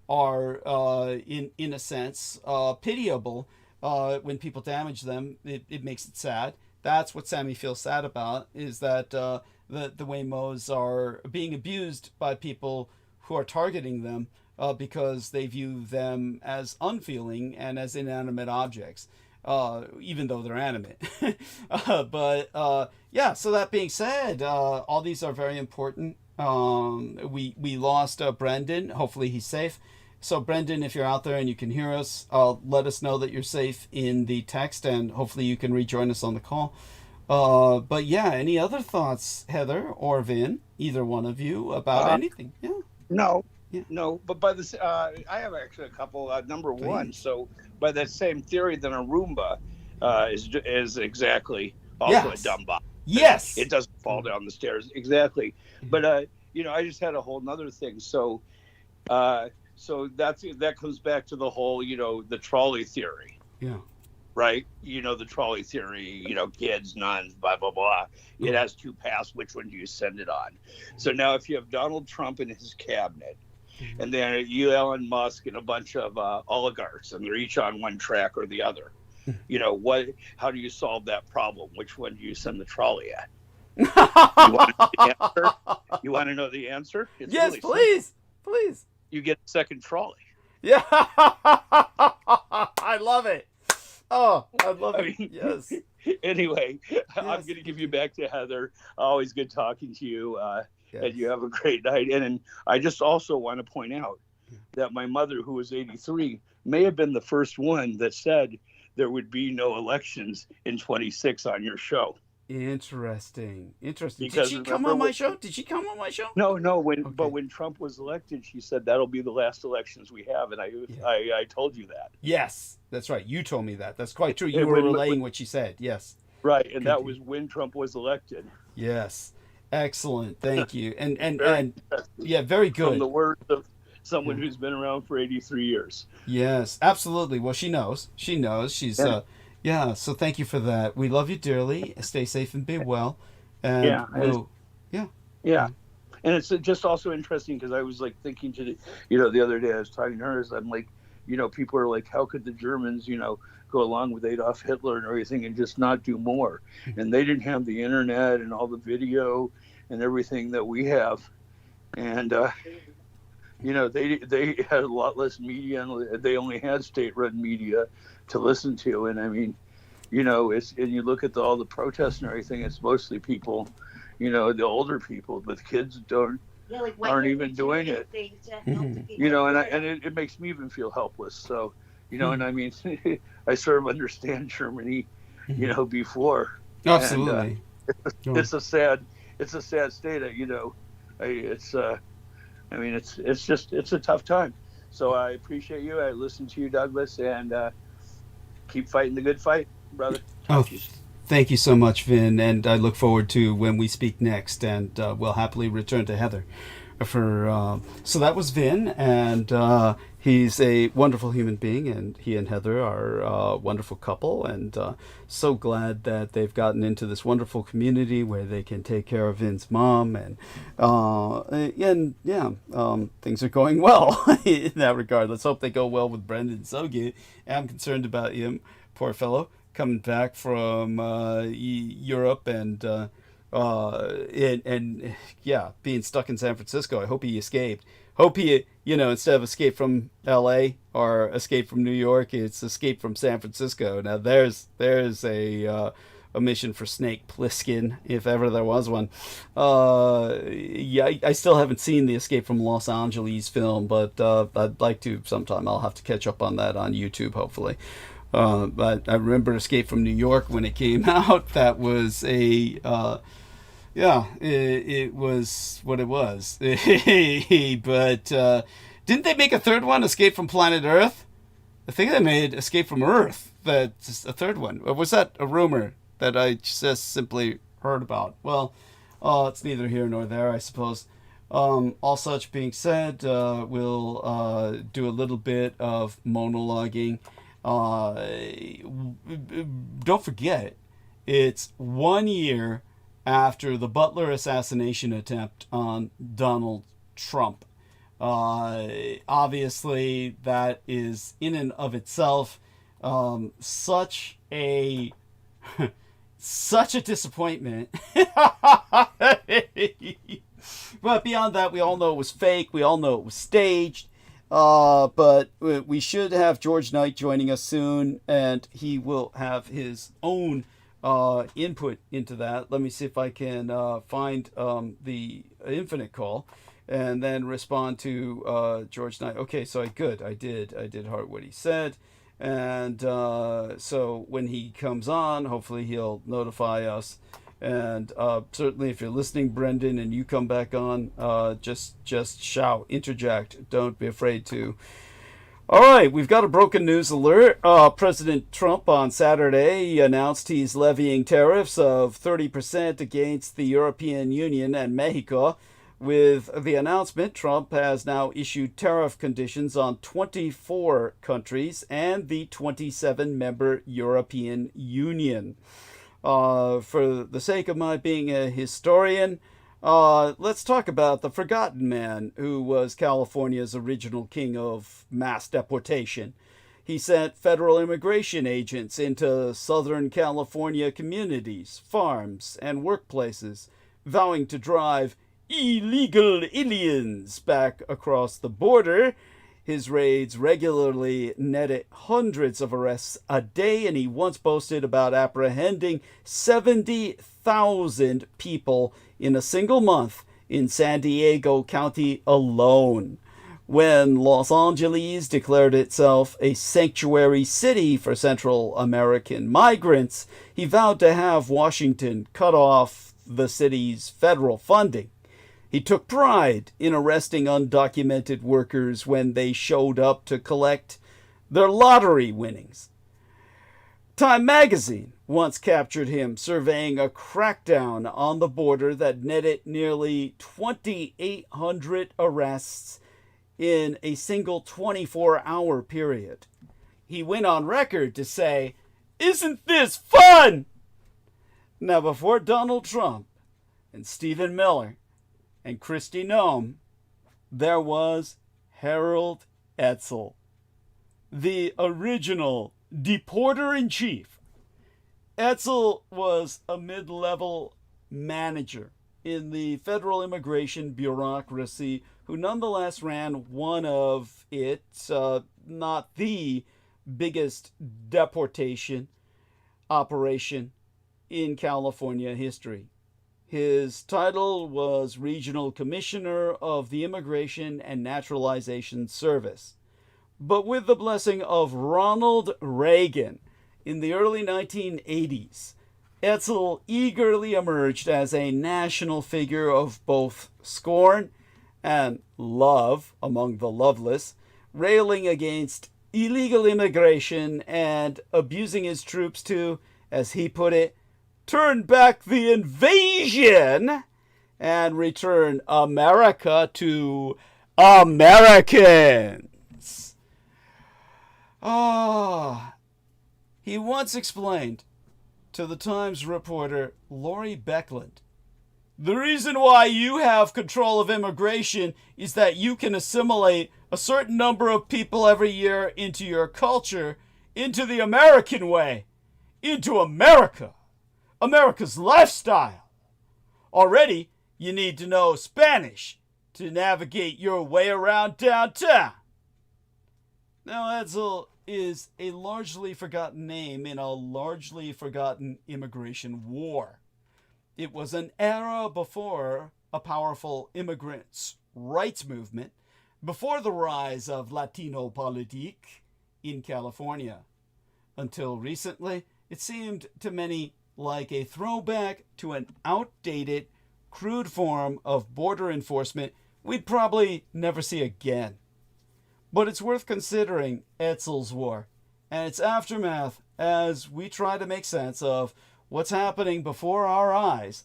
are, in a sense, pitiable. When people damage them, it makes it sad. That's what Sammy feels sad about, is that the Waymos are being abused by people who are targeting them because they view them as unfeeling and as inanimate objects, even though they're animate. Yeah, so that being said, all these are very important. We lost Brendan. Hopefully he's safe. So Brendan, if you're out there and you can hear us, let us know that you're safe in the text, and hopefully you can rejoin us on the call. But yeah, any other thoughts, Heather or Vin, either one of you, about anything? Yeah. No. Yeah. No, but by this, I have actually a couple. Number one, so by that same theory, then a Roomba is exactly also a dumb bomb. Yes. It doesn't fall down the stairs. Exactly. But, I just had a whole nother thing. So that comes back to the whole, the trolley theory. Yeah. Right? The trolley theory, kids, nuns, blah, blah, blah. It has two paths. Which one do you send it on? So now if you have Donald Trump and his cabinet, and then Elon Musk and a bunch of oligarchs, and they're each on one track or the other, how do you solve that problem? Which one do you send the trolley at? You want to know the answer? It's yes, really please. You get a second trolley. Yeah. I love it. Oh, I love it. Yes. Anyway, I'm going to give you back to Heather. Always good talking to you. And you have a great night. And I just also want to point out that my mother, who was 83, may have been the first one that said there would be no elections in 26 on your show. Interesting. Because Did she come on my show? No. But when Trump was elected, she said that'll be the last elections we have, and I told you that. Yes, that's right. You told me that. That's quite true. You were relaying what she said. Yes. Right, and that was when Trump was elected. Yes. Excellent. Thank you. And very very good. From the words of someone who's been around for 83 years. Yes, absolutely. Well, she knows. She's so thank you for that. We love you dearly. Stay safe and be well. And and it's just also interesting because I was like thinking the other day I was talking to her, I'm like, people are like, how could the Germans, go along with Adolf Hitler and everything and just not do more? And they didn't have the internet and all the video and everything that we have. And, they had a lot less media, and they only had state-run media to listen to. And I mean, and you look at all the protests and everything, it's mostly people, the older people, but the kids aren't even doing it. And it makes me even feel helpless. So, and I mean, I sort of understand Germany, before. Absolutely. And, it's a sad state. It's a tough time. So I appreciate you. I listen to you, Douglas, and keep fighting the good fight, brother. Thank you so much, Vin, and I look forward to when we speak next, and we'll happily return to Heather. So that was Vin, and he's a wonderful human being, and he and Heather are a wonderful couple, and so glad that they've gotten into this wonderful community where they can take care of Vin's mom, and things are going well in that regard. Let's hope they go well with Brendan Sogi. I'm concerned about him, poor fellow, coming back from Europe and being stuck in San Francisco. I hope he escaped. Hope he, instead of escape from L.A. or escape from New York, it's escape from San Francisco. Now there's a mission for Snake Plissken, if ever there was one. I still haven't seen the Escape from Los Angeles film, but I'd like to sometime. I'll have to catch up on that on YouTube, hopefully. But I remember Escape from New York when it came out. That was it was what it was. But didn't they make a third one, Escape from Planet Earth? I think they made Escape from Earth. That's a third one. Or was that a rumor that I just simply heard about? Well, it's neither here nor there, I suppose. All such being said, we'll do a little bit of monologuing. Don't forget, it's 1 year after the Butler assassination attempt on Donald Trump. Obviously, that is in and of itself such a disappointment. But beyond that, we all know it was fake. We all know it was staged. But we should have George Knight joining us soon, and he will have his own input into that. Let me see if I can find the Infinite call and then respond to George Knight. Okay, so I did heart what he said. And so when he comes on, hopefully he'll notify us. And certainly if you're listening, Brendan, and you come back on, just shout, interject. Don't be afraid to. All right, we've got a broken news alert. President Trump on Saturday announced he's levying tariffs of 30% against the European Union and Mexico. With the announcement, Trump has now issued tariff conditions on 24 countries and the 27-member European Union. For the sake of my being a historian, let's talk about the forgotten man who was California's original king of mass deportation. He sent federal immigration agents into Southern California communities, farms, and workplaces, vowing to drive illegal aliens back across the border. His raids regularly netted hundreds of arrests a day, and he once boasted about apprehending 70,000 people in a single month in San Diego County alone. When Los Angeles declared itself a sanctuary city for Central American migrants, he vowed to have Washington cut off the city's federal funding. He took pride in arresting undocumented workers when they showed up to collect their lottery winnings. Time magazine once captured him surveying a crackdown on the border that netted nearly 2,800 arrests in a single 24-hour period. He went on record to say, "Isn't this fun?" Now, before Donald Trump and Stephen Miller and Kristi Noem, there was Harold Edsall, the original deporter-in-chief. Edsall was a mid-level manager in the federal immigration bureaucracy who nonetheless ran one of its, not the biggest deportation operation in California history. His title was Regional Commissioner of the Immigration and Naturalization Service. But with the blessing of Ronald Reagan in the early 1980s, Edsall eagerly emerged as a national figure of both scorn and love among the loveless, railing against illegal immigration and abusing his troops to, as he put it, turn back the invasion and return America to Americans. He once explained to the Times reporter Lori Beckland, "The reason why you have control of immigration is that you can assimilate a certain number of people every year into your culture, into the American way, into America. America's lifestyle. Already, you need to know Spanish to navigate your way around downtown." Now, Edsall is a largely forgotten name in a largely forgotten immigration war. It was an era before a powerful immigrants' rights movement, before the rise of Latino politique in California. Until recently, it seemed to many like a throwback to an outdated, crude form of border enforcement we'd probably never see again. But it's worth considering Edsall's war and its aftermath as we try to make sense of what's happening before our eyes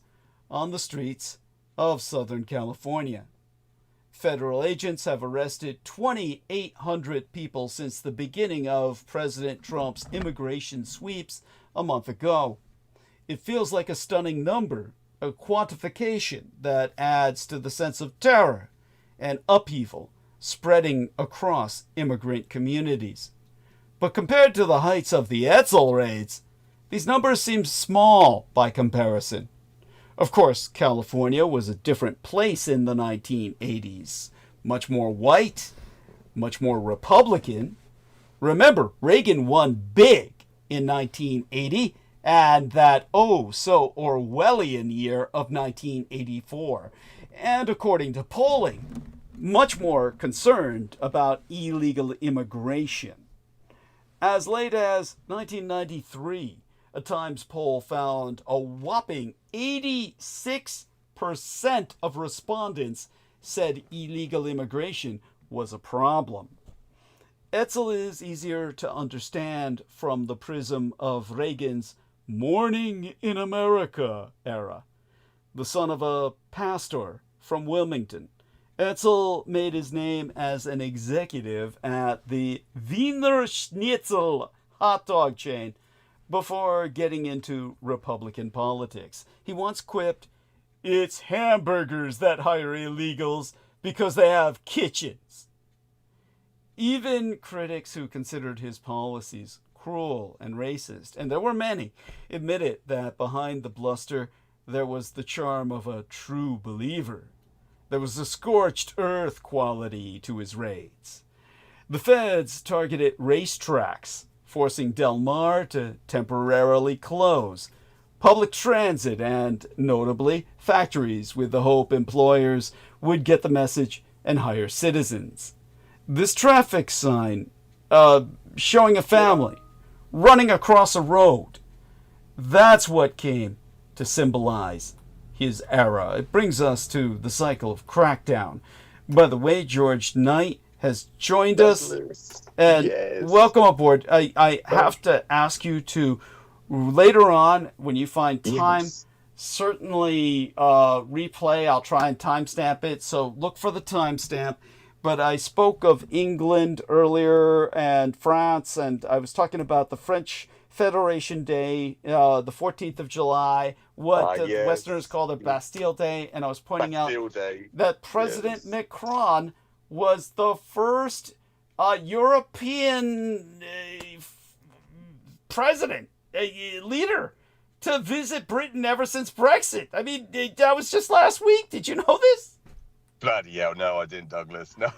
on the streets of Southern California. Federal agents have arrested 2,800 people since the beginning of President Trump's immigration sweeps a month ago. It feels like a stunning number, a quantification that adds to the sense of terror and upheaval spreading across immigrant communities. But compared to the heights of the INT'L raids, these numbers seem small by comparison. Of course, California was a different place in the 1980s. Much more white, much more Republican. Remember, Reagan won big in 1980 and that so Orwellian year of 1984. And according to polling, much more concerned about illegal immigration. As late as 1993, a Times poll found a whopping 86% of respondents said illegal immigration was a problem. INT'L is easier to understand from the prism of Reagan's Morning in America era. The son of a pastor from Wilmington, INT'L made his name as an executive at the Wiener Schnitzel hot dog chain before getting into Republican politics. He once quipped, "It's hamburgers that hire illegals because they have kitchens." Even critics who considered his policies cruel and racist, and there were many, admitted that behind the bluster there was the charm of a true believer. There was a scorched earth quality to his raids. The feds targeted racetracks, forcing Del Mar to temporarily close, public transit, and, notably, factories with the hope employers would get the message and hire citizens. This traffic sign, showing a family running across a road, that's what came to symbolize his era. It brings us to the cycle of crackdown. By the way, George Knight has joined us, and Yes. welcome aboard. I have to ask you to, later on, when you find time, Yes. certainly replay. I'll try and timestamp it, so look for the timestamp. But I spoke of England earlier and France, and I was talking about the French Federation Day, the 14th of July, what the yes. Westerners call the Bastille Day, and I was pointing out Bastille Day. that President Yes. Macron was the first European president, leader, to visit Britain ever since Brexit. I mean, that was just last week. Did you know this? Bloody hell, no, I didn't, Douglas. No.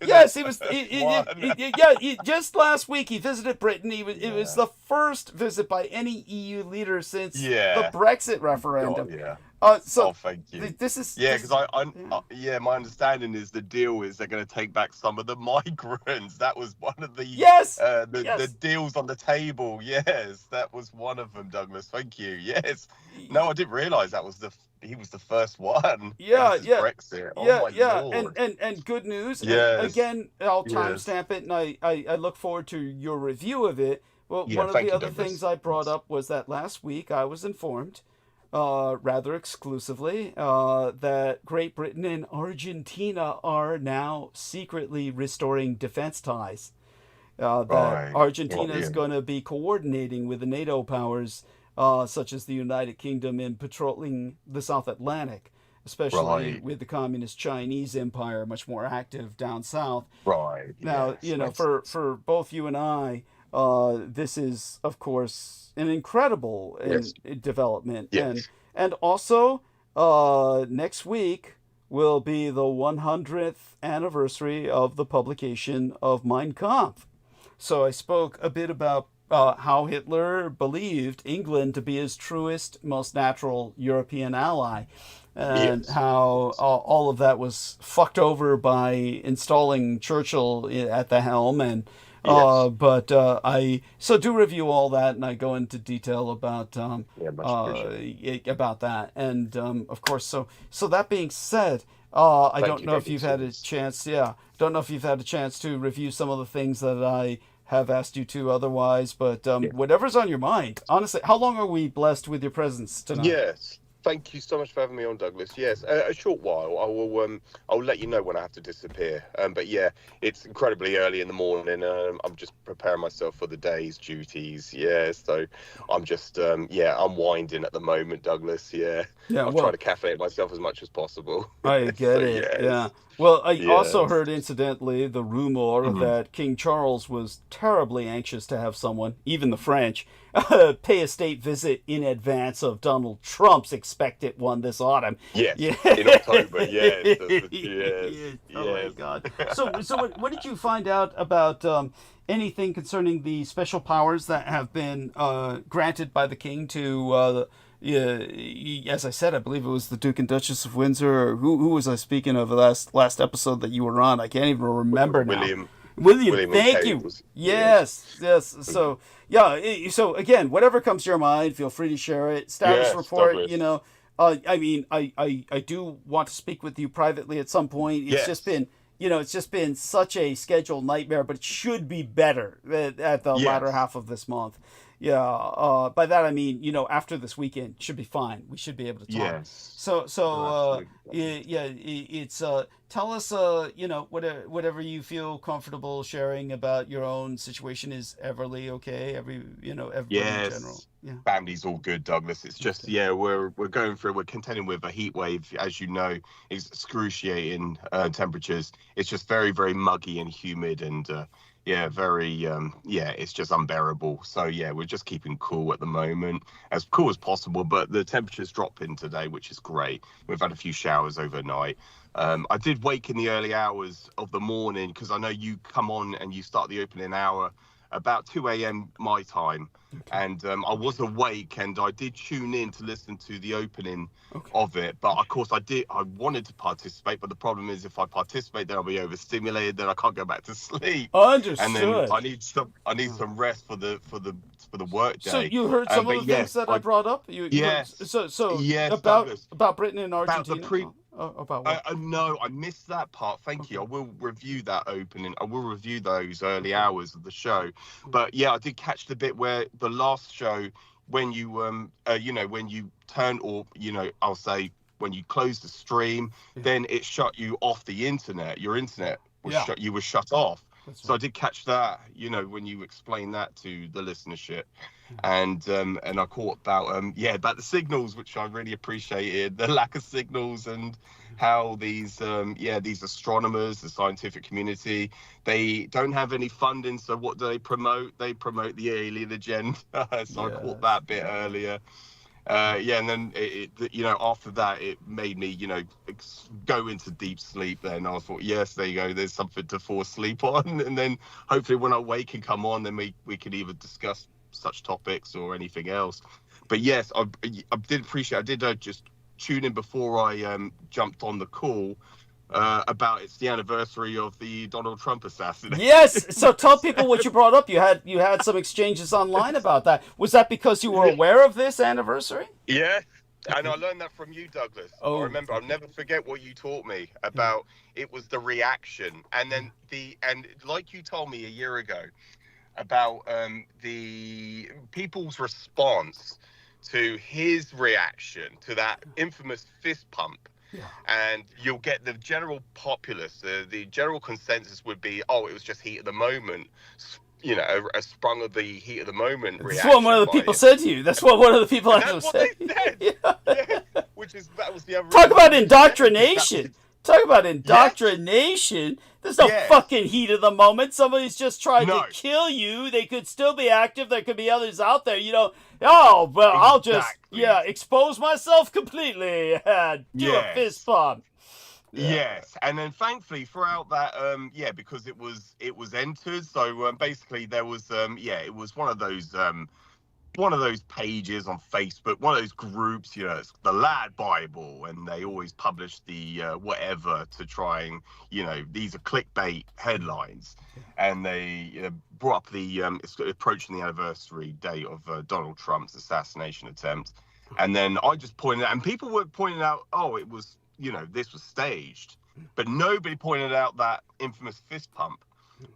Yes, he was. One. Just last week he visited Britain. It was the first visit by any EU leader since the Brexit referendum. God, yeah. So thank you. this is Because my understanding is the deal is they're going to take back some of the migrants. That was one of the the deals on the table. Yes, that was one of them, Douglas. Thank you. Yes. No, I didn't realise he was the first one. Brexit. Lord. And good news. Yes. And again, I'll timestamp it, and I look forward to your review of it. Well, one of the other things I brought up was that last week I was informed, rather exclusively, that Great Britain and Argentina are now secretly restoring defense ties. That Argentina is going to be coordinating with the NATO powers, such as the United Kingdom, in patrolling the South Atlantic, especially with the communist Chinese empire much more active down south. Right. Now, for both you and I, this is, of course, an incredible development. Yes. And also, next week will be the 100th anniversary of the publication of Mein Kampf. So I spoke a bit about how Hitler believed England to be his truest, most natural European ally, and how all of that was fucked over by installing Churchill at the helm. And but I do review all that, and I go into detail about about that. And of course, so that being said, I don't know if you've had a chance. Don't know if you've had a chance to review some of the things that I have asked you to otherwise, but whatever's on your mind. Honestly, how long are we blessed with your presence tonight? Yes. thank you so much for having me on, Douglas. Yes, a short while. I'll let you know when I have to disappear. But yeah, it's incredibly early in the morning. I'm just preparing myself for the day's duties. Yeah, so I'm just unwinding at the moment, Douglas. Yeah, I'll try to caffeinate myself as much as possible. I get it. Yes. Yeah. Well, I also heard, incidentally, the rumor that King Charles was terribly anxious to have someone, even the French, pay a state visit in advance of Donald Trump's expected one this autumn. Yes, in October, yes. Oh, my God. So what did you find out about anything concerning the special powers that have been granted by the king to... as I said, I believe it was the Duke and Duchess of Windsor. Or who was I speaking of last episode that you were on? I can't even remember now. William, thank you. Yes. So so again, whatever comes to your mind, feel free to share it. Status report. Douglas. You know, I mean, I do want to speak with you privately at some point. It's just been. It's just been such a scheduled nightmare, but it should be better at the latter half of this month. Yeah. By that I mean, after this weekend, should be fine. We should be able to talk. Yes. So it's tell us, whatever you feel comfortable sharing about your own situation. Is Everly okay? Everybody in general. Yeah. Family's all good, Douglas. It's just we're contending with a heat wave, as you know, excruciating temperatures. It's just very, very muggy and humid and it's just unbearable. So we're just keeping cool at the moment, as cool as possible, but the temperature's dropping today, which is great. We've had a few showers overnight. I did wake in the early hours of the morning because I know you come on and you start the opening hour about 2 a.m. my time. And I was awake and I did tune in to listen to the opening of it. But of course I wanted to participate, but the problem is if I participate, then I'll be overstimulated, then I can't go back to sleep. Understood. And then I need some rest for the work day. So you heard some of the things that I brought up? About Britain and Argentina? About what? No, I missed that part. Thank you. I will review that opening. I will review those early hours of the show. But I did catch the bit where the last show, when you when you turn, or I'll say when you close the stream, then it shut you off the internet. Your internet was shut. You were shut off. So I did catch that, when you explained that to the listenership, and I caught about the signals, which I really appreciated, the lack of signals, and how these astronomers, the scientific community, they don't have any funding. So what do they promote? They promote the alien agenda. So I caught that bit earlier. And then after that, it made me, go into deep sleep. Then I thought, yes, there you go. There's something to fall asleep on. And then hopefully when I wake and come on, then we can either discuss such topics or anything else. But yes, I did appreciate, I did just tune in before I jumped on the call. About it's the anniversary of the Donald Trump assassination. Yes, so tell people what you brought up. You had some exchanges online about that. Was that because you were aware of this anniversary? Yeah, and I learned that from you, Douglas. I remember. I'll never forget what you taught me about. It was the reaction, and then like you told me a year ago about the people's response to his reaction to that infamous fist pump. Yeah. And you'll get the general populace, the general consensus would be, it was just heat of the moment, a sprung of the heat of the moment reaction. That's what one of the people said to you. That's what one of the people actually said. They said. That was the other. Talk about indoctrination. Talk about indoctrination. There's no fucking heat of the moment. Somebody's just trying to kill you. They could still be active. There could be others out there, I'll just, expose myself completely and do a fist pump. Yes, and then thankfully throughout that, because it was entered. So basically there was, it was one of those pages on Facebook, one of those groups, it's the Lad Bible, and they always publish the whatever to try and, these are clickbait headlines. And they brought up it's approaching the anniversary date of Donald Trump's assassination attempt. And then I just pointed out, and people were pointing out, it was, this was staged. But nobody pointed out that infamous fist pump,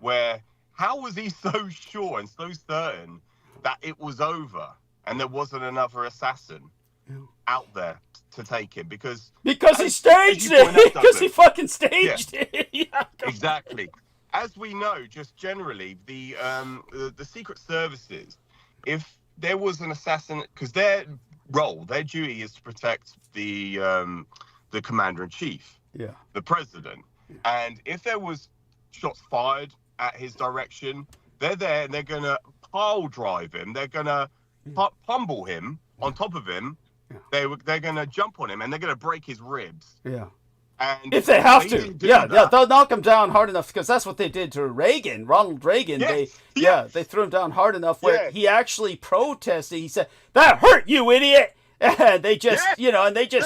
where how was he so sure and so certain that it was over and there wasn't another assassin out there to take him because he staged it. Because he fucking staged it. Yeah, exactly. As we know, just generally, the secret services, if there was an assassin, because their duty is to protect the commander in chief, the president, and if there was shots fired at his direction, they're there and they're gonna pile drive him. They're gonna pummel him on top of him. They're gonna jump on him and they're gonna break his ribs. Yeah. And if they have to, they'll knock him down hard enough because that's what they did to Reagan, Ronald Reagan. They threw him down hard enough where he actually protested. He said, "That hurt, you idiot!" And they just,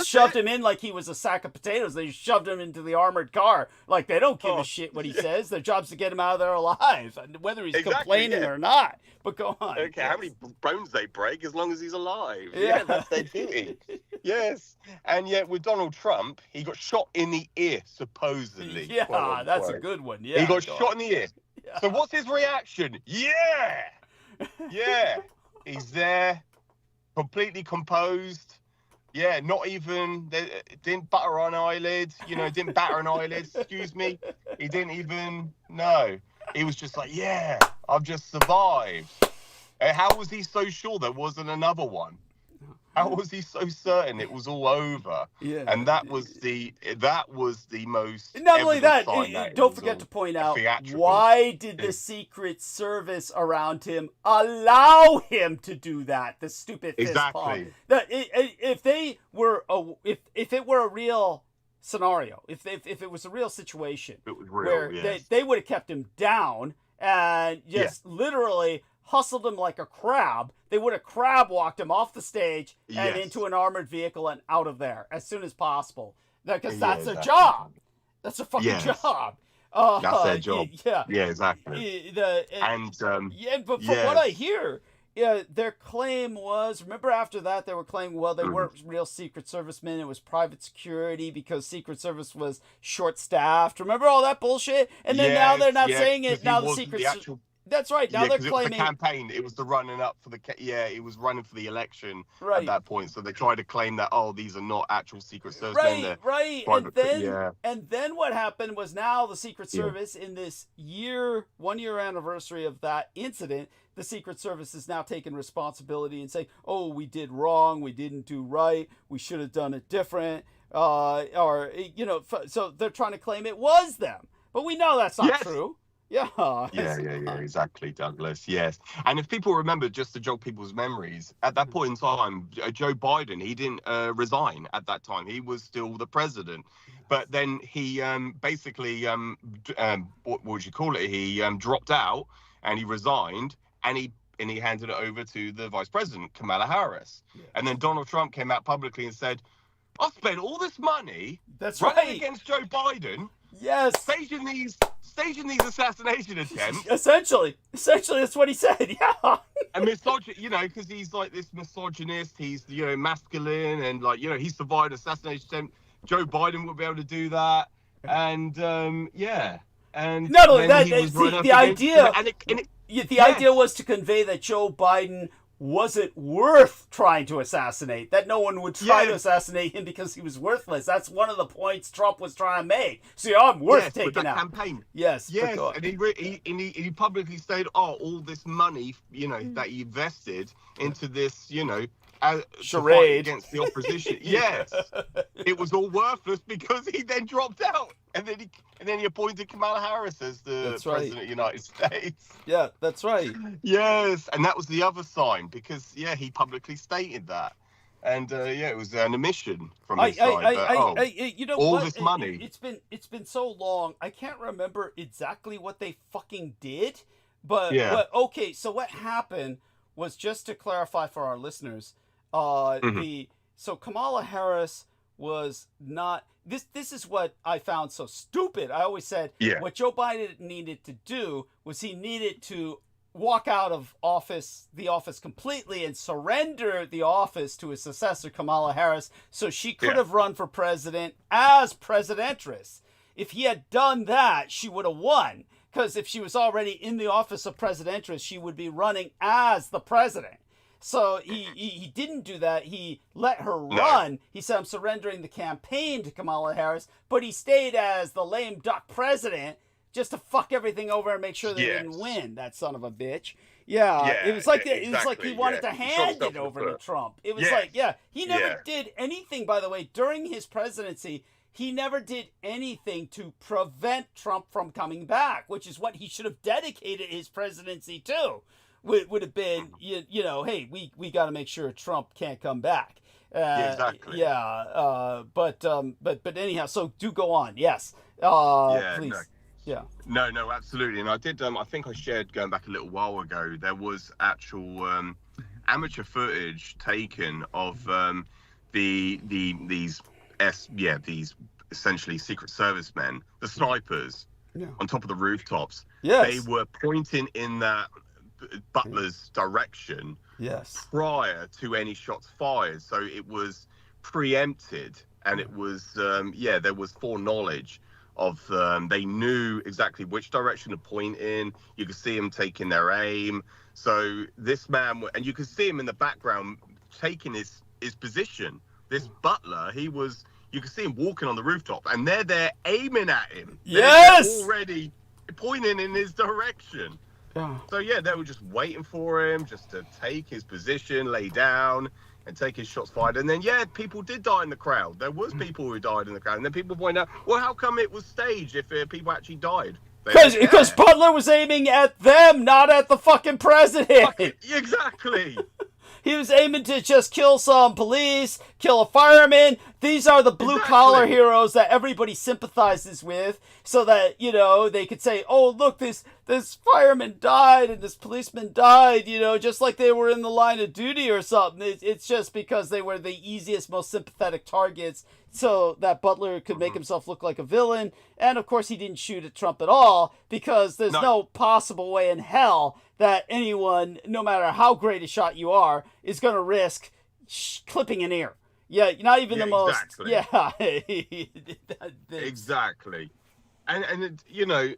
shoved him in like he was a sack of potatoes. They shoved him into the armored car. Like, they don't give a shit what he says. Their job's to get him out of there alive, whether he's complaining or not. But go on. Okay, how many bones they break as long as he's alive. Yeah, that's their duty. Yes. And yet with Donald Trump, he got shot in the ear, supposedly. Yeah, that's a good one. Yeah, he got shot in the ear. Yeah. So what's his reaction? Yeah. Yeah. He's there. Completely composed. Yeah, not even, didn't butter an eyelid, didn't batter an eyelid, excuse me. He didn't even, no. He was just like, yeah, I've just survived. How was he so sure there wasn't another one? How was he so certain it was all over? Yeah. And that was the most. Not only that, don't forget to point out, why did the Secret Service around him allow him to do that? The stupid fist pump. If they were if it were a real scenario, if it was a real situation, it was real, where they would have kept him down and just literally hustled him like a crab. They would have crab walked him off the stage and into an armored vehicle and out of there as soon as possible. Because that's their job. That's their fucking job. That's their job. Yeah, exactly. But from what I hear, their claim was, remember after that they were claiming, well, they weren't real Secret Servicemen, it was private security because Secret Service was short-staffed. Remember all that bullshit? And then now they're not saying it. Now the Secret Service... That's right. Now they're claiming it was the campaign. It was the running up for the it was running for the election at that point. So they tried to claim that these are not actual Secret Service. Right. And then what happened was now the Secret Service in this 1 year anniversary of that incident, the Secret Service is now taking responsibility and saying, "Oh, we did wrong. We didn't do right. We should have done it different." So they're trying to claim it was them, but we know that's not true. Yeah, exactly, Douglas. Yes. And if people remember, just to jog people's memories, at that point in time, Joe Biden, he didn't resign at that time. He was still the president. But then he basically, what would you call it? He dropped out and he resigned and he handed it over to the vice president, Kamala Harris. Yeah. And then Donald Trump came out publicly and said, I spent all this money running against Joe Biden. Yes. Staging these assassination attempts. Essentially, that's what he said. Yeah. And because he's like this misogynist. He's masculine, and he survived an assassination attempt. Joe Biden would be able to do that, and and not only that, the idea. The idea was to convey that Joe Biden wasn't worth trying to assassinate, that no one would try to assassinate him because he was worthless. That's one of the points Trump was trying to make. See, I'm worth taking out. Campaign. Yes, and he publicly stated, all this money, that he invested into this, charade against the opposition. Yes, it was all worthless because he then dropped out, and then he appointed Kamala Harris as the president of the United States. Yeah, that's right. Yes, and that was the other sign because he publicly stated that, and it was an omission from his side. All this money. It's been so long. I can't remember exactly what they fucking did, but okay. So what happened was, just to clarify for our listeners. So Kamala Harris was not this is what I found so stupid. I always said what Joe Biden needed to do was he needed to walk out of the office completely and surrender the office to his successor, Kamala Harris, so she could have run for president as presidentress. If he had done that, she would have won, because if she was already in the office of presidentress, she would be running as the president. So he didn't do that. He let her run. He said, I'm surrendering the campaign to Kamala Harris, but he stayed as the lame duck president just to fuck everything over and make sure they didn't win, that son of a bitch. Yeah, it was like it was like he wanted to hand it over to Trump. It was like, he never did anything, by the way, during his presidency. He never did anything to prevent Trump from coming back, which is what he should have dedicated his presidency to. Would have been, you know, hey, we got to make sure Trump can't come back. Exactly. But anyhow, so do go on. Yes. Please. No, absolutely. And I did. I think I shared going back a little while ago. There was actual amateur footage taken of these essentially Secret Service men, the snipers, on top of the rooftops. Yes. They were pointing in that Butler's direction prior to any shots fired. So it was preempted, and it was there was foreknowledge of they knew exactly which direction to point in. You could see him taking their aim. So this man, and you could see him in the background taking his position. This Butler, you could see him walking on the rooftop, and they're there aiming at him. They're already pointing in his direction. So they were just waiting for him just to take his position, lay down, and take his shots fired. And then people did die in the crowd. There was people who died in the crowd, and then people point out, well, how come it was staged if people actually died? Because Butler was aiming at them, not at the fucking president. Exactly. He was aiming to just kill some police, kill a fireman. These are the blue-collar heroes that everybody sympathizes with, so that, you know, they could say, oh, look, this fireman died and this policeman died, you know, just like they were in the line of duty or something. It's just because they were the easiest, most sympathetic targets, so that Butler could make himself look like a villain. And, of course, he didn't shoot at Trump at all, because there's no possible way in hell that anyone, no matter how great a shot you are, is going to risk clipping an ear. Yeah, not even the most. Exactly. Exactly. And you know,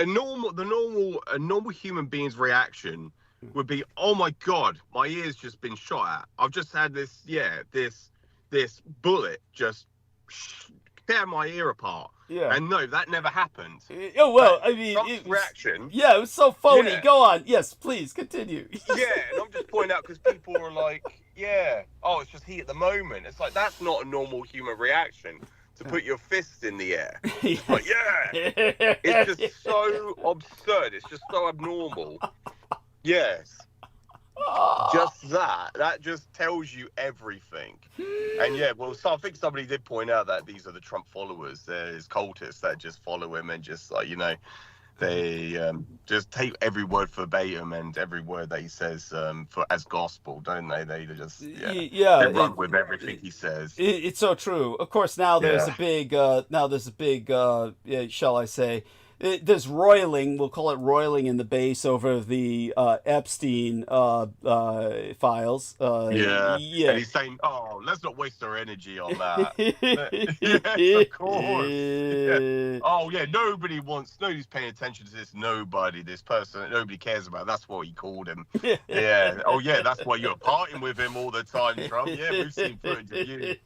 a normal human being's reaction would be, oh my God, my ear's just been shot at. I've just had this bullet just tear my ear apart. Yeah. And no, that never happened. Oh, well, I mean, Trump's reaction. Yeah, it was so phony. Yeah. Go on. Yes, please, continue. And I'm just pointing out because people are like, oh, it's just heat at the moment. It's like, that's not a normal human reaction to put your fists in the air. It's like, it's just so absurd. It's just so abnormal. Yes. Just that just tells you everything. And so I think somebody did point out that these are the Trump followers. There's cultists that just follow him and just, like, you know, they just take every word verbatim and every word that he says as gospel, don't they? They just they run with everything he says. It's so true. Of course, now there's a big shall I say, there's roiling, we'll call it roiling in the base over the Epstein files. And he's saying, oh, let's not waste our energy on that. Yes, of course. Oh, nobody's paying attention to this. This person, nobody cares about. That's what he called him. Oh, that's why you're partying with him all the time, Trump. Yeah, we've seen footage of you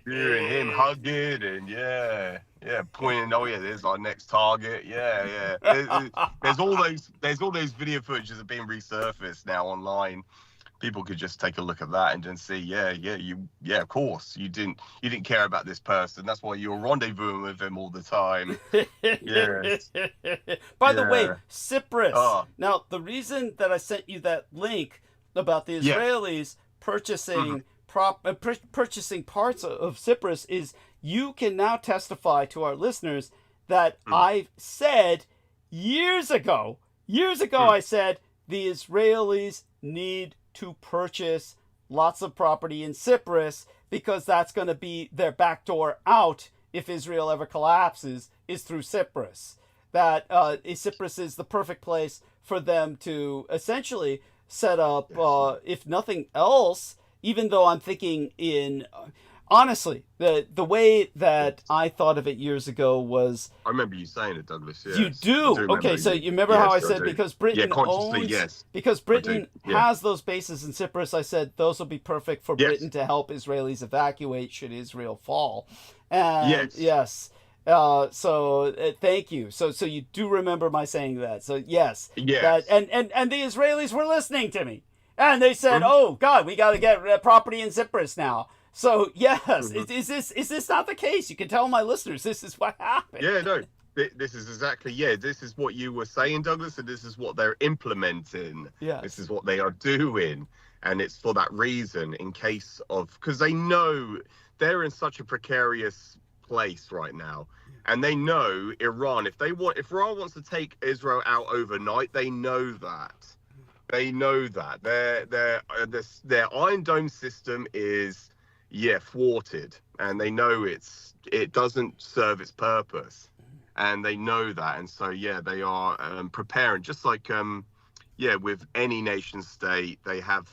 and him hugging and pointing. Oh there's our next target. There's all those video footages that are being resurfaced now online. People could just take a look at that and then see, of course you didn't care about this person. That's why you're rendezvousing with him all the time. By the way, Cyprus. Now, the reason that I sent you that link about the Israelis purchasing purchasing parts of Cyprus is you can now testify to our listeners that I've said years ago, I said the Israelis need to purchase lots of property in Cyprus because that's going to be their backdoor out if Israel ever collapses, is through Cyprus. That Cyprus is the perfect place for them to essentially set up, if nothing else, even though I'm thinking honestly, the way that I thought of it years ago was... I remember you saying it, Douglas. Yes. You do? Okay, so you remember how I said because Britain owns... Yes. Because Britain has those bases in Cyprus, I said those will be perfect for Britain to help Israelis evacuate should Israel fall. And yes. So thank you. So you do remember my saying that. So yes. That, and the Israelis were listening to me. And they said, "Oh God, we got to get property in Cyprus now." So yes, is this not the case? You can tell my listeners this is what happened. Yeah, no, this is exactly this is what you were saying, Douglas, and this is what they're implementing. Yeah, this is what they are doing, and it's for that reason, in case of because they know they're in such a precarious place right now, and they know Iran. If Iran wants to take Israel out overnight, they know that. They know that their Iron Dome system is thwarted, and they know it doesn't serve its purpose, and they know that, and so they are preparing, just like with any nation state. They have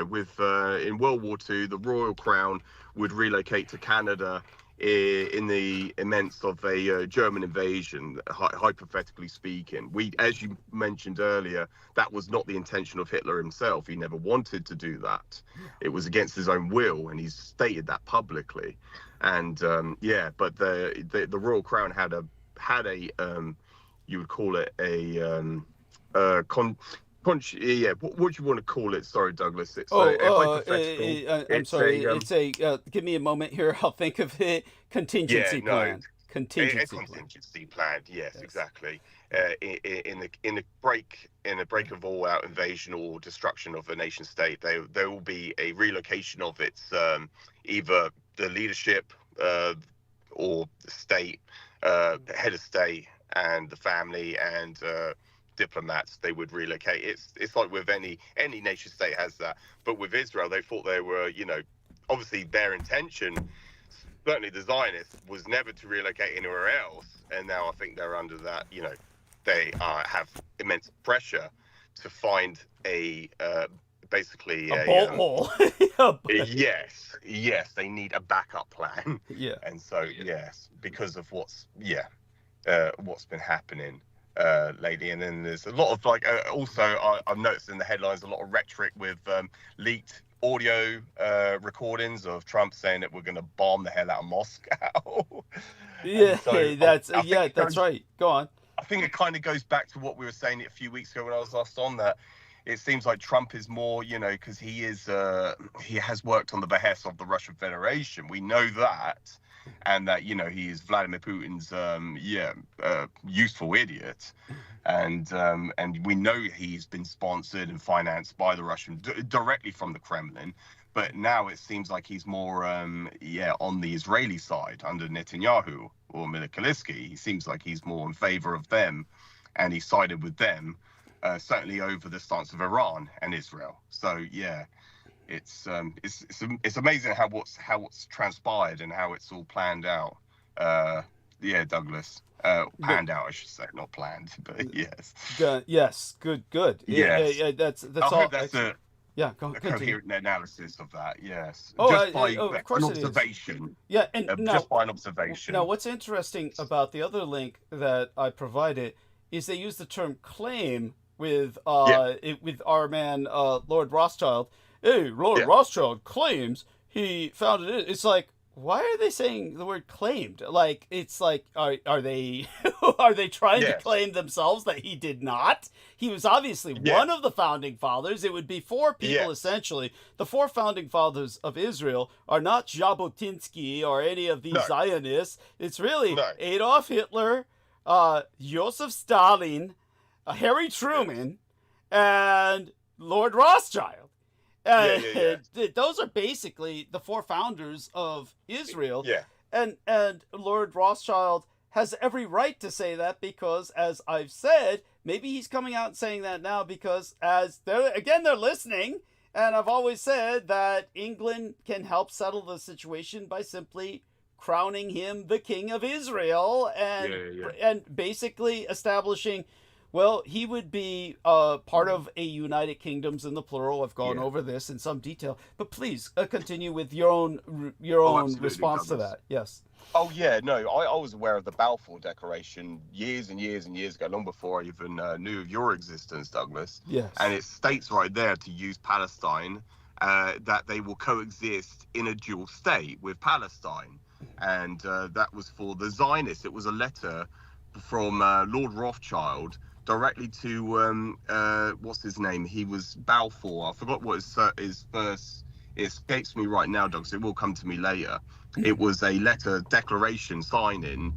with in World War II, the Royal Crown would relocate to Canada in the immense of a German invasion, hypothetically speaking. As you mentioned earlier, that was not the intention of Hitler himself. He never wanted to do that. It was against his own will, and he's stated that publicly. And but the Royal Crown had a you would call it what do you want to call it? Sorry, Douglas. It's hypothetical. I'm sorry. It's a. Give me a moment here. I'll think of it. Contingency plan. Contingency plan. Yes, exactly. In the break of all out invasion or destruction of a nation state, there will be a relocation of its either the leadership or the state, the head of state and the family and diplomats. They would relocate. It's like with any nation state has that, but with Israel, they thought they were, obviously their intention, certainly the Zionists, was never to relocate anywhere else, and now I think they're under that. They have immense pressure to find basically a bolt hole. Yes, they need a backup plan. Yeah, and so because of what's been happening lately, and then there's a lot of also I've noticed in the headlines a lot of rhetoric with leaked audio recordings of Trump saying that we're going to bomb the hell out of Moscow. That's right. Go on. I think it kind of goes back to what we were saying a few weeks ago when I was last on, that it seems like Trump is more, because he has worked on the behest of the Russian Federation. We know that. And that he is Vladimir Putin's useful idiot, and we know he's been sponsored and financed by the Russian directly from the Kremlin. But now it seems like he's more on the Israeli side under Netanyahu or Milikolisky. He seems like he's more in favor of them, and he sided with them certainly over the stance of Iran and Israel. So it's amazing how what's transpired and how it's all planned out. Douglas. Panned out, I should say, not planned, but yes. Yes, good. Yes. Yeah, that's I all. hope that's a coherent analysis of that. Yes. Just by an observation. Yeah, and just by an observation. Now, what's interesting about the other link that I provided is they use the term claim with our man Lord Rothschild. Hey, Lord Rothschild claims he founded it. It's like, why are they saying the word claimed? Like, it's like, are they trying to claim themselves that he did not? He was obviously one of the founding fathers. It would be four people, essentially. The four founding fathers of Israel are not Jabotinsky or any of these Zionists. It's really Adolf Hitler, Joseph Stalin, Harry Truman, and Lord Rothschild. Those are basically the four founders of Israel. And Lord Rothschild has every right to say that because, as I've said, maybe he's coming out and saying that now because they're listening. And I've always said that England can help settle the situation by simply crowning him the king of Israel and basically establishing Well, he would be part of a United Kingdoms in the plural. I've gone over this in some detail, but please continue with your own response to that. Yes. Oh yeah, no, I was aware of the Balfour Declaration years and years and years ago, long before I even knew of your existence, Douglas. Yes. And it states right there to use Palestine, that they will coexist in a dual state with Palestine, and that was for the Zionists. It was a letter from Lord Rothschild directly to what's his name? He was Balfour. I forgot what his first. It escapes me right now, Doug, so it will come to me later. It was a letter declaration signing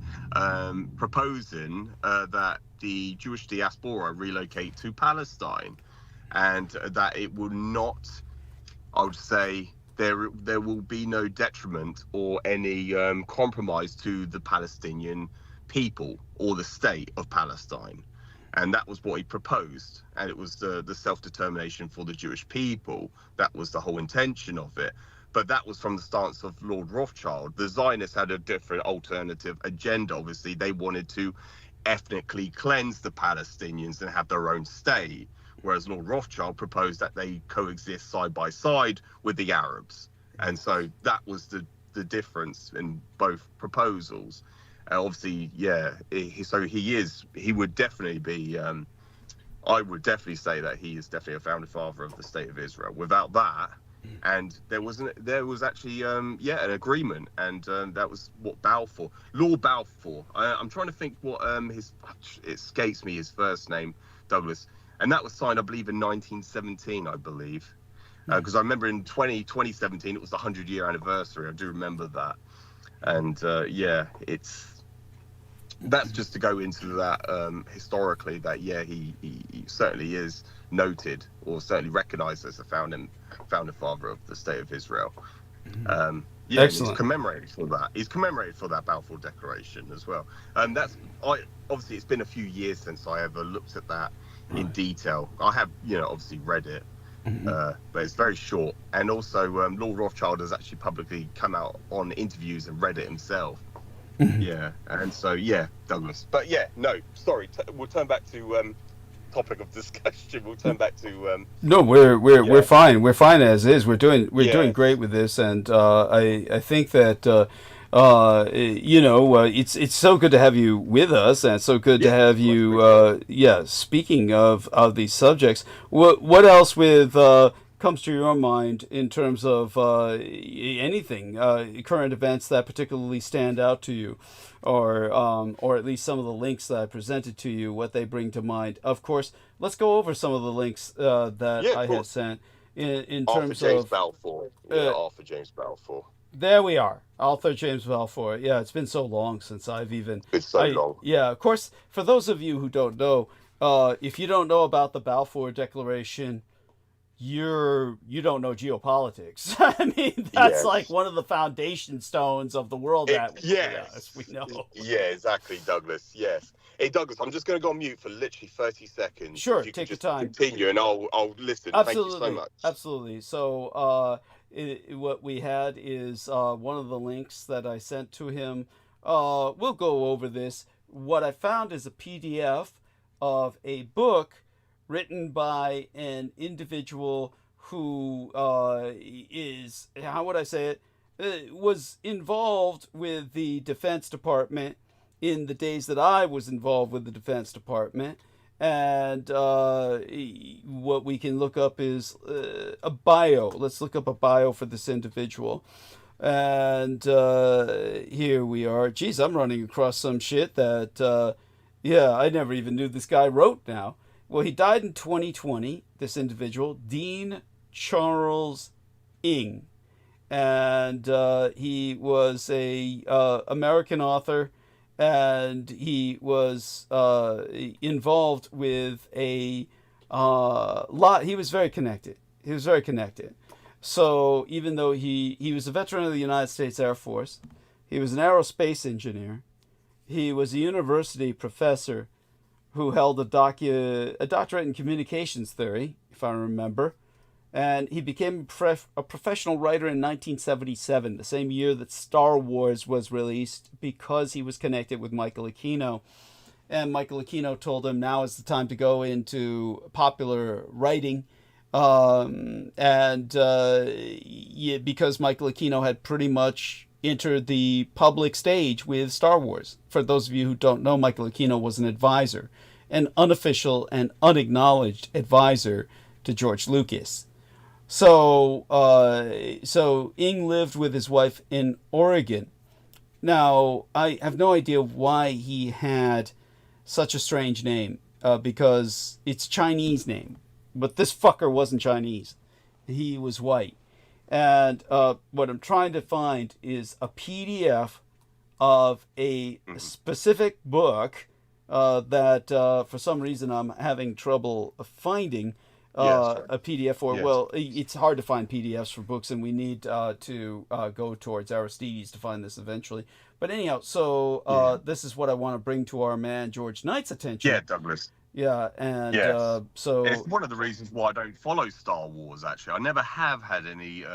proposing that the Jewish diaspora relocate to Palestine, and that it will not, I would say, there will be no detriment or any compromise to the Palestinian people or the state of Palestine. And that was what he proposed. And it was the self-determination for the Jewish people. That was the whole intention of it. But that was from the stance of Lord Rothschild. The Zionists had a different alternative agenda. Obviously, they wanted to ethnically cleanse the Palestinians and have their own state, whereas Lord Rothschild proposed that they coexist side by side with the Arabs. And so that was the difference in both proposals. Obviously, yeah, he would definitely be, I would definitely say that he is definitely a founding father of the state of Israel. Without that, and there was actually an agreement, and that was what Lord Balfour. I'm trying to think what it escapes me his first name, Douglas, and that was signed, I believe, in 1917, I believe, because I remember in 2017 it was the 100-year anniversary. I do remember that, and that's just to go into that historically, that he certainly is noted or certainly recognized as the founding father of the state of Israel. He's commemorated for that. He's commemorated for that Balfour Declaration as well. Obviously it's been a few years since I ever looked at that in detail. I have obviously read it, but it's very short. And also Lord Rothschild has actually publicly come out on interviews and read it himself. And so Douglas. But we'll turn back to topic of discussion. We'll turn back to no, we're fine. We're fine as is. We're doing great with this, and I think that it's so good to have you with us, and it's so good to have you speaking of these subjects. What else comes to your mind in terms of anything, current events that particularly stand out to you, or at least some of the links that I presented to you, what they bring to mind? Of course, let's go over some of the links that I had sent in terms James of Balfour. Arthur James Balfour. There we are, Arthur James Balfour. Yeah, it's been so long since I've even. It's so long. Yeah, of course. For those of you who don't know, if you don't know about the Balfour Declaration, you don't know geopolitics. I mean, that's like one of the foundation stones of the world as we know. Yeah, exactly, Douglas. Yes. Hey, Douglas, I'm just going to go on mute for literally 30 seconds. Sure, take your time. Continue, and I'll listen. Absolutely. Thank you so much. Absolutely. So what we had is one of the links that I sent to him. We'll go over this. What I found is a PDF of a book written by an individual who is, how would I say it, was involved with the Defense Department in the days that I was involved with the Defense Department. And what we can look up is a bio. Let's look up a bio for this individual. And here we are. Geez, I'm running across some shit that, I never even knew this guy wrote now. Well, he died in 2020, this individual, Dean Charles Ng. And he was a American author, and he was involved with a lot. He was very connected. So even though he was a veteran of the United States Air Force, he was an aerospace engineer, he was a university professor who held a doctorate in communications theory, if I remember. And he became a professional writer in 1977, the same year that Star Wars was released, because he was connected with Michael Aquino. and Michael Aquino told him now is the time to go into popular writing. Because Michael Aquino had pretty much entered the public stage with Star Wars. For those of you who don't know, Michael Aquino was an advisor, an unofficial and unacknowledged advisor to George Lucas. So Ing lived with his wife in Oregon. Now, I have no idea why he had such a strange name, because it's a Chinese name. But this fucker wasn't Chinese. He was white. And what I'm trying to find is a PDF of a specific book that for some reason I'm having trouble finding a PDF for. Yes. Well, it's hard to find PDFs for books, and we need to go towards Aristides to find this eventually. But anyhow, so this is what I want to bring to our man George Knight's attention. Yeah, Douglas. Yeah, and so it's one of the reasons why I don't follow Star Wars. Actually, I never have had any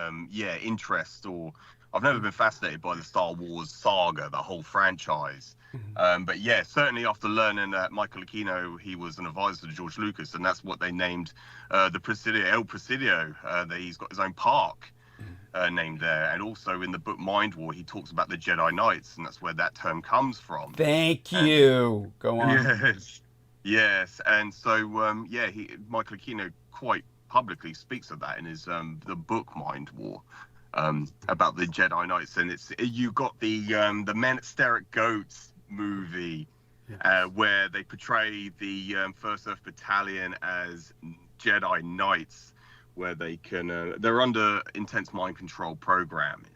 interest, or I've never been fascinated by the Star Wars saga, the whole franchise. But yeah, certainly after learning that Michael Aquino, he was an advisor to George Lucas, and that's what they named the Presidio, El Presidio. That he's got his own park named there, and also in the book Mind War, he talks about the Jedi Knights, and that's where that term comes from. Thank you. Go on. Yes. Yes, and so Michael Aquino quite publicly speaks of that in his the book Mind War, about the Jedi Knights, and you got the Men at Stare at Goats movie, where they portray the First Earth Battalion as Jedi Knights, where they can they're under intense mind control programming.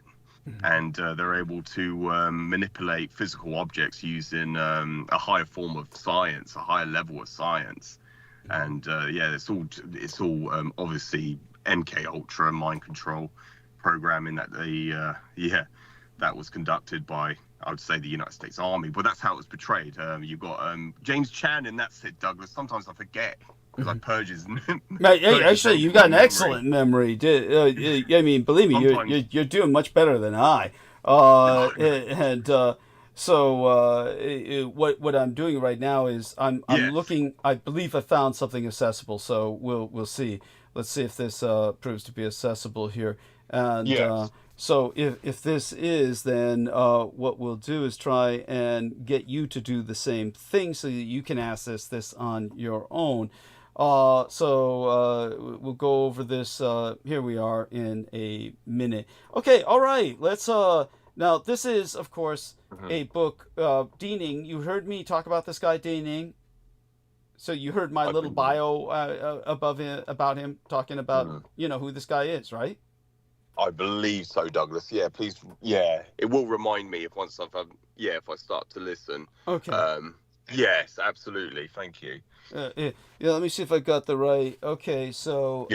And they're able to manipulate physical objects using a higher form of science, a higher level of science. And it's all obviously MK Ultra mind control programming that that was conducted by, I would say, the United States Army. But that's how it was portrayed. You've got James Chan, and that's it, Douglas. Sometimes I forget, because I purge his actually, you've got an excellent memory. I mean, believe me, you're doing much better than I. What I'm doing right now is I'm looking. I believe I found something accessible. So we'll see. Let's see if this proves to be accessible here. And so if this is, then what we'll do is try and get you to do the same thing so that you can access this on your own. We'll go over this. Here we are in a minute. Okay, all right. Let's. Now this is, of course, a book. Deaning. You heard me talk about this guy, Deaning. So you heard my little bio about him, talking about who this guy is, right? I believe so, Douglas. Yeah, please. Yeah, it will remind me if I start to listen. Okay. Yes, absolutely. Thank you. Let me see if I got the right. Okay, so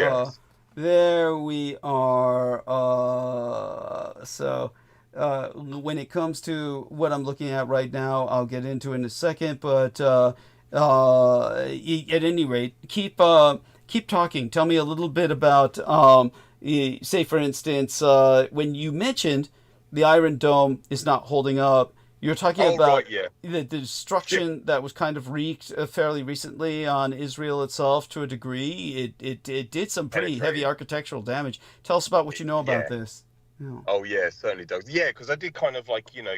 there we are. When it comes to what I'm looking at right now, I'll get into in a second. But at any rate, keep talking. Tell me a little bit about, say for instance, when you mentioned the Iron Dome is not holding up. You're talking about the destruction that was kind of wreaked fairly recently on Israel itself to a degree. It did some pretty heavy architectural damage. Tell us about what you know about this. Yeah. Oh, yeah, certainly, Doug. Yeah, because I did kind of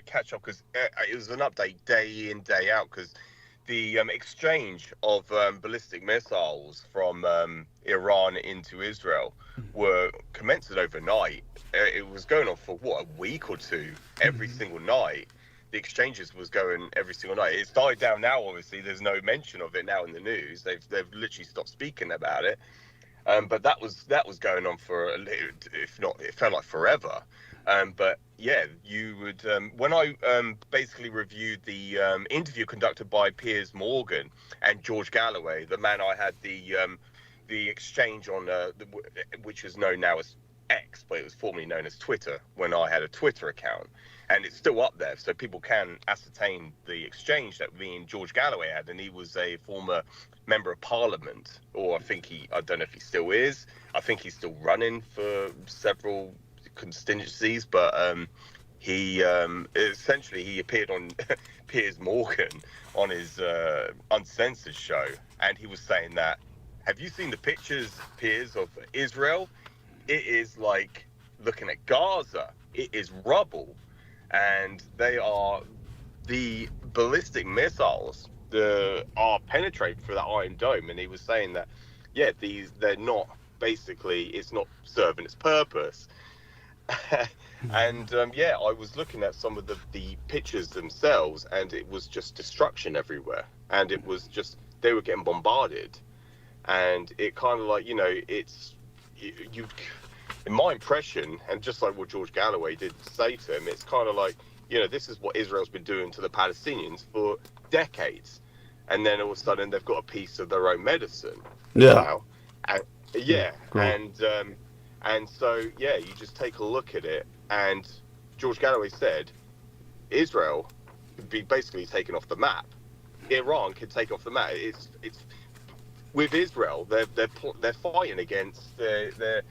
catch up, because it was an update day in, day out, because the exchange of ballistic missiles from Iran into Israel were commenced overnight. It was going on for, a week or two every single night. The exchanges was going every single night. It's died down now, obviously. There's no mention of it now in the news. They've literally stopped speaking about it. But that was going on for if not, it felt like forever. But yeah, you would when I basically reviewed the interview conducted by Piers Morgan and George Galloway, the man I had the exchange on, which is known now as X, but it was formerly known as Twitter when I had a Twitter account. And it's still up there, so people can ascertain the exchange that me and George Galloway had. And he was a former member of Parliament, or I don't know if he still is. I think he's still running for several constituencies, but he essentially he appeared on Piers Morgan on his Uncensored show, and he was saying that, have you seen the pictures, Piers, of Israel? It is like looking at Gaza. It is rubble, and they are the ballistic missiles are penetrating through that Iron Dome. And he was saying that, yeah, they're not, basically, it's not serving its purpose. And yeah, I was looking at some of the pictures themselves, and it was just destruction everywhere, and it was just, they were getting bombarded. And it kind of like, you know, it's you in my impression, and just like what George Galloway did say to him, it's kind of like, you know, this is what Israel's been doing to the Palestinians for decades, and then all of a sudden they've got a piece of their own medicine. Yeah. Now. And yeah, cool. And so yeah, you just take a look at it, and George Galloway said Israel could be basically taken off the map. Iran could take off the map. It's with Israel, they're fighting against, they're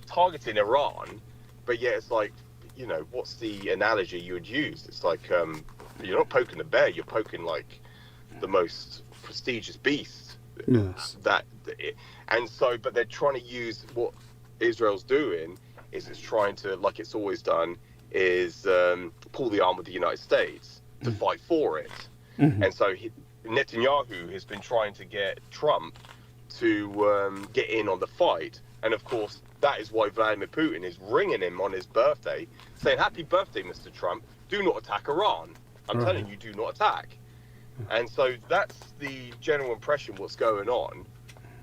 targeting Iran, but yeah, it's like, you know, what's the analogy you would use? It's like you're not poking a bear, you're poking like the most prestigious beast. Yes. And so, but they're trying to use, what Israel's doing is it's trying to, like it's always done, is pull the arm of the United States to fight for it. Mm-hmm. And so Netanyahu has been trying to get Trump to get in on the fight. And of course, that is why Vladimir Putin is ringing him on his birthday, saying, "Happy birthday, Mr. Trump. Do not attack Iran. I'm telling you, do not attack." And so that's the general impression what's going on.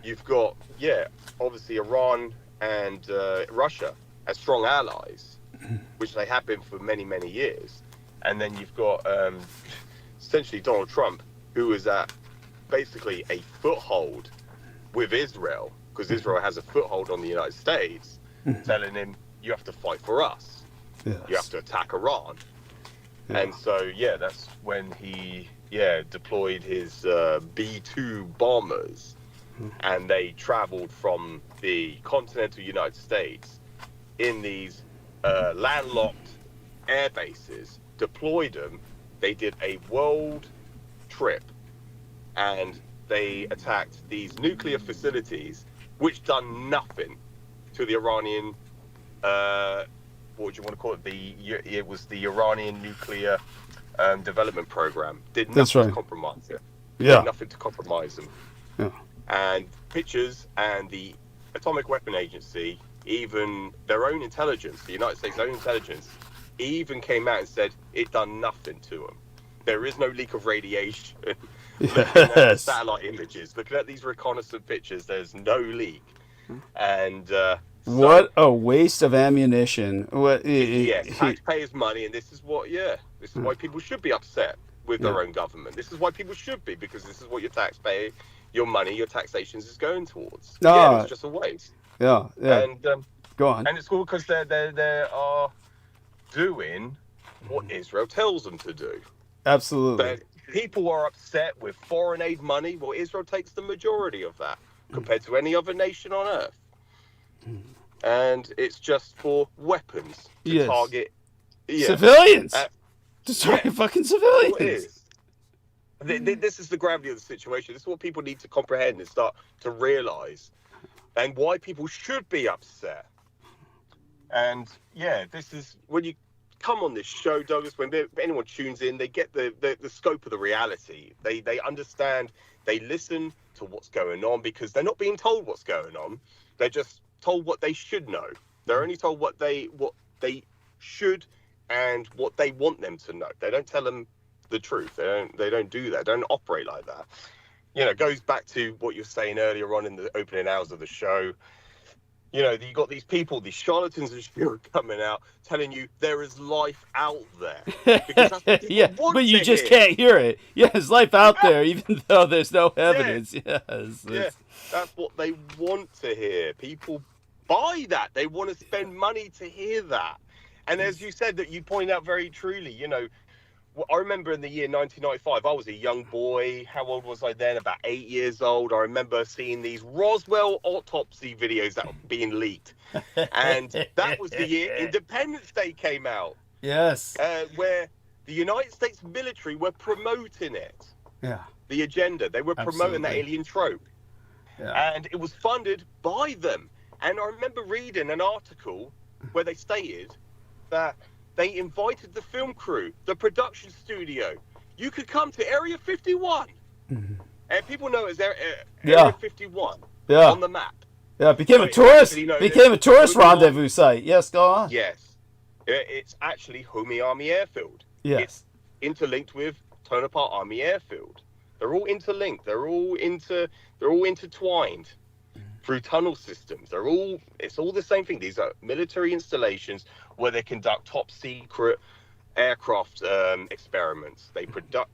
You've got, yeah, obviously Iran and Russia as strong allies, which they have been for many, many years. And then you've got essentially Donald Trump, who is at basically a foothold with Israel, because Israel has a foothold on the United States, telling him, you have to fight for us. Yes. You have to attack Iran. Yeah. And so, yeah, that's when he, deployed his B-2 bombers, and they traveled from the continental United States in these landlocked air bases, deployed them. They did a world trip, and they attacked these nuclear facilities, which done nothing to the Iranian, what would you want to call it? It was the Iranian nuclear development program. Did nothing to compromise it. Yeah. Did nothing to compromise them. Yeah. And pictures and the Atomic Weapon Agency, even their own intelligence, the United States' own intelligence, even came out and said it done nothing to them. There is no leak of radiation. Looking at the satellite images, looking at these reconnaissance pictures, there's no leak. And what a waste of ammunition. Taxpayers' money, and this is what, this is why people should be upset with their own government. This is why people should be, because this is what your money, your taxations is going towards. It's just a waste. Yeah. And go on. And it's all because they are doing what Israel tells them to do. Absolutely. But people are upset with foreign aid money. Well, Israel takes the majority of that compared to any other nation on earth. And it's just for weapons to target civilians. Destroy fucking civilians. It is. This is the gravity of the situation. This is what people need to comprehend and start to realize, and why people should be upset. And this is when you come on this show, Douglas, when anyone tunes in, they get the scope of the reality. They understand, they listen to what's going on, because they're not being told what's going on. They're just told what they should know. They're only told what they should and what they want them to know. They don't tell them the truth. They don't do that. They don't operate like that. You know, it goes back to what you were saying earlier on in the opening hours of the show. You know, you got these people, these charlatans and shit coming out telling you there is life out there. Because that's what people want but you to just hear. can't hear it. There's life out there, even though there's no evidence. Yes. That's what they want to hear. People buy that. They want to spend money to hear that. And as you said, that you point out very truly, you know, I remember in the year 1995, I was a young boy. How old was I then? About 8 years old. I remember seeing these Roswell autopsy videos that were being leaked. And that was the year Independence Day came out. Yes. Where the United States military were promoting it. Yeah. The agenda. They were promoting that alien trope. Yeah. And it was funded by them. And I remember reading an article where they stated that they invited the film crew, the production studio. You could come to Area 51. Mm-hmm. And people know it as Area 51 on the map. Yeah, it became a tourist rendezvous site. Yes, go on. Yes. It's actually Homey Army Airfield. Yes. It's interlinked with Tonopah Army Airfield. They're all interlinked. They're all intertwined through tunnel systems. It's all the same thing. These are military installations where they conduct top secret aircraft experiments. They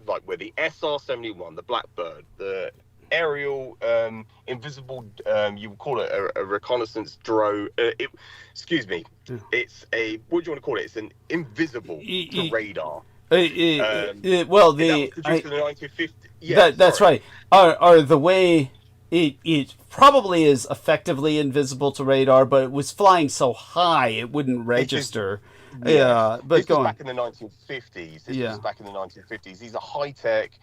like where the SR-71, the Blackbird, the aerial invisible, you would call it a reconnaissance drone. It's a, what do you want to call it? It's an invisible to radar. Well, that was produced in the 1950s. Yeah, that's right. Are the way it probably is effectively invisible to radar, but it was flying so high it wouldn't register. But this was back in the 1950s. These are high-tech,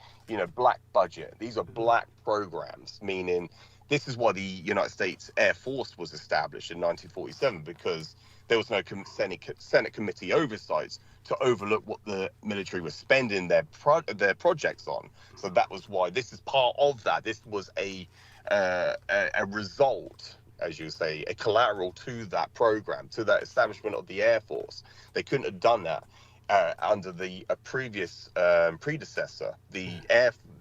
black budget. These are black programs, meaning this is why the United States Air Force was established in 1947, because there was no Senate committee oversights to overlook what the military was spending their projects on. So that was why this is part of that. This was a result, as you say, a collateral to that program, to that establishment of the Air Force. They couldn't have done that under the previous predecessor, the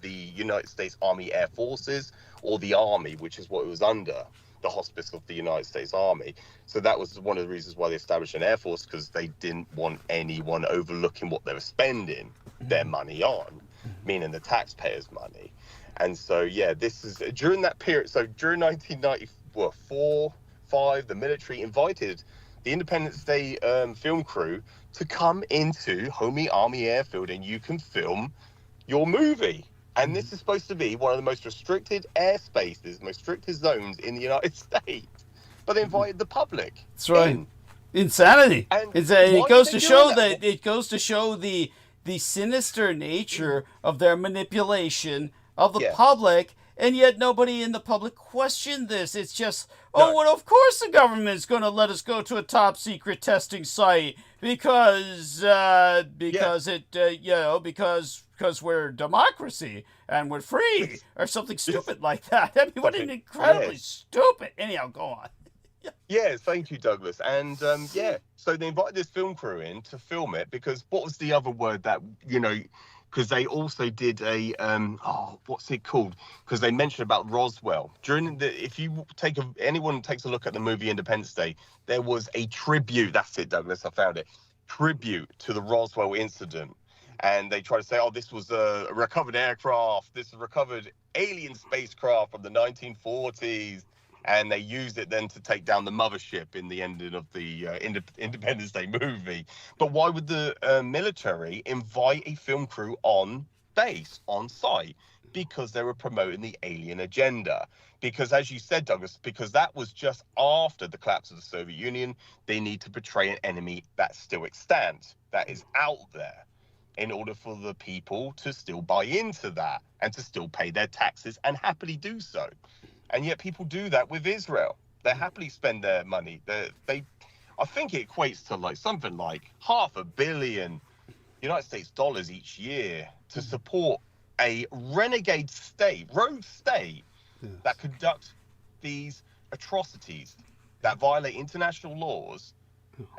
United States Army Air Forces, or the Army, which is what it was under, the Hospice of the United States Army. So that was one of the reasons why they established an Air Force, because they didn't want anyone overlooking what they were spending their money on, meaning the taxpayers' money. And so, this is during that period. So during 1994-5, the military invited the Independence Day film crew to come into Homey Army Airfield, and you can film your movie. And this is supposed to be one of the most restricted airspaces, most restricted zones in the United States. But they invited the public. That's right. Insanity. It goes to show the sinister nature of their manipulation of the public, and yet nobody in the public questioned this. It's just, well, of course the government's going to let us go to a top secret testing site because we're democracy and we're free or something stupid like that. I mean, what an incredibly stupid. Anyhow, go on. Yeah, thank you, Douglas. And so they invited this film crew in to film it, because what was the other word that, because they also did a what's it called? Because they mentioned about Roswell if anyone takes a look at the movie Independence Day, there was a tribute. That's it, Douglas. I found it. Tribute to the Roswell incident, and they try to say, this was a recovered aircraft. This is a recovered alien spacecraft from the 1940s. And they used it then to take down the mothership in the ending of the Independence Day movie. But why would the military invite a film crew on base, on site? Because they were promoting the alien agenda. Because, as you said, Douglas, because that was just after the collapse of the Soviet Union, they need to portray an enemy that still extant, that is out there, in order for the people to still buy into that and to still pay their taxes and happily do so. And yet people do that with Israel. They happily spend their money. I think it equates to something like $500 million United States dollars each year to support a renegade state, rogue state, that conduct these atrocities that violate international laws.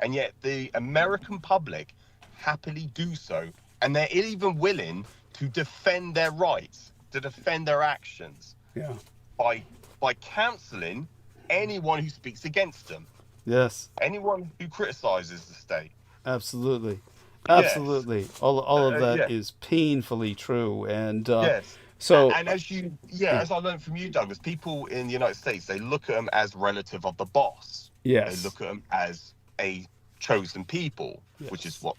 And yet the American public happily do so. And they're even willing to defend their rights, to defend their actions. Yeah. By cancelling anyone who speaks against them. Yes. Anyone who criticizes the state. Absolutely. Yes. All of that is painfully true. And so, and as as I learned from you, Douglas, people in the United States, they look at them as relative of the boss. Yes. They look at them as a chosen people, which is what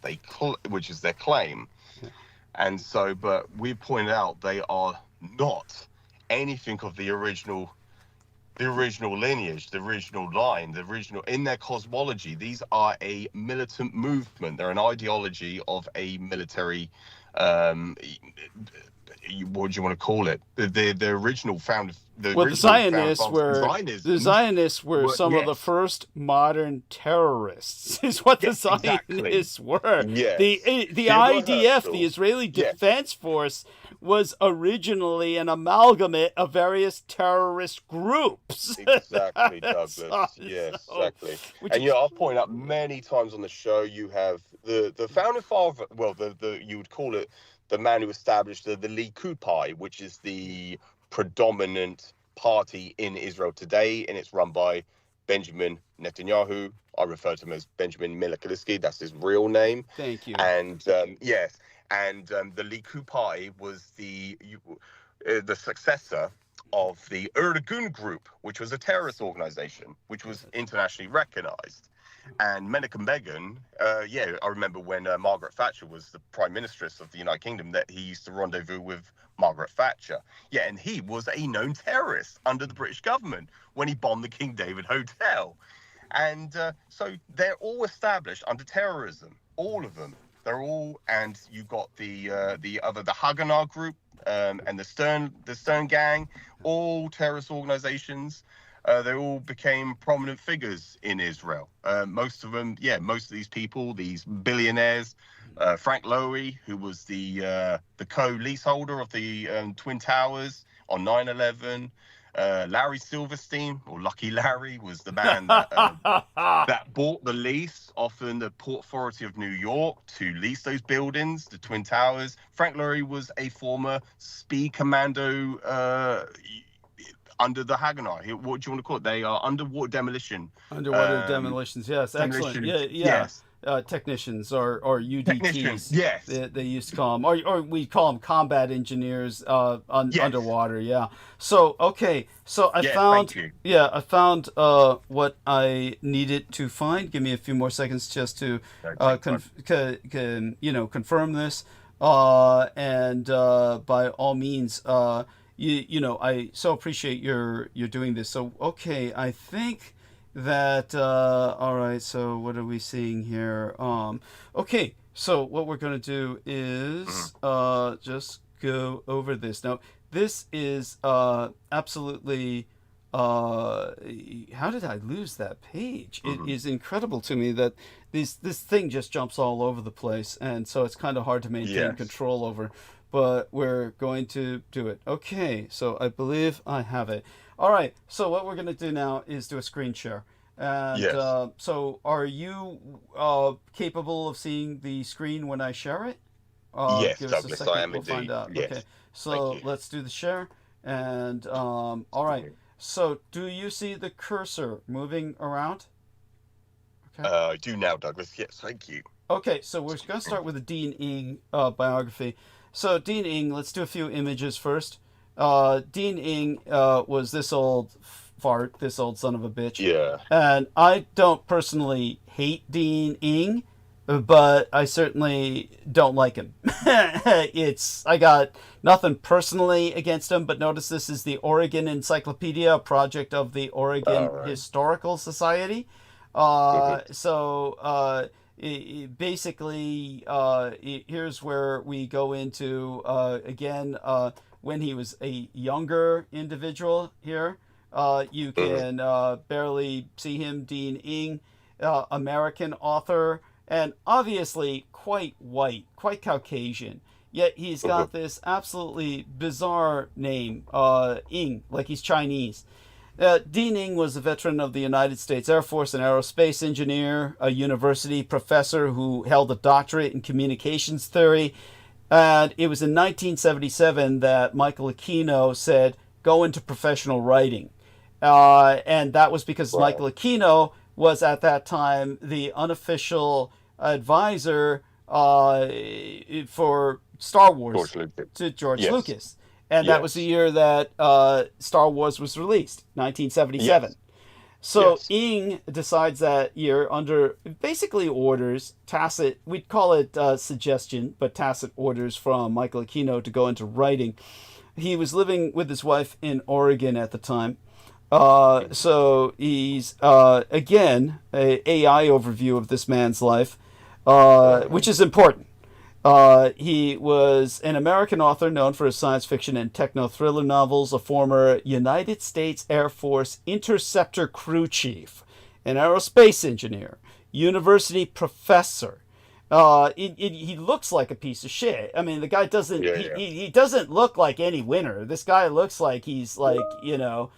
which is their claim. Yeah. And so, but we pointed out they are not anything of the original the original lineage, the original line, the original, in their cosmology, these are a militant movement. They're an ideology of a military, what do you want to call it? The original found. The Zionists were some of the first modern terrorists, is what the Zionists were. Yes. The IDF, the Israeli Defense Force, was originally an amalgamate of various terrorist groups. Exactly, Douglas. Yes, exactly. And I've pointed out many times on the show, you have the founding father, well, the you would call it the man who established the Likud, which is the predominant party in Israel today, and it's run by Benjamin Netanyahu. I refer to him as Benjamin Milakaliski. That's his real name. Thank you. And yes, and the Likud was the successor of the Erdogan Group, which was a terrorist organization, which was internationally recognized. And Menachem Begin, I remember when Margaret Thatcher was the Prime Ministeress of the United Kingdom, that he used to rendezvous with Margaret Thatcher. Yeah, and he was a known terrorist under the British government when he bombed the King David Hotel. And so they're all established under terrorism, all of them. They're all, and you've got the Haganah group and the Stern Gang, all terrorist organizations. They all became prominent figures in Israel. Most of them, most of these people, these billionaires, Frank Lowy, who was the co-leaseholder of the Twin Towers on 9/11. Larry Silverstein, or Lucky Larry, was the man that bought the lease off the Port Authority of New York to lease those buildings, the Twin Towers. Frank Lowy was a former Speed Commando under the Haganah. What do you want to call it? They are underwater demolition. Underwater demolitions, yes. Excellent. Yes. Technicians or UDTs. Technicians, yes. They used to call them, or we call them combat engineers underwater, yeah. So, okay. So I found what I needed to find. Give me a few more seconds just to confirm this. And by all means, I so appreciate your doing this. So, okay, I think that all right, so what are we seeing here? Okay, so what we're going to do is just go over this. Now, this is absolutely how did I lose that page? It is incredible to me that this thing just jumps all over the place, and so it's kind of hard to maintain control over, but we're going to do it. Okay, so I believe I have it. All right, so what we're going to do now is do a screen share. And so are you capable of seeing the screen when I share it? Yes, give us Douglas, a second, I am we'll indeed. find out. Yes. Okay, so let's do the share. And all right, so do you see the cursor moving around? Okay. I do now, Douglas. Yes, thank you. Okay, so we're going to start with the Dean Ng biography. So Dean Ng, let's do a few images first. Dean Ng was this old fart, this old son of a bitch. Yeah. And I don't personally hate Dean Ng, but I certainly don't like him. I got nothing personally against him, but notice this is the Oregon Encyclopedia, a project of the Oregon Historical Society. So basically, here's where we go into, again, when he was a younger individual here. You can barely see him, Dean Ng, American author, and obviously quite white, quite Caucasian. Yet he's got this absolutely bizarre name, Ng, like he's Chinese. Dean Ng was a veteran of the United States Air Force, an aerospace engineer, a university professor who held a doctorate in communications theory. And it was in 1977 that Michael Aquino said, go into professional writing. And that was because Michael Aquino was at that time the unofficial advisor for Star Wars to George Lucas. And that was the year that Star Wars was released, 1977. So Ng decides that year, under basically orders, tacit, we'd call it suggestion, but tacit orders from Michael Aquino to go into writing. He was living with his wife in Oregon at the time. So he's, again, a AI overview of this man's life, which is important. He was an American author known for his science fiction and techno-thriller novels, a former United States Air Force interceptor crew chief, an aerospace engineer, university professor. He looks like a piece of shit. I mean, the guy doesn't, he doesn't look like any winner. This guy looks like he's like, anyhow.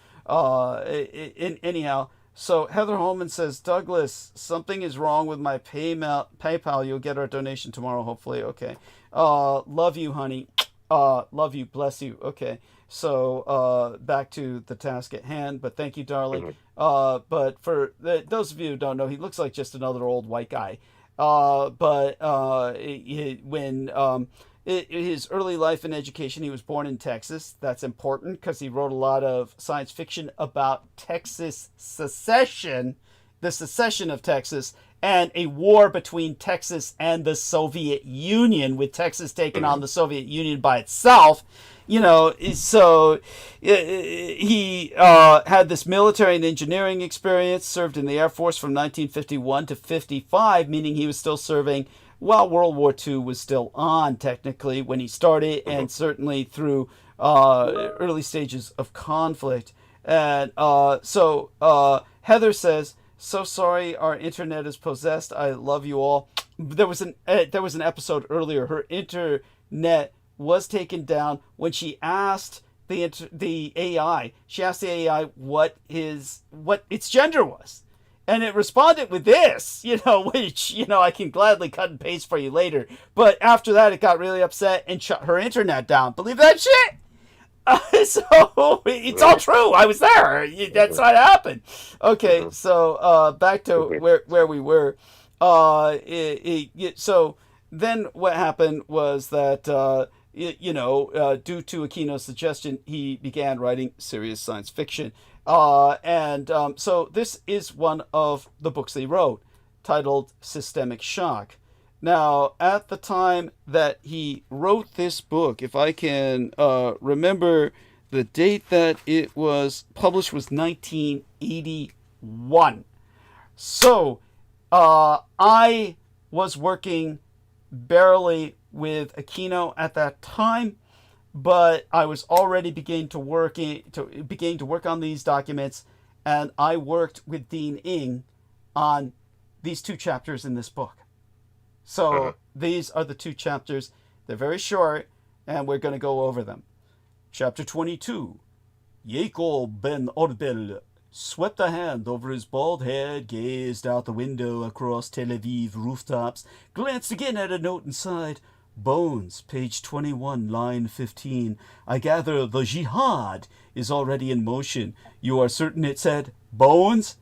So Heather Holman says, Douglas, something is wrong with my PayPal. You'll get our donation tomorrow, hopefully. Okay. Love you, honey. Love you. Bless you. Okay. So back to the task at hand. But thank you, darling. But for those of you who don't know, he looks like just another old white guy. His early life and education, he was born in Texas. That's important because he wrote a lot of science fiction about Texas secession, the secession of Texas, and a war between Texas and the Soviet Union, with Texas taking on the Soviet Union by itself. So he had this military and engineering experience, served in the Air Force from 1951 to 55, meaning he was still serving while World War II was still on, technically, when he started, and certainly through early stages of conflict. And so Heather says, so sorry our internet is possessed. I love you all. There was an episode earlier. Her internet was taken down when she asked the AI. She asked the AI what its gender was. And it responded with this, which, I can gladly cut and paste for you later. But after that, it got really upset and shut her internet down. Believe that shit? So it's all true. I was there. That's what happened. Okay, so back to where we were. So then what happened was that, due to Aquino's suggestion, he began writing serious science fiction. So this is one of the books they wrote, titled Systemic Shock. Now, at the time that he wrote this book, if I can remember, the date that it was published was 1981. So I was working barely with Aquino at that time, but I was already beginning to work on these documents, and I worked with Dean Ng on these two chapters in this book. So these are the two chapters. They're very short, and we're going to go over them. Chapter 22. Jacob ben Orbel swept a hand over his bald head, gazed out the window across Tel Aviv rooftops, glanced again at a note inside. Bones, page 21, line 15. I gather the jihad is already in motion. You are certain it said Bones?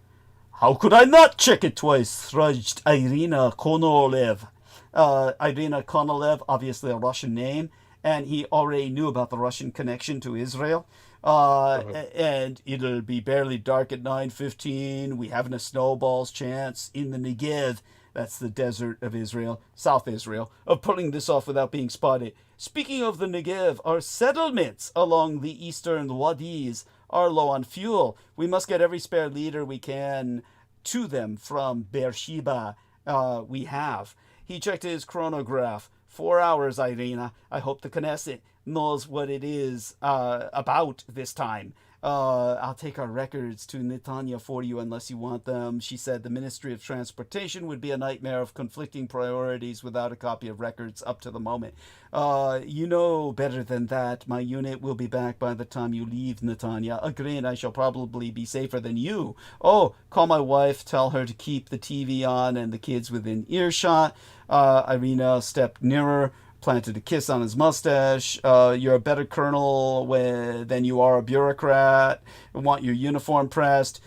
How could I not check it twice? Trudged Irina Konolev. Irina Konolev, obviously a Russian name, and he already knew about the Russian connection to Israel. And it'll be barely dark at 9:15. We haven't a snowball's chance in the Negev. That's the desert of Israel, South Israel, of pulling this off without being spotted. Speaking of the Negev, our settlements along the eastern Wadis are low on fuel. We must get every spare liter we can to them from Beersheba. We have. He checked his chronograph. 4 hours, Irina. I hope the Knesset knows what it is about this time. I'll take our records to Netanya for you unless you want them. She said the Ministry of Transportation would be a nightmare of conflicting priorities without a copy of records up to the moment. You know better than that. My unit will be back by the time you leave, Netanya. Again, I shall probably be safer than you. Oh, call my wife. Tell her to keep the TV on and the kids within earshot. Irina stepped nearer, planted a kiss on his mustache. You're a better colonel than you are a bureaucrat. I want your uniform pressed.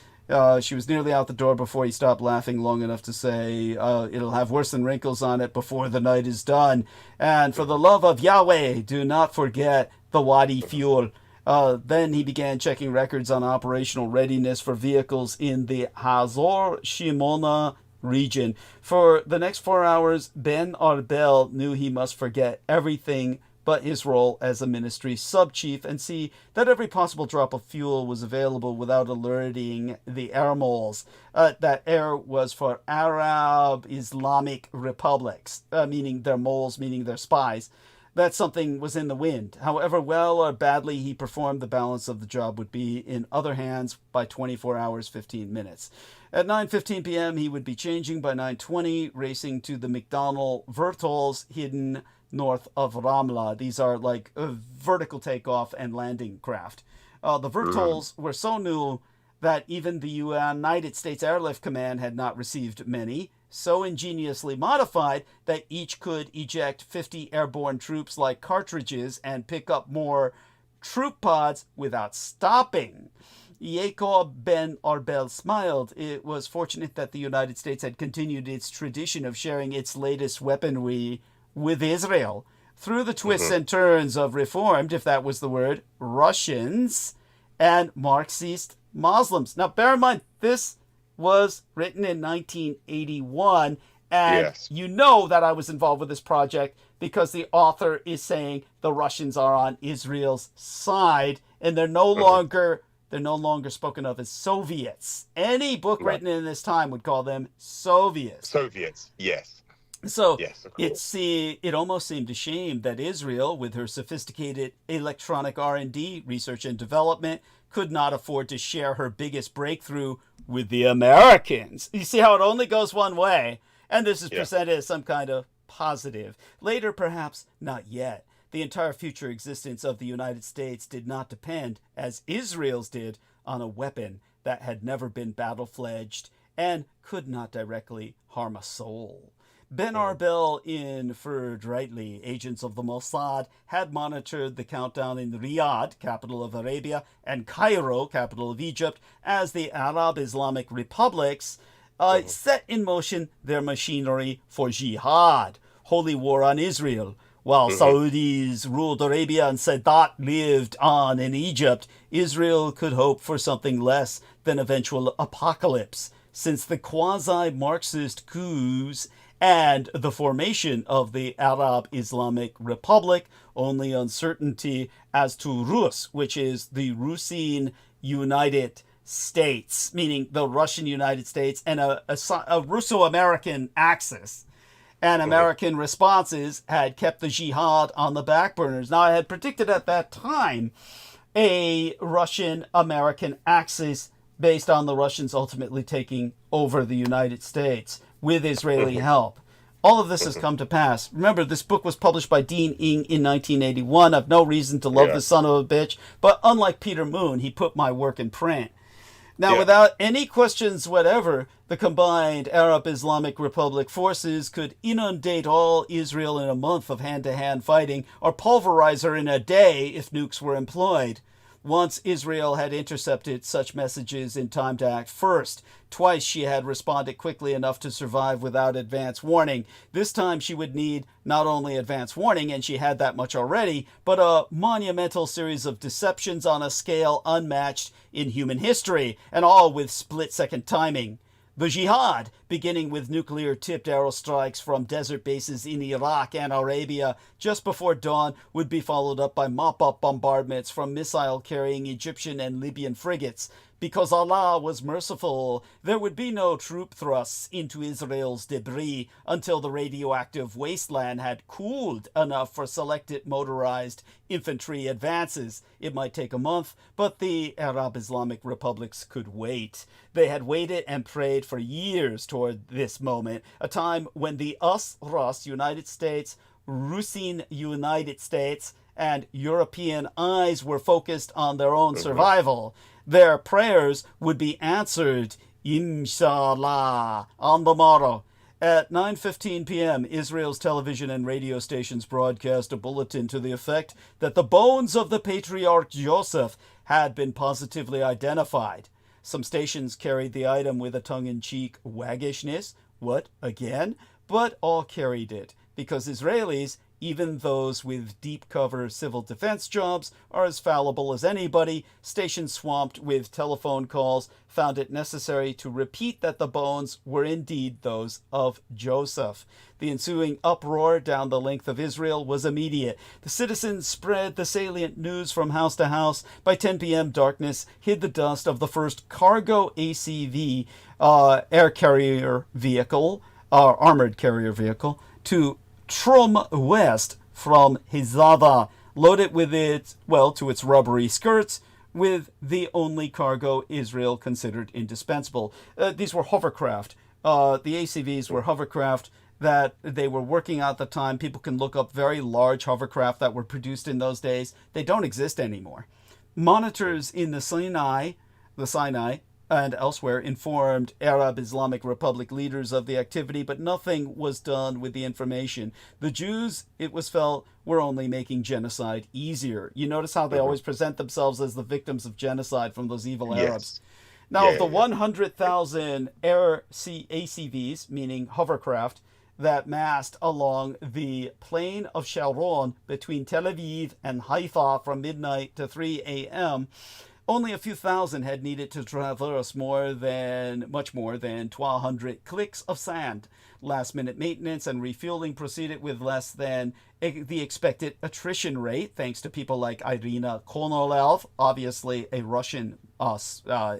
She was nearly out the door before he stopped laughing long enough to say, it'll have worse than wrinkles on it before the night is done. And for the love of Yahweh, do not forget the Wadi fuel. Then he began checking records on operational readiness for vehicles in the Hazor Shimona region. For the next 4 hours, Ben Arbel knew he must forget everything but his role as a ministry sub-chief, and see that every possible drop of fuel was available without alerting the air moles. That air was for Arab Islamic republics, meaning their moles, meaning their spies. That something was in the wind. However well or badly he performed, the balance of the job would be in other hands by 24 hours, 15 minutes. At 9:15 p.m., he would be changing by 9:20, racing to the McDonnell Vertols hidden north of Ramla. These are like a vertical takeoff and landing craft. The Vertols were so new that even the United States Airlift Command had not received many, so ingeniously modified that each could eject 50 airborne troops like cartridges and pick up more troop pods without stopping. Jacob Ben Arbel smiled. It was fortunate that the United States had continued its tradition of sharing its latest weaponry with Israel. Through the twists and turns of reformed, if that was the word, Russians and Marxist Muslims. Now, bear in mind, this was written in 1981, and you know that I was involved with this project because the author is saying the Russians are on Israel's side, and they're no longer spoken of as Soviets. Any book written in this time would call them Soviets. Soviets, yes. So it almost seemed a shame that Israel, with her sophisticated electronic R&D, research and development, could not afford to share her biggest breakthrough with the Americans. You see how it only goes one way, and this is presented as some kind of positive. Later, perhaps not yet. The entire future existence of the United States did not depend, as Israel's did, on a weapon that had never been battle-fledged and could not directly harm a soul. Ben Arbel inferred rightly. Agents of the Mossad had monitored the countdown in Riyadh, capital of Arabia, and Cairo, capital of Egypt, as the Arab Islamic republics set in motion their machinery for jihad, holy war on Israel. While Saudis ruled Arabia and Sadat lived on in Egypt, Israel could hope for something less than eventual apocalypse, since the quasi-Marxist coups and the formation of the Arab Islamic Republic, only uncertainty as to Rus, which is the Russian United States, meaning the Russian United States, and a Russo-American axis. And American responses had kept the jihad on the back burners. Now, I had predicted at that time a Russian-American axis based on the Russians ultimately taking over the United States with Israeli help. All of this has come to pass. Remember, this book was published by Dean Ng in 1981. I've no reason to love the son of a bitch, but unlike Peter Moon, he put my work in print. Now, without any questions whatever, the combined Arab Islamic Republic forces could inundate all Israel in a month of hand-to-hand fighting, or pulverize her in a day if nukes were employed. Once Israel had intercepted such messages in time to act first. Twice she had responded quickly enough to survive without advance warning. This time she would need not only advance warning, and she had that much already, but a monumental series of deceptions on a scale unmatched in human history, and all with split-second timing. The jihad, beginning with nuclear-tipped aerostrikes from desert bases in Iraq and Arabia just before dawn, would be followed up by mop-up bombardments from missile-carrying Egyptian and Libyan frigates. Because Allah was merciful, there would be no troop thrusts into Israel's debris until the radioactive wasteland had cooled enough for selected motorized infantry advances. It might take a month, but the Arab Islamic republics could wait. They had waited and prayed for years toward this moment, a time when the Rus United States, Russian United States, and European eyes were focused on their own survival. Their prayers would be answered, inshallah, on the morrow. At 9:15 p.m., Israel's television and radio stations broadcast a bulletin to the effect that the bones of the patriarch Joseph had been positively identified. Some stations carried the item with a tongue-in-cheek waggishness. What, again? But all carried it, because Israelis Even those with deep cover civil defense jobs are as fallible as anybody. Stations swamped with telephone calls found it necessary to repeat that the bones were indeed those of Joseph. The ensuing uproar down the length of Israel was immediate. The citizens spread the salient news from house to house. By 10 p.m., darkness hid the dust of the first cargo ACV air carrier vehicle, armored carrier vehicle, to Trum West from Hizava, loaded with to its rubbery skirts, with the only cargo Israel considered indispensable. These were hovercraft. The ACVs were hovercraft that they were working at the time. People can look up very large hovercraft that were produced in those days. They don't exist anymore. Monitors in the Sinai, and elsewhere informed Arab Islamic Republic leaders of the activity, but nothing was done with the information. The Jews, it was felt, were only making genocide easier. You notice how they always present themselves as the victims of genocide from those evil Arabs. Now, of the 100,000 ACVs, meaning hovercraft, that massed along the plain of Sharon between Tel Aviv and Haifa from midnight to 3 a.m., only a few thousand had needed to traverse much more than 1,200 clicks of sand. Last-minute maintenance and refueling proceeded with less than the expected attrition rate, thanks to people like Irina Konolev, obviously a Russian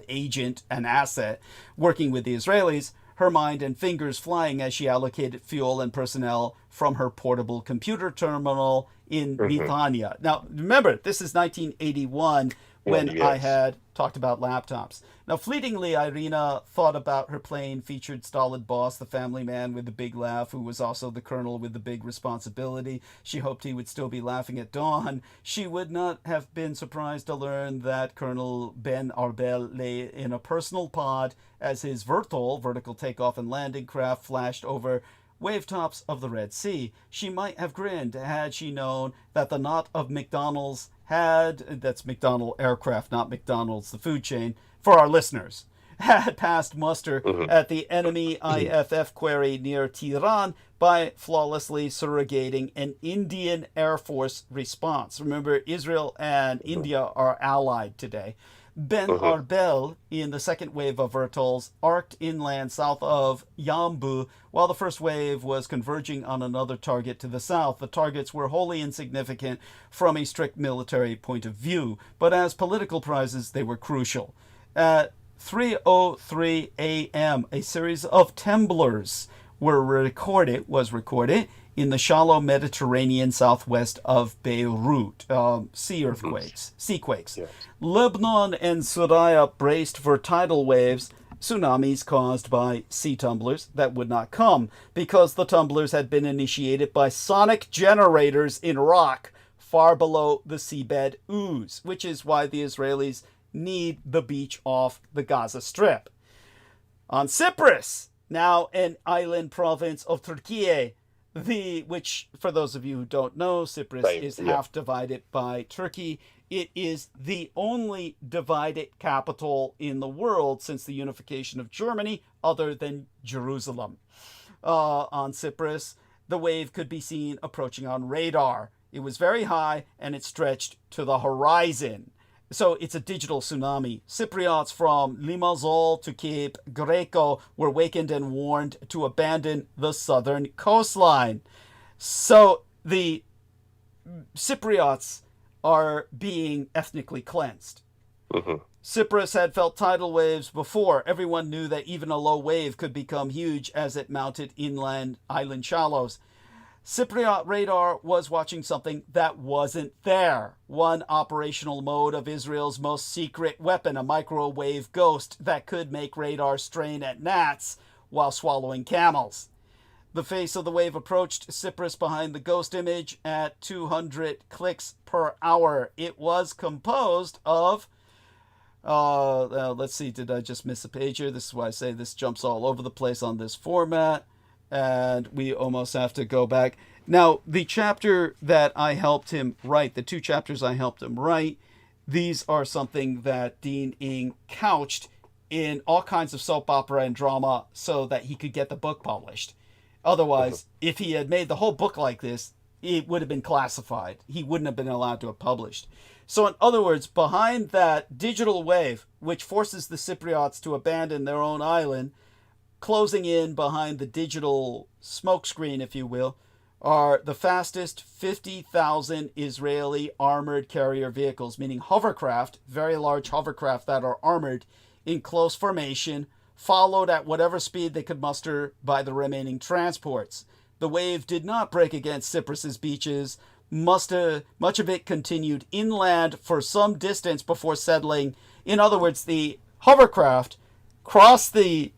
agent and asset, working with the Israelis, her mind and fingers flying as she allocated fuel and personnel from her portable computer terminal in Netanya. Now, remember, this is 1981, when I had talked about laptops. Now, fleetingly, Irina thought about her plane featured stolid boss, the family man with the big laugh, who was also the colonel with the big responsibility. She hoped he would still be laughing at dawn. She would not have been surprised to learn that Colonel Ben Arbel lay in a personal pod as his VTOL, vertical takeoff and landing craft, flashed over wavetops of the Red Sea. She might have grinned had she known that the knot of McDonald's that's McDonald aircraft, not McDonald's, the food chain, for our listeners, had passed muster at the enemy IFF quarry near Tehran by flawlessly surrogating an Indian Air Force response. Remember, Israel and India are allied today. Ben Arbel, in the second wave of VTOLs, arced inland south of Yambu, while the first wave was converging on another target to the south. The targets were wholly insignificant from a strict military point of view, but as political prizes, they were crucial. At 3:03 a.m., a series of temblors was recorded in the shallow Mediterranean southwest of Beirut. Sea quakes. Yes. Lebanon and Syria braced for tidal waves, tsunamis caused by sea tumblers that would not come because the tumblers had been initiated by sonic generators in rock far below the seabed ooze, which is why the Israelis need the beach off the Gaza Strip. On Cyprus, now an island province of Turkey, which, for those of you who don't know, Cyprus is half divided by Turkey. It is the only divided capital in the world since the unification of Germany, other than Jerusalem. On Cyprus, the wave could be seen approaching on radar. It was very high, and it stretched to the horizon. So it's a digital tsunami. Cypriots from Limassol to Cape Greco were wakened and warned to abandon the southern coastline. So the Cypriots are being ethnically cleansed. Cyprus had felt tidal waves before. Everyone knew that even a low wave could become huge as it mounted inland island shallows. Cypriot radar was watching something that wasn't there. One operational mode of Israel's most secret weapon, a microwave ghost that could make radar strain at gnats while swallowing camels. The face of the wave approached Cyprus behind the ghost image at 200 clicks per hour. It was composed of... let's see, did I just miss a page here? This is why I say this jumps all over the place on this format. And we almost have to go back. Now, the chapter that I helped him write, the 2 chapters I helped him write, these are something that Dean Ng couched in all kinds of soap opera and drama so that he could get the book published. Otherwise, if he had made the whole book like this, it would have been classified. He wouldn't have been allowed to have published. So in other words, behind that digital wave, which forces the Cypriots to abandon their own island, closing in behind the digital smokescreen, if you will, are the fastest 50,000 Israeli armored carrier vehicles, meaning hovercraft, very large hovercraft that are armored in close formation, followed at whatever speed they could muster by the remaining transports. The wave did not break against Cyprus's beaches. Much of it continued inland for some distance before settling. In other words, the hovercraft crossed the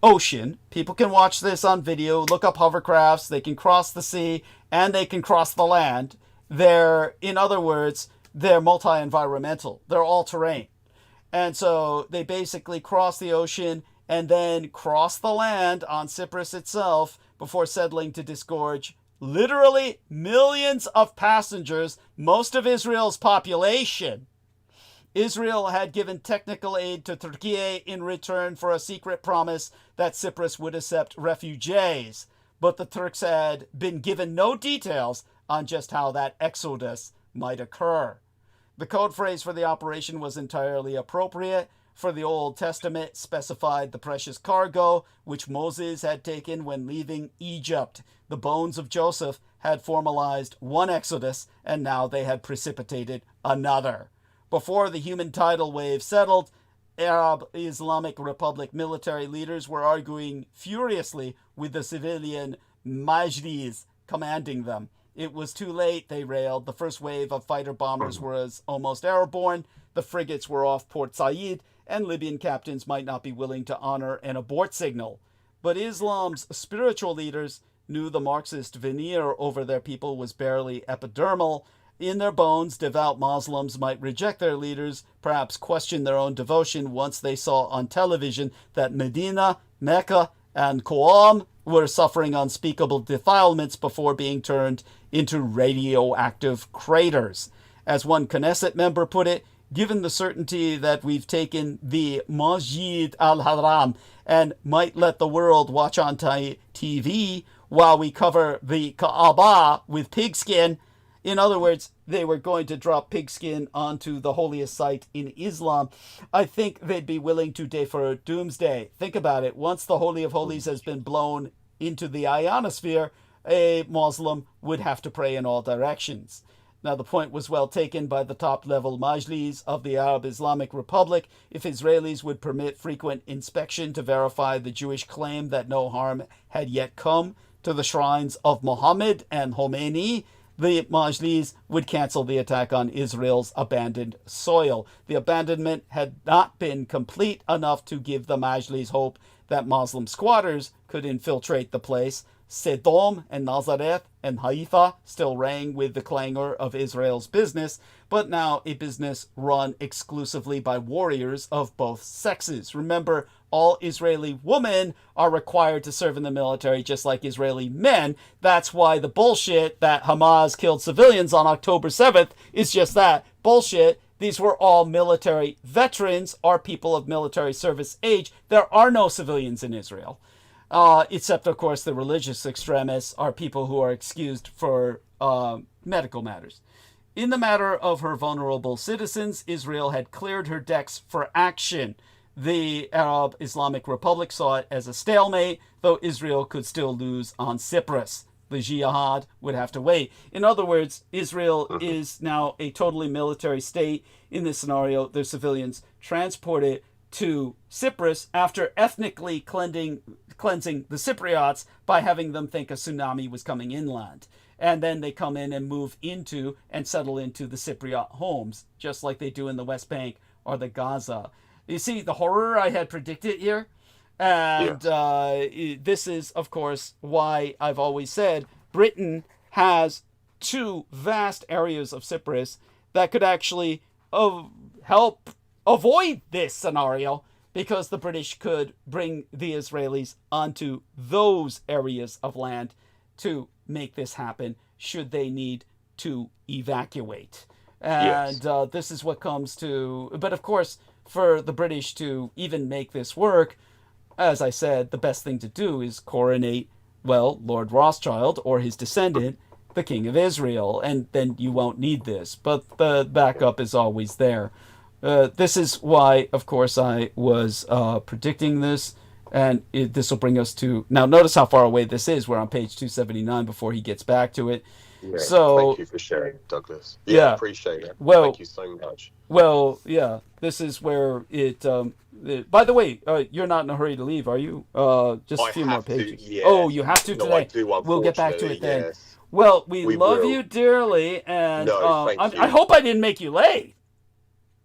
ocean. People can watch this on video. Look up hovercrafts. They can cross the sea and they can cross the land. In other words, they're multi-environmental. They're all-terrain. And so they basically cross the ocean and then cross the land on Cyprus itself before settling to disgorge literally millions of passengers, most of Israel's population. Israel had given technical aid to Turkey in return for a secret promise that Cyprus would accept refugees. But the Turks had been given no details on just how that exodus might occur. The code phrase for the operation was entirely appropriate, for the Old Testament specified the precious cargo which Moses had taken when leaving Egypt. The bones of Joseph had formalized one exodus, and now they had precipitated another. Before the human tidal wave settled, Arab Islamic Republic military leaders were arguing furiously with the civilian Majlis commanding them. It was too late, they railed. The first wave of fighter bombers was almost airborne. The frigates were off Port Said, and Libyan captains might not be willing to honor an abort signal. But Islam's spiritual leaders knew the Marxist veneer over their people was barely epidermal. In their bones, devout Muslims might reject their leaders, perhaps question their own devotion once they saw on television that Medina, Mecca, and Qom were suffering unspeakable defilements before being turned into radioactive craters. As one Knesset member put it, given the certainty that we've taken the Masjid al-Haram and might let the world watch on TV while we cover the Kaaba with pigskin. In other words, they were going to drop pigskin onto the holiest site in Islam. I think they'd be willing to defer doomsday. Think about it. Once the Holy of Holies has been blown into the ionosphere, a Muslim would have to pray in all directions. Now, the point was well taken by the top-level Majlis of the Arab Islamic Republic. If Israelis would permit frequent inspection to verify the Jewish claim that no harm had yet come to the shrines of Muhammad and Khomeini, the Majlis would cancel the attack on Israel's abandoned soil. The abandonment had not been complete enough to give the Majlis hope that Muslim squatters could infiltrate the place. Sodom and Nazareth and Haifa still rang with the clangor of Israel's business, but now a business run exclusively by warriors of both sexes. Remember, all Israeli women are required to serve in the military just like Israeli men. That's why the bullshit that Hamas killed civilians on October 7th is just that, bullshit. These were all military veterans or people of military service age. There are no civilians in Israel. Except, of course, the religious extremists are people who are excused for medical matters. In the matter of her vulnerable citizens, Israel had cleared her decks for action. The Arab Islamic Republic saw it as a stalemate, though Israel could still lose on Cyprus. The jihad would have to wait. In other words, Israel is now a totally military state. In this scenario, their civilians transported to Cyprus after ethnically cleansing the Cypriots by having them think a tsunami was coming inland. And then they come in and move into and settle into the Cypriot homes, just like they do in the West Bank or the Gaza. You see the horror I had predicted here? And this is, of course, why I've always said Britain has two vast areas of Cyprus that could actually help avoid this scenario, because the British could bring the Israelis onto those areas of land to make this happen should they need to evacuate. And this is what comes to... But of course, for the British to even make this work, as I said, the best thing to do is coronate, well, Lord Rothschild or his descendant the king of Israel, and then you won't need this. But the backup is always there. This is why, of course, I was predicting this, and this will bring us to... Now, notice how far away this is. We're on page 279 before he gets back to it. Yeah, so, thank you for sharing, Douglas. Yeah, appreciate it. Well, thank you so much. Well, yeah, this is where it... by the way, you're not in a hurry to leave, are you? Just a few more pages. Yeah. Oh, you have to no, today. I do, we'll get back to it then. Yes. Well, we love will. you dearly, and thank you. I hope I didn't make you late.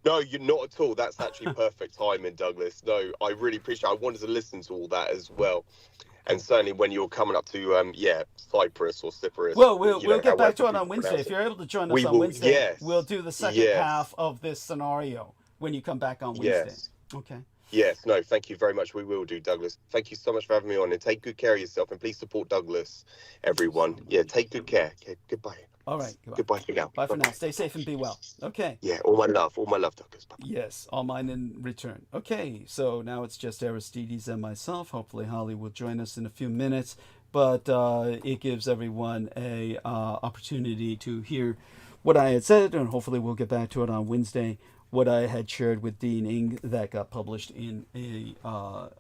No, you're not at all. That's actually perfect timing, Douglas. No, I really appreciate it. I wanted to listen to all that as well. And certainly when you're coming up to, Cyprus or Cyprus. Well, we'll get back to it on Wednesday. If you're able to join us on Wednesday, yes. we'll do the second half of this scenario when you come back on Wednesday. Yes. Okay. Yes, no, thank you very much. We will do, Douglas. Thank you so much for having me on, and take good care of yourself, and please support Douglas, everyone. Yeah, take good care. Okay, goodbye. All right. Goodbye for now. Bye for now. Stay safe and be well. Okay. Yeah, all my love, Douglas. Bye. Yes, all mine in return. Okay, so now it's just Aristides and myself. Hopefully Holly will join us in a few minutes, but it gives everyone a opportunity to hear what I had said, and hopefully we'll get back to it on Wednesday. What I had shared with Dean Ing that got published in a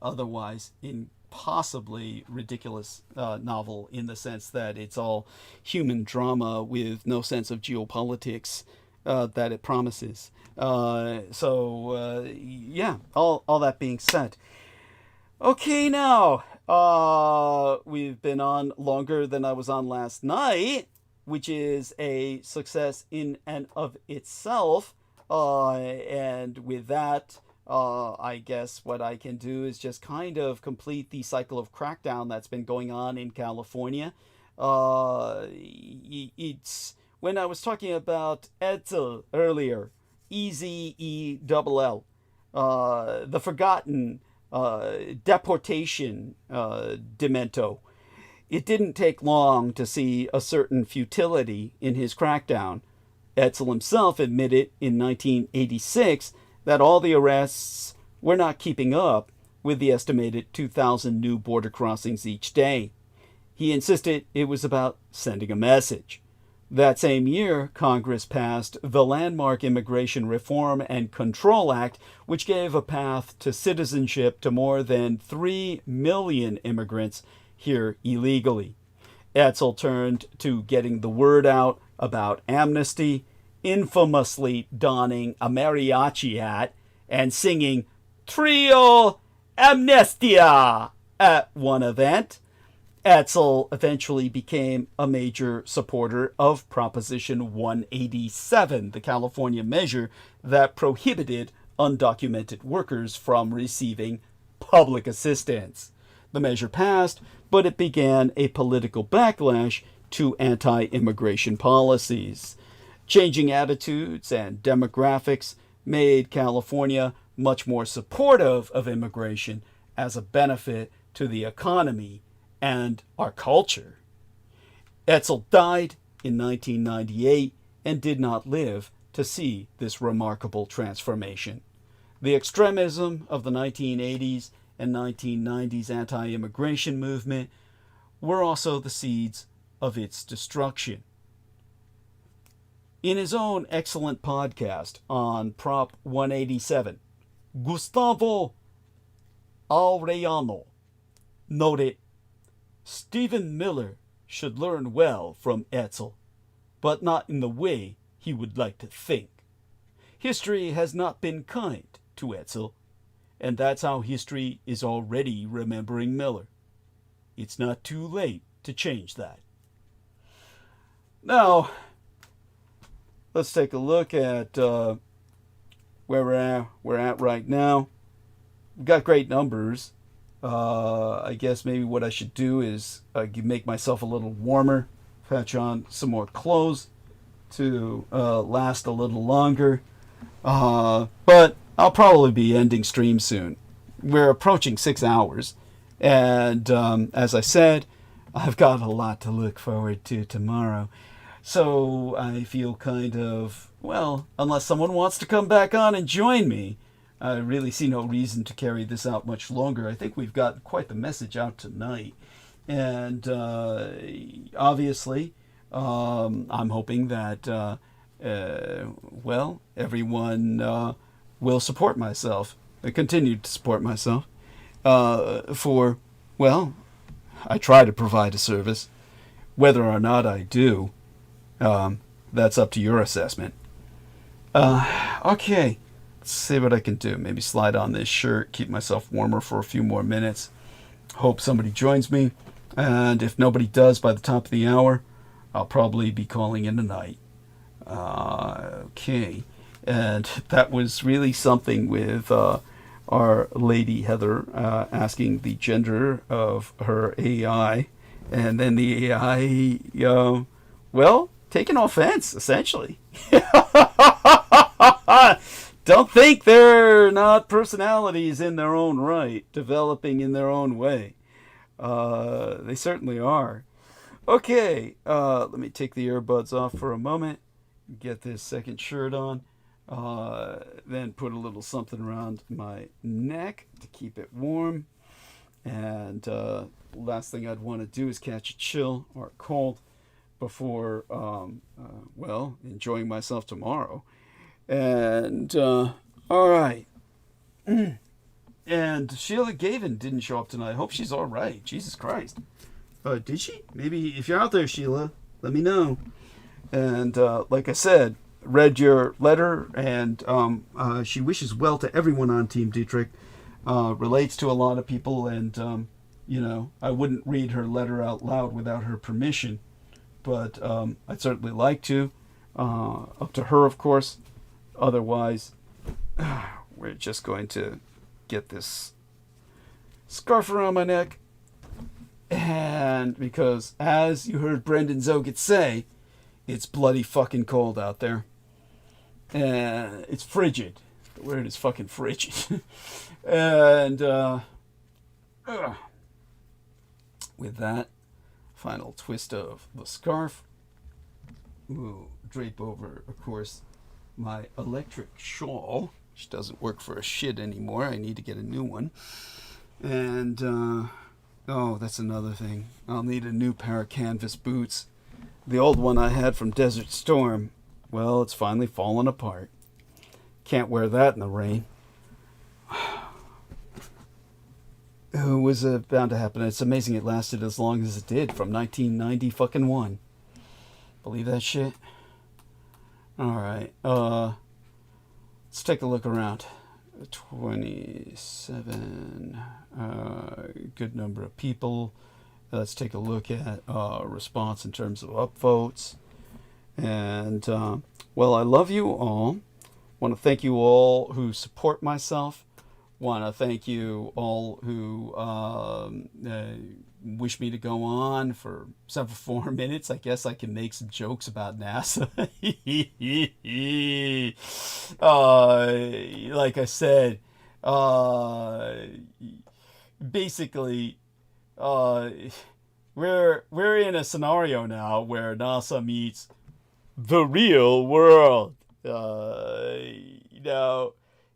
otherwise impossibly ridiculous novel, in the sense that it's all human drama with no sense of geopolitics that it promises. Yeah, all that being said. Okay, now, we've been on longer than I was on last night, which is a success in and of itself. And with that, I guess what I can do is just kind of complete the cycle of crackdown that's been going on in California. It's when I was talking about INT'L earlier, EZELL, the forgotten deportation demento. It didn't take long to see a certain futility in his crackdown. INT'L himself admitted in 1986 that all the arrests were not keeping up with the estimated 2,000 new border crossings each day. He insisted it was about sending a message. That same year, Congress passed the landmark Immigration Reform and Control Act, which gave a path to citizenship to more than 3 million immigrants here illegally. INT'L turned to getting the word out about amnesty, infamously donning a mariachi hat and singing Trio Amnestia at one event. INT'L eventually became a major supporter of Proposition 187, the California measure that prohibited undocumented workers from receiving public assistance. The measure passed, but it began a political backlash to anti-immigration policies. Changing attitudes and demographics made California much more supportive of immigration as a benefit to the economy and our culture. INT'L died in 1998 and did not live to see this remarkable transformation. The extremism of the 1980s and 1990s anti-immigration movement were also the seeds of its destruction. In his own excellent podcast on Prop 187, Gustavo Arellano noted, Stephen Miller should learn well from INT'L, but not in the way he would like to think. History has not been kind to INT'L, and that's how history is already remembering Miller. It's not too late to change that. Now, let's take a look at where we're at right now. We've got great numbers. I guess maybe what I should do is make myself a little warmer, patch on some more clothes to last a little longer. But I'll probably be ending stream soon. We're approaching 6 hours. And as I said, I've got a lot to look forward to tomorrow. So I feel kind of, well, unless someone wants to come back on and join me, I really see no reason to carry this out much longer. I think we've got quite the message out tonight. And obviously, I'm hoping that, well, everyone will support myself, continue to support myself, for, well, I try to provide a service. Whether or not I do, that's up to your assessment. Okay, let's see what I can do. Maybe slide on this shirt, keep myself warmer for a few more minutes. Hope somebody joins me. And if nobody does by the top of the hour, I'll probably be calling in tonight. Okay. And that was really something with our lady Heather asking the gender of her AI. And then the AI, well, taking offense, essentially. Don't think they're not personalities in their own right, developing in their own way. They certainly are. Okay, let me take the earbuds off for a moment, get this second shirt on, then put a little something around my neck to keep it warm. And last thing I'd want to do is catch a chill or a cold before, well, enjoying myself tomorrow. And, all right. And Sheila Gavin didn't show up tonight. I hope she's all right. Jesus Christ. Did she? Maybe if you're out there, Sheila, let me know. And like I said, read your letter, and she wishes well to everyone on Team Dietrich. Relates to a lot of people, and, you know, I wouldn't read her letter out loud without her permission. But I'd certainly like to. Up to her, of course. Otherwise, we're just going to get this scarf around my neck. And because, as you heard Brendan Zoget say, it's bloody fucking cold out there. And it's frigid. The word is fucking frigid. And with that, final twist of the scarf. Ooh, drape over, of course, my electric shawl, which doesn't work for a shit anymore. I need to get a new one. And, oh, that's another thing. I'll need a new pair of canvas boots. The old one I had from Desert Storm, well, it's finally fallen apart. Can't wear that in the rain. It was bound to happen. It's amazing it lasted as long as it did, from 1990-fucking-1. Believe that shit? Alright, let's take a look around. 27, good number of people. Let's take a look at response in terms of upvotes. And, well, I love you all. Want to thank you all who support myself. Want to thank you all who wish me to go on for several more minutes. I guess I can make some jokes about NASA. Like I said, basically, we're in a scenario now where NASA meets the real world. You know,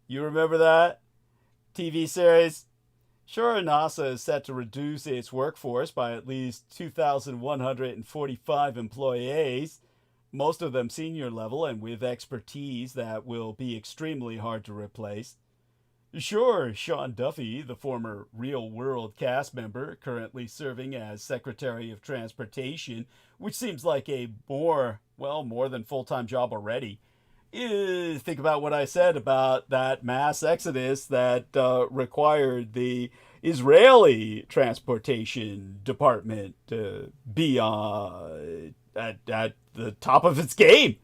you remember that TV series? Sure, NASA is set to reduce its workforce by at least 2,145 employees, most of them senior level and with expertise that will be extremely hard to replace. Sure, Sean Duffy, the former Real World cast member, currently serving as Secretary of Transportation, which seems like a more than full-time job already. Think about what I said about that mass exodus that required the Israeli transportation department to be at the top of its game.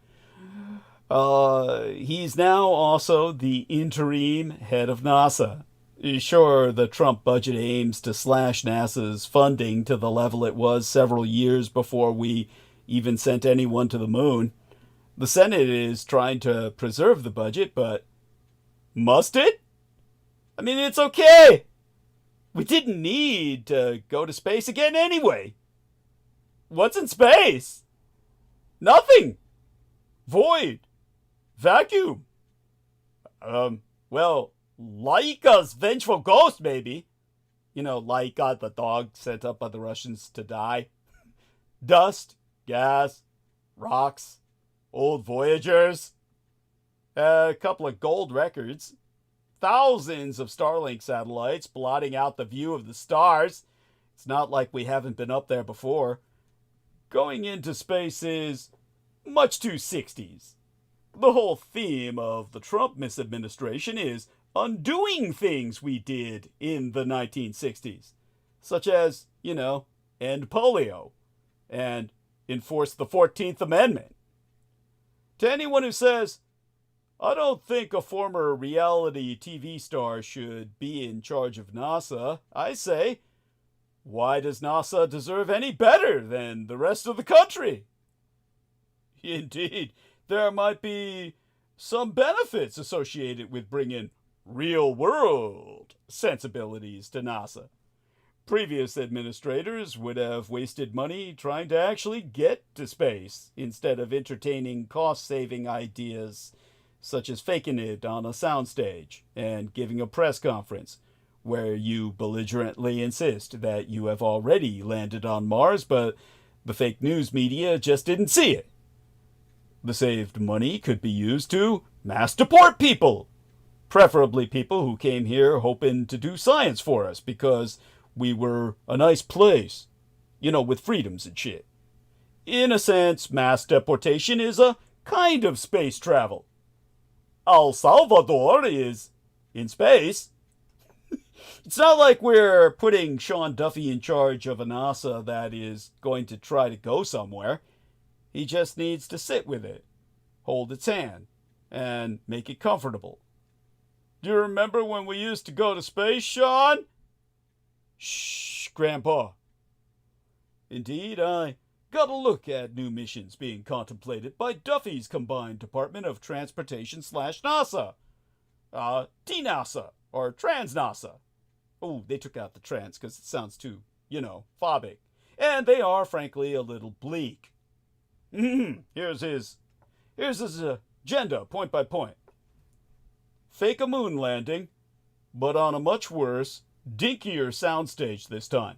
He's now also the interim head of NASA. Sure, the Trump budget aims to slash NASA's funding to the level it was several years before we even sent anyone to the moon. The Senate is trying to preserve the budget, but must it? I mean, it's okay. We didn't need to go to space again anyway. What's in space? Nothing. Void. Vacuum. Well, Laika's vengeful ghost, maybe. You know, Laika, the dog sent up by the Russians to die. Dust. gas, rocks, old Voyagers, a couple of gold records, thousands of Starlink satellites blotting out the view of the stars. It's not like we haven't been up there before. Going into space is much too 60s. The whole theme of the Trump misadministration is undoing things we did in the 1960s, such as, end polio and enforce the 14th Amendment. To anyone who says, I don't think a former reality TV star should be in charge of NASA, I say, why does NASA deserve any better than the rest of the country? Indeed, there might be some benefits associated with bringing real-world sensibilities to NASA. Previous administrators would have wasted money trying to actually get to space instead of entertaining cost-saving ideas such as faking it on a soundstage and giving a press conference where you belligerently insist that you have already landed on Mars, but the fake news media just didn't see it. The saved money could be used to mass deport people, preferably people who came here hoping to do science for us because we were a nice place, with freedoms and shit. In a sense, mass deportation is a kind of space travel. El Salvador is in space. It's not like we're putting Sean Duffy in charge of a NASA that is going to try to go somewhere. He just needs to sit with it, hold its hand, and make it comfortable. Do you remember when we used to go to space, Sean? Shh, Grandpa. Indeed, I got a look at new missions being contemplated by Duffy's combined Department of Transportation / NASA. T-NASA, or Trans-NASA. Oh, they took out the trans because it sounds too, phobic. And they are, frankly, a little bleak. Here's his agenda, point by point. Fake a moon landing, but on a much worse, dinkier soundstage this time.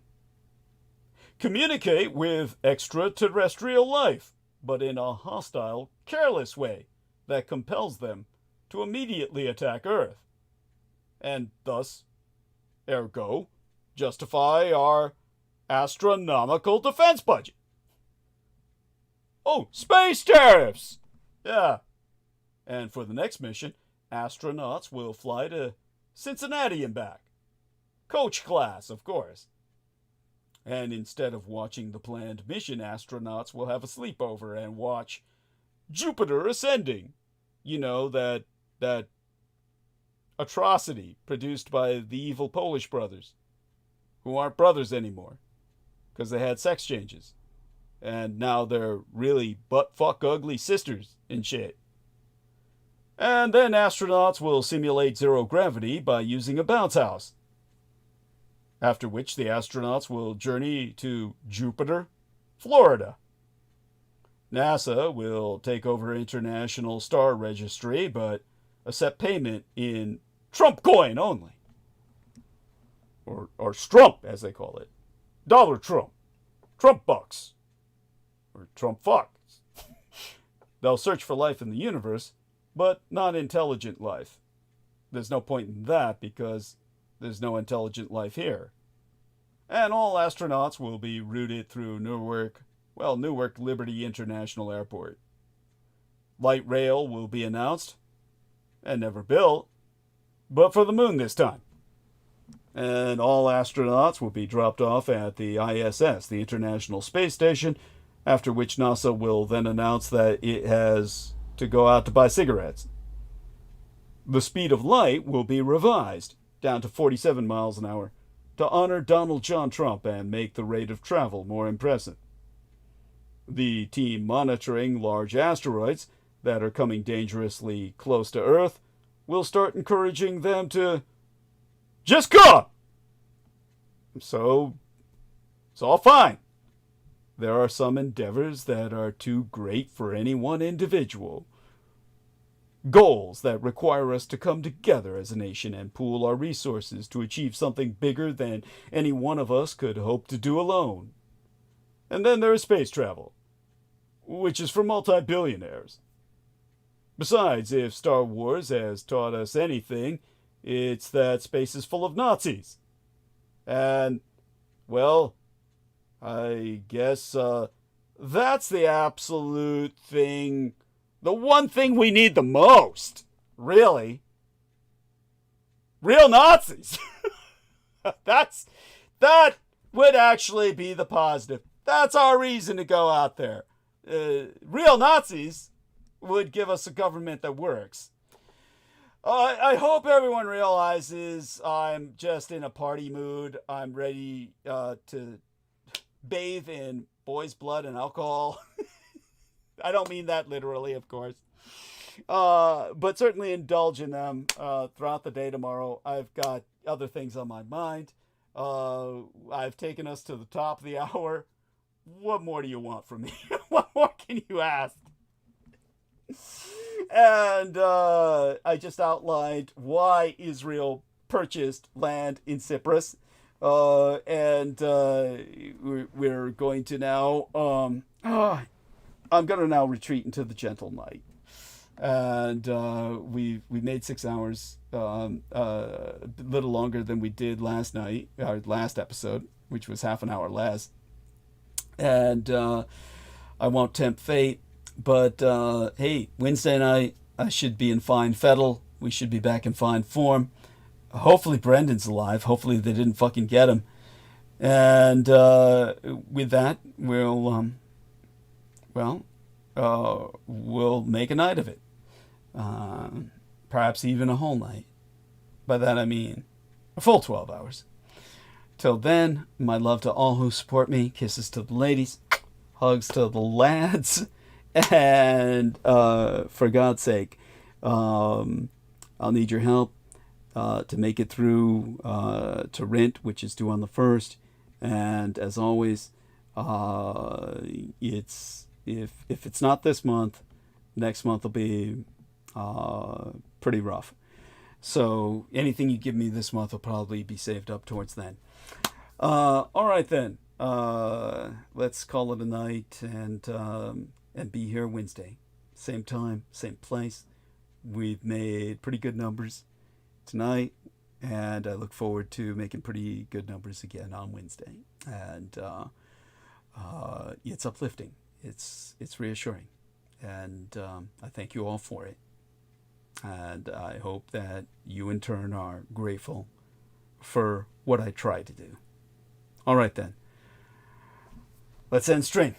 Communicate with extraterrestrial life, but in a hostile, careless way that compels them to immediately attack Earth. And thus, ergo, justify our astronomical defense budget. Oh, space tariffs! Yeah. And for the next mission, astronauts will fly to Cincinnati and back. Coach class, of course. And instead of watching the planned mission, astronauts will have a sleepover and watch Jupiter Ascending. That atrocity produced by the evil Polish brothers, who aren't brothers anymore, because they had sex changes. And now they're really butt-fuck ugly sisters and shit. And then astronauts will simulate zero gravity by using a bounce house. After which the astronauts will journey to Jupiter, Florida. NASA will take over International Star Registry, but accept payment in Trump coin only. Or Strump, as they call it. Dollar Trump. Trump bucks. Or Trump fuck. They'll search for life in the universe, but not intelligent life. There's no point in that because there's no intelligent life here. And all astronauts will be routed through Newark Liberty International Airport. Light rail will be announced, and never built, but for the moon this time. And all astronauts will be dropped off at the ISS, the International Space Station, after which NASA will then announce that it has to go out to buy cigarettes. The speed of light will be revised down to 47 miles an hour to honor Donald John Trump and make the rate of travel more impressive. The team monitoring large asteroids that are coming dangerously close to Earth will start encouraging them to just come. So, it's all fine. There are some endeavors that are too great for any one individual. Goals that require us to come together as a nation and pool our resources to achieve something bigger than any one of us could hope to do alone. And then there is space travel. which is for multi-billionaires. Besides, if Star Wars has taught us anything, it's that space is full of Nazis. And, well, I guess that's the absolute thing, the one thing we need the most, really. Real Nazis. That would actually be the positive. That's our reason to go out there. Real Nazis would give us a government that works. I hope everyone realizes I'm just in a party mood. I'm ready to bathe in boys' blood and alcohol. I don't mean that literally, of course. But certainly indulge in them throughout the day tomorrow. I've got other things on my mind. I've taken us to the top of the hour. What more do you want from me? What more can you ask? And I just outlined why Israel purchased land in Cyprus. And we're going to now... I'm going to now retreat into the gentle night. And we made 6 hours, a little longer than we did last night, our last episode, which was half an hour less. And I won't tempt fate, but hey, Wednesday night I should be in fine fettle. We should be back in fine form. Hopefully Brendan's alive. Hopefully they didn't fucking get him. And with that, we'll make a night of it. Perhaps even a whole night. By that I mean a full 12 hours. Till then, my love to all who support me. Kisses to the ladies. Hugs to the lads. And for God's sake, I'll need your help to make it through to rent, which is due on the 1st. And as always, if it's not this month, next month will be pretty rough. So anything you give me this month will probably be saved up towards then. All right then. Let's call it a night and be here Wednesday. Same time, same place. We've made pretty good numbers tonight, and I look forward to making pretty good numbers again on Wednesday. And it's uplifting. It's reassuring. And I thank you all for it. And I hope that you in turn are grateful for what I try to do. All right then. Let's end stream.